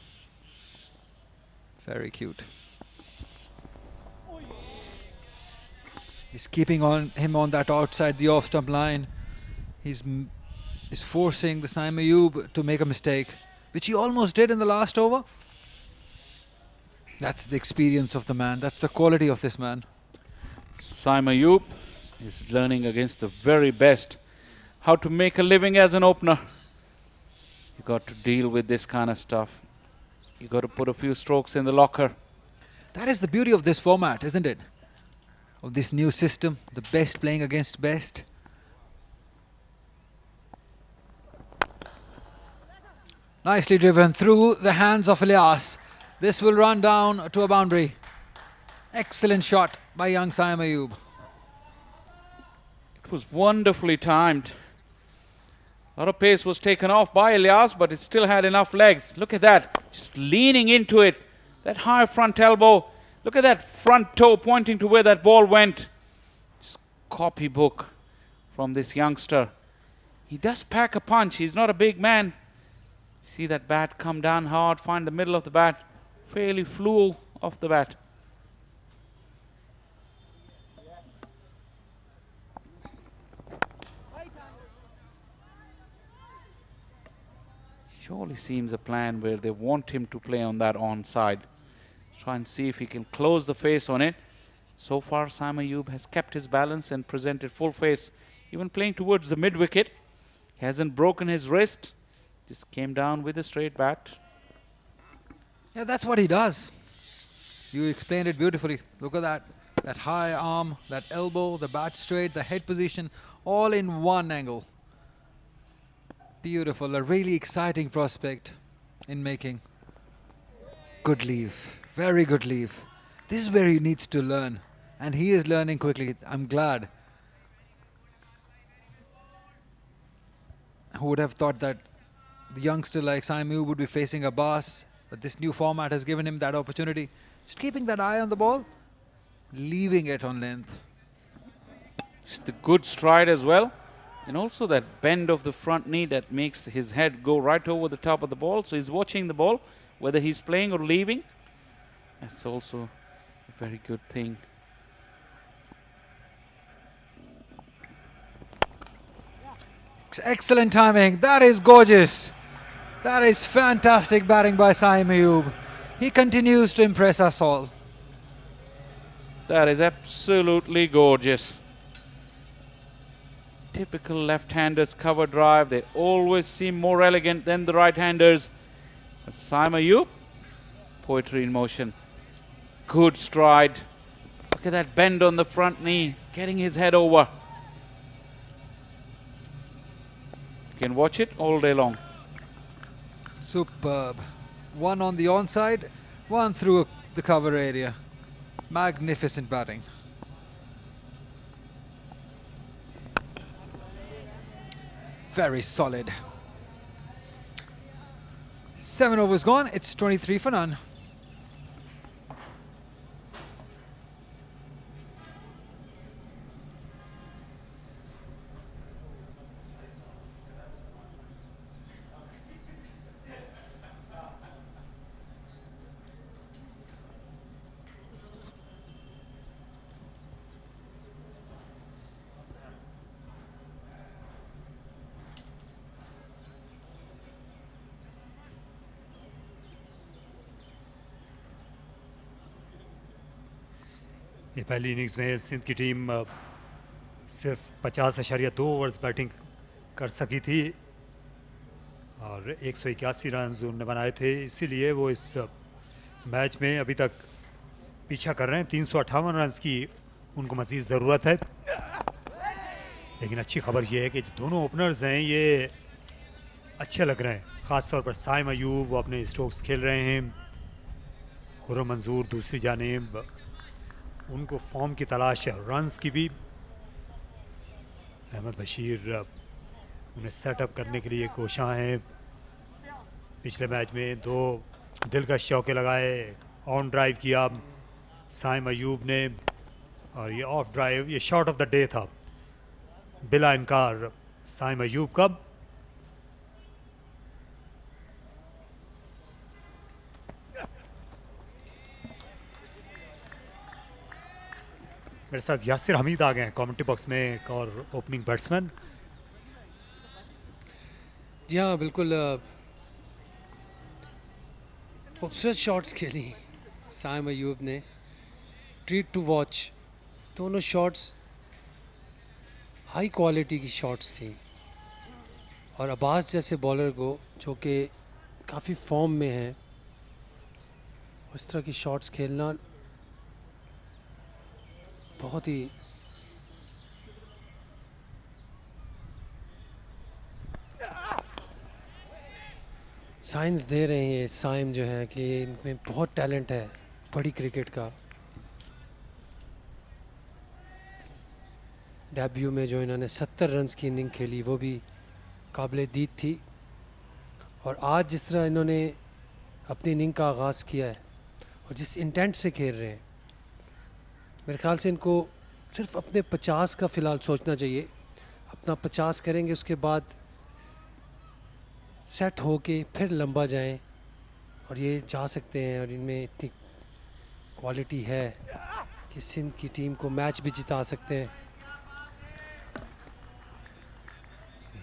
Very cute. He's keeping him on that outside the off stump line. He's forcing the Saim Ayub to make a mistake, which he almost did in the last over. That's the experience of the man. That's the quality of this man. Saim Ayub is learning against the very best how to make a living as an opener. You got to deal with this kind of stuff. You got to put a few strokes in the locker. That is the beauty of this format, isn't it? Of this new system, the best playing against best. Nicely driven through the hands of Ilyas. This will run down to a boundary. Excellent shot by young Saim Ayub. It was wonderfully timed. A lot of pace was taken off by Ilyas, but it still had enough legs. Look at that, just leaning into it. That high front elbow. Look at that front toe pointing to where that ball went. Just copybook from this youngster. He does pack a punch. He's not a big man. See that bat come down hard, find the middle of the bat. Fairly flew off the bat. Surely seems a plan where they want him to play on that onside. Try and see if he can close the face on it. So far, Saim Ayub has kept his balance and presented full face, even playing towards the mid wicket. He hasn't broken his wrist, just came down with a straight bat. Yeah, that's what he does. You explained it beautifully. Look at that. That high arm, that elbow, the bat straight, the head position, all in one angle. Beautiful, a really exciting prospect in making. Good leave, very good leave. This is where he needs to learn, and he is learning quickly. I'm glad. Who would have thought that the youngster like Saim Ayub would be facing Abbas, but this new format has given him that opportunity. Just keeping that eye on the ball, leaving it on length. Just a good stride as well. And also that bend of the front knee that makes his head go right over the top of the ball. So he's watching the ball, whether he's playing or leaving. That's also a very good thing. Excellent timing. That is gorgeous. That is fantastic batting by Saim Ayub. He continues to impress us all. That is absolutely gorgeous. Typical left-handers cover drive. They always seem more elegant than the right-handers. But Saim Ayub, poetry in motion. Good stride. Look at that bend on the front knee, getting his head over. You can watch it all day long. Superb. One on the onside, one through the cover area. Magnificent batting. Very solid. 7 overs gone, it's 23 for none. ये पहली innings में सिंध की team सिर्फ 50.2 overs batting कर सकी थी और 181 run उन्होंने बनाए थे, इसीलिए वो इस मैच में अभी तक पीछा कर रहे हैं। 358 रन की उनको मज़ीद ज़रूरत है। लेकिन अच्छी खबर ये है कि जो दोनों ओपनर्स हैं ये अच्छे लग रहे हैं, ख़ास तौर पर साइम अयूब वो अपने स्ट्रोक्स खेल रहे हैं। खुर्रम मंजूर दूसरी जानिब उनको फॉर्म की तलाश है, रन्स की भी। अहमद बशीर उन्हें सेटअप करने के लिए कोशां हैं। पिछले मैच में 2 दिलकश चौके लगाए, ऑन ड्राइव किया साइम अयूब ने और ये ऑफ ड्राइव, ये शॉट ऑफ द डे था बिला इनकार साइम अयूब का। मेरे साथ यासिर हमीद आ गए हैं कमेंट्री बॉक्स में, एक और ओपनिंग बैट्समैन। जी हाँ बिल्कुल, खूबसूरत शॉट्स खेली साइम अयूब ने, ट्रीट टू वॉच। दोनों शॉट्स हाई क्वालिटी की शॉट्स थी और अब्बास जैसे बॉलर को जो कि काफ़ी फॉर्म में है, उस तरह की शॉट्स खेलना बहुत ही साइंस दे रहे हैं। साइम जो है कि इनमें बहुत टैलेंट है बड़ी क्रिकेट का। डेब्यू में जो इन्होंने 70 रन्स की इनिंग खेली वो भी काबिल दीद थी, और आज जिस तरह इन्होंने अपनी इनिंग का आगाज़ किया है और जिस इंटेंट से खेल रहे हैं, मेरे ख्याल से इनको सिर्फ अपने 50 का फ़िलहाल सोचना चाहिए। अपना 50 करेंगे, उसके बाद सेट हो के फिर लंबा जाएं और ये जा सकते हैं। और इनमें इतनी क्वालिटी है कि सिंध की टीम को मैच भी जिता सकते हैं।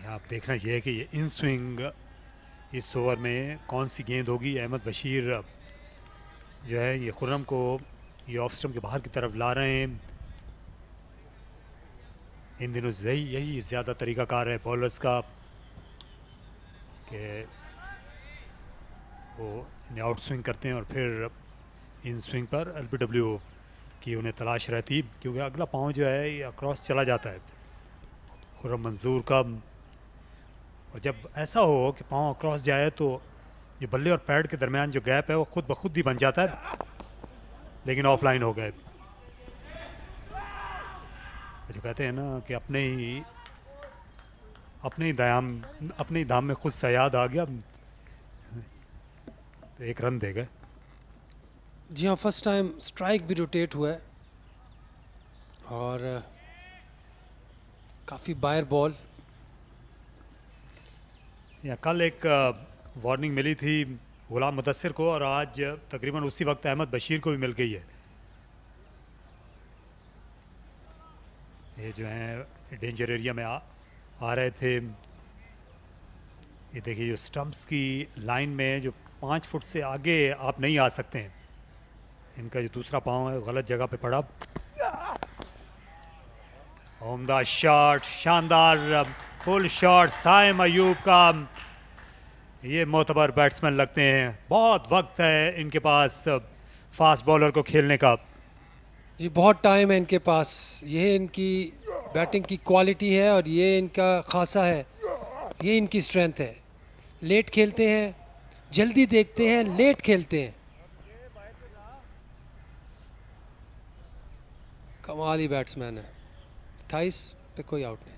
आप देखना ये है कि ये इन स्विंग इस ओवर में कौन सी गेंद होगी। अहमद बशीर जो है ये खुर्रम को ये ऑफ स्टंप के बाहर की तरफ ला रहे हैं। इन दिनों यही ज़्यादा तरीकाकार है बॉलर्स का कि वो इन्हें आउट स्विंग करते हैं और फिर इन स्विंग पर LBW की उन्हें तलाश रहती, क्योंकि अगला पाँव जो है ये अक्रॉस चला जाता है खुर्रम मंजूर का। और जब ऐसा हो कि पाँव अक्रॉस जाए तो ये बल्ले और पैड के दरमियान जो गैप है वो खुद ब खुद ही बन जाता है, लेकिन ऑफलाइन हो गए। जो कहते हैं ना कि अपने ही धाम में खुद सयाद आ गया, तो एक रन दे गए। जी हाँ, फर्स्ट टाइम स्ट्राइक भी रोटेट हुआ है और काफ़ी बायर बॉल। या कल एक वार्निंग मिली थी गुलाम मुदस्सिर को और आज तकरीबन उसी वक्त अहमद बशीर को भी मिल गई है। ये जो हैं डेंजर एरिया में आ रहे थे। ये देखिए जो स्टंप्स की लाइन में जो 5 फुट से आगे आप नहीं आ सकते हैं। इनका जो दूसरा पाँव है गलत जगह पे पड़ा। उम्दा शॉट, शानदार फुल शॉट साइम अयूब का। ये मोतबर बैट्समैन लगते हैं, बहुत वक्त है इनके पास फास्ट बॉलर को खेलने का। जी बहुत टाइम है इनके पास, ये इनकी बैटिंग की क्वालिटी है और ये इनका खासा है, ये इनकी स्ट्रेंथ है। लेट खेलते हैं, जल्दी देखते हैं, लेट खेलते हैं। कमाल ही बैट्समैन है। 28 पे कोई आउट नहीं।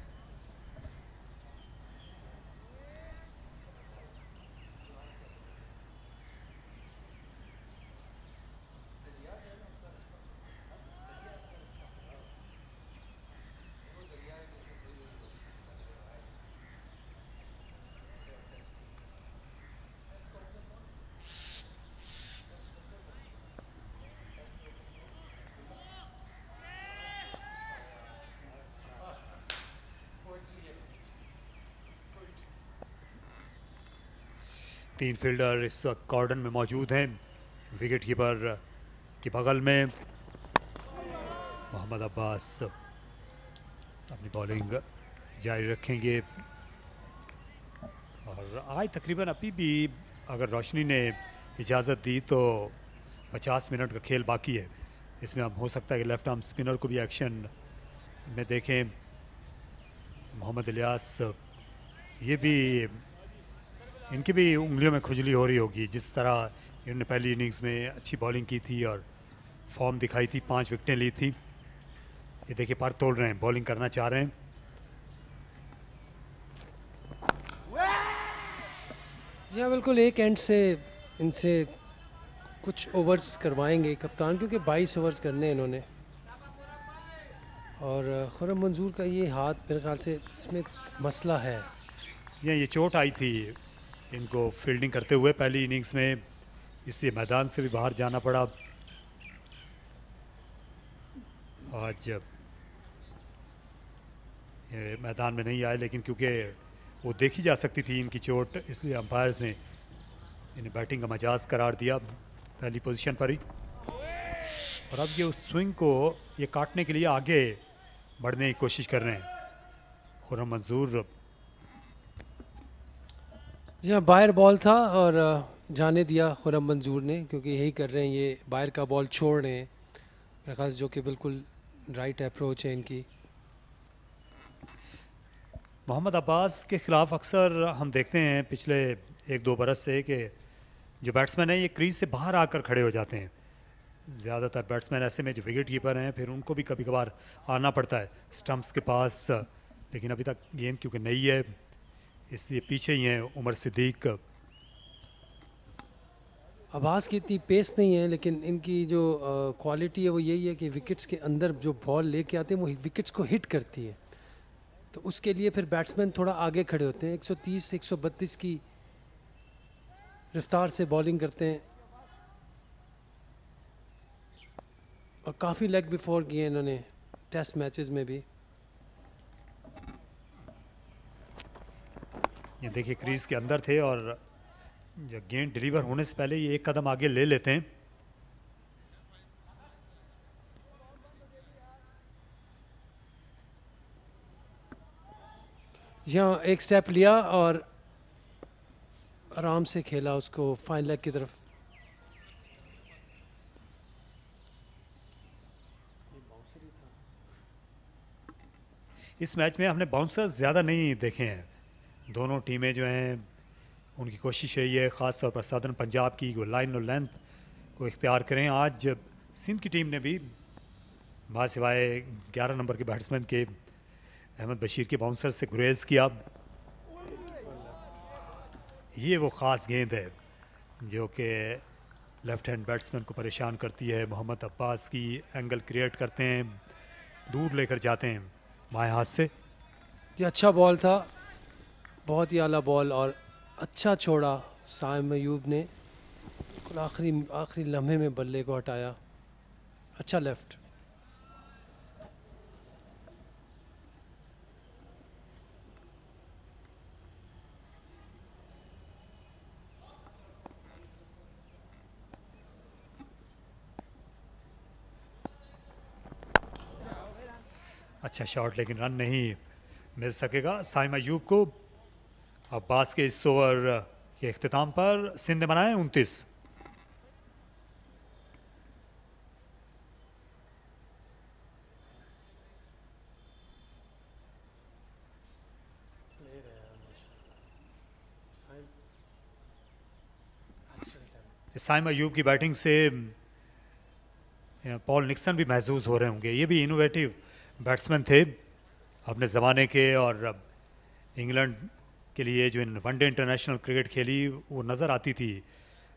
तीन फील्डर इस वक्त कॉर्डन में मौजूद हैं। विकेट कीपर के बगल में मोहम्मद अब्बास अपनी बॉलिंग जारी रखेंगे। और आज तकरीबन अभी भी अगर रोशनी ने इजाज़त दी तो 50 मिनट का खेल बाकी है। इसमें अब हो सकता है कि लेफ्ट आर्म स्पिनर को भी एक्शन में देखें। मोहम्मद इलियास, ये भी इनकी भी उंगलियों में खुजली हो रही होगी, जिस तरह इन्होंने पहली इनिंग्स में अच्छी बॉलिंग की थी और फॉर्म दिखाई थी, 5 विकेटें ली थी। ये देखिए पर तोड़ रहे हैं, बॉलिंग करना चाह रहे हैं। जी हाँ बिल्कुल, एक एंड से इनसे कुछ ओवर्स करवाएंगे कप्तान, क्योंकि 22 ओवर्स करने हैं इन्होंने। और खुर्रम मंजूर का ये हाथ मेरे ख्याल से इसमें मसला है। ये चोट आई थी इनको फील्डिंग करते हुए पहली इनिंग्स में, इसलिए मैदान से भी बाहर जाना पड़ा। आज ये मैदान में नहीं आए, लेकिन क्योंकि वो देखी जा सकती थी इनकी चोट, इसलिए अंपायर्स ने इन्हें बैटिंग का मजाज करार दिया पहली पोजीशन पर ही। और अब ये उस स्विंग को ये काटने के लिए आगे बढ़ने की कोशिश कर रहे हैं खुर्रम मंजूर। जी हाँ, बायर बॉल था और जाने दिया खुर्रम मंजूर ने, क्योंकि यही कर रहे हैं, ये बायर का बॉल छोड़ रहे हैं मेरे ख्याल से, जो कि बिल्कुल राइट अप्रोच है इनकी। मोहम्मद अब्बास के ख़िलाफ़ अक्सर हम देखते हैं पिछले 1-2 बरस से कि जो बैट्समैन हैं ये क्रीज से बाहर आकर खड़े हो जाते हैं। ज़्यादातर बैट्समैन ऐसे में जो विकेट कीपर हैं फिर उनको भी कभी कभार आना पड़ता है स्टंप्स के पास, लेकिन अभी तक गेंद क्योंकि नई है इसलिए पीछे ही हैं उमर सिद्दीक। अब्बास की इतनी पेस नहीं है, लेकिन इनकी जो क्वालिटी है वो यही है कि विकेट्स के अंदर जो बॉल लेके आते हैं वो विकेट्स को हिट करती है, तो उसके लिए फिर बैट्समैन थोड़ा आगे खड़े होते हैं। 130-132 की रफ्तार से बॉलिंग करते हैं और काफ़ी लेग बिफोर किए इन्होंने टेस्ट मैचेस में भी। ये देखिए क्रीज के अंदर थे और गेंद डिलीवर होने से पहले ये एक कदम आगे ले लेते हैं। जी हाँ, एक स्टेप लिया और आराम से खेला उसको फाइन लेग की तरफ। इस मैच में हमने बाउंसर्स ज़्यादा नहीं देखे हैं। दोनों टीमें जो हैं उनकी कोशिश रही है ख़ास तौर पर सदर्न पंजाब की वो लाइन और लेंथ को इख्तियार करें। आज सिंध की टीम ने भी वहाँ सिवाय 11 नंबर के बैट्समैन के अहमद बशीर के बाउंसर से गुरेज किया। ये वो ख़ास गेंद है जो कि लेफ्ट हैंड बैट्समैन को परेशान करती है। मोहम्मद अब्बास की एंगल क्रिएट करते हैं, दूर लेकर जाते हैं बाएं हाथ से। ये अच्छा बॉल था, बहुत ही आला बॉल और अच्छा छोड़ा साइम अयूब ने। आखिरी लम्हे में बल्ले को हटाया, अच्छा लेफ्ट। अच्छा शॉट लेकिन रन नहीं मिल सकेगा साइम अयूब को। अब्बास के इस ओवर के इख्तिताम पर सिंध ने बनाए 29। साइम अयूब की बैटिंग से पॉल निक्सन भी महसूस हो रहे होंगे। ये भी इनोवेटिव बैट्समैन थे अपने ज़माने के और इंग्लैंड के लिए जो इन वनडे इंटरनेशनल क्रिकेट खेली वो नज़र आती थी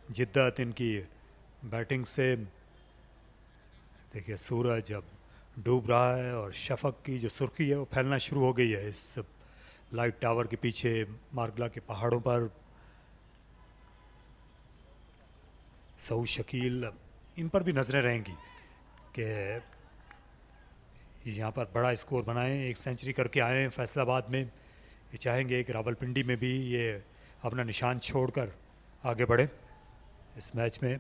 जिद्दत इनकी बैटिंग से। देखिए सूरज अब डूब रहा है और शफक की जो सुर्खी है वो फैलना शुरू हो गई है इस लाइट टावर के पीछे मार्गला के पहाड़ों पर। सऊद शकील इन पर भी नज़रें रहेंगी कि यहाँ पर बड़ा स्कोर बनाएं। एक सेंचुरी करके आए हैं फैसलाबाद में, ये चाहेंगे कि रावलपिंडी में भी ये अपना निशान छोड़कर आगे बढ़े इस मैच में।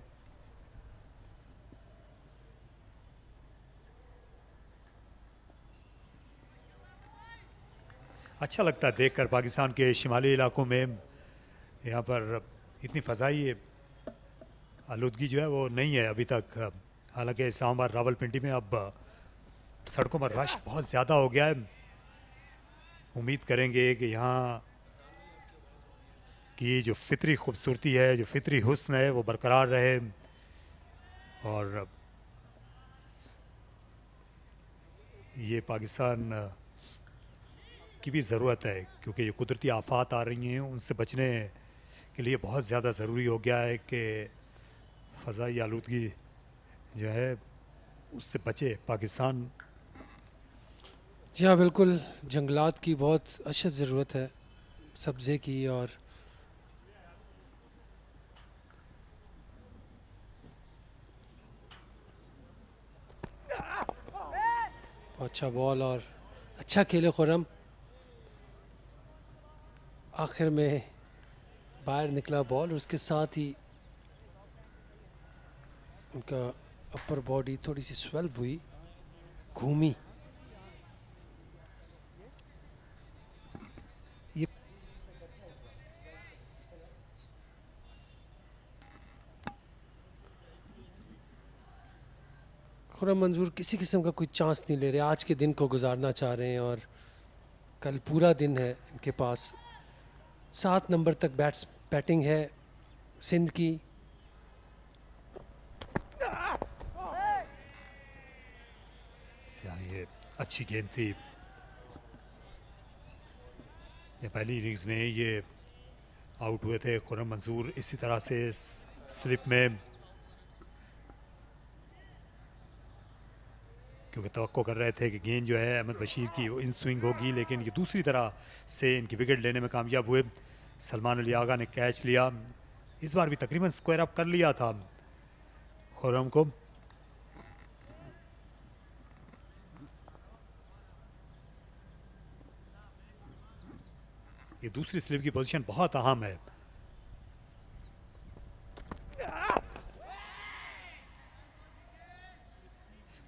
अच्छा लगता है देखकर पाकिस्तान के शिमाली इलाकों में यहाँ पर इतनी फ़ज़ाई आलूदगी जो है वो नहीं है अभी तक। हालांकि इस्लामाबाद रावलपिंडी में अब सड़कों पर रश बहुत ज़्यादा हो गया है। उम्मीद करेंगे कि यहाँ की जो फितरी खूबसूरती है, जो फितरी हुस्न है वो बरकरार रहे। और ये पाकिस्तान की भी ज़रूरत है क्योंकि ये कुदरती आफात आ रही हैं, उनसे बचने के लिए बहुत ज़्यादा ज़रूरी हो गया है कि फ़ज़ाई आलूदगी जो है उससे बचे पाकिस्तान। जी हाँ बिल्कुल, जंगलात की बहुत अशद ज़रूरत है, सब्ज़े की। और अच्छा बॉल और अच्छा खेले खुरम। आखिर में बाहर निकला बॉल, उसके साथ ही उनका अपर बॉडी थोड़ी सी स्वेल्व हुई, घूमी। ये खुरम मंजूर किसी किस्म का कोई चांस नहीं ले रहे, आज के दिन को गुजारना चाह रहे हैं और कल पूरा दिन है इनके पास। 7 नंबर तक बैटिंग है सिंध की। ये अच्छी गेंद थी। ये पहली इनिंग्स में ये आउट हुए थे खुरम मंजूर इसी तरह से स्लिप में, क्योंकि तवक्को कर रहे थे कि गेंद जो है अहमद बशीर की वो इन स्विंग होगी, लेकिन ये दूसरी तरह से इनकी विकेट लेने में कामयाब हुए। सलमान अली आगा ने कैच लिया, इस बार भी तकरीबन स्क्वायर अप कर लिया था खुरम को। ये दूसरी स्लिप की पोजीशन बहुत अहम है।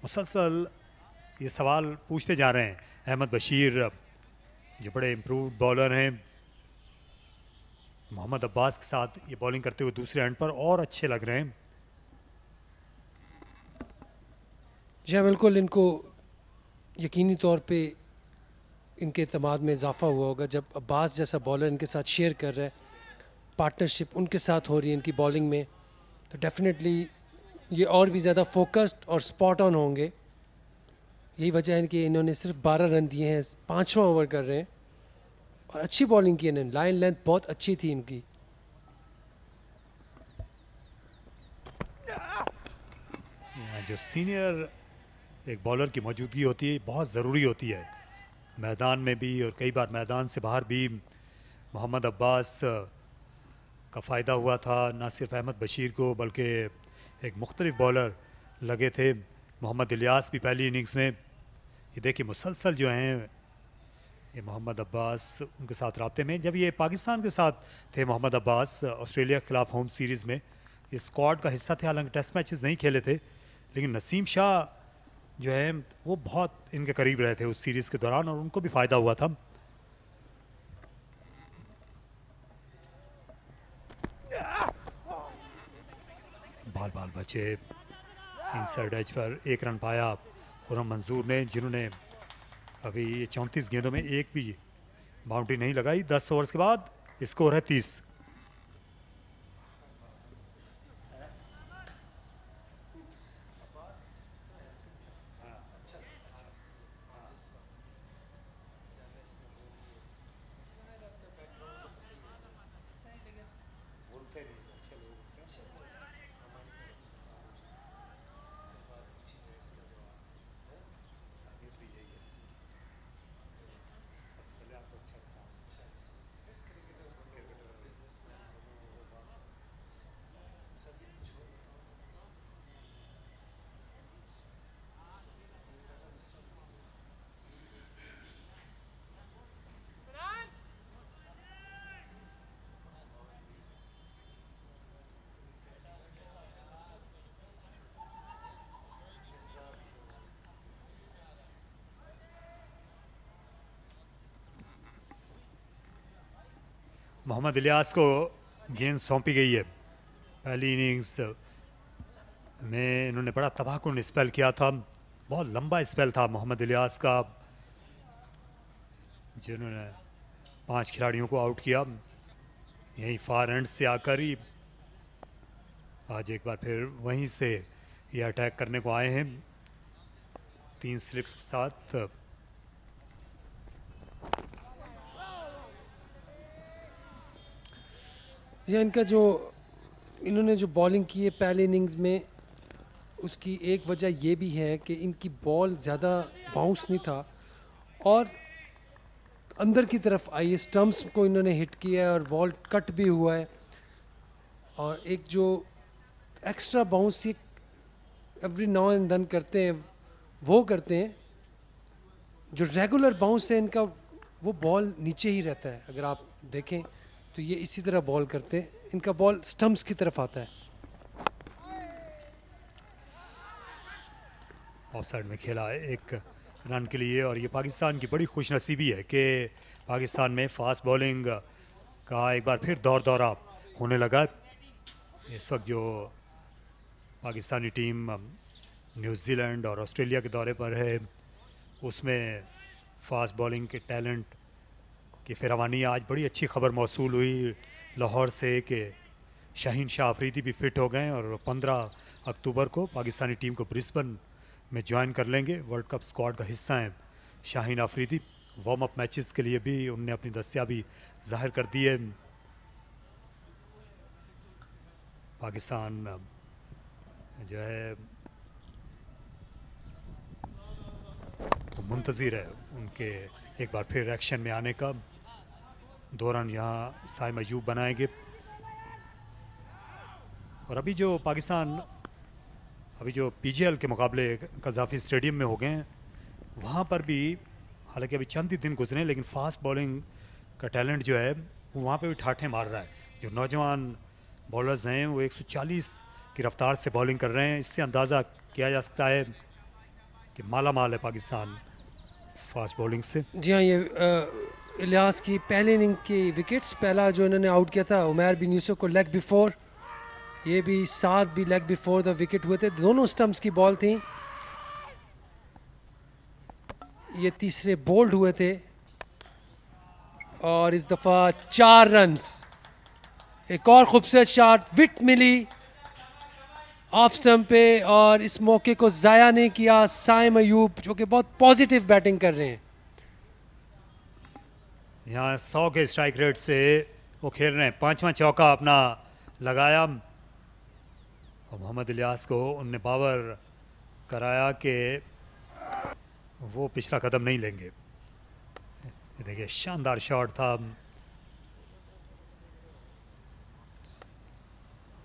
मुसलसल ये सवाल पूछते जा रहे हैं। अहमद बशीर जो बड़े इम्प्रूव्ड बॉलर हैं, मोहम्मद अब्बास के साथ ये बॉलिंग करते हुए दूसरे एंड पर और अच्छे लग रहे हैं। जी हाँ, बिल्कुल इनको यकीनी तौर पे इनके एतमाद में इजाफा हुआ होगा जब अब्बास जैसा बॉलर इनके साथ शेयर कर रहा है, पार्टनरशिप उनके साथ हो रही है इनकी बॉलिंग में, तो डेफिनेटली ये और भी ज़्यादा फोकस्ड और स्पॉट ऑन होंगे। यही वजह है कि इन्होंने सिर्फ 12 रन दिए हैं, 5वां ओवर कर रहे हैं और अच्छी बॉलिंग की इन्होंने, लाइन लेंथ बहुत अच्छी थी इनकी। जो सीनियर एक बॉलर की मौजूदगी होती है बहुत ज़रूरी होती है मैदान में भी और कई बार मैदान से बाहर भी। मोहम्मद अब्बास का फ़ायदा हुआ था ना सिर्फ अहमद बशीर को बल्कि एक मुख्तलिफ बॉलर लगे थे। मोहम्मद इलियास भी पहली इनिंग्स में, ये देखिए मुसलसल जो हैं ये मोहम्मद अब्बास उनके साथ राब्ते में। जब ये पाकिस्तान के साथ थे मोहम्मद अब्बास ऑस्ट्रेलिया के ख़िलाफ़ होम सीरीज़ में, ये स्क्वाड का हिस्सा थे, हालांकि टेस्ट मैचेस नहीं खेले थे, लेकिन नसीम शाह जो है वो बहुत इनके करीब रहे थे उस सीरीज़ के दौरान और उनको भी फ़ायदा हुआ था। बाल बाल बचे इनसाइड एज पर 1 रन पाया खुरम मंजूर ने, जिन्होंने अभी 34 गेंदों में एक भी बाउंड्री नहीं लगाई। 10 ओवर्स के बाद स्कोर है 30। मोहम्मद इलियास को गेंद सौंपी गई है। पहली इनिंग्स में इन्होंने बड़ा तबाहकुन स्पेल किया था, बहुत लंबा स्पेल था मोहम्मद इलियास का, जिन्होंने 5 खिलाड़ियों को आउट किया। यहीं फार एंड से आकर ही आज एक बार फिर वहीं से ये अटैक करने को आए हैं 3 स्लिप्स के साथ। या इनका जो इन्होंने जो बॉलिंग की है पहले इनिंग्स में, उसकी एक वजह ये भी है कि इनकी बॉल ज़्यादा बाउंस नहीं था और अंदर की तरफ आई है, स्टम्प्स को इन्होंने हिट किया है और बॉल कट भी हुआ है। और एक जो एक्स्ट्रा बाउंस ये एवरी नाउ एंड देन करते हैं वो करते हैं, जो रेगुलर बाउंस है इनका वो बॉल नीचे ही रहता है। अगर आप देखें तो ये इसी तरह बॉल करते हैं, इनका बॉल स्टम्प्स की तरफ आता है। ऑफ साइड में खेला है 1 रन के लिए और ये पाकिस्तान की बड़ी खुशनसीबी है कि पाकिस्तान में फास्ट बॉलिंग का एक बार फिर दौरा होने लगा। इस वक्त जो पाकिस्तानी टीम न्यूजीलैंड और ऑस्ट्रेलिया के दौरे पर है, उसमें फास्ट बॉलिंग के टैलेंट की फिरवानी। आज बड़ी अच्छी खबर मौसूल हुई लाहौर से कि शाहीन शाह अफरीदी भी फिट हो गए और 15 अक्टूबर को पाकिस्तानी टीम को ब्रिस्बेन में ज्वाइन कर लेंगे। वर्ल्ड कप स्क्वाड का हिस्सा हैं Shaheen Afridi. Warm up matches के लिए भी उन्होंने अपनी दस्तियाबी जाहिर कर दी है। पाकिस्तान जो है मुंतज़िर है उनके एक बार फिर एक्शन में आने का। 2 रन यहाँ साइम अयूब बनाएंगे। और अभी जो पाकिस्तान अभी जो पीजीएल के मुकाबले कज़ाफ़ी स्टेडियम में हो गए हैं, वहाँ पर भी हालांकि अभी चंद ही दिन गुजरे, लेकिन फास्ट बॉलिंग का टैलेंट जो है वो वहाँ पे भी ठाठे मार रहा है। जो नौजवान बॉलर्स हैं वो 140 की रफ्तार से बॉलिंग कर रहे हैं। इससे अंदाज़ा किया जा सकता है कि माला माल है पाकिस्तान फास्ट बॉलिंग से। जी हाँ, ये इलियास की पहले इनिंग की विकेट्स, पहला जो इन्होंने आउट किया था उमैर बिन यूसुफ को लेग बिफोर, ये भी 7 भी लेग बिफोर द विकेट हुए थे, दोनों स्टंप्स की बॉल थी। ये तीसरे बोल्ड हुए थे और इस दफ़ा 4 रन्स। एक और खूबसूरत शॉट, विट मिली ऑफ स्टंप पे और इस मौके को ज़ाया नहीं किया साइम अयूब, जो कि बहुत पॉजिटिव बैटिंग कर रहे हैं। यहाँ 100 के स्ट्राइक रेट से वो खेल रहे हैं, 5वां चौका अपना लगाया और मोहम्मद इलियास को उनने बावर कराया कि वो पिछला कदम नहीं लेंगे। ये देखिए शानदार शॉट था,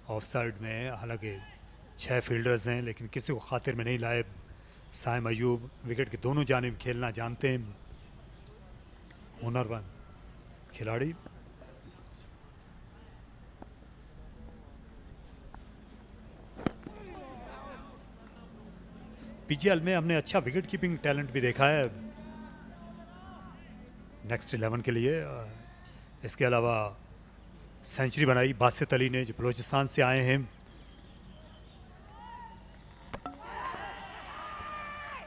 ऑफ साइड में, हालांकि 6 फील्डर्स हैं लेकिन किसी को खातिर में नहीं लाए। साइम अयूब विकेट के दोनों जानिब खेलना जानते हैं, हुनरमंद खिलाड़ी। पीजीएल में हमने अच्छा विकेट कीपिंग टैलेंट भी देखा है नेक्स्ट 11 के लिए। इसके अलावा सेंचुरी बनाई बासित अली ने, जो बलूचिस्तान से आए हैं।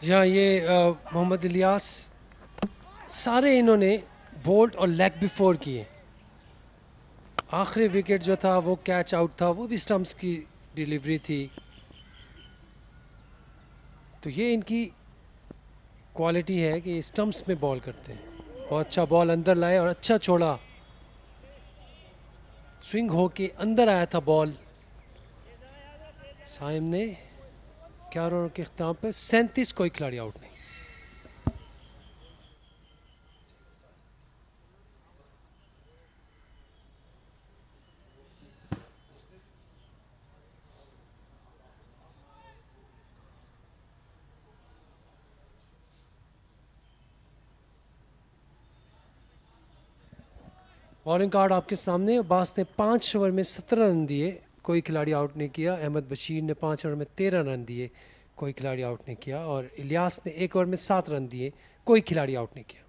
जी हाँ, ये मोहम्मद इलियास सारे इन्होंने बोल्ट और लेग बिफोर किए। आखिरी विकेट जो था वो कैच आउट था, वो भी स्टंप्स की डिलीवरी थी। तो ये इनकी क्वालिटी है कि स्टंप्स में बॉल करते हैं। बहुत अच्छा बॉल अंदर लाए और अच्छा छोड़ा, स्विंग होके अंदर आया था बॉल। साइम ने 11 ओवर के इख्तिताम पे 37 कोई खिलाड़ी आउट नहीं। बॉलिंग कार्ड आपके सामने। अब्बास ने 5 ओवर में 17 रन दिए, कोई खिलाड़ी आउट नहीं किया। अहमद बशीर ने 5 ओवर में 13 रन दिए, कोई खिलाड़ी आउट नहीं किया। और इलियास ने 1 ओवर में 7 रन दिए, कोई खिलाड़ी आउट नहीं किया।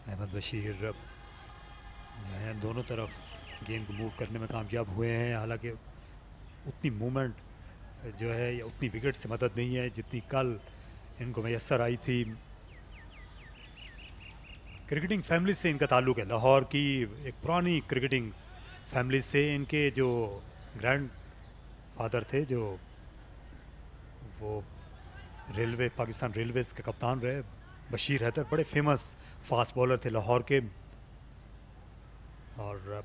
अहमद बशीर जो है दोनों तरफ गेंद को मूव करने में कामयाब हुए हैं। हालांकि उतनी मूवमेंट जो है या उतनी विकेट से मदद नहीं है जितनी कल इनको मैसर आई थी। क्रिकेटिंग फैमिली से इनका ताल्लुक़ है, लाहौर की एक पुरानी क्रिकेटिंग फैमिली से। इनके जो ग्रैंड फादर थे, जो वो रेलवे, पाकिस्तान रेलवेज़ के कप्तान रहे, बशीर हैदर, बड़े फेमस फास्ट बॉलर थे लाहौर के। और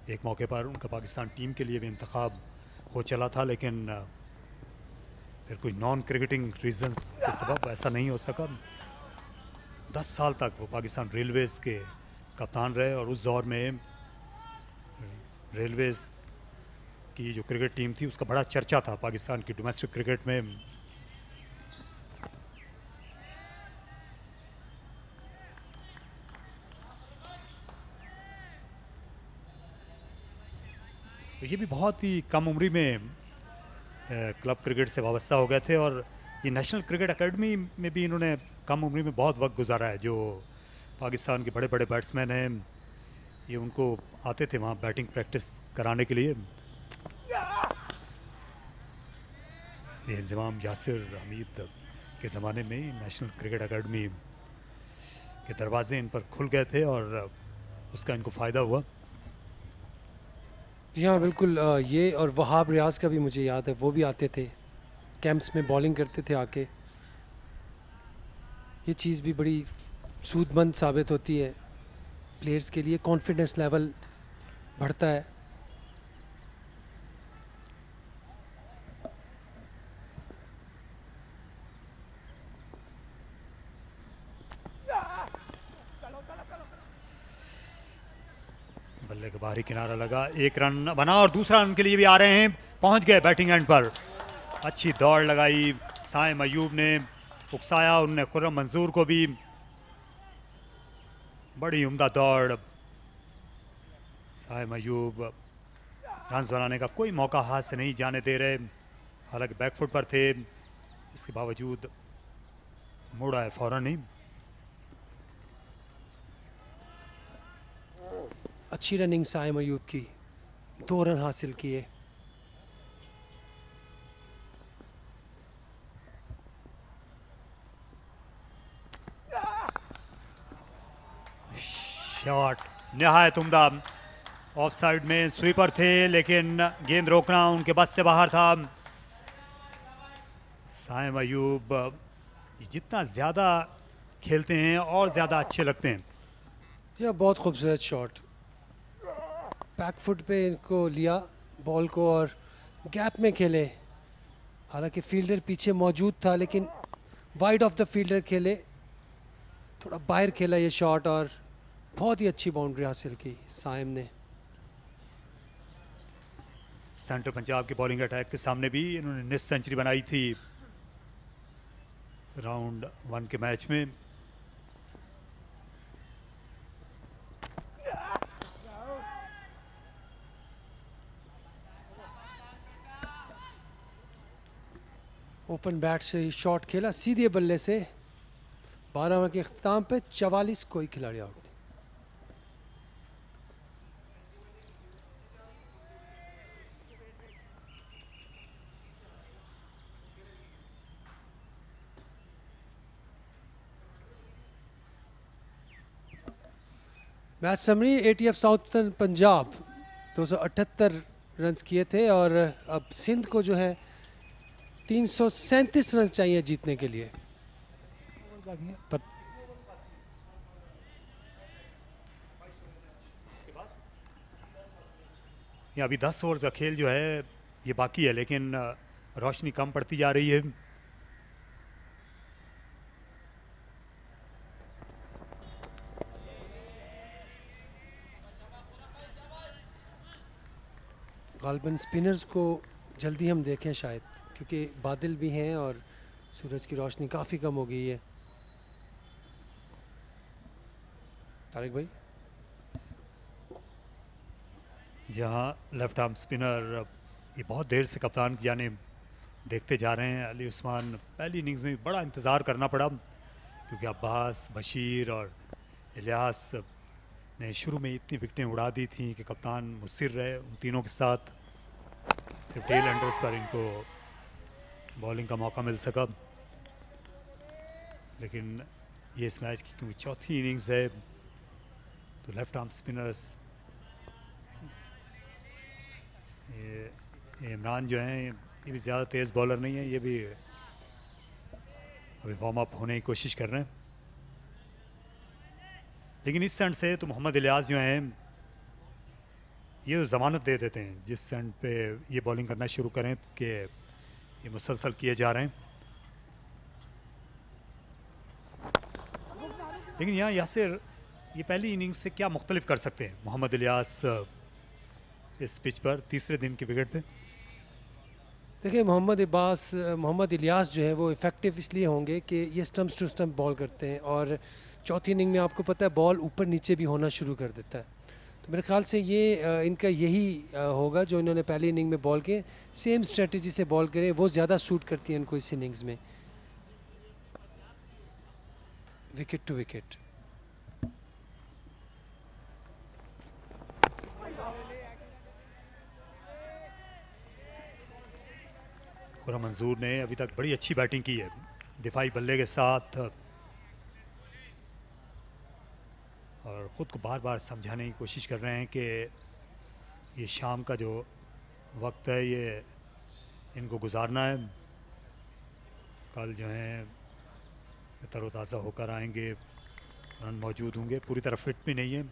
एक मौके पर उनका पाकिस्तान टीम के लिए भी इंतखाब हो चला था, लेकिन फिर कोई नॉन क्रिकेटिंग रीजंस के सबब ऐसा नहीं हो सका। 10 साल तक वो पाकिस्तान रेलवेज़ के कप्तान रहे और उस दौर में रेलवेज़ की जो क्रिकेट टीम थी उसका बड़ा चर्चा था पाकिस्तान की डोमेस्टिक क्रिकेट में। ये भी बहुत ही कम उम्री में क्लब क्रिकेट से वाबस्ता हो गए थे और ये नेशनल क्रिकेट एकेडमी में भी इन्होंने कम उम्र में बहुत वक्त गुजारा है। जो पाकिस्तान के बड़े बड़े बैट्समैन हैं, ये उनको आते थे वहाँ बैटिंग प्रैक्टिस कराने के लिए। ये इंज़माम यासिर हमीद के ज़माने में नेशनल क्रिकेट एकेडमी के दरवाजे इन पर खुल गए थे और उसका इनको फ़ायदा हुआ। जी हाँ बिल्कुल, ये और वहाब रियाज का भी मुझे याद है, वो भी आते थे कैंप्स में, बॉलिंग करते थे आके। ये चीज़ भी बड़ी सूदमंद साबित होती है, प्लेयर्स के लिए कॉन्फिडेंस लेवल बढ़ता है। बल्ले के बाहरी किनारा लगा, 1 रन बना और दूसरा रन के लिए भी आ रहे हैं, पहुंच गए बैटिंग एंड पर। अच्छी दौड़ लगाई साइम अयूब ने, उकसाया उनने खुर्रम मंसूर को भी। बड़ी उम्दा दौड़, साइम अयूब रन्स बनाने का कोई मौका हाथ से नहीं जाने दे रहे, हालांकि बैकफुट पर थे, इसके बावजूद मुड़ा है फौरन ही। अच्छी रनिंग साइम अयूब की, 2 रन हासिल किए। शॉट निहायत उम्दा, ऑफ साइड में स्वीपर थे लेकिन गेंद रोकना उनके बस से बाहर था। साइम अयूब जितना ज़्यादा खेलते हैं और ज़्यादा अच्छे लगते हैं। यह बहुत खूबसूरत शॉट, बैक फुट पे इनको लिया बॉल को और गैप में खेले, हालांकि फील्डर पीछे मौजूद था लेकिन वाइड ऑफ द फील्डर खेले, थोड़ा बाहर खेला ये शॉट और बहुत ही अच्छी बाउंड्री हासिल की साइम ने। सेंट्रल पंजाब के बॉलिंग अटैक के सामने भी इन्होंने निस सेंचुरी बनाई थी राउंड 1 के मैच में। ओपन बैट से ही शॉट खेला सीधे बल्ले से, 12 ओवर के अख्ताम पे 44, कोई खिलाड़ी आउट नहीं। Match summary, ATF southern Punjab 278 runs किए थे और अब सिंध को जो है 337 रन चाहिए जीतने के लिए। ये अभी 10 ओवर का खेल जो है ये बाकी है, लेकिन रोशनी कम पड़ती जा रही है। गालबन स्पिनर्स को जल्दी हम देखें शायद, क्योंकि बादल भी हैं और सूरज की रोशनी काफ़ी कम हो गई है। तारिक भाई, जहां लेफ्ट आर्म स्पिनर ये बहुत देर से कप्तान की जाने देखते जा रहे हैं। अली उस्मान पहली इनिंग्स में बड़ा इंतज़ार करना पड़ा, क्योंकि अब्बास, बशीर और इलियास ने शुरू में इतनी विकेटें उड़ा दी थी कि कप्तान मुस्सिर रहे उन तीनों के साथ। सिर्फ टेल एंडर्स पर इनको बॉलिंग का मौका मिल सका, लेकिन ये इस मैच की क्योंकि चौथी इनिंग्स है तो लेफ्ट आर्म स्पिनर्स ये इमरान जो हैं ये भी ज़्यादा तेज़ बॉलर नहीं है, ये भी अभी वार्म अप होने की कोशिश कर रहे हैं। लेकिन इस सेंट से तो मोहम्मद इलियास जो हैं ये ज़मानत दे देते हैं, जिस सेंट पे ये बॉलिंग करना शुरू करें कि ये मुसलसल किए जा रहे हैं। लेकिन यहाँ यासिर ये पहली इनिंग्स से क्या मुख्तलिफ कर सकते हैं मोहम्मद इलियास इस पिच पर तीसरे दिन की विकेट पे? देखिए मोहम्मद इलियास जो है वो इफ़ेक्टिव इसलिए होंगे कि ये स्टम्प्स टू स्टम्प बॉल करते हैं और चौथी इनिंग में आपको पता है बॉल ऊपर नीचे भी होना शुरू कर देता है। तो मेरे ख्याल से ये इनका यही होगा जो इन्होंने पहली इनिंग में बॉल किए, सेम स्ट्रेटजी से बॉल करें, वो ज़्यादा सूट करती है इनको इस इनिंग्स में। Wicket to wicket. खुर्रम मंजूर ने अभी तक बड़ी अच्छी बैटिंग की है दिफाई बल्ले के साथ, और ख़ुद को बार बार समझाने की कोशिश कर रहे हैं कि ये शाम का जो वक्त है ये इनको गुजारना है। कल जो है तरोताज़ा होकर आएंगे, रन मौजूद होंगे, पूरी तरह फिट भी नहीं है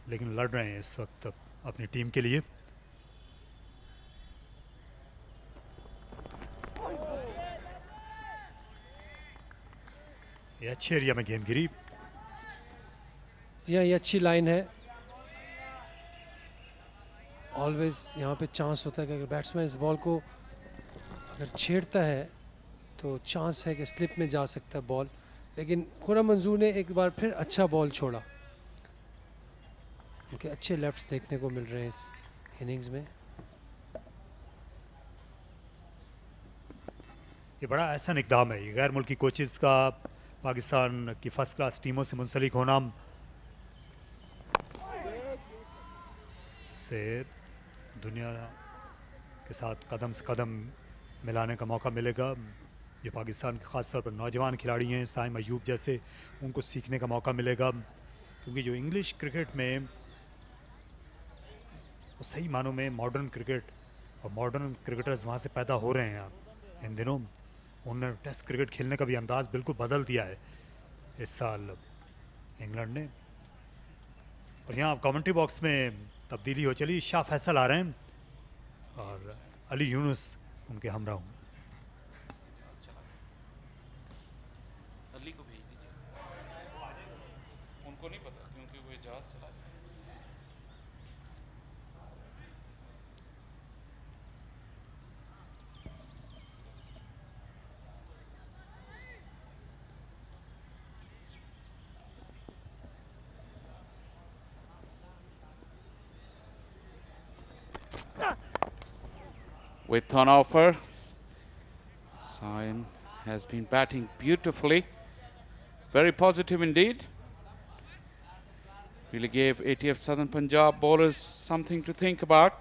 लेकिन लड़ रहे हैं इस वक्त अपनी टीम के लिए। ये अच्छे एरिया में गेंद गिरी। जी हाँ, ये अच्छी लाइन है। ऑलवेज यहाँ पे चांस होता है कि अगर बैट्समैन इस बॉल को अगर छेड़ता है तो चांस है कि स्लिप में जा सकता है बॉल, लेकिन खुर्रम मंजूर ने एक बार फिर अच्छा बॉल छोड़ा। उनके अच्छे लेफ्ट्स देखने को मिल रहे हैं इस इनिंग्स में। ये बड़ा ऐसा इकदाम है, ये गैर मुल्की कोचेस का पाकिस्तान की फर्स्ट क्लास टीमों से मुंसलिक होना, से दुनिया के साथ कदम से कदम मिलाने का मौका मिलेगा। ये पाकिस्तान के ख़ास तौर पर नौजवान खिलाड़ी हैं साइम अयूब जैसे, उनको सीखने का मौका मिलेगा, क्योंकि जो इंग्लिश क्रिकेट में वो सही मानों में मॉडर्न क्रिकेट और मॉडर्न क्रिकेटर्स वहाँ से पैदा हो रहे हैं इन दिनों। उन्होंने टेस्ट क्रिकेट खेलने का भी अंदाज़ बिल्कुल बदल दिया है इस साल इंग्लैंड ने। और यहाँ कमेंट्री बॉक्स में तब्दीली हो चली, शाह फैसल आ रहे हैं और अली यूनुस उनके हमरा हूँ। अली को भेज दीजिए, उनको नहीं पता क्योंकि वो जहाज चला जाए। With on offer, Saim has been batting beautifully, very positive indeed. Really gave ATF Southern Punjab bowlers something to think about.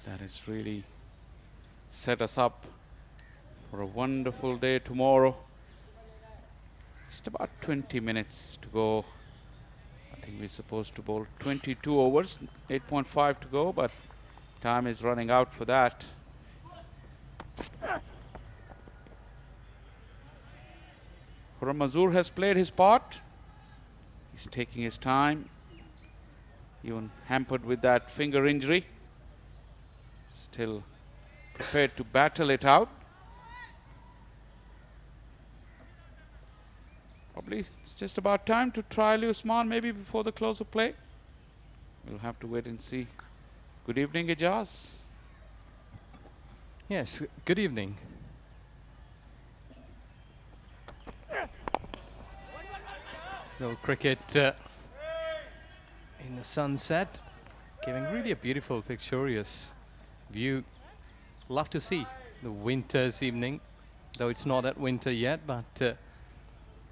That has really set us up for a wonderful day tomorrow. Just about 20 minutes to go. I think we're supposed to bowl 22 overs, 8.5 to go, but time is running out for that. Ramazur has played his part. He's taking his time, even hampered with that finger injury. Still prepared to battle it out. Probably it's just about time to trial Usman maybe before the close of play. We'll have to wait and see. Good evening, Ijaz. Yes, good evening. No cricket in the sunset, giving really a beautiful, picturesque view. Love to see the winter's evening, though it's not that winter yet, but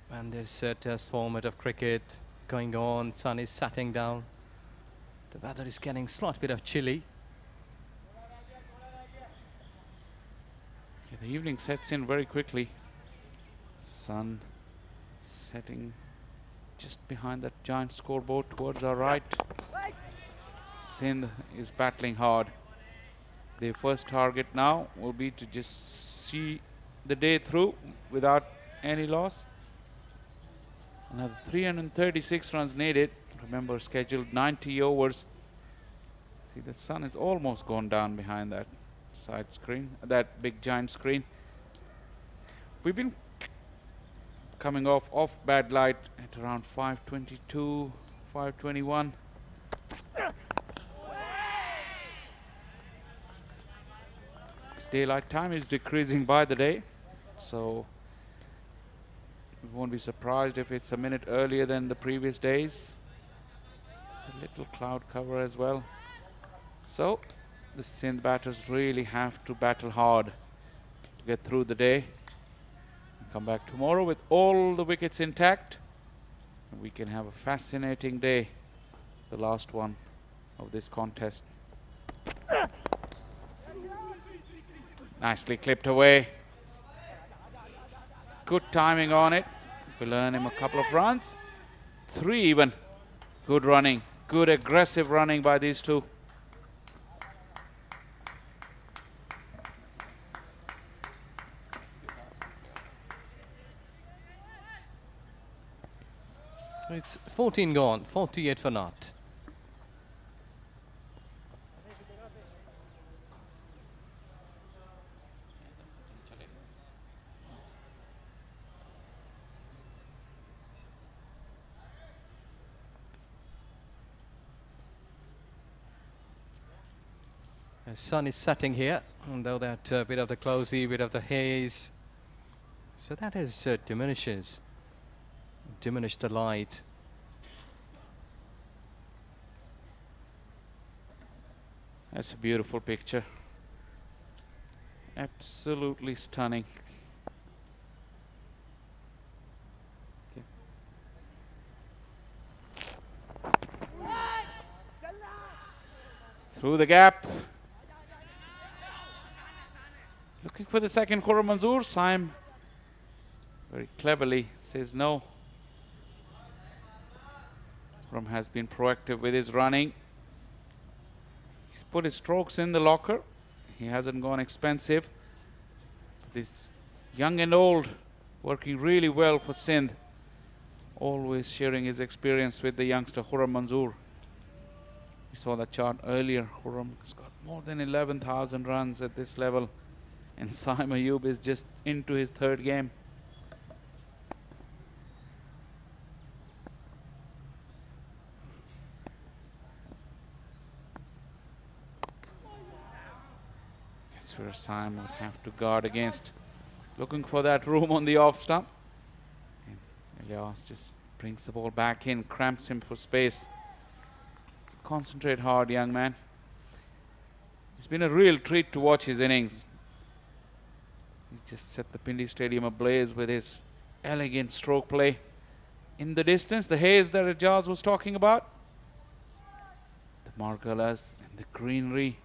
when this test format of cricket going on, sun is setting down, the weather is getting slight bit of chilly. Yeah, the evening sets in very quickly. Sun setting just behind that giant scoreboard towards our right. Sindh is battling hard. Their first target now will be to just see the day through without any loss. Another 336 runs needed. Remember, scheduled 90 overs. See, the sun is almost gone down behind that side screen, that big giant screen. We've been coming off bad light at around 5:22, 5:21. Daylight time is decreasing by the day, so we won't be surprised if it's a minute earlier than the previous days. There's a little cloud cover as well. So the Sindh batters really have to battle hard to get through the day. Come back tomorrow with all the wickets intact, and we can have a fascinating day, the last one of this contest. Nicely clipped away. Good timing on it. We'll earn him a couple of runs. 3 even. Good running. Good aggressive running by these two. It's 14 gone, 48 for naught. The sun is setting here, and though that bit of the cloudy, bit of the haze So that is diminish the light. That's a beautiful picture. Absolutely stunning. Through the gap. Looking for the second Khurram Manzoor. Saim very cleverly says no. Khurram has been proactive with his running. He's put his strokes in the locker. He hasn't gone expensive. This young and old working really well for Sindh. Always sharing his experience with the youngster Khurram Manzoor. We saw that chart earlier. Khurram has got more than 11,000 runs at this level. And Saim Ayub is just into his third game. That's where Saim would have to guard against. Looking for that room on the off stump. And Ilyas just brings the ball back in, cramps him for space. Concentrate hard, young man. It's been a real treat to watch his innings. He just set the Pindi Stadium ablaze with his elegant stroke play. In the distance, the haze that Ejaz was talking about. The margalas and the greenery.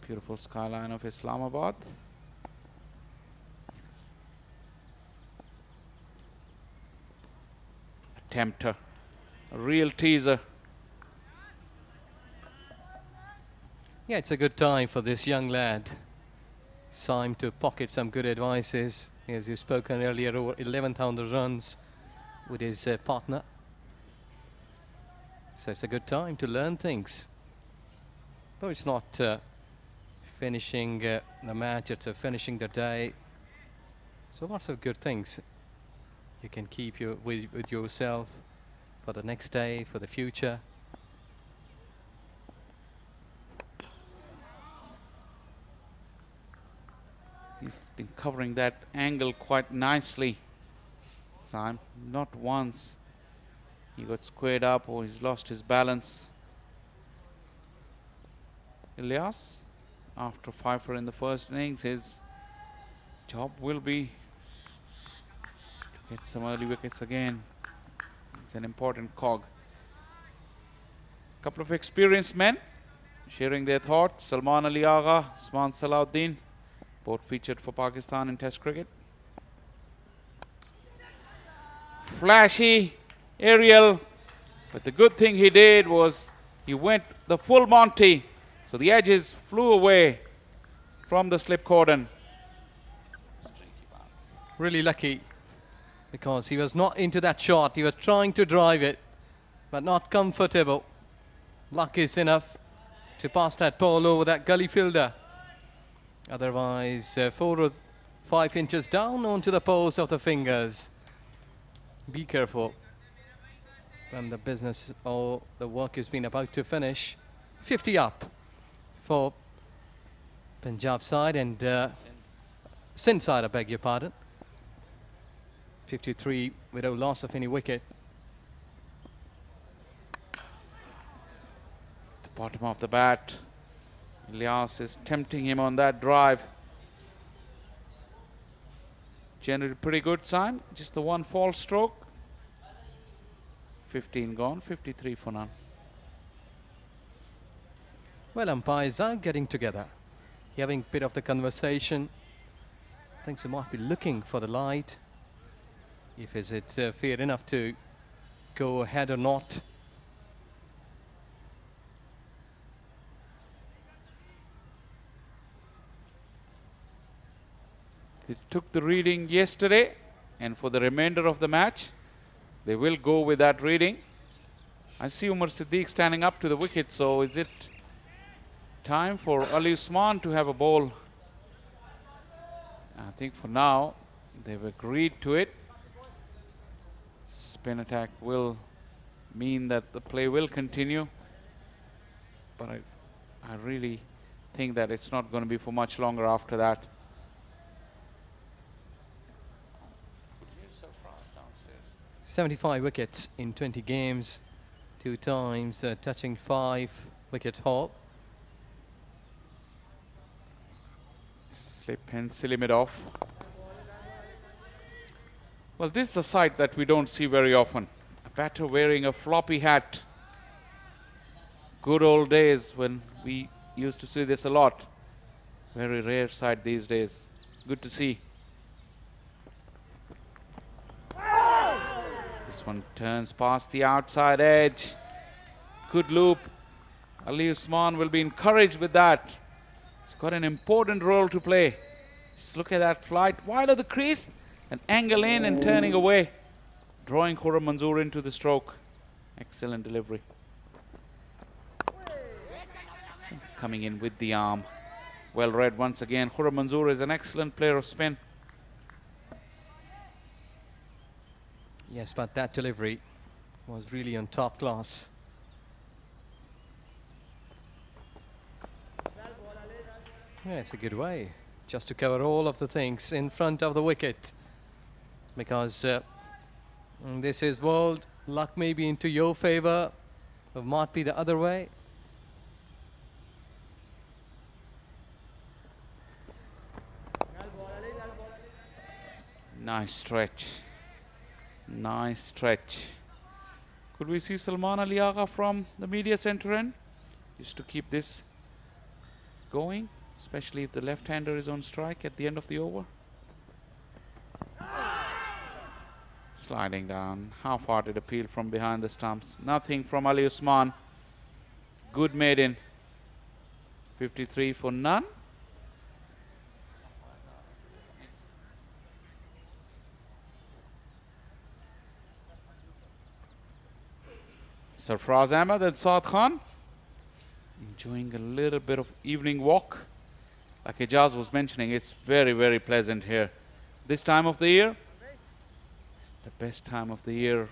Beautiful skyline of Islamabad. A tempter. A real teaser. Yeah, it's a good time for this young lad, Saim, to pocket some good advices. As you've spoken earlier, over 11,000 runs with his partner. So it's a good time to learn things. Though it's not finishing the match, it's finishing the day. So lots of good things you can keep with yourself for the next day, for the future. He's been covering that angle quite nicely. Saim, not once he got squared up or he's lost his balance. Ilyas, after 5 for in the first innings, his job will be to get some early wickets again. It's an important cog. A couple of experienced men sharing their thoughts. Salman Ali Agha, Usman Salahuddin, both featured for Pakistan in Test cricket. Flashy aerial, but the good thing he did was he went the full Monty, so the edges flew away from the slip cordon. Really lucky, because he was not into that shot. He was trying to drive it, but not comfortable. Luck is enough to pass that ball over that gully fielder. Otherwise, 4 or 5 inches down onto the post of the fingers. Be careful when the business or the work has been about to finish. 50 up for Punjab side and Sindh side, I beg your pardon. 53 without loss of any wicket. The bottom of the bat. Ilyas is tempting him on that drive. Generally pretty good sign. Just the one false stroke. 15 gone, 53 for none. Well, umpires are getting together, having a bit of the conversation. I think they might be looking for the light. If is it fair enough to go ahead or not. They took the reading yesterday, and for the remainder of the match, they will go with that reading. I see Umar Siddiq standing up to the wicket, so is it time for Ali Usman to have a ball? I think for now, they've agreed to it. Spin attack will mean that the play will continue, but I really think that it's not going to be for much longer after that. 75 wickets in 20 games, 2 times touching 5-wicket haul. Slip and silly mid off. Well, this is a sight that we don't see very often. A batter wearing a floppy hat. Good old days when we used to see this a lot. Very rare sight these days. Good to see. This one turns past the outside edge. Good loop. Ali Usman will be encouraged with that. He's got an important role to play. Just look at that flight wide of the crease, an angle in and turning away, drawing Khurram Manzoor into the stroke. Excellent delivery. Coming in with the arm. Well read once again. Khurram Manzoor is an excellent player of spin. Yes, but that delivery was really on top class. Yeah, it's a good way just to cover all of the things in front of the wicket, because this is world. Luck may be into your favor, but might be the other way. Nice stretch. Nice stretch. Could we see Salman Ali Agha from the media center end? Just to keep this going, especially if the left-hander is on strike at the end of the over. Sliding down. Half-hearted appeal from behind the stumps. Nothing from Ali Usman. Good maiden. 53 for none. Sarfraz Ahmed and Saad Khan enjoying a little bit of evening walk. Like Ijaz was mentioning, it's very, very pleasant here. This time of the year, it's the best time of the year.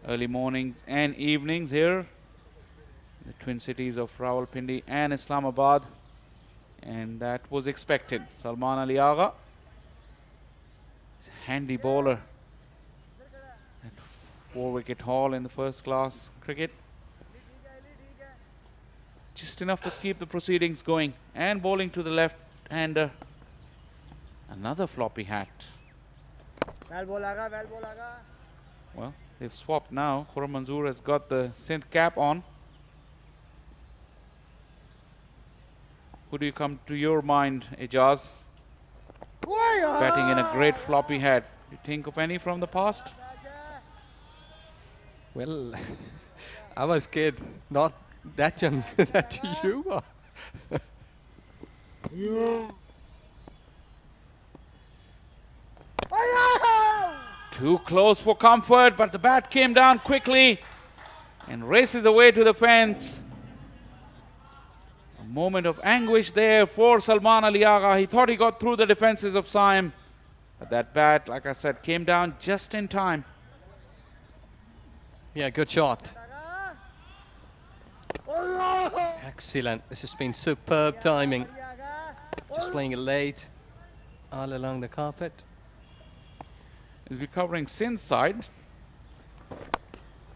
Early mornings and evenings here in the twin cities of Rawalpindi and Islamabad. And that was expected. Salman Ali Agha, he's a handy bowler. 4-wicket haul in the first class cricket. Just enough to keep the proceedings going. And bowling to the left-hander. Another floppy hat. Well, they've swapped now. Khurram Manzoor has got the Sindh cap on. Who do you come to your mind, Ijaz? Batting in a great floppy hat. You think of any from the past? Well, I was kid, not that young that you are. Too close for comfort, but the bat came down quickly and races away to the fence. A moment of anguish there for Salman Ali Agha. He thought he got through the defenses of Siam, but that bat, like I said, came down just in time. Yeah, good shot. Excellent. This has been superb timing. Just playing it late, all along the carpet. As we're covering Sindh side,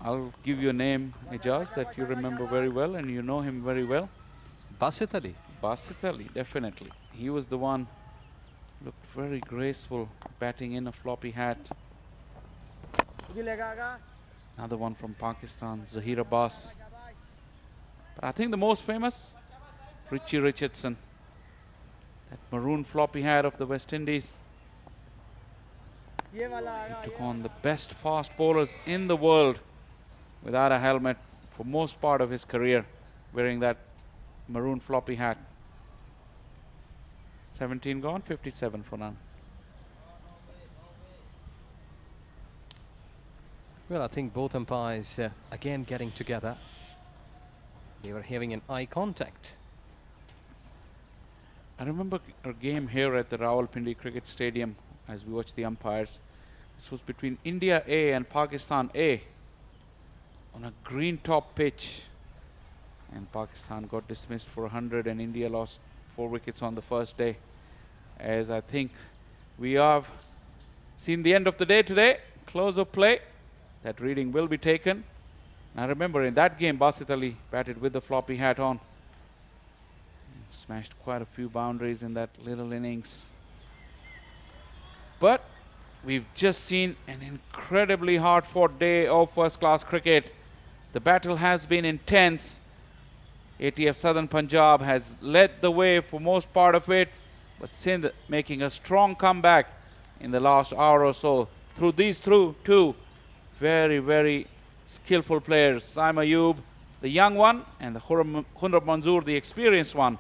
I'll give you a name, Ijaz, that you remember very well and you know him very well. Basit Ali. Basit Ali, definitely. He was the one, looked very graceful, batting in a floppy hat. Another one from Pakistan, Zahir Abbas. But I think the most famous, Richie Richardson. That maroon floppy hat of the West Indies. He took on the best fast bowlers in the world without a helmet for most part of his career, wearing that maroon floppy hat. 17 gone, 57 for none. Well, I think both umpires again getting together. They were having an eye contact. I remember a game here at the Rawalpindi Cricket Stadium as we watched the umpires. This was between India A and Pakistan A on a green top pitch. And Pakistan got dismissed for 100 and India lost 4 wickets on the first day. As I think we have seen the end of the day today. Close of play. that reading will be taken. I remember in that game, Basit Ali batted with the floppy hat on. Smashed quite a few boundaries in that little innings. But we've just seen an incredibly hard-fought day of first-class cricket. The battle has been intense. ATF Southern Punjab has led the way for most part of it, but Sindh making a strong comeback in the last hour or so through these two very, very skillful players. Saim Ayub, the young one, and the Khunrab Manzoor, the experienced one,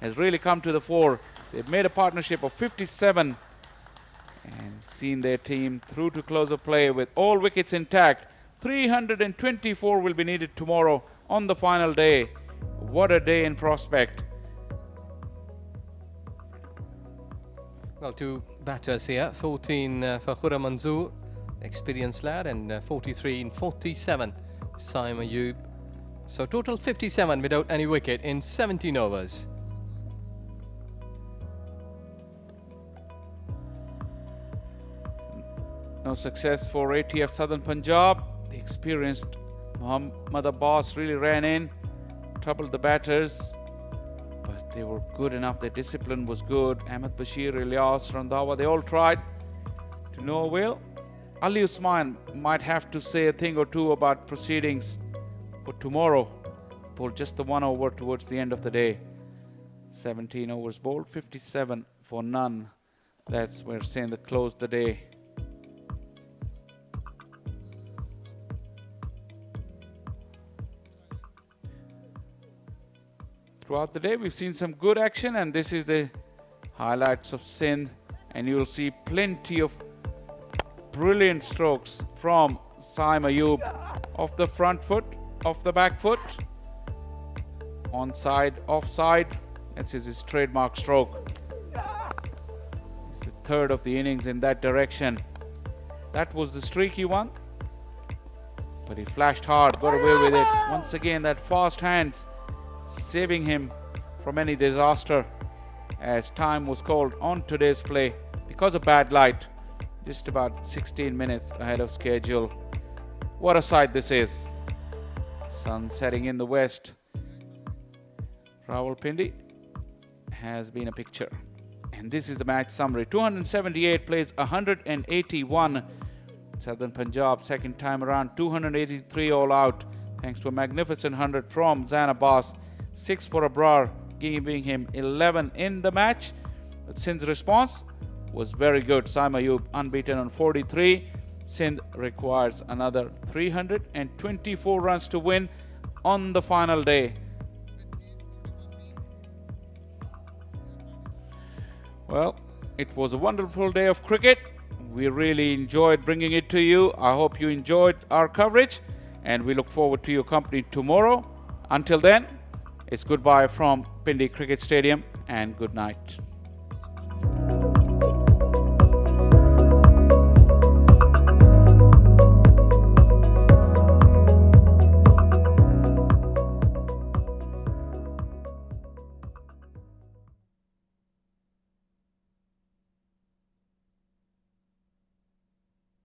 has really come to the fore. They've made a partnership of 57 and seen their team through to close of play with all wickets intact. 324 will be needed tomorrow on the final day. What a day in prospect. Well, two batters here, 14 for Khurram Manzoor, experienced lad, and 43 in 47, Saim Ayub. So total 57 without any wicket in 17 overs. No success for ATF Southern Punjab. The experienced Muhammad Abbas really ran in, troubled the batters, but they were good enough. Their discipline was good. Ahmed Bashir, Ilyas, Randhawa, they all tried to no avail. Ali Usman might have to say a thing or two about proceedings for tomorrow. Bowled just the 1 over towards the end of the day. 17 overs bowled, 57 for none. That's where Sindh closed the day. Throughout the day, we've seen some good action, and this is the highlights of Sindh, and you'll see plenty of brilliant strokes from Saim Ayub off the front foot, off the back foot, onside, offside. This is his trademark stroke. It's the third of the innings in that direction. That was the streaky one, but he flashed hard, got away with it. Once again, that fast hands saving him from any disaster, as time was called on today's play because of bad light, just about 16 minutes ahead of schedule. What a sight this is. Sun setting in the west. Rawalpindi has been a picture. And this is the match summary. 278 plays, 181. Southern Punjab second time around, 283 all out, thanks to a magnificent 100 from Zain Abbas. 6 for Abrar, giving him 11 in the match. But Sindh's response was very good. Saim Ayub unbeaten on 43. Sindh requires another 324 runs to win on the final day. Well, it was a wonderful day of cricket. We really enjoyed bringing it to you. I hope you enjoyed our coverage, and we look forward to your company tomorrow. Until then, it's goodbye from Pindi Cricket Stadium and good night.